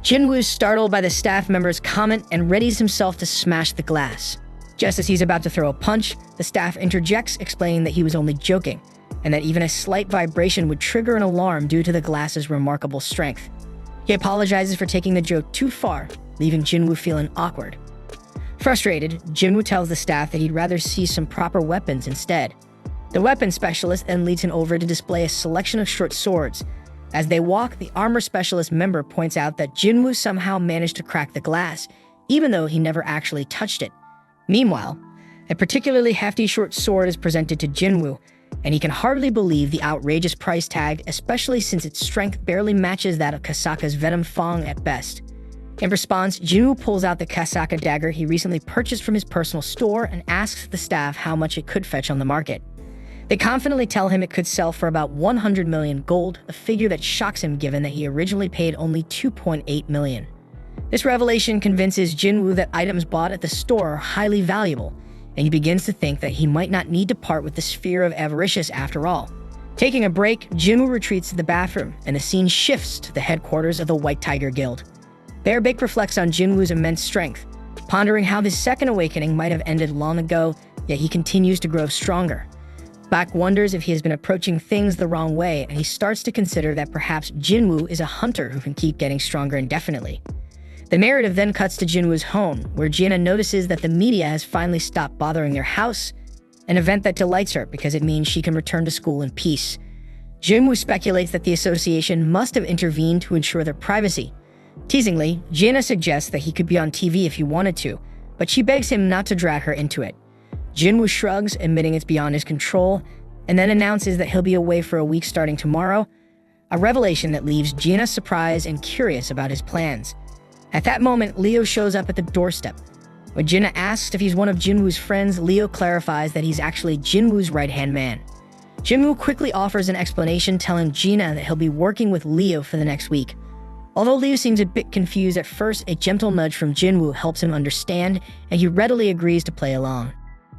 Jinwoo is startled by the staff member's comment and readies himself to smash the glass. Just as he's about to throw a punch, the staff interjects, explaining that he was only joking, and that even a slight vibration would trigger an alarm due to the glass's remarkable strength. He apologizes for taking the joke too far, leaving Jinwoo feeling awkward. Frustrated, Jinwoo tells the staff that he'd rather see some proper weapons instead. The weapons specialist then leads him over to display a selection of short swords. As they walk, the armor specialist member points out that Jinwoo somehow managed to crack the glass, even though he never actually touched it. Meanwhile, a particularly hefty short sword is presented to Jinwoo, and he can hardly believe the outrageous price tag, especially since its strength barely matches that of Kasaka's venom fang at best. In response, Jinwoo pulls out the Kasaka dagger he recently purchased from his personal store and asks the staff how much it could fetch on the market. They confidently tell him it could sell for about 100 million gold, a figure that shocks him given that he originally paid only 2.8 million. This revelation convinces Jinwoo that items bought at the store are highly valuable, and he begins to think that he might not need to part with the sphere of avaricious after all. Taking a break, Jinwoo retreats to the bathroom, and the scene shifts to the headquarters of the White Tiger Guild. There, Baek reflects on Jinwoo's immense strength, pondering how his second awakening might have ended long ago, yet he continues to grow stronger. Bak wonders if he has been approaching things the wrong way, and he starts to consider that perhaps Jinwoo is a hunter who can keep getting stronger indefinitely. The narrative then cuts to Jinwoo's home, where Jiena notices that the media has finally stopped bothering their house, an event that delights her because it means she can return to school in peace. Jinwoo speculates that the association must have intervened to ensure their privacy. Teasingly, Jiena suggests that he could be on TV if he wanted to, but she begs him not to drag her into it. Jinwoo shrugs, admitting it's beyond his control, and then announces that he'll be away for a week starting tomorrow, a revelation that leaves Jiena surprised and curious about his plans. At that moment, Leo shows up at the doorstep. When Jiena asks if he's one of Jinwoo's friends, Leo clarifies that he's actually Jinwoo's right-hand man. Jinwoo quickly offers an explanation, telling Jiena that he'll be working with Leo for the next week. Although Leo seems a bit confused at first, a gentle nudge from Jinwoo helps him understand, and he readily agrees to play along.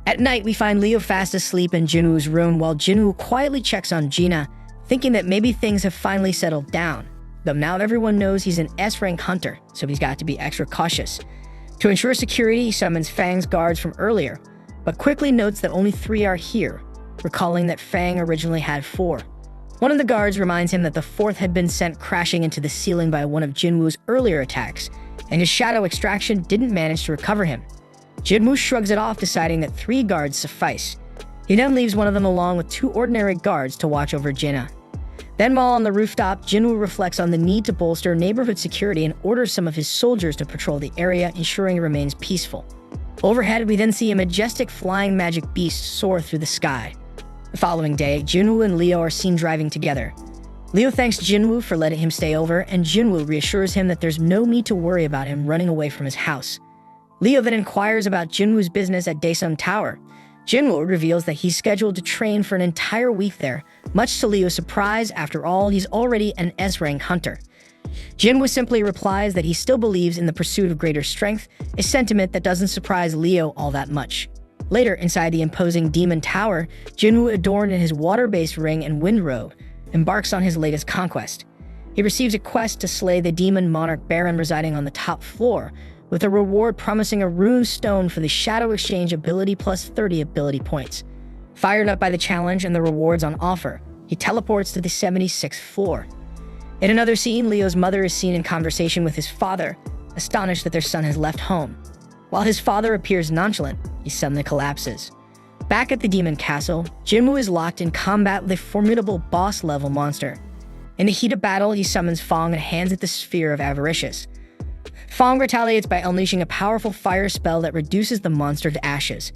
At night, we find Leo fast asleep in Jinwoo's room while Jinwoo quietly checks on Jiena, thinking that maybe things have finally settled down. Though now everyone knows he's an S-rank hunter, so he's got to be extra cautious. To ensure security, he summons Fang's guards from earlier, but quickly notes that only 3 are here, recalling that Fang originally had 4. One of the guards reminds him that the 4th had been sent crashing into the ceiling by one of Jinwoo's earlier attacks, and his shadow extraction didn't manage to recover him. Jinwoo shrugs it off, deciding that 3 guards suffice. He then leaves one of them along with 2 ordinary guards to watch over Jinna. Then while on the rooftop, Jinwoo reflects on the need to bolster neighborhood security and orders some of his soldiers to patrol the area, ensuring it remains peaceful. Overhead, we then see a majestic flying magic beast soar through the sky. The following day, Jinwoo and Leo are seen driving together. Leo thanks Jinwoo for letting him stay over, and Jinwoo reassures him that there's no need to worry about him running away from his house. Leo then inquires about Jinwoo's business at Daesung Tower. Jinwoo reveals that he's scheduled to train for an entire week there, much to Leo's surprise. After all, he's already an S-rank hunter. Jinwoo simply replies that he still believes in the pursuit of greater strength, a sentiment that doesn't surprise Leo all that much. Later, inside the imposing Demon Tower, Jinwoo, adorned in his water-based ring and wind robe, embarks on his latest conquest. He receives a quest to slay the demon monarch baron residing on the top floor, with a reward promising a rune stone for the Shadow Exchange ability plus 30 ability points. Fired up by the challenge and the rewards on offer, he teleports to the 76th floor. In another scene, Leo's mother is seen in conversation with his father, astonished that their son has left home. While his father appears nonchalant, he suddenly collapses. Back at the Demon Castle, Jinwoo is locked in combat with a formidable boss-level monster. In the heat of battle, he summons Fong and hands it the Sphere of Avaricious. Fong retaliates by unleashing a powerful fire spell that reduces the monster to ashes.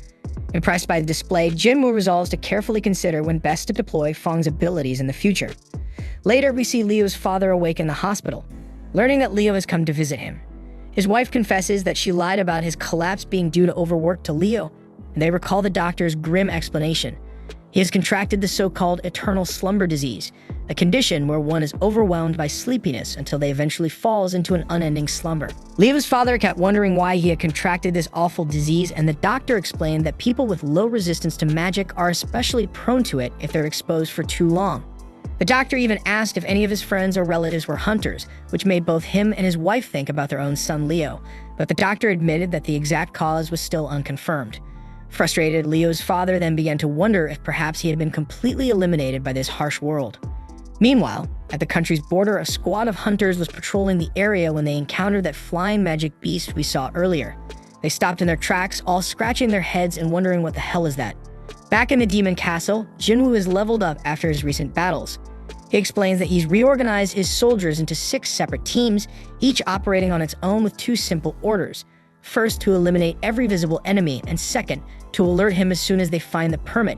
Impressed by the display, Jinwoo resolves to carefully consider when best to deploy Fong's abilities in the future. Later, we see Leo's father awake in the hospital, learning that Leo has come to visit him. His wife confesses that she lied about his collapse being due to overwork to Leo, and they recall the doctor's grim explanation. He has contracted the so-called eternal slumber disease, a condition where one is overwhelmed by sleepiness until they eventually falls into an unending slumber. Leo's father kept wondering why he had contracted this awful disease, and the doctor explained that people with low resistance to magic are especially prone to it if they're exposed for too long. The doctor even asked if any of his friends or relatives were hunters, which made both him and his wife think about their own son Leo, but the doctor admitted that the exact cause was still unconfirmed. Frustrated, Leo's father then began to wonder if perhaps he had been completely eliminated by this harsh world. Meanwhile, at the country's border, a squad of hunters was patrolling the area when they encountered that flying magic beast we saw earlier. They stopped in their tracks, all scratching their heads and wondering what the hell is that. Back in the Demon Castle, Jinwoo is leveled up after his recent battles. He explains that he's reorganized his soldiers into 6 separate teams, each operating on its own with 2 simple orders. First, to eliminate every visible enemy, and second, to alert him as soon as they find the permit.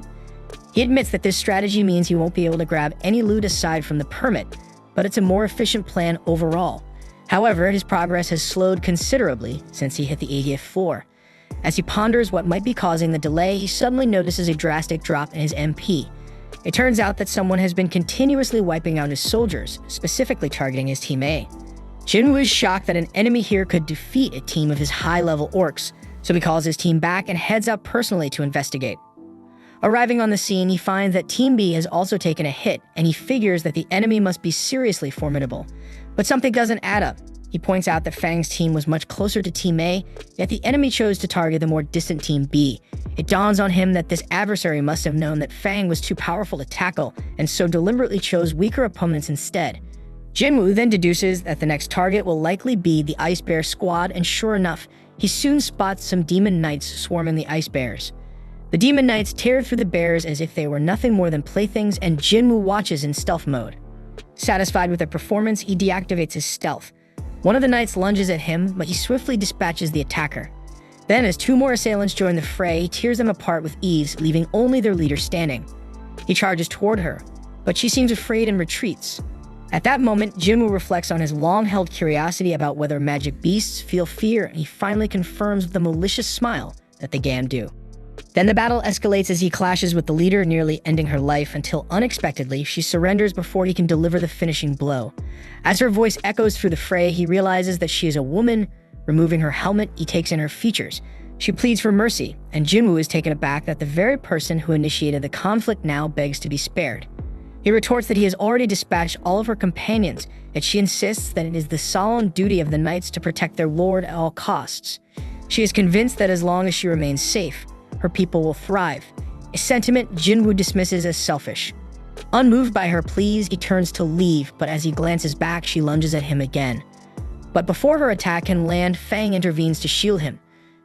He admits that this strategy means he won't be able to grab any loot aside from the permit, but it's a more efficient plan overall. However, his progress has slowed considerably since he hit the 80th floor. As he ponders what might be causing the delay, he suddenly notices a drastic drop in his MP. It turns out that someone has been continuously wiping out his soldiers, specifically targeting his Team A. Jinwoo is shocked that an enemy here could defeat a team of his high-level orcs, so he calls his team back and heads out personally to investigate. Arriving on the scene, he finds that Team B has also taken a hit, and he figures that the enemy must be seriously formidable. But something doesn't add up. He points out that Fang's team was much closer to Team A, yet the enemy chose to target the more distant Team B. It dawns on him that this adversary must have known that Fang was too powerful to tackle, and so deliberately chose weaker opponents instead. Jinwoo then deduces that the next target will likely be the Ice Bear squad, and sure enough, he soon spots some demon knights swarming the Ice Bears. The demon knights tear through the bears as if they were nothing more than playthings, and Jinwoo watches in stealth mode. Satisfied with their performance, he deactivates his stealth. One of the knights lunges at him, but he swiftly dispatches the attacker. Then, as 2 more assailants join the fray, he tears them apart with ease, leaving only their leader standing. He charges toward her, but she seems afraid and retreats. At that moment, Jinwoo reflects on his long-held curiosity about whether magic beasts feel fear, and he finally confirms with a malicious smile that they can do. Then the battle escalates as he clashes with the leader, nearly ending her life, until unexpectedly, she surrenders before he can deliver the finishing blow. As her voice echoes through the fray, he realizes that she is a woman. Removing her helmet, he takes in her features. She pleads for mercy, and Jinwoo is taken aback that the very person who initiated the conflict now begs to be spared. He retorts that he has already dispatched all of her companions, yet she insists that it is the solemn duty of the knights to protect their lord at all costs. She is convinced that as long as she remains safe, her people will thrive, a sentiment Jinwoo dismisses as selfish. Unmoved by her pleas, he turns to leave, but as he glances back, she lunges at him again. But before her attack can land, Fang intervenes to shield him.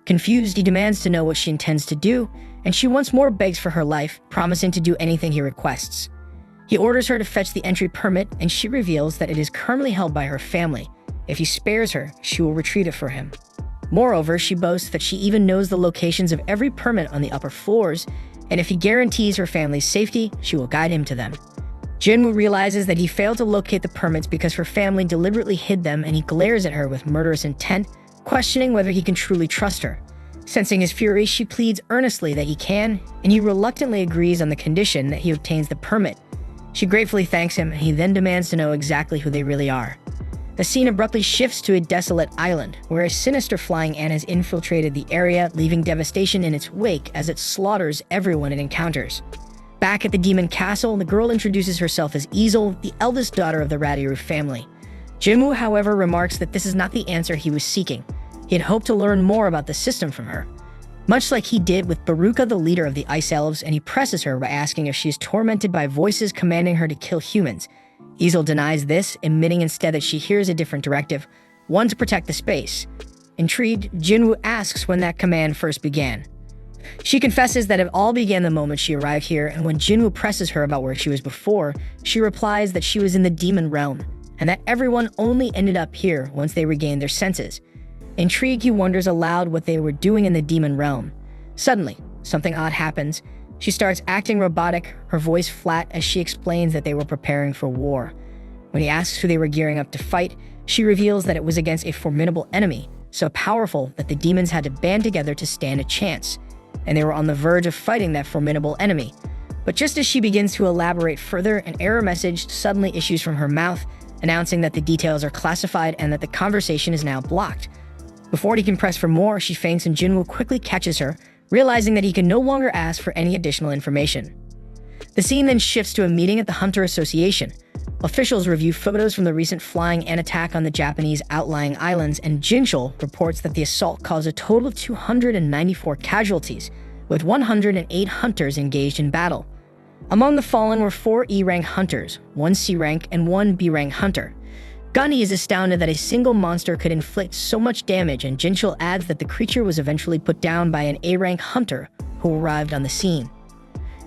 Confused, he demands to know what she intends to do, and she once more begs for her life, promising to do anything he requests. He orders her to fetch the entry permit, and she reveals that it is currently held by her family. If he spares her, she will retrieve it for him. Moreover, she boasts that she even knows the locations of every permit on the upper floors, and if he guarantees her family's safety, she will guide him to them. Jinwoo realizes that he failed to locate the permits because her family deliberately hid them, and he glares at her with murderous intent, questioning whether he can truly trust her. Sensing his fury, she pleads earnestly that he can, and he reluctantly agrees on the condition that he obtains the permit. She gratefully thanks him, and he then demands to know exactly who they really are. The scene abruptly shifts to a desolate island, where a sinister flying ant has infiltrated the area, leaving devastation in its wake as it slaughters everyone it encounters. Back at the demon castle, the girl introduces herself as Easel, the eldest daughter of the Radiru family. Jinwoo, however, remarks that this is not the answer he was seeking. He had hoped to learn more about the system from her. Much like he did with Baruka, the leader of the Ice Elves, and he presses her by asking if she is tormented by voices commanding her to kill humans. Easel denies this, admitting instead that she hears a different directive, one to protect the space. Intrigued, Jinwoo asks when that command first began. She confesses that it all began the moment she arrived here, and when Jinwoo presses her about where she was before, she replies that she was in the demon realm, and that everyone only ended up here once they regained their senses. Intrigued, he wonders aloud what they were doing in the demon realm. Suddenly, something odd happens. She starts acting robotic, her voice flat as she explains that they were preparing for war. When he asks who they were gearing up to fight, she reveals that it was against a formidable enemy, so powerful that the demons had to band together to stand a chance, and they were on the verge of fighting that formidable enemy. But just as she begins to elaborate further, an error message suddenly issues from her mouth, announcing that the details are classified and that the conversation is now blocked. Before he can press for more, she faints and Jinwoo quickly catches her, realizing that he can no longer ask for any additional information. The scene then shifts to a meeting at the Hunter Association. Officials review photos from the recent flying ant attack on the Japanese outlying islands, and Jinchul reports that the assault caused a total of 294 casualties, with 108 hunters engaged in battle. Among the fallen were 4 E-rank hunters, 1 C-rank, and 1 B-rank hunter. Gunny is astounded that a single monster could inflict so much damage, and Jinchul adds that the creature was eventually put down by an A-rank hunter who arrived on the scene.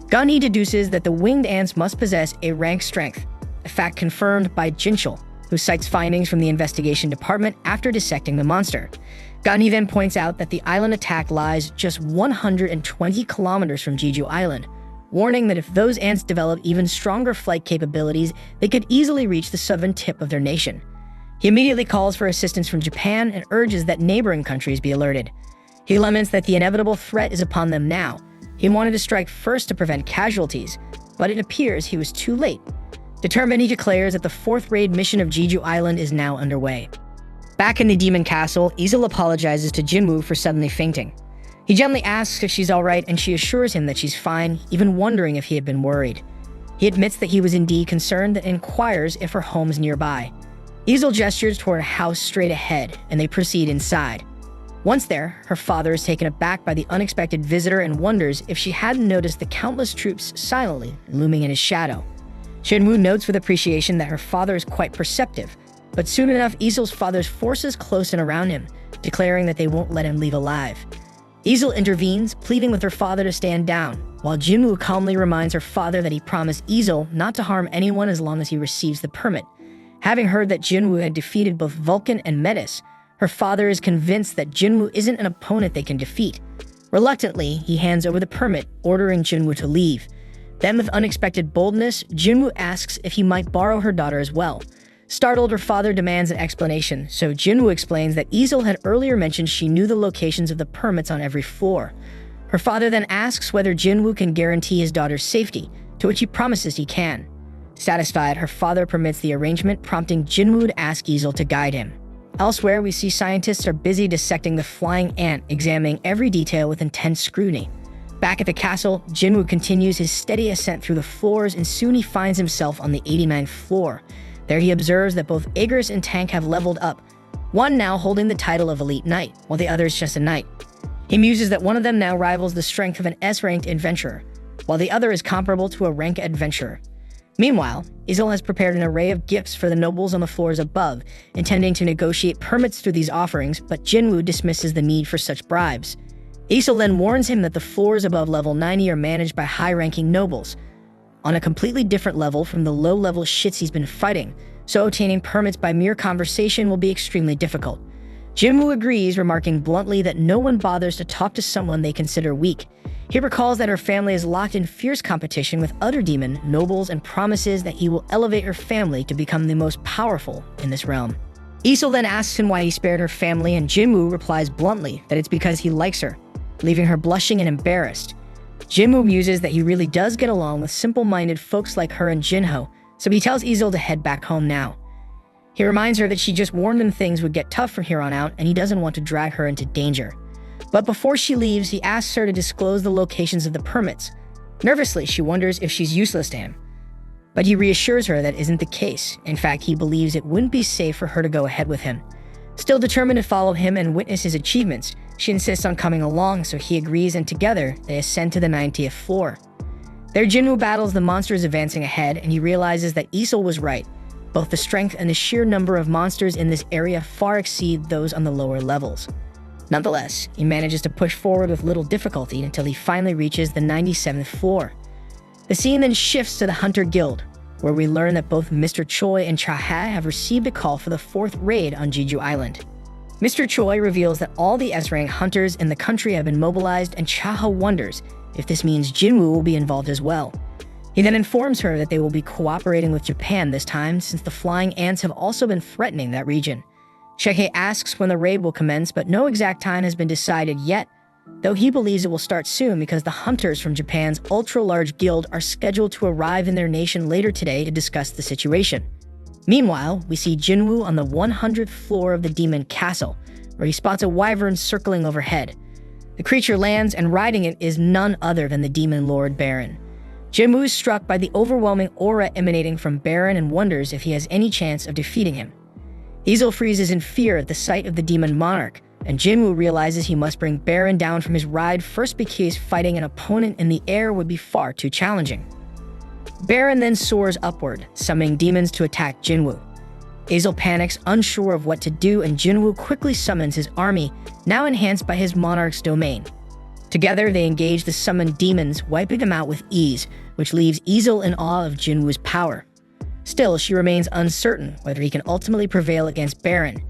Gunny deduces that the winged ants must possess A-rank strength, a fact confirmed by Jinchul, who cites findings from the investigation department after dissecting the monster. Gunny then points out that the island attack lies just 120 kilometers from Jeju Island, warning that if those ants develop even stronger flight capabilities, they could easily reach the southern tip of their nation. He immediately calls for assistance from Japan and urges that neighboring countries be alerted. He laments that the inevitable threat is upon them now. He wanted to strike first to prevent casualties, but it appears he was too late. Determined, he declares that the 4th raid mission of Jeju Island is now underway. Back in the demon castle, Easel apologizes to Jinwoo for suddenly fainting. He gently asks if she's alright, and she assures him that she's fine, even wondering if he had been worried. He admits that he was indeed concerned and inquires if her home's nearby. Easel gestures toward a house straight ahead, and they proceed inside. Once there, her father is taken aback by the unexpected visitor and wonders if she hadn't noticed the countless troops silently looming in his shadow. Jinwoo notes with appreciation that her father is quite perceptive, but soon enough Easel's father's forces close in around him, declaring that they won't let him leave alive. Easel intervenes, pleading with her father to stand down, while Jinwoo calmly reminds her father that he promised Easel not to harm anyone as long as he receives the permit. Having heard that Jinwoo had defeated both Vulcan and Metis, her father is convinced that Jinwoo isn't an opponent they can defeat. Reluctantly, he hands over the permit, ordering Jinwoo to leave. Then, with unexpected boldness, Jinwoo asks if he might borrow her daughter as well. Startled, her father demands an explanation, so Jinwoo explains that Easel had earlier mentioned she knew the locations of the permits on every floor. Her father then asks whether Jinwoo can guarantee his daughter's safety, to which he promises he can. Satisfied, her father permits the arrangement, prompting Jinwoo to ask Easel to guide him. Elsewhere, we see scientists are busy dissecting the flying ant, examining every detail with intense scrutiny. Back at the castle, Jinwoo continues his steady ascent through the floors, and soon he finds himself on the 89th floor. There he observes that both Aegis and Tank have leveled up, one now holding the title of Elite Knight, while the other is just a knight. He muses that one of them now rivals the strength of an S-ranked adventurer, while the other is comparable to a rank adventurer. Meanwhile, Easel has prepared an array of gifts for the nobles on the floors above, intending to negotiate permits through these offerings, but Jinwoo dismisses the need for such bribes. Isol then warns him that the floors above level 90 are managed by high-ranking nobles, on a completely different level from the low-level shits he's been fighting, so obtaining permits by mere conversation will be extremely difficult. Jinwoo agrees, remarking bluntly that no one bothers to talk to someone they consider weak. He recalls that her family is locked in fierce competition with other demon nobles and promises that he will elevate her family to become the most powerful in this realm. Isol then asks him why he spared her family, and Jinwoo replies bluntly that it's because he likes her, leaving her blushing and embarrassed. Jinwoo muses that he really does get along with simple-minded folks like her and Jinho, so he tells Isol to head back home now. He reminds her that she just warned him things would get tough from here on out, and he doesn't want to drag her into danger. But before she leaves, he asks her to disclose the locations of the permits. Nervously, she wonders if she's useless to him. But he reassures her that isn't the case. In fact, he believes it wouldn't be safe for her to go ahead with him. Still determined to follow him and witness his achievements, she insists on coming along, so he agrees, and together, they ascend to the 90th floor. There, Jinwoo battles the monsters advancing ahead, and he realizes that Isol was right. Both the strength and the sheer number of monsters in this area far exceed those on the lower levels. Nonetheless, he manages to push forward with little difficulty until he finally reaches the 97th floor. The scene then shifts to the Hunter Guild, where we learn that both Mr. Choi and Cha-ha have received a call for the 4th raid on Jeju Island. Mr. Choi reveals that all the S-rank hunters in the country have been mobilized, and Cha-ha wonders if this means Jinwoo will be involved as well. He then informs her that they will be cooperating with Japan this time, since the flying ants have also been threatening that region. Sheke asks when the raid will commence, but no exact time has been decided yet, though he believes it will start soon because the hunters from Japan's ultra-large guild are scheduled to arrive in their nation later today to discuss the situation. Meanwhile, we see Jinwoo on the 100th floor of the demon castle, where he spots a wyvern circling overhead. The creature lands, and riding it is none other than the demon lord Baron. Jinwoo is struck by the overwhelming aura emanating from Baron and wonders if he has any chance of defeating him. Isol freezes in fear at the sight of the demon monarch, and Jinwoo realizes he must bring Baron down from his ride first because fighting an opponent in the air would be far too challenging. Baron then soars upward, summoning demons to attack Jinwoo. Isol panics, unsure of what to do, and Jinwoo quickly summons his army, now enhanced by his monarch's domain. Together, they engage the summoned demons, wiping them out with ease, which leaves Isol in awe of Jinwoo's power. Still, she remains uncertain whether he can ultimately prevail against Baron,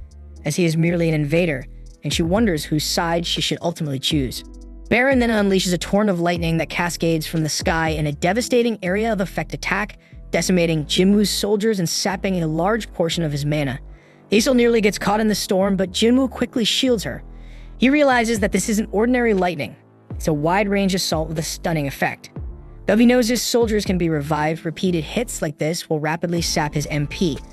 as he is merely an invader, and she wonders whose side she should ultimately choose. Baron then unleashes a torrent of lightning that cascades from the sky in a devastating area of effect attack, decimating Jinwoo's soldiers and sapping a large portion of his mana. Isol nearly gets caught in the storm, but Jinwoo quickly shields her. He realizes that this isn't ordinary lightning. It's a wide-range assault with a stunning effect. Though he knows his soldiers can be revived, repeated hits like this will rapidly sap his MP.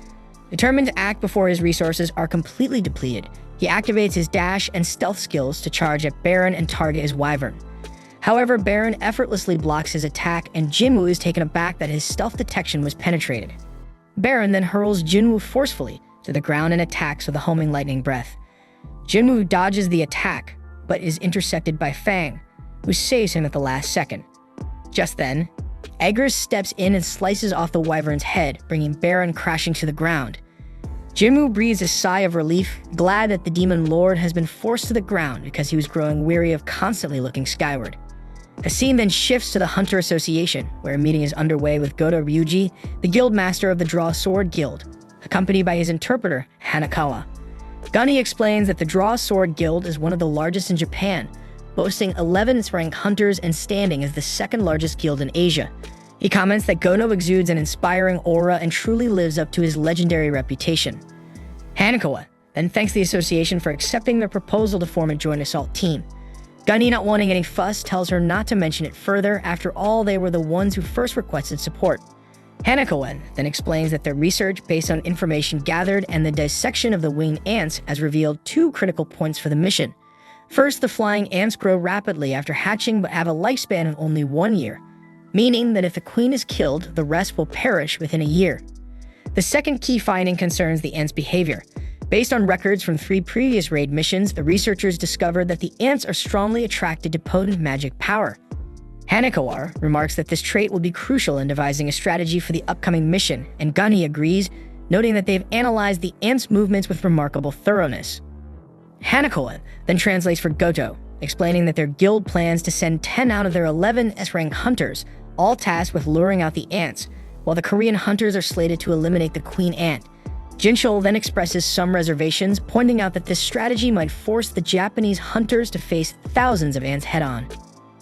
Determined to act before his resources are completely depleted, he activates his dash and stealth skills to charge at Baron and target his wyvern. However, Baron effortlessly blocks his attack, and Jinwoo is taken aback that his stealth detection was penetrated. Baron then hurls Jinwoo forcefully to the ground and attacks with a homing lightning breath. Jinwoo dodges the attack, but is intercepted by Fang, who saves him at the last second. Just then, Eggers steps in and slices off the wyvern's head, bringing Baron crashing to the ground. Jinwoo breathes a sigh of relief, glad that the demon lord has been forced to the ground because he was growing weary of constantly looking skyward. The scene then shifts to the Hunter Association, where a meeting is underway with Goto Ryuji, the guild master of the Draw Sword Guild, accompanied by his interpreter, Hanakawa. Gunny explains that the Draw Sword Guild is one of the largest in Japan, boasting 11 ranked hunters and standing as the second largest guild in Asia. He comments that Gono exudes an inspiring aura and truly lives up to his legendary reputation. Hanakawa then thanks the association for accepting their proposal to form a joint assault team. Gunny, not wanting any fuss, tells her not to mention it further. After all, they were the ones who first requested support. Hanakawa then explains that their research based on information gathered and the dissection of the winged ants has revealed two critical points for the mission. First, the flying ants grow rapidly after hatching but have a lifespan of only 1 year, meaning that if the queen is killed, the rest will perish within a year. The second key finding concerns the ants' behavior. Based on records from 3 previous raid missions, the researchers discovered that the ants are strongly attracted to potent magic power. Hanakawa remarks that this trait will be crucial in devising a strategy for the upcoming mission, and Gunny agrees, noting that they've analyzed the ants' movements with remarkable thoroughness. Hanakawa then translates for Goto, explaining that their guild plans to send 10 out of their 11 S-rank hunters, all tasked with luring out the ants, while the Korean hunters are slated to eliminate the queen ant. Jinchul then expresses some reservations, pointing out that this strategy might force the Japanese hunters to face thousands of ants head-on.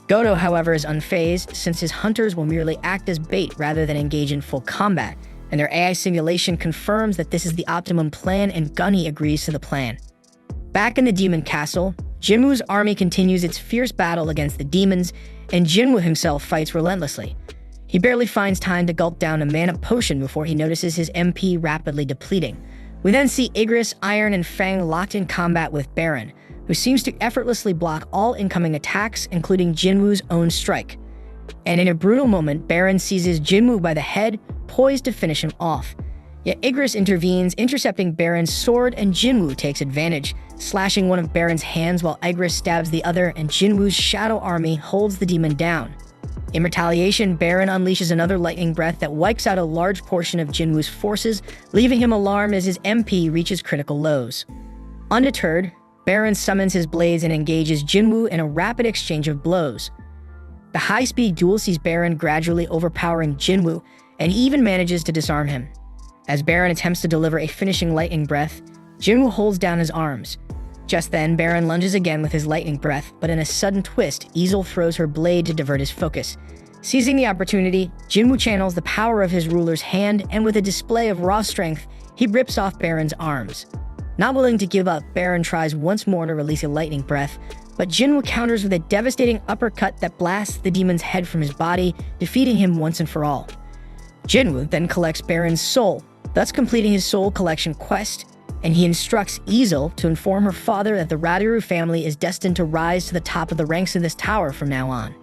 Goto, however, is unfazed, since his hunters will merely act as bait rather than engage in full combat, and their AI simulation confirms that this is the optimum plan, and Gunny agrees to the plan. Back in the demon castle, Jinwoo's army continues its fierce battle against the demons, and Jinwoo himself fights relentlessly. He barely finds time to gulp down a mana potion before he notices his MP rapidly depleting. We then see Igris, Iron, and Fang locked in combat with Baron, who seems to effortlessly block all incoming attacks, including Jinwoo's own strike. And in a brutal moment, Baron seizes Jinwoo by the head, poised to finish him off. Yet Igris intervenes, intercepting Baron's sword, and Jinwoo takes advantage, slashing one of Baron's hands while Igris stabs the other, and Jinwoo's shadow army holds the demon down. In retaliation, Baron unleashes another lightning breath that wipes out a large portion of Jinwoo's forces, leaving him alarmed as his MP reaches critical lows. Undeterred, Baron summons his blades and engages Jinwoo in a rapid exchange of blows. The high-speed duel sees Baron gradually overpowering Jinwoo, and he even manages to disarm him. As Baron attempts to deliver a finishing lightning breath, Jinwoo holds down his arms. Just then, Baron lunges again with his lightning breath, but in a sudden twist, Easel throws her blade to divert his focus. Seizing the opportunity, Jinwoo channels the power of his ruler's hand, and with a display of raw strength, he rips off Baron's arms. Not willing to give up, Baron tries once more to release a lightning breath, but Jinwoo counters with a devastating uppercut that blasts the demon's head from his body, defeating him once and for all. Jinwoo then collects Baron's soul, thus completing his soul collection quest, and he instructs Easel to inform her father that the Radiru family is destined to rise to the top of the ranks in this tower from now on.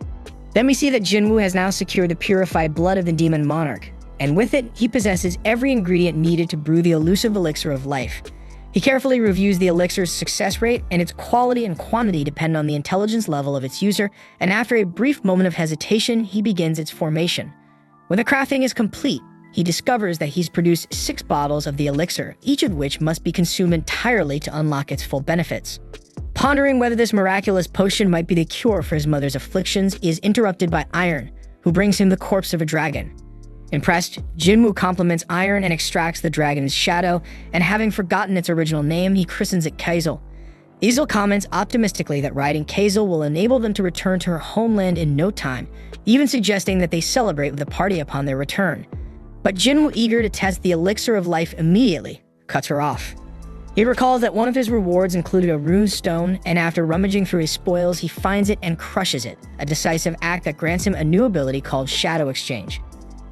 Then we see that Jinwoo has now secured the purified blood of the demon monarch, and with it, he possesses every ingredient needed to brew the elusive elixir of life. He carefully reviews the elixir's success rate, and its quality and quantity depend on the intelligence level of its user, and after a brief moment of hesitation, he begins its formation. When the crafting is complete, he discovers that he's produced 6 bottles of the elixir, each of which must be consumed entirely to unlock its full benefits. Pondering whether this miraculous potion might be the cure for his mother's afflictions, he is interrupted by Iron, who brings him the corpse of a dragon. Impressed, Jinwoo compliments Iron and extracts the dragon's shadow, and having forgotten its original name, he christens it Kaizel. Easel comments optimistically that riding Kaizel will enable them to return to her homeland in no time, even suggesting that they celebrate with a party upon their return. But Jinwoo, eager to test the elixir of life immediately, cuts her off. He recalls that one of his rewards included a rune stone, and after rummaging through his spoils, he finds it and crushes it, a decisive act that grants him a new ability called Shadow Exchange.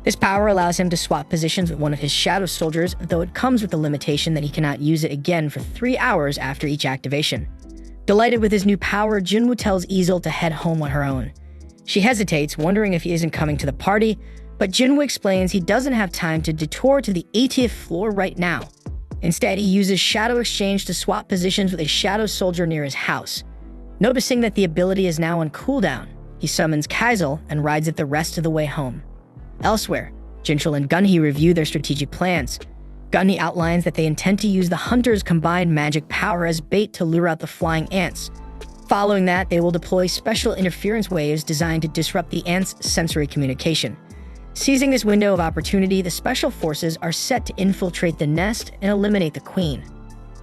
This power allows him to swap positions with one of his shadow soldiers, though it comes with the limitation that he cannot use it again for 3 hours after each activation. Delighted with his new power, Jinwoo tells Easel to head home on her own. She hesitates, wondering if he isn't coming to the party, but Jinwoo explains he doesn't have time to detour to the 80th floor right now. Instead, he uses Shadow Exchange to swap positions with a shadow soldier near his house. Noticing that the ability is now on cooldown, he summons Kaizel and rides it the rest of the way home. Elsewhere, Jinchul and Gunhee review their strategic plans. Gunhee outlines that they intend to use the Hunter's combined magic power as bait to lure out the flying ants. Following that, they will deploy special interference waves designed to disrupt the ants' sensory communication. Seizing this window of opportunity, the special forces are set to infiltrate the nest and eliminate the queen.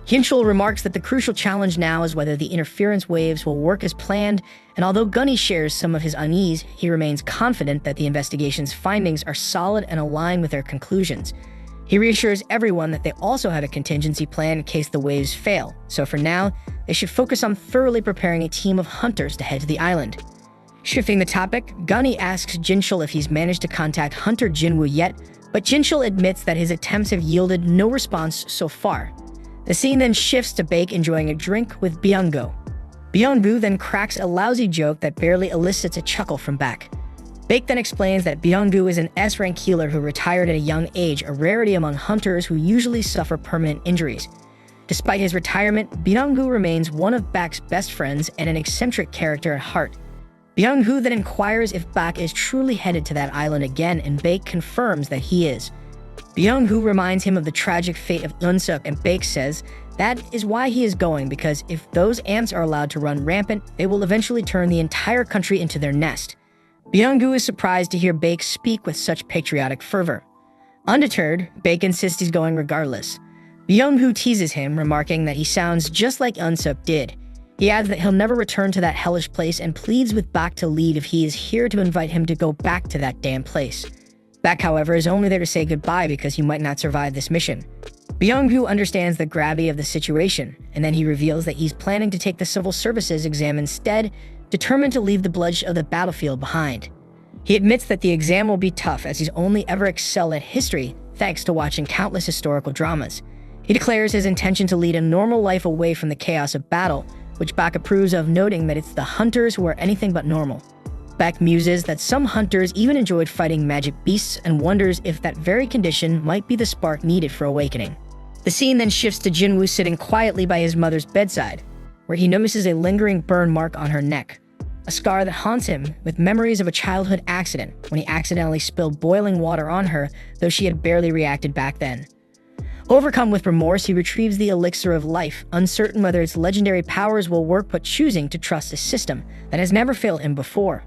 Jinchul remarks that the crucial challenge now is whether the interference waves will work as planned, and although Gunny shares some of his unease, he remains confident that the investigation's findings are solid and aligned with their conclusions. He reassures everyone that they also have a contingency plan in case the waves fail, so for now, they should focus on thoroughly preparing a team of hunters to head to the island. Shifting the topic, Gunny asks Jinchul if he's managed to contact Hunter Jinwoo yet, but Jinchul admits that his attempts have yielded no response so far. The scene then shifts to Baek enjoying a drink with Byung-gu. Byung-gu then cracks a lousy joke that barely elicits a chuckle from Baek. Baek then explains that Byung-gu is an S-rank healer who retired at a young age, a rarity among hunters who usually suffer permanent injuries. Despite his retirement, Byung-gu remains one of Baek's best friends and an eccentric character at heart. Byung-gu then inquires if Baek is truly headed to that island again, and Baek confirms that he is. Byung-hu reminds him of the tragic fate of Eun-suk, and Baek says that is why he is going, because if those ants are allowed to run rampant, they will eventually turn the entire country into their nest. Byung-gu is surprised to hear Baek speak with such patriotic fervor. Undeterred, Baek insists he's going regardless. Byung-hu teases him, remarking that he sounds just like Eun-suk did. He adds that he'll never return to that hellish place and pleads with Baek to leave if he is here to invite him to go back to that damn place. Baek, however, is only there to say goodbye because he might not survive this mission. Byung-hu understands the gravity of the situation, and then he reveals that he's planning to take the civil services exam instead, determined to leave the bloodshed of the battlefield behind. He admits that the exam will be tough, as he's only ever excelled at history thanks to watching countless historical dramas. He declares his intention to lead a normal life away from the chaos of battle, which Baek approves of, noting that it's the hunters who are anything but normal. Baek muses that some hunters even enjoyed fighting magic beasts and wonders if that very condition might be the spark needed for awakening. The scene then shifts to Jinwoo sitting quietly by his mother's bedside, where he notices a lingering burn mark on her neck, a scar that haunts him with memories of a childhood accident when he accidentally spilled boiling water on her, though she had barely reacted back then. Overcome with remorse, he retrieves the elixir of life, uncertain whether its legendary powers will work, but choosing to trust a system that has never failed him before.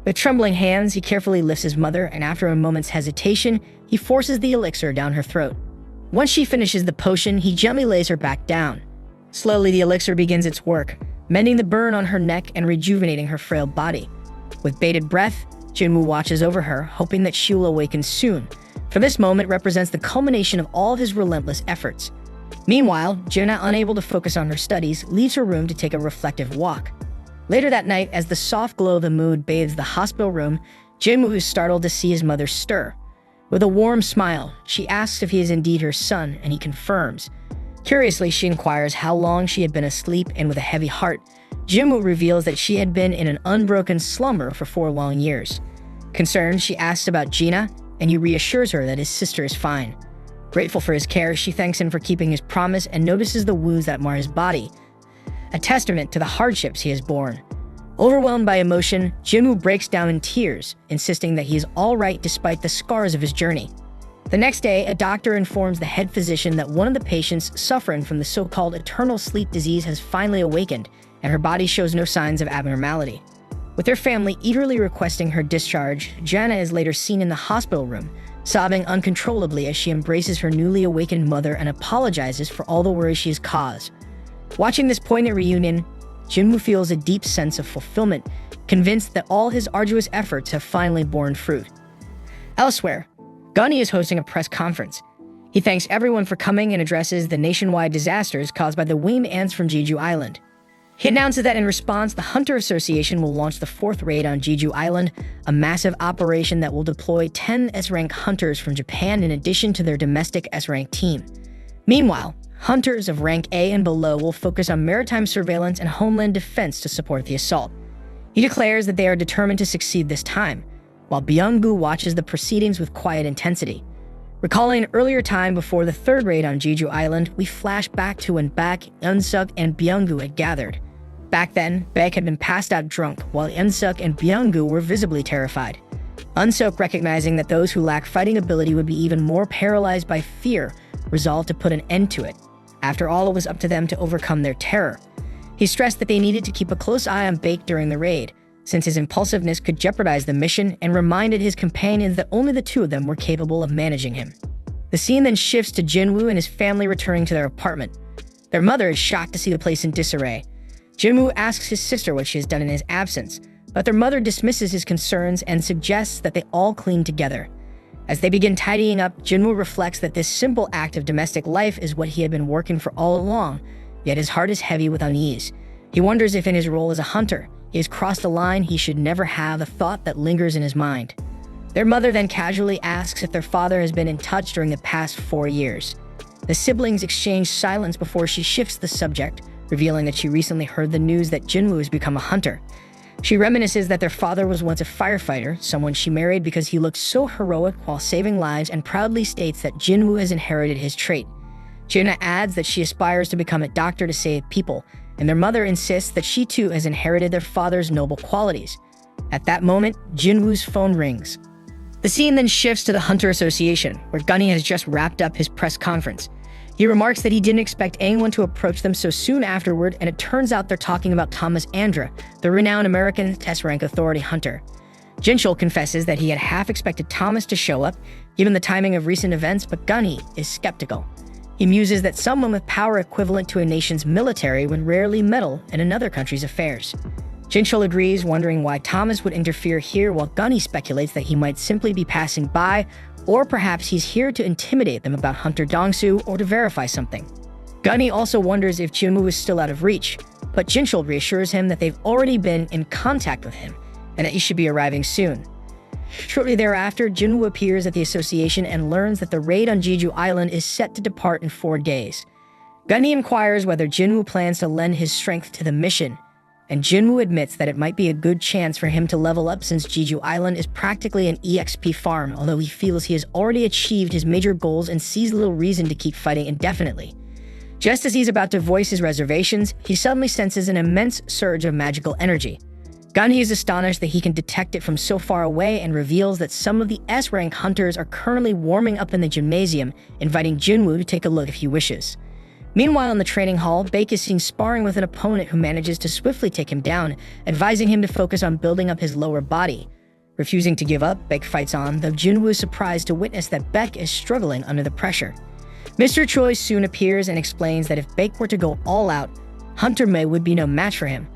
With trembling hands, he carefully lifts his mother, and after a moment's hesitation, he forces the elixir down her throat. Once she finishes the potion, he gently lays her back down. Slowly, the elixir begins its work, mending the burn on her neck and rejuvenating her frail body. With bated breath, Jinwoo watches over her, hoping that she will awaken soon, for this moment represents the culmination of all of his relentless efforts. Meanwhile, Juna, unable to focus on her studies, leaves her room to take a reflective walk. Later that night, as the soft glow of the moon bathes the hospital room, Jinwoo is startled to see his mother stir. With a warm smile, she asks if he is indeed her son, and he confirms. Curiously, she inquires how long she had been asleep, and with a heavy heart, Jinwoo reveals that she had been in an unbroken slumber for 4 long years. Concerned, she asks about Gina, and he reassures her that his sister is fine. Grateful for his care, she thanks him for keeping his promise and notices the wounds that mar his body, a testament to the hardships he has borne. Overwhelmed by emotion, Jinwoo breaks down in tears, insisting that he is all right despite the scars of his journey. The next day, a doctor informs the head physician that one of the patients suffering from the so-called eternal sleep disease has finally awakened, and her body shows no signs of abnormality. With her family eagerly requesting her discharge, Jana is later seen in the hospital room, sobbing uncontrollably as she embraces her newly awakened mother and apologizes for all the worry she has caused. Watching this poignant reunion, Jinwoo feels a deep sense of fulfillment, convinced that all his arduous efforts have finally borne fruit. Elsewhere, Gunny is hosting a press conference. He thanks everyone for coming and addresses the nationwide disasters caused by the winged ants from Jeju Island. He announces that in response, the Hunter Association will launch the 4th raid on Jeju Island, a massive operation that will deploy 10 S-rank hunters from Japan in addition to their domestic S-rank team. Meanwhile, hunters of rank A and below will focus on maritime surveillance and homeland defense to support the assault. He declares that they are determined to succeed this time, while Byung-gu watches the proceedings with quiet intensity. Recalling an earlier time before the 3rd raid on Jeju Island, we flash back to when Baek, Eun-suk, and Byung-gu had gathered. Back then, Baek had been passed out drunk, while Eun-suk and Byung-gu were visibly terrified. Eun-suk, recognizing that those who lack fighting ability would be even more paralyzed by fear, resolved to put an end to it. After all, it was up to them to overcome their terror. He stressed that they needed to keep a close eye on Baek during the raid, since his impulsiveness could jeopardize the mission, and reminded his companions that only the 2 of them were capable of managing him. The scene then shifts to Jinwoo and his family returning to their apartment. Their mother is shocked to see the place in disarray. Jinwoo asks his sister what she has done in his absence, but their mother dismisses his concerns and suggests that they all clean together. As they begin tidying up, Jinwoo reflects that this simple act of domestic life is what he had been working for all along, yet his heart is heavy with unease. He wonders if in his role as a hunter, he has crossed a line he should never have, a thought that lingers in his mind. Their mother then casually asks if their father has been in touch during the past 4 years. The siblings exchange silence before she shifts the subject, revealing that she recently heard the news that Jinwoo has become a hunter. She reminisces that their father was once a firefighter, someone she married because he looked so heroic while saving lives, and proudly states that Jinwoo has inherited his trait. Juna adds that she aspires to become a doctor to save people, and their mother insists that she too has inherited their father's noble qualities. At that moment, Jinwoo's phone rings. The scene then shifts to the Hunter Association, where Gunny has just wrapped up his press conference. He remarks that he didn't expect anyone to approach them so soon afterward, and it turns out they're talking about Thomas Andra, the renowned American S-rank authority hunter. Jinchul confesses that he had half expected Thomas to show up, given the timing of recent events, but Gunny is skeptical. He muses that someone with power equivalent to a nation's military would rarely meddle in another country's affairs. Jinchul agrees, wondering why Thomas would interfere here, while Gunny speculates that he might simply be passing by, or perhaps he's here to intimidate them about Hunter Dongsu or to verify something. Gunny also wonders if Jinwoo is still out of reach, but Jinchul reassures him that they've already been in contact with him and that he should be arriving soon. Shortly thereafter, Jinwoo appears at the association and learns that the raid on Jeju Island is set to depart in 4 days. Gunny inquires whether Jinwoo plans to lend his strength to the mission, and Jinwoo admits that it might be a good chance for him to level up since Jeju Island is practically an EXP farm, although he feels he has already achieved his major goals and sees little reason to keep fighting indefinitely. Just as he's about to voice his reservations, he suddenly senses an immense surge of magical energy. Gunny is astonished that he can detect it from so far away and reveals that some of the S-rank hunters are currently warming up in the gymnasium, inviting Jinwoo to take a look if he wishes. Meanwhile, in the training hall, Baek is seen sparring with an opponent who manages to swiftly take him down, advising him to focus on building up his lower body. Refusing to give up, Baek fights on, though Jinwoo is surprised to witness that Baek is struggling under the pressure. Mr. Choi soon appears and explains that if Baek were to go all out, Hunter Mei would be no match for him.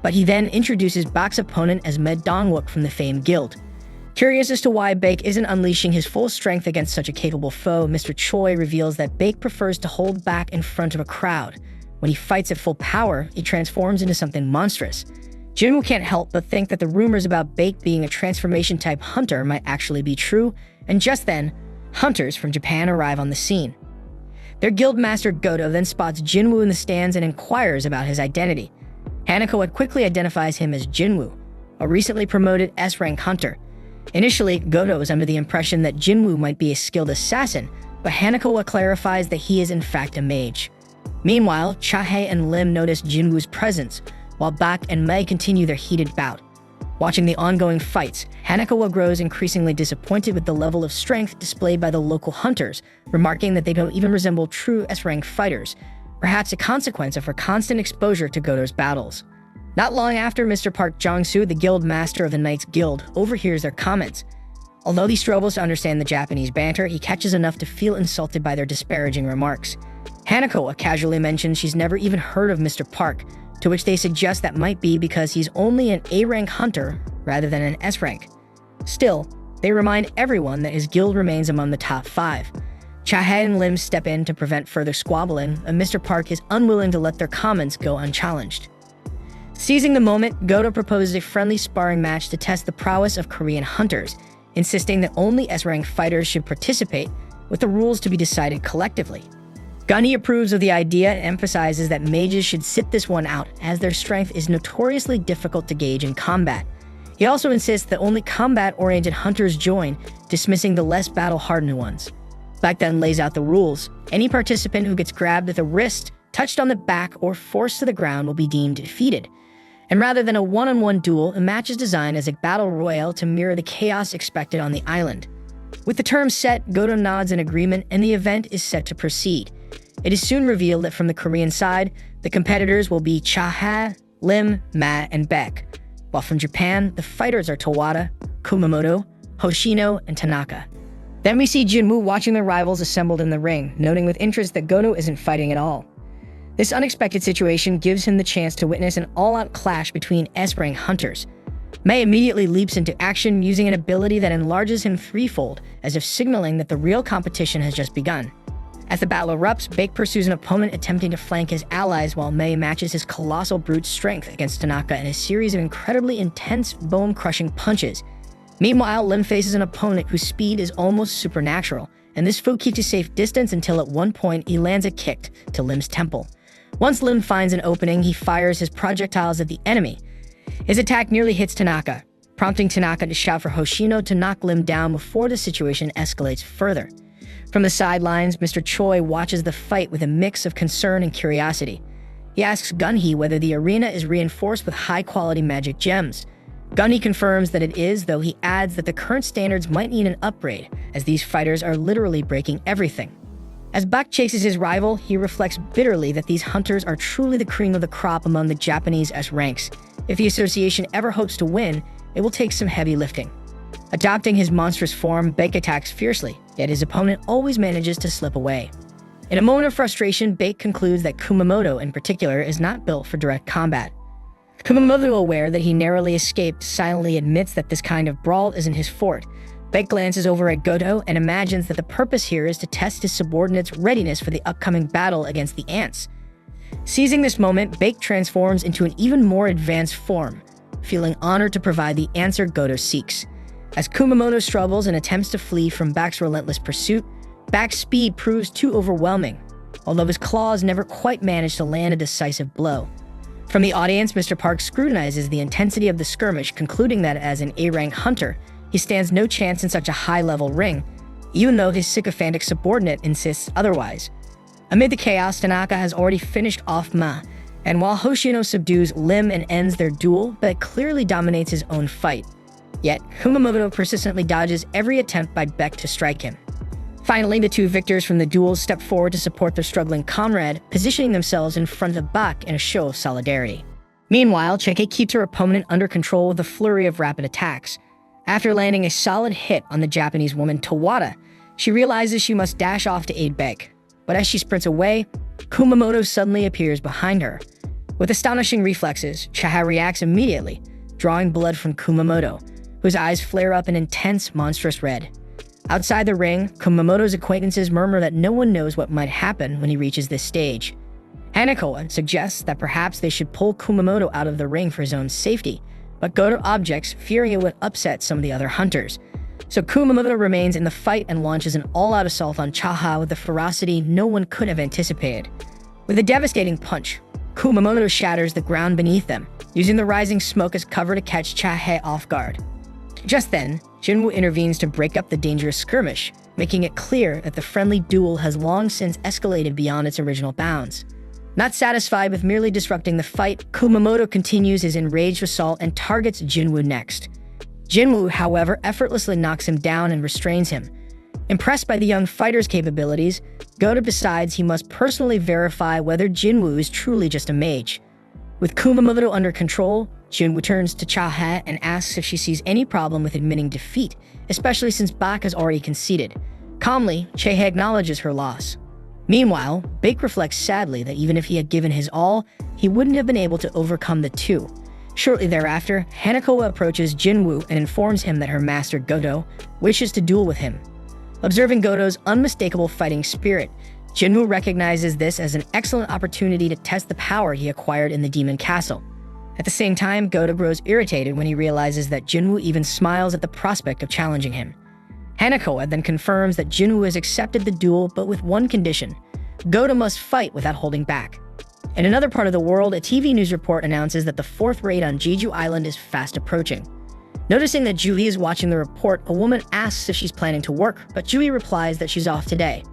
But he then introduces Baek's opponent as Med Dongwook from the famed guild. Curious as to why Baek isn't unleashing his full strength against such a capable foe, Mr. Choi reveals that Baek prefers to hold back in front of a crowd. When he fights at full power, he transforms into something monstrous. Jinwoo can't help but think that the rumors about Baek being a transformation-type hunter might actually be true, and just then, hunters from Japan arrive on the scene. Their guild master Goto then spots Jinwoo in the stands and inquires about his identity. Hanako quickly identifies him as Jinwoo, a recently promoted S-rank hunter. Initially, Goto is under the impression that Jinwoo might be a skilled assassin, but Hanako clarifies that he is in fact a mage. Meanwhile, Chahae and Lim notice Jinwoo's presence, while Baek and Mei continue their heated bout. Watching the ongoing fights, Hanako grows increasingly disappointed with the level of strength displayed by the local hunters, remarking that they don't even resemble true S-rank fighters, perhaps a consequence of her constant exposure to Goto's battles. Not long after, Mr. Park Jong-soo, the guild master of the Knights Guild, overhears their comments. Although he struggles to understand the Japanese banter, he catches enough to feel insulted by their disparaging remarks. Hanako casually mentions she's never even heard of Mr. Park, to which they suggest that might be because he's only an A-rank hunter rather than an S-rank. Still, they remind everyone that his guild remains among the top 5. Chahae and Lim step in to prevent further squabbling, and Mr. Park is unwilling to let their comments go unchallenged. Seizing the moment, Goto proposes a friendly sparring match to test the prowess of Korean hunters, insisting that only S-rank fighters should participate, with the rules to be decided collectively. Gunny approves of the idea and emphasizes that mages should sit this one out, as their strength is notoriously difficult to gauge in combat. He also insists that only combat-oriented hunters join, dismissing the less battle-hardened ones. Baek then lays out the rules. Any participant who gets grabbed at the wrist, touched on the back, or forced to the ground will be deemed defeated. And rather than a one-on-one duel, the match is designed as a battle royale to mirror the chaos expected on the island. With the terms set, Goto nods in agreement, and the event is set to proceed. It is soon revealed that from the Korean side, the competitors will be Chahae, Lim, Ma, and Baek, while from Japan, the fighters are Tawada, Kumamoto, Hoshino, and Tanaka. Then we see Jinwoo watching their rivals assembled in the ring, noting with interest that Goto isn't fighting at all. This unexpected situation gives him the chance to witness an all-out clash between S-rank hunters. Mei immediately leaps into action using an ability that enlarges him threefold, as if signaling that the real competition has just begun. As the battle erupts, Baek pursues an opponent attempting to flank his allies while Mei matches his colossal brute strength against Tanaka in a series of incredibly intense, bone-crushing punches. Meanwhile, Lim faces an opponent whose speed is almost supernatural, and this foe keeps a safe distance until at one point he lands a kick to Lim's temple. Once Lim finds an opening, he fires his projectiles at the enemy. His attack nearly hits Tanaka, prompting Tanaka to shout for Hoshino to knock Lim down before the situation escalates further. From the sidelines, Mr. Choi watches the fight with a mix of concern and curiosity. He asks Gunhee whether the arena is reinforced with high-quality magic gems. Gunny confirms that it is, though he adds that the current standards might need an upgrade, as these fighters are literally breaking everything. As Bak chases his rival, he reflects bitterly that these hunters are truly the cream of the crop among the Japanese S ranks. If the association ever hopes to win, it will take some heavy lifting. Adopting his monstrous form, Bake attacks fiercely, yet his opponent always manages to slip away. In a moment of frustration, Bake concludes that Kumamoto in particular is not built for direct combat. Kumamoto, aware that he narrowly escaped, silently admits that this kind of brawl isn't his forte. Bake glances over at Goto and imagines that the purpose here is to test his subordinate's readiness for the upcoming battle against the ants. Seizing this moment, Bake transforms into an even more advanced form, feeling honored to provide the answer Goto seeks. As Kumamoto struggles and attempts to flee from Bak's relentless pursuit, Bak's speed proves too overwhelming, although his claws never quite manage to land a decisive blow. From the audience, Mr. Park scrutinizes the intensity of the skirmish, concluding that as an A-rank hunter, he stands no chance in such a high-level ring, even though his sycophantic subordinate insists otherwise. Amid the chaos, Tanaka has already finished off Ma, and while Hoshino subdues Lim and ends their duel, Beck clearly dominates his own fight. Yet, Kumamoto persistently dodges every attempt by Beck to strike him. Finally, the two victors from the duels step forward to support their struggling comrade, positioning themselves in front of Bak in a show of solidarity. Meanwhile, Cheke keeps her opponent under control with a flurry of rapid attacks. After landing a solid hit on the Japanese woman Tawada, she realizes she must dash off to aid Bek. But as she sprints away, Kumamoto suddenly appears behind her. With astonishing reflexes, Chaha reacts immediately, drawing blood from Kumamoto, whose eyes flare up an intense, monstrous red. Outside the ring, Kumamoto's acquaintances murmur that no one knows what might happen when he reaches this stage. Hanako suggests that perhaps they should pull Kumamoto out of the ring for his own safety, but Goto objects, fearing it would upset some of the other hunters. So Kumamoto remains in the fight and launches an all-out assault on Chaha with a ferocity no one could have anticipated. With a devastating punch, Kumamoto shatters the ground beneath them, using the rising smoke as cover to catch Chaha off guard. Just then, Jinwoo intervenes to break up the dangerous skirmish, making it clear that the friendly duel has long since escalated beyond its original bounds. Not satisfied with merely disrupting the fight, Kumamoto continues his enraged assault and targets Jinwoo next. Jinwoo, however, effortlessly knocks him down and restrains him. Impressed by the young fighter's capabilities, Goto decides he must personally verify whether Jinwoo is truly just a mage. With Kumamoto under control, Jinwoo turns to Chaha and asks if she sees any problem with admitting defeat, especially since Bak has already conceded. Calmly, Chaha acknowledges her loss. Meanwhile, Bake reflects sadly that even if he had given his all, he wouldn't have been able to overcome the two. Shortly thereafter, Hanako approaches Jinwoo and informs him that her master Goto wishes to duel with him. Observing Goto's unmistakable fighting spirit, Jinwoo recognizes this as an excellent opportunity to test the power he acquired in the Demon Castle. At the same time, Goto grows irritated when he realizes that Jinwoo even smiles at the prospect of challenging him. Hanako then confirms that Jinwoo has accepted the duel, but with one condition: Goto must fight without holding back. In another part of the world, a TV news report announces that the fourth raid on Jeju Island is fast approaching. Noticing that Jui is watching the report, a woman asks if she's planning to work, but Jui replies that she's off today.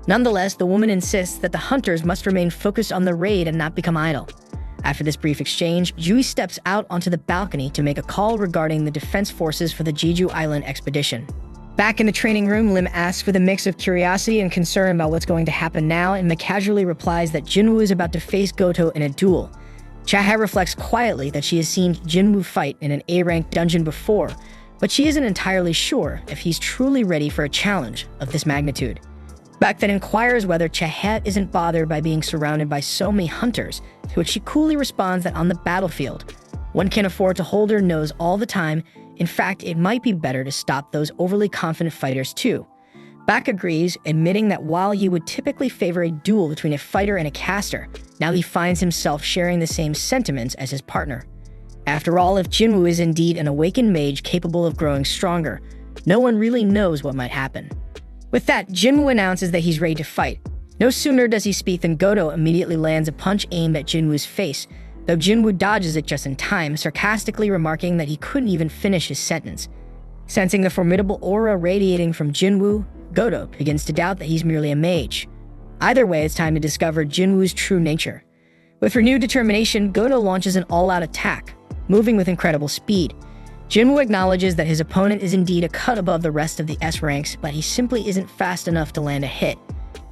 Nonetheless, the woman insists that the hunters must remain focused on the raid and not become idle. After this brief exchange, Jui steps out onto the balcony to make a call regarding the defense forces for the Jeju Island expedition. Back in the training room, Lim asks with a mix of curiosity and concern about what's going to happen now, and casually replies that Jinwoo is about to face Goto in a duel. Chaha reflects quietly that she has seen Jinwoo fight in an A-rank dungeon before, but she isn't entirely sure if he's truly ready for a challenge of this magnitude. Bak then inquires whether Chaha isn't bothered by being surrounded by so many hunters, to which she coolly responds that on the battlefield, one can't afford to hold her nose all the time. In fact, it might be better to stop those overly confident fighters too. Bak agrees, admitting that while he would typically favor a duel between a fighter and a caster, now he finds himself sharing the same sentiments as his partner. After all, if Jinwoo is indeed an awakened mage capable of growing stronger, no one really knows what might happen. With that, Jinwoo announces that he's ready to fight. No sooner does he speak than Goto immediately lands a punch aimed at Jinwoo's face, though Jinwoo dodges it just in time, sarcastically remarking that he couldn't even finish his sentence. Sensing the formidable aura radiating from Jinwoo, Goto begins to doubt that he's merely a mage. Either way, it's time to discover Jinwoo's true nature. With renewed determination, Goto launches an all-out attack, moving with incredible speed. Jinwoo acknowledges that his opponent is indeed a cut above the rest of the S ranks, but he simply isn't fast enough to land a hit.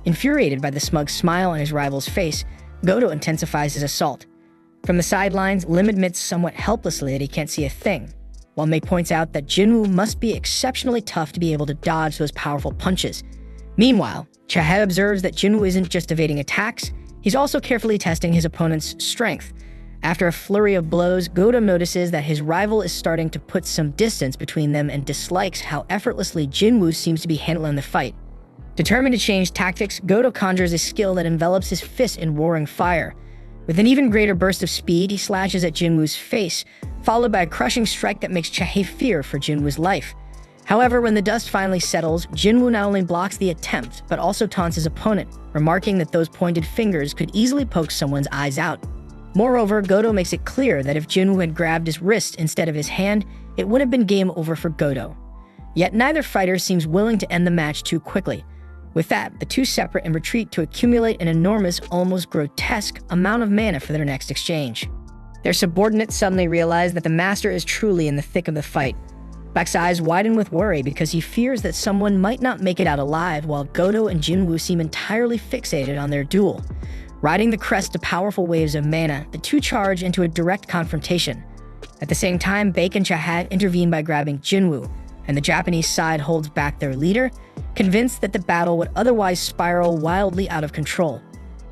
Infuriated by the smug smile on his rival's face, Goto intensifies his assault. From the sidelines, Lim admits somewhat helplessly that he can't see a thing, while Mei points out that Jinwoo must be exceptionally tough to be able to dodge those powerful punches. Meanwhile, Chahe observes that Jinwoo isn't just evading attacks, he's also carefully testing his opponent's strength. After a flurry of blows, Goto notices that his rival is starting to put some distance between them and dislikes how effortlessly Jinwoo seems to be handling the fight. Determined to change tactics, Goto conjures a skill that envelops his fist in roaring fire. With an even greater burst of speed, he slashes at Jinwoo's face, followed by a crushing strike that makes Chahe fear for Jinwoo's life. However, when the dust finally settles, Jinwoo not only blocks the attempt, but also taunts his opponent, remarking that those pointed fingers could easily poke someone's eyes out. Moreover, Goto makes it clear that if Jinwoo had grabbed his wrist instead of his hand, it would have been game over for Goto. Yet neither fighter seems willing to end the match too quickly. With that, the two separate and retreat to accumulate an enormous, almost grotesque amount of mana for their next exchange. Their subordinates suddenly realize that the master is truly in the thick of the fight. Baek's eyes widen with worry because he fears that someone might not make it out alive, while Goto and Jinwoo seem entirely fixated on their duel. Riding the crest of powerful waves of mana, the two charge into a direct confrontation. At the same time, Baek and Chahat intervene by grabbing Jinwoo, and the Japanese side holds back their leader, convinced that the battle would otherwise spiral wildly out of control.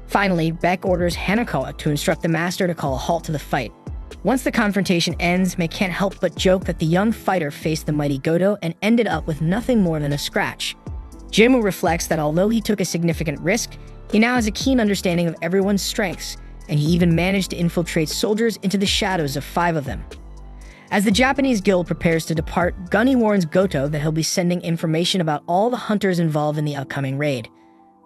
Finally, Baek orders Hanako to instruct the master to call a halt to the fight. Once the confrontation ends, Mei can't help but joke that the young fighter faced the mighty Goto and ended up with nothing more than a scratch. Jinwoo reflects that although he took a significant risk, he now has a keen understanding of everyone's strengths, and he even managed to infiltrate soldiers into the shadows of 5 of them. As the Japanese guild prepares to depart, Gunny warns Goto that he'll be sending information about all the hunters involved in the upcoming raid.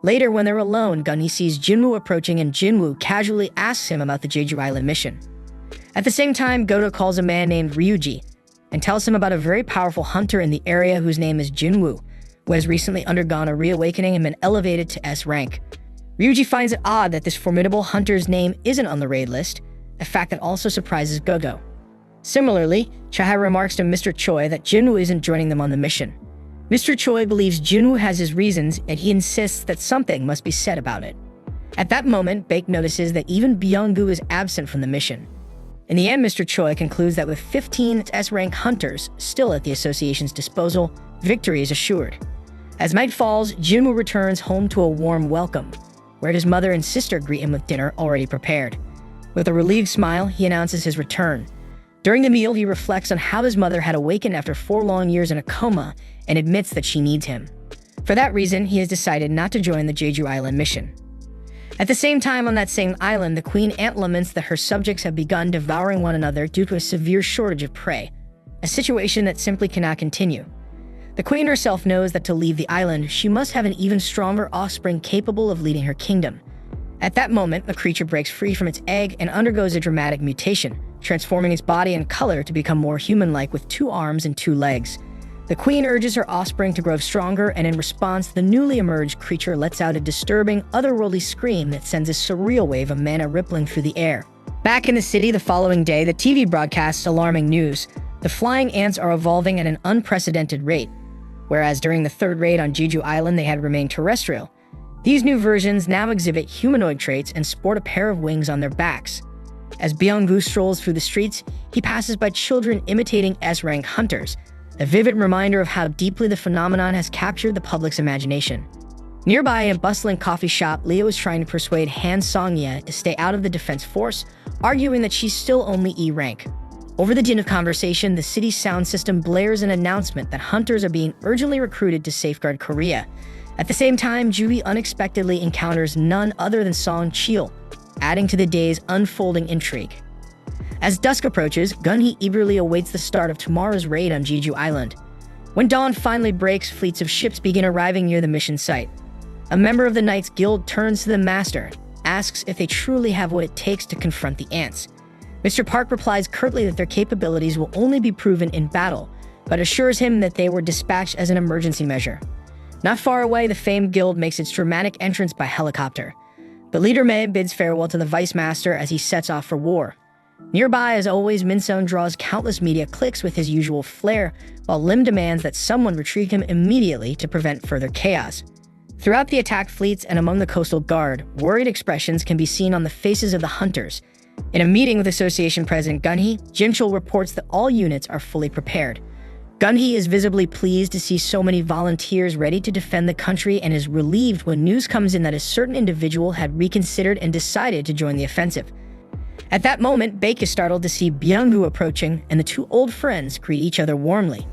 Later, when they're alone, Gunny sees Jinwoo approaching and Jinwoo casually asks him about the Jeju Island mission. At the same time, Goto calls a man named Ryuji and tells him about a very powerful hunter in the area whose name is Jinwoo, who has recently undergone a reawakening and been elevated to S rank. Ryuji finds it odd that this formidable hunter's name isn't on the raid list, a fact that also surprises Goto. Similarly, Chaha remarks to Mr. Choi that Jinwoo isn't joining them on the mission. Mr. Choi believes Jinwoo has his reasons, and he insists that something must be said about it. At that moment, Baek notices that even Byung-gu is absent from the mission. In the end, Mr. Choi concludes that with 15 S-rank hunters still at the association's disposal, victory is assured. As night falls, Jinwoo returns home to a warm welcome, where his mother and sister greet him with dinner already prepared. With a relieved smile, he announces his return. During the meal, he reflects on how his mother had awakened after 4 long years in a coma and admits that she needs him. For that reason, he has decided not to join the Jeju Island mission. At the same time, on that same island, the Queen Ant laments that her subjects have begun devouring one another due to a severe shortage of prey, a situation that simply cannot continue. The Queen herself knows that to leave the island, she must have an even stronger offspring capable of leading her kingdom. At that moment, the creature breaks free from its egg and undergoes a dramatic mutation, transforming its body and color to become more human-like with 2 arms and 2 legs. The Queen urges her offspring to grow stronger, and in response, the newly emerged creature lets out a disturbing, otherworldly scream that sends a surreal wave of mana rippling through the air. Back in the city the following day, the TV broadcasts alarming news. The flying ants are evolving at an unprecedented rate. Whereas during the 3rd raid on Jeju Island they had remained terrestrial, these new versions now exhibit humanoid traits and sport a pair of wings on their backs. As Byung-gu strolls through the streets, he passes by children imitating S-rank hunters, a vivid reminder of how deeply the phenomenon has captured the public's imagination. Nearby, in a bustling coffee shop, Leo is trying to persuade Han Song-ye to stay out of the defense force, arguing that she's still only E rank. Over the din of conversation, the city's sound system blares an announcement that hunters are being urgently recruited to safeguard Korea. At the same time, Jubi unexpectedly encounters none other than Song Chil, adding to the day's unfolding intrigue. As dusk approaches, Gun-hee eagerly awaits the start of tomorrow's raid on Jeju Island. When dawn finally breaks, fleets of ships begin arriving near the mission site. A member of the Knights Guild turns to the master, asks if they truly have what it takes to confront the ants. Mr. Park replies curtly that their capabilities will only be proven in battle, but assures him that they were dispatched as an emergency measure. Not far away, the famed guild makes its dramatic entrance by helicopter. But leader Mei bids farewell to the Vice Master as he sets off for war. Nearby, as always, Min Sung draws countless media clicks with his usual flair, while Lim demands that someone retrieve him immediately to prevent further chaos. Throughout the attack fleets and among the coastal guard, worried expressions can be seen on the faces of the hunters. In a meeting with Association President Gunhee, Jinchul reports that all units are fully prepared. Gunhee is visibly pleased to see so many volunteers ready to defend the country and is relieved when news comes in that a certain individual had reconsidered and decided to join the offensive. At that moment, Baek is startled to see Byung-woo approaching, and the two old friends greet each other warmly.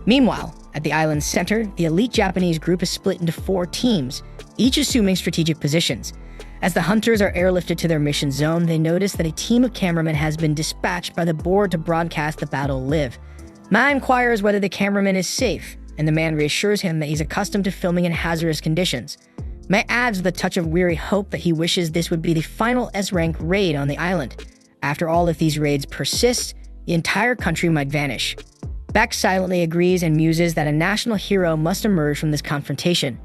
Meanwhile, at the island's center, the elite Japanese group is split into 4 teams, each assuming strategic positions. As the hunters are airlifted to their mission zone, they notice that a team of cameramen has been dispatched by the board to broadcast the battle live. Ma inquires whether the cameraman is safe, and the man reassures him that he's accustomed to filming in hazardous conditions. Ma adds with a touch of weary hope that he wishes this would be the final S-rank raid on the island. After all, if these raids persist, the entire country might vanish. Baek silently agrees and muses that a national hero must emerge from this confrontation.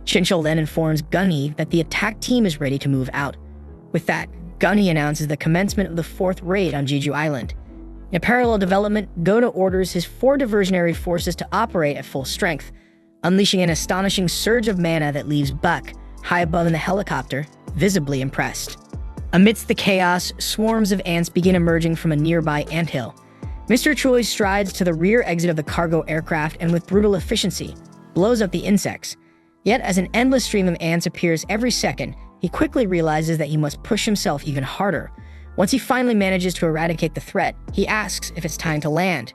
Jinchul then informs Gunhee that the attack team is ready to move out. With that, Gunhee announces the commencement of the 4th raid on Jeju Island. In a parallel development, Goda orders his 4 diversionary forces to operate at full strength, unleashing an astonishing surge of mana that leaves Baek, high above in the helicopter, visibly impressed. Amidst the chaos, swarms of ants begin emerging from a nearby anthill. Mr. Choi strides to the rear exit of the cargo aircraft and with brutal efficiency, blows up the insects. Yet, as an endless stream of ants appears every second, he quickly realizes that he must push himself even harder. Once he finally manages to eradicate the threat, he asks if it's time to land.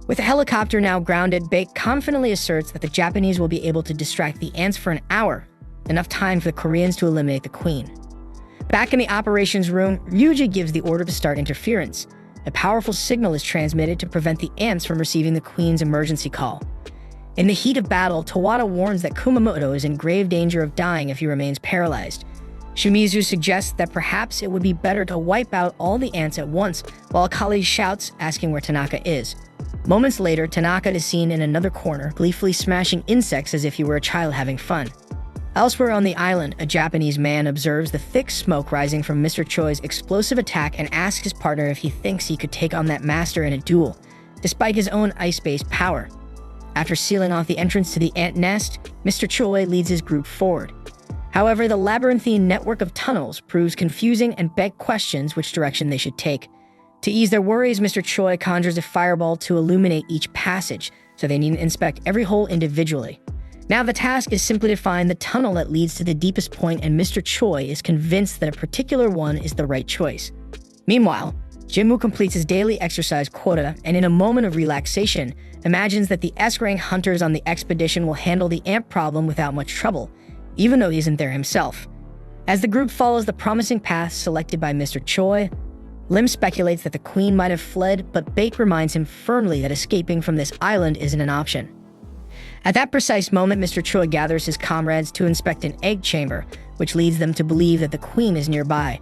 With the helicopter now grounded, Baek confidently asserts that the Japanese will be able to distract the ants for an hour, enough time for the Koreans to eliminate the queen. Back in the operations room, Ryuji gives the order to start interference. A powerful signal is transmitted to prevent the ants from receiving the queen's emergency call. In the heat of battle, Tawada warns that Kumamoto is in grave danger of dying if he remains paralyzed. Shimizu suggests that perhaps it would be better to wipe out all the ants at once, while a colleague shouts, asking where Tanaka is. Moments later, Tanaka is seen in another corner, gleefully smashing insects as if he were a child having fun. Elsewhere on the island, a Japanese man observes the thick smoke rising from Mr. Choi's explosive attack and asks his partner if he thinks he could take on that master in a duel, despite his own ice-based power. After sealing off the entrance to the ant nest, Mr. Choi leads his group forward. However, the labyrinthine network of tunnels proves confusing and Baek questions which direction they should take. To ease their worries, Mr. Choi conjures a fireball to illuminate each passage, so they need to inspect every hole individually. Now the task is simply to find the tunnel that leads to the deepest point, and Mr. Choi is convinced that a particular one is the right choice. Meanwhile, Jinwoo completes his daily exercise quota and in a moment of relaxation, imagines that the S-rank hunters on the expedition will handle the ant problem without much trouble, even though he isn't there himself. As the group follows the promising path selected by Mr. Choi, Lim speculates that the queen might have fled, but Baek reminds him firmly that escaping from this island isn't an option. At that precise moment, Mr. Choi gathers his comrades to inspect an egg chamber, which leads them to believe that the queen is nearby.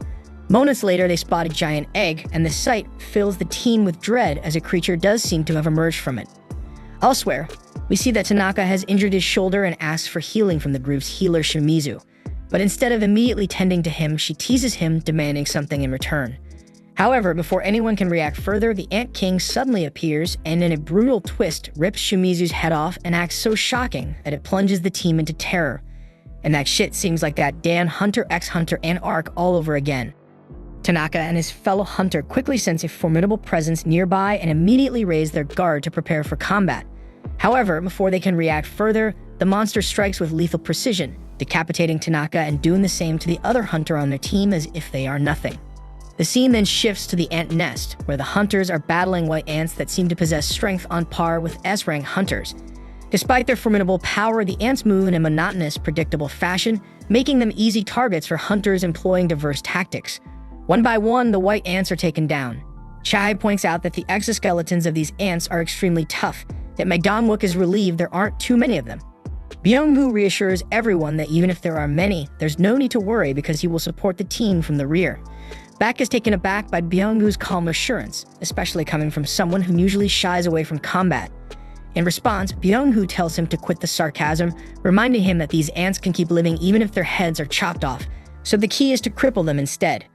Moments later, they spot a giant egg, and the sight fills the team with dread as a creature does seem to have emerged from it. Elsewhere, we see that Tanaka has injured his shoulder and asks for healing from the group's healer Shimizu. But instead of immediately tending to him, she teases him, demanding something in return. However, before anyone can react further, the Ant King suddenly appears and in a brutal twist rips Shimizu's head off and acts so shocking that it plunges the team into terror. And that shit seems like that Dan Hunter x Hunter Ant arc all over again. Tanaka and his fellow hunter quickly sense a formidable presence nearby and immediately raise their guard to prepare for combat. However, before they can react further, the monster strikes with lethal precision, decapitating Tanaka and doing the same to the other hunter on their team as if they are nothing. The scene then shifts to the ant nest, where the hunters are battling white ants that seem to possess strength on par with S-rank hunters. Despite their formidable power, the ants move in a monotonous, predictable fashion, making them easy targets for hunters employing diverse tactics. One by one, the white ants are taken down. Chai points out that the exoskeletons of these ants are extremely tough, yet Magdam-wook is relieved there aren't too many of them. Byung-woo reassures everyone that even if there are many, there's no need to worry because he will support the team from the rear. Baek is taken aback by Byung-woo's calm assurance, especially coming from someone who usually shies away from combat. In response, Byung-woo tells him to quit the sarcasm, reminding him that these ants can keep living even if their heads are chopped off, so the key is to cripple them instead.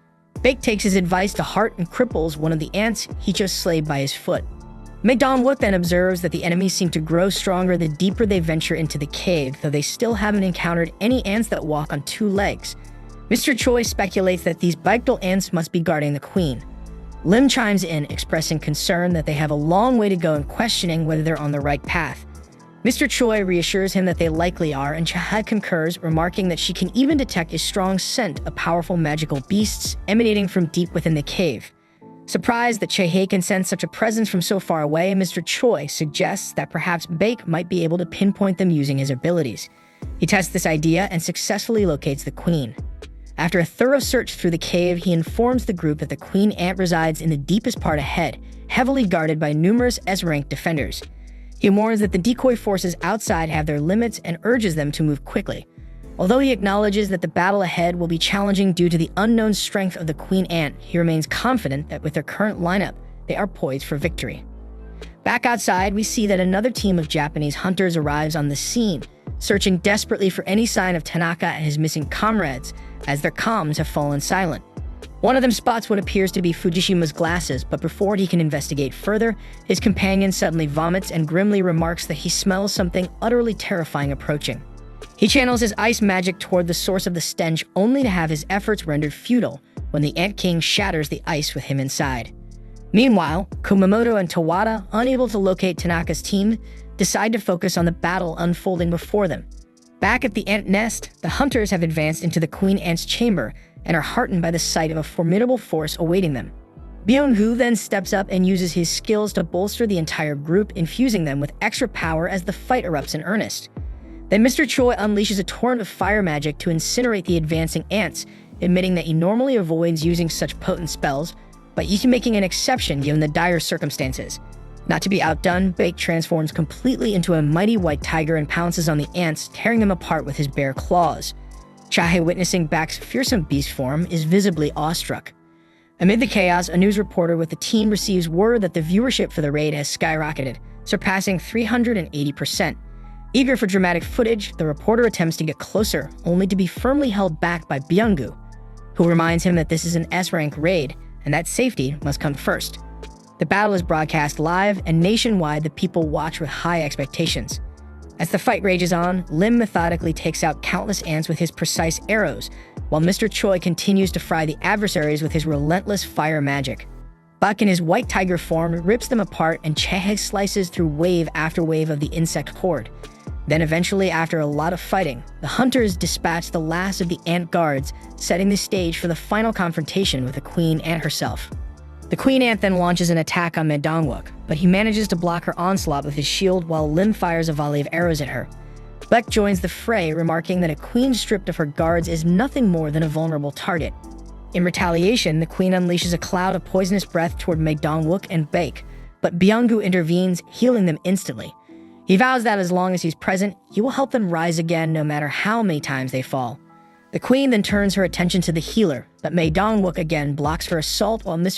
Baek takes his advice to heart and cripples one of the ants he just slayed by his foot. Dong-wook then observes that the enemies seem to grow stronger the deeper they venture into the cave, though they still haven't encountered any ants that walk on two legs. Mr. Choi speculates that these Baekdol ants must be guarding the queen. Lim chimes in, expressing concern that they have a long way to go and questioning whether they're on the right path. Mr. Choi reassures him that they likely are, and Chae concurs, remarking that she can even detect a strong scent of powerful magical beasts emanating from deep within the cave. Surprised that Chae can sense such a presence from so far away, Mr. Choi suggests that perhaps Baek might be able to pinpoint them using his abilities. He tests this idea and successfully locates the queen. After a thorough search through the cave, he informs the group that the queen ant resides in the deepest part ahead, heavily guarded by numerous S-rank defenders. He warns that the decoy forces outside have their limits and urges them to move quickly. Although he acknowledges that the battle ahead will be challenging due to the unknown strength of the queen ant, he remains confident that with their current lineup, they are poised for victory. Back outside, we see that another team of Japanese hunters arrives on the scene, searching desperately for any sign of Tanaka and his missing comrades, as their comms have fallen silent. One of them spots what appears to be Fujishima's glasses, but before he can investigate further, his companion suddenly vomits and grimly remarks that he smells something utterly terrifying approaching. He channels his ice magic toward the source of the stench, only to have his efforts rendered futile when the Ant King shatters the ice with him inside. Meanwhile, Kumamoto and Tawada, unable to locate Tanaka's team, decide to focus on the battle unfolding before them. Back at the ant nest, the hunters have advanced into the queen ant's chamber and are heartened by the sight of a formidable force awaiting them. Byung-hoo then steps up and uses his skills to bolster the entire group, infusing them with extra power as the fight erupts in earnest. Then Mr. Choi unleashes a torrent of fire magic to incinerate the advancing ants, admitting that he normally avoids using such potent spells, but he's making an exception given the dire circumstances. Not to be outdone, Baek transforms completely into a mighty white tiger and pounces on the ants, tearing them apart with his bare claws. Chae, witnessing Baek's fearsome beast form, is visibly awestruck. Amid the chaos, a news reporter with the team receives word that the viewership for the raid has skyrocketed, surpassing 380%. Eager for dramatic footage, the reporter attempts to get closer, only to be firmly held back by Byung-gu, who reminds him that this is an S-rank raid, and that safety must come first. The battle is broadcast live, and nationwide the people watch with high expectations. As the fight rages on, Lim methodically takes out countless ants with his precise arrows, while Mr. Choi continues to fry the adversaries with his relentless fire magic. Buck in his white tiger form rips them apart, and Chae slices through wave after wave of the insect horde. Then eventually, after a lot of fighting, the hunters dispatch the last of the ant guards, setting the stage for the final confrontation with the queen ant herself. The queen ant then launches an attack on Dong-wook, but he manages to block her onslaught with his shield while Lim fires a volley of arrows at her. Baek joins the fray, remarking that a queen stripped of her guards is nothing more than a vulnerable target. In retaliation, the queen unleashes a cloud of poisonous breath toward Dong-wook and Baek, but Byung-gu intervenes, healing them instantly. He vows that as long as he's present, he will help them rise again no matter how many times they fall. The queen then turns her attention to the healer, but Dong-wook again blocks her assault while Mr.